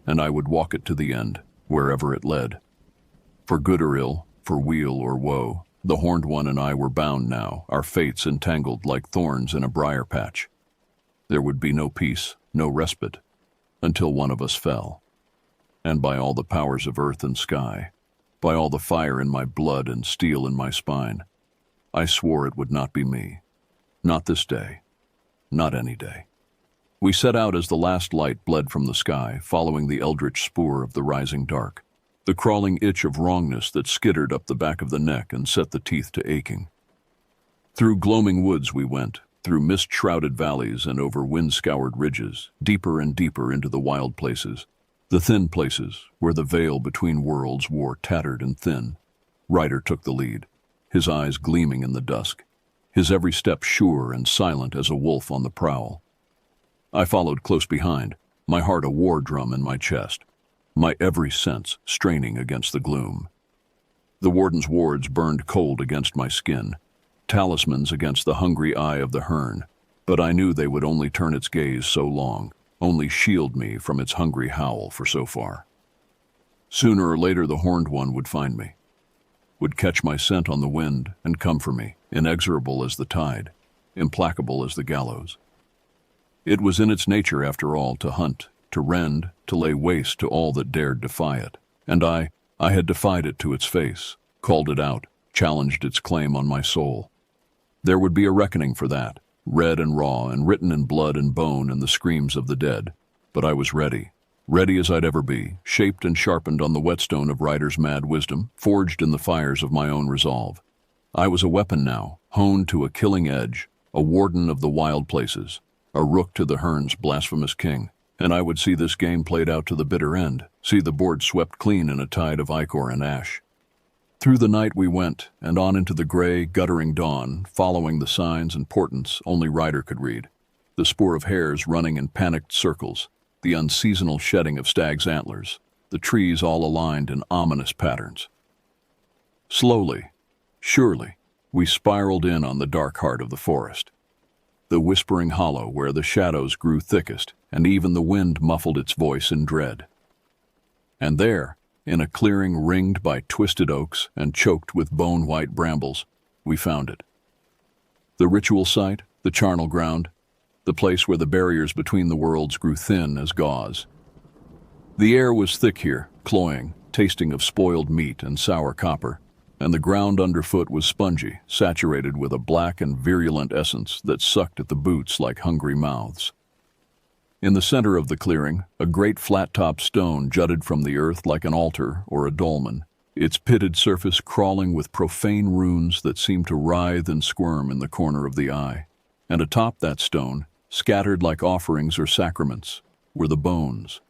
and I would walk it to the end, wherever it led. For good or ill, for weal or woe, the Horned One and I were bound now, our fates entangled like thorns in a briar patch. There would be no peace, no respite, until one of us fell. And by all the powers of earth and sky, by all the fire in my blood and steel in my spine, I swore it would not be me. Not this day. Not any day. We set out as the last light bled from the sky, following the eldritch spoor of the rising dark, the crawling itch of wrongness that skittered up the back of the neck and set the teeth to aching. Through gloaming woods we went, through mist-shrouded valleys and over wind-scoured ridges, deeper and deeper into the wild places, the thin places where the veil between worlds wore tattered and thin. Ryder took the lead, his eyes gleaming in the dusk, his every step sure and silent as a wolf on the prowl. I followed close behind, my heart a war drum in my chest, my every sense straining against the gloom. The warden's wards burned cold against my skin, talismans against the hungry eye of the hern, but I knew they would only turn its gaze so long, only shield me from its hungry howl for so far. Sooner or later the Horned One would find me, would catch my scent on the wind and come for me, inexorable as the tide, implacable as the gallows. It was in its nature, after all, to hunt, to rend, to lay waste to all that dared defy it, and I had defied it to its face, called it out, challenged its claim on my soul. There would be a reckoning for that, red and raw and written in blood and bone and the screams of the dead, but I was ready, ready as I'd ever be, shaped and sharpened on the whetstone of Ryder's mad wisdom, forged in the fires of my own resolve. I was a weapon now, honed to a killing edge, a warden of the wild places, a rook to the hern's blasphemous king, and I would see this game played out to the bitter end, see the board swept clean in a tide of ichor and ash. Through the night we went, and on into the gray, guttering dawn, following the signs and portents only Ryder could read, the spoor of hares running in panicked circles, the unseasonal shedding of stags' antlers, the trees all aligned in ominous patterns. Slowly, surely, we spiraled in on the dark heart of the forest, the whispering hollow where the shadows grew thickest and even the wind muffled its voice in dread. And there, in a clearing ringed by twisted oaks and choked with bone-white brambles, we found it. The ritual site, the charnel ground, the place where the barriers between the worlds grew thin as gauze. The air was thick here, cloying, tasting of spoiled meat and sour copper, and the ground underfoot was spongy, saturated with a black and virulent essence that sucked at the boots like hungry mouths. In the center of the clearing, a great flat-topped stone jutted from the earth like an altar or a dolmen, its pitted surface crawling with profane runes that seemed to writhe and squirm in the corner of the eye. And atop that stone, scattered like offerings or sacraments, were the bones,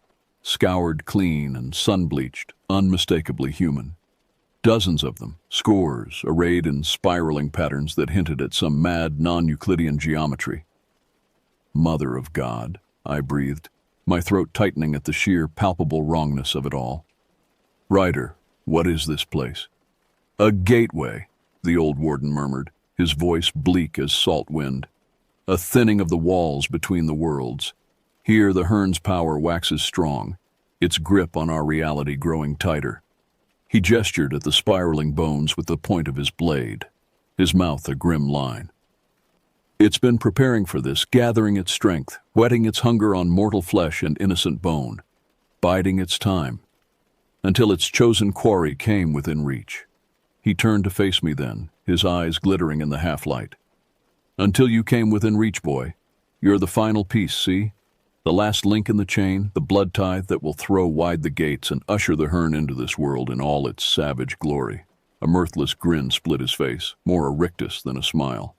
scoured clean and sun-bleached, unmistakably human. Dozens of them, scores, arrayed in spiraling patterns that hinted at some mad non-Euclidean geometry. Mother of God, I breathed, my throat tightening at the sheer, palpable wrongness of it all. Ryder, what is this place? A gateway, the old warden murmured, his voice bleak as salt wind. A thinning of the walls between the worlds. Here the Hearn's power waxes strong, its grip on our reality growing tighter. He gestured at the spiraling bones with the point of his blade, his mouth a grim line. It's been preparing for this, gathering its strength, whetting its hunger on mortal flesh and innocent bone, biding its time, until its chosen quarry came within reach. He turned to face me then, his eyes glittering in the half-light. Until you came within reach, boy. You're the final piece, see? The last link in the chain, the blood tie that will throw wide the gates and usher the Hearn into this world in all its savage glory. A mirthless grin split his face, more a rictus than a smile.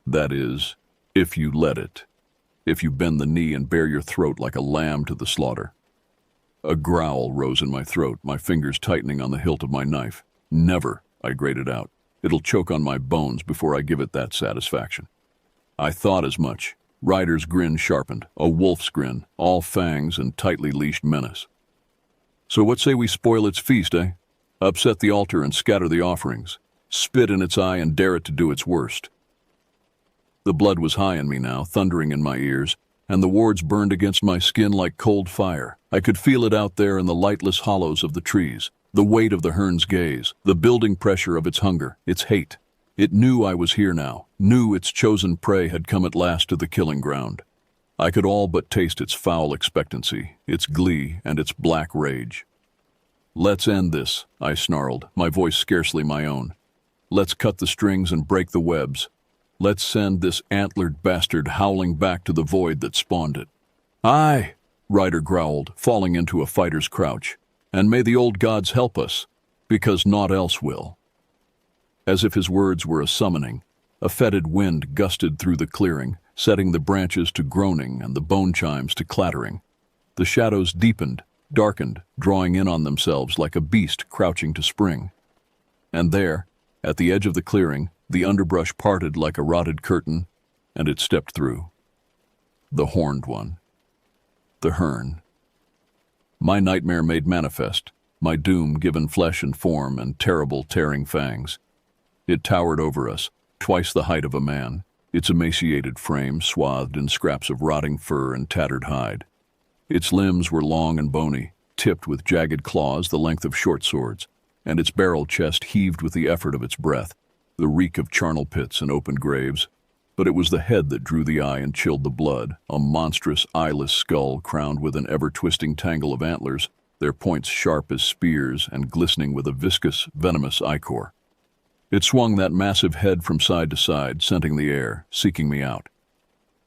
That is, if you let it. If you bend the knee and bare your throat like a lamb to the slaughter. A growl rose in my throat, my fingers tightening on the hilt of my knife. Never, I grated out. It'll choke on my bones before I give it that satisfaction. I thought as much. Ryder's grin sharpened, a wolf's grin, all fangs and tightly leashed menace. So what say we spoil its feast, eh? Upset the altar and scatter the offerings. Spit in its eye and dare it to do its worst. The blood was high in me now, thundering in my ears, and the wards burned against my skin like cold fire. I could feel it out there in the lightless hollows of the trees, the weight of the Hearn's gaze, the building pressure of its hunger, its hate. It knew I was here now, knew its chosen prey had come at last to the killing ground. I could all but taste its foul expectancy, its glee, and its black rage. Let's end this, I snarled, my voice scarcely my own. Let's cut the strings and break the webs. Let's send this antlered bastard howling back to the void that spawned it. Aye, Ryder growled, falling into a fighter's crouch. And may the old gods help us, because naught else will. As if his words were a summoning, a fetid wind gusted through the clearing, setting the branches to groaning and the bone chimes to clattering. The shadows deepened, darkened, drawing in on themselves like a beast crouching to spring. And there, at the edge of the clearing, the underbrush parted like a rotted curtain, and it stepped through. The horned one. The Hearn. My nightmare made manifest, my doom given flesh and form and terrible tearing fangs. It towered over us, twice the height of a man, its emaciated frame swathed in scraps of rotting fur and tattered hide. Its limbs were long and bony, tipped with jagged claws the length of short swords, and its barrel chest heaved with the effort of its breath, the reek of charnel pits and open graves. But it was the head that drew the eye and chilled the blood, a monstrous, eyeless skull crowned with an ever-twisting tangle of antlers, their points sharp as spears and glistening with a viscous, venomous ichor. It swung that massive head from side to side, scenting the air, seeking me out.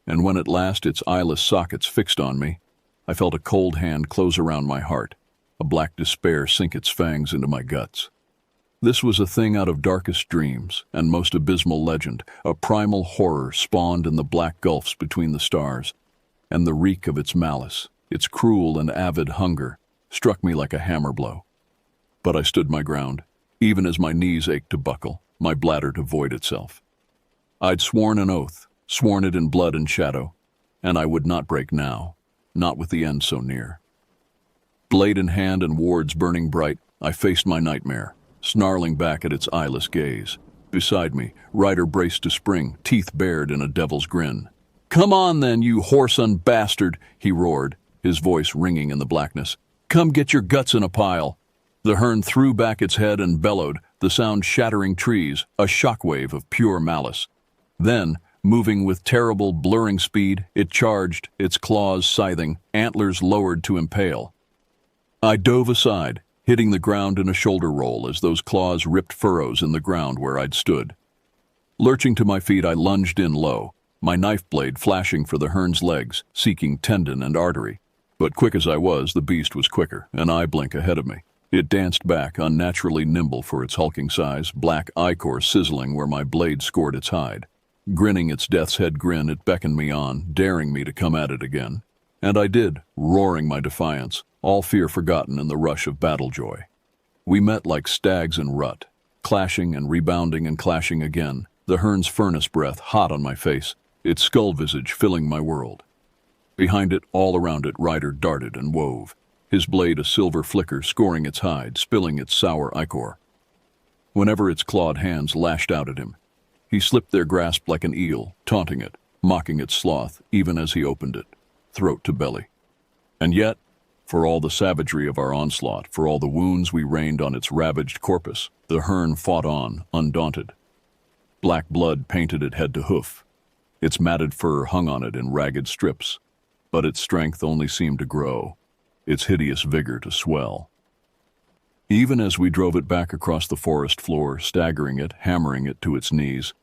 And when at last its eyeless sockets fixed on me, I felt a cold hand close around my heart, a black despair sink its fangs into my guts. This was a thing out of darkest dreams and most abysmal legend, a primal horror spawned in the black gulfs between the stars, and the reek of its malice, its cruel and avid hunger, struck me like a hammer blow. But I stood my ground, even as my knees ached to buckle, my bladder to void itself. I'd sworn an oath, sworn it in blood and shadow, and I would not break now, not with the end so near. Blade in hand and wards burning bright, I faced my nightmare, snarling back at its eyeless gaze. Beside me, Ryder braced to spring, teeth bared in a devil's grin. "Come on then, you whoreson bastard," he roared, his voice ringing in the blackness. Come get your guts in a pile." The hern threw back its head and bellowed, the sound shattering trees, a shockwave of pure malice. Then, moving with terrible, blurring speed, it charged, its claws scything, antlers lowered to impale. I dove aside, hitting the ground in a shoulder roll as those claws ripped furrows in the ground where I'd stood. Lurching to my feet, I lunged in low, my knife blade flashing for the hern's legs, seeking tendon and artery. But quick as I was, the beast was quicker, an eye blink ahead of me. It danced back, unnaturally nimble for its hulking size, black ichor sizzling where my blade scored its hide. Grinning its death's head grin, it beckoned me on, daring me to come at it again. And I did, roaring my defiance, all fear forgotten in the rush of battle joy. We met like stags in rut, clashing and rebounding and clashing again, the hern's furnace breath hot on my face, its skull visage filling my world. Behind it, all around it, Ryder darted and wove, his blade a silver flicker scoring its hide, spilling its sour ichor. Whenever its clawed hands lashed out at him, he slipped their grasp like an eel, taunting it, mocking its sloth, even as he opened it, throat to belly. And yet, for all the savagery of our onslaught, for all the wounds we rained on its ravaged corpus, the hern fought on, undaunted. Black blood painted it head to hoof. Its matted fur hung on it in ragged strips, but its strength only seemed to grow, its hideous vigor to swell. Even as we drove it back across the forest floor, staggering it, hammering it to its knees,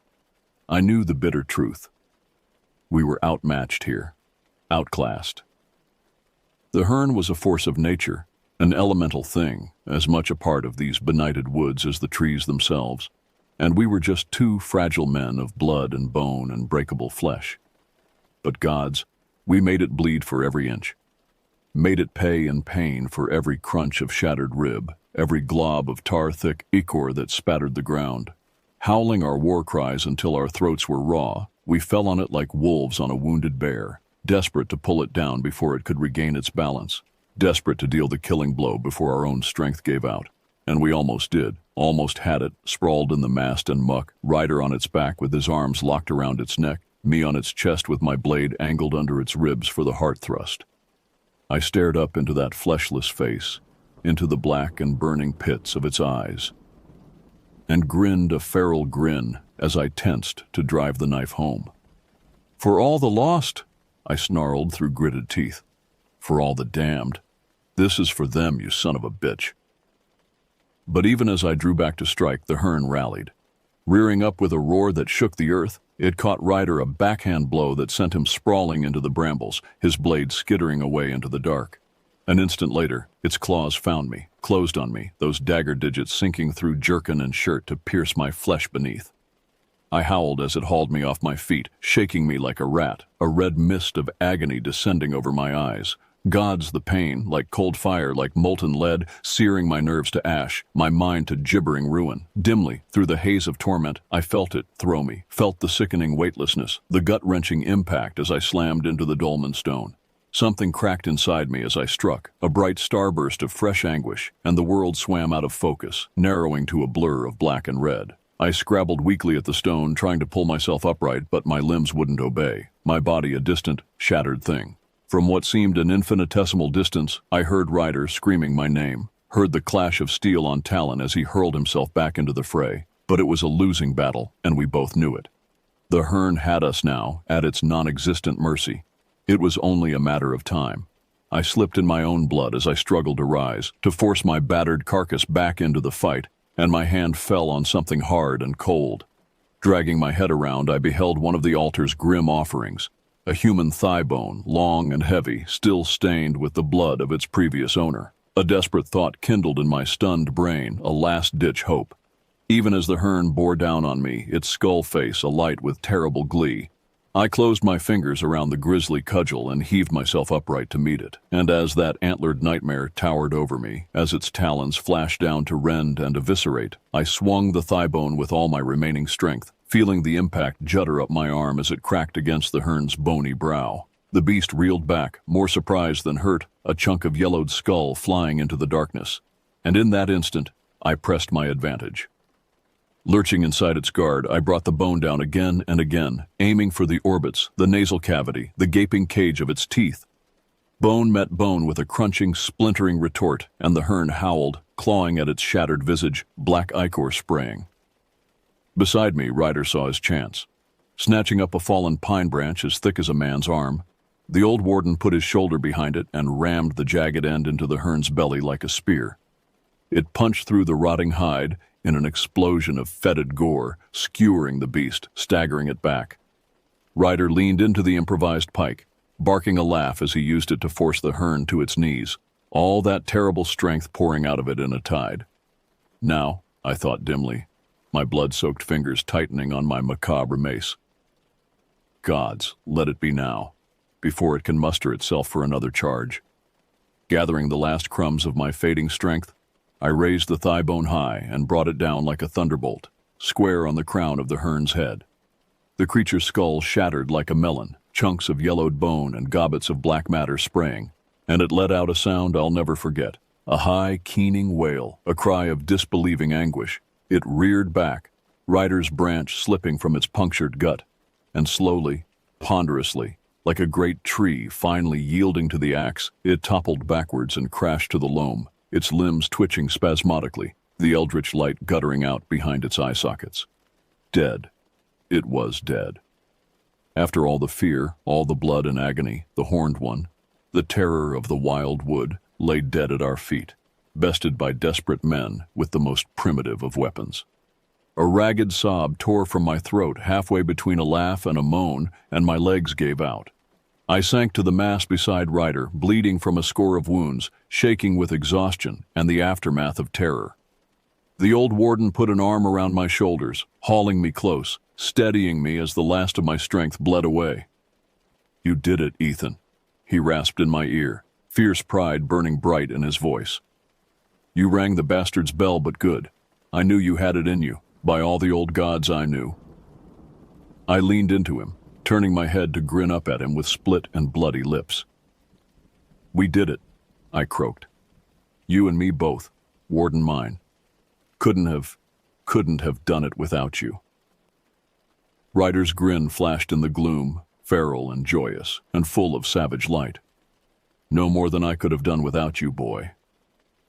I knew the bitter truth. We were outmatched here, outclassed. The hern was a force of nature, an elemental thing, as much a part of these benighted woods as the trees themselves, and we were just two fragile men of blood and bone and breakable flesh. But gods, we made it bleed for every inch, made it pay in pain for every crunch of shattered rib, every glob of tar-thick ichor that spattered the ground. Howling our war cries until our throats were raw, we fell on it like wolves on a wounded bear, desperate to pull it down before it could regain its balance, desperate to deal the killing blow before our own strength gave out. And we almost did, almost had it, sprawled in the mast and muck, Ryder on its back with his arms locked around its neck, me on its chest with my blade angled under its ribs for the heart thrust. I stared up into that fleshless face, into the black and burning pits of its eyes, and grinned a feral grin as I tensed to drive the knife home. "For all the lost," I snarled through gritted teeth. "For all the damned. This is for them, you son of a bitch." But even as I drew back to strike, the hern rallied. Rearing up with a roar that shook the earth, it caught Ryder a backhand blow that sent him sprawling into the brambles, his blade skittering away into the dark. An instant later, its claws found me, closed on me, those dagger digits sinking through jerkin and shirt to pierce my flesh beneath. I howled as it hauled me off my feet, shaking me like a rat, a red mist of agony descending over my eyes. God's the pain, like cold fire, like molten lead, searing my nerves to ash, my mind to gibbering ruin. Dimly, through the haze of torment, I felt it throw me, felt the sickening weightlessness, the gut-wrenching impact as I slammed into the dolmen stone. Something cracked inside me as I struck, a bright starburst of fresh anguish, and the world swam out of focus, narrowing to a blur of black and red. I scrabbled weakly at the stone, trying to pull myself upright, but my limbs wouldn't obey, my body a distant, shattered thing. From what seemed an infinitesimal distance, I heard Ryder screaming my name, heard the clash of steel on talon as he hurled himself back into the fray. But it was a losing battle, and we both knew it. The hern had us now, at its non-existent mercy. It was only a matter of time. I slipped in my own blood as I struggled to rise, to force my battered carcass back into the fight, and my hand fell on something hard and cold. Dragging my head around, I beheld one of the altar's grim offerings, a human thigh bone, long and heavy, still stained with the blood of its previous owner. A desperate thought kindled in my stunned brain, a last-ditch hope. Even as the hern bore down on me, its skull face alight with terrible glee, I closed my fingers around the grisly cudgel and heaved myself upright to meet it. And as that antlered nightmare towered over me, as its talons flashed down to rend and eviscerate, I swung the thigh bone with all my remaining strength, feeling the impact judder up my arm as it cracked against the hern's bony brow. The beast reeled back, more surprised than hurt, a chunk of yellowed skull flying into the darkness. And in that instant, I pressed my advantage. Lurching inside its guard, I brought the bone down again and again, aiming for the orbits, the nasal cavity, the gaping cage of its teeth. Bone met bone with a crunching, splintering retort, and the hern howled, clawing at its shattered visage, black ichor spraying. Beside me, Ryder saw his chance. Snatching up a fallen pine branch as thick as a man's arm, the old warden put his shoulder behind it and rammed the jagged end into the hern's belly like a spear. It punched through the rotting hide in an explosion of fetid gore, skewering the beast, staggering it back. Ryder leaned into the improvised pike, barking a laugh as he used it to force the hern to its knees, all that terrible strength pouring out of it in a tide. Now, I thought dimly, my blood-soaked fingers tightening on my macabre mace. Gods, let it be now, before it can muster itself for another charge. Gathering the last crumbs of my fading strength, I raised the thigh bone high and brought it down like a thunderbolt, square on the crown of the hern's head. The creature's skull shattered like a melon, chunks of yellowed bone and gobbets of black matter spraying, and it let out a sound I'll never forget, a high, keening wail, a cry of disbelieving anguish. It reared back, Ryder's branch slipping from its punctured gut, and slowly, ponderously, like a great tree finally yielding to the axe, it toppled backwards and crashed to the loam, its limbs twitching spasmodically, the eldritch light guttering out behind its eye sockets. Dead. It was dead. After all the fear, all the blood and agony, the horned one, the terror of the wild wood, lay dead at our feet, bested by desperate men with the most primitive of weapons. A ragged sob tore from my throat halfway between a laugh and a moan, and my legs gave out. I sank to the mass beside Ryder, bleeding from a score of wounds, shaking with exhaustion and the aftermath of terror. The old warden put an arm around my shoulders, hauling me close, steadying me as the last of my strength bled away. "You did it, Ethan," he rasped in my ear, fierce pride burning bright in his voice. "You rang the bastard's bell, but good. I knew you had it in you, by all the old gods I knew." I leaned into him, turning my head to grin up at him with split and bloody lips. "We did it," I croaked. "You and me both, warden mine. Couldn't have done it without you." Ryder's grin flashed in the gloom, feral and joyous, and full of savage light. "No more than I could have done without you, boy.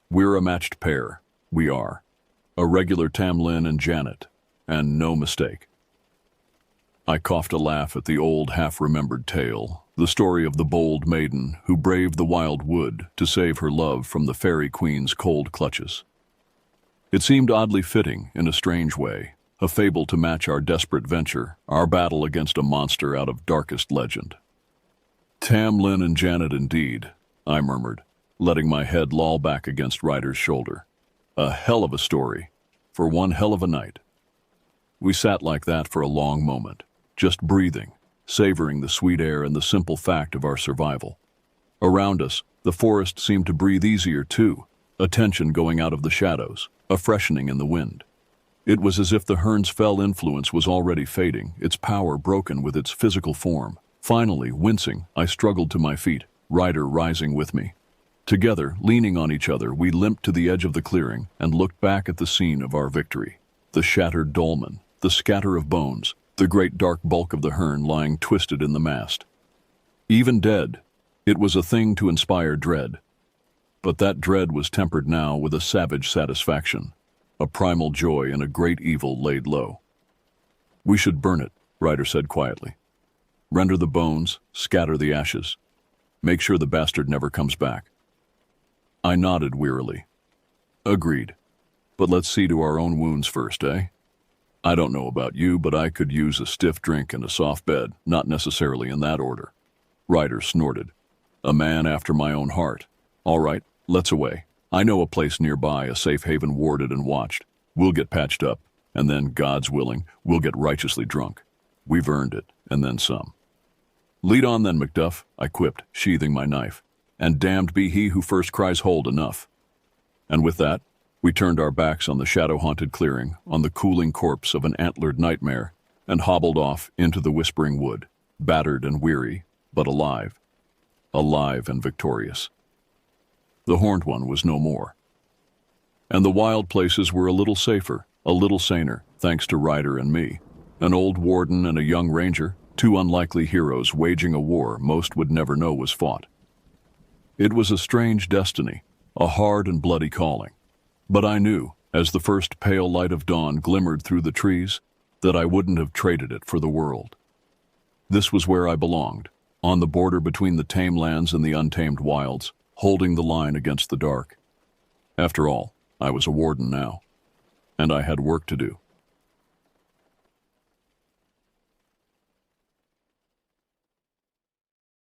We're a matched pair, we are. A regular Tamlin and Janet, and no mistake." I coughed a laugh at the old half-remembered tale, the story of the bold maiden who braved the wild wood to save her love from the fairy queen's cold clutches. It seemed oddly fitting, in a strange way, a fable to match our desperate venture, our battle against a monster out of darkest legend. "Tamlin and Janet indeed," I murmured, letting my head loll back against Ryder's shoulder. "A hell of a story, for one hell of a night." We sat like that for a long moment, just breathing, savoring the sweet air and the simple fact of our survival. Around us, the forest seemed to breathe easier too, a tension going out of the shadows, a freshening in the wind. It was as if the hern's fell influence was already fading, its power broken with its physical form. Finally, wincing, I struggled to my feet, Ryder rising with me. Together, leaning on each other, we limped to the edge of the clearing and looked back at the scene of our victory. The shattered dolmen, the scatter of bones, the great dark bulk of the hern lying twisted in the mast. Even dead, it was a thing to inspire dread. But that dread was tempered now with a savage satisfaction, a primal joy in a great evil laid low. "We should burn it," Ryder said quietly. "Render the bones, scatter the ashes. Make sure the bastard never comes back." I nodded wearily. "Agreed. But let's see to our own wounds first, eh? I don't know about you, but I could use a stiff drink and a soft bed, not necessarily in that order." Ryder snorted. "A man after my own heart. All right, let's away. I know a place nearby, a safe haven warded and watched. We'll get patched up, and then, God's willing, we'll get righteously drunk. We've earned it, and then some." "Lead on then, Macduff," I quipped, sheathing my knife. "And damned be he who first cries hold enough." And with that, we turned our backs on the shadow-haunted clearing, on the cooling corpse of an antlered nightmare, and hobbled off into the whispering wood, battered and weary, but alive. Alive and victorious. The horned one was no more. And the wild places were a little safer, a little saner, thanks to Ryder and me. An old warden and a young ranger, two unlikely heroes waging a war most would never know was fought. It was a strange destiny, a hard and bloody calling. But I knew, as the first pale light of dawn glimmered through the trees, that I wouldn't have traded it for the world. This was where I belonged, on the border between the tame lands and the untamed wilds, holding the line against the dark. After all, I was a warden now, and I had work to do.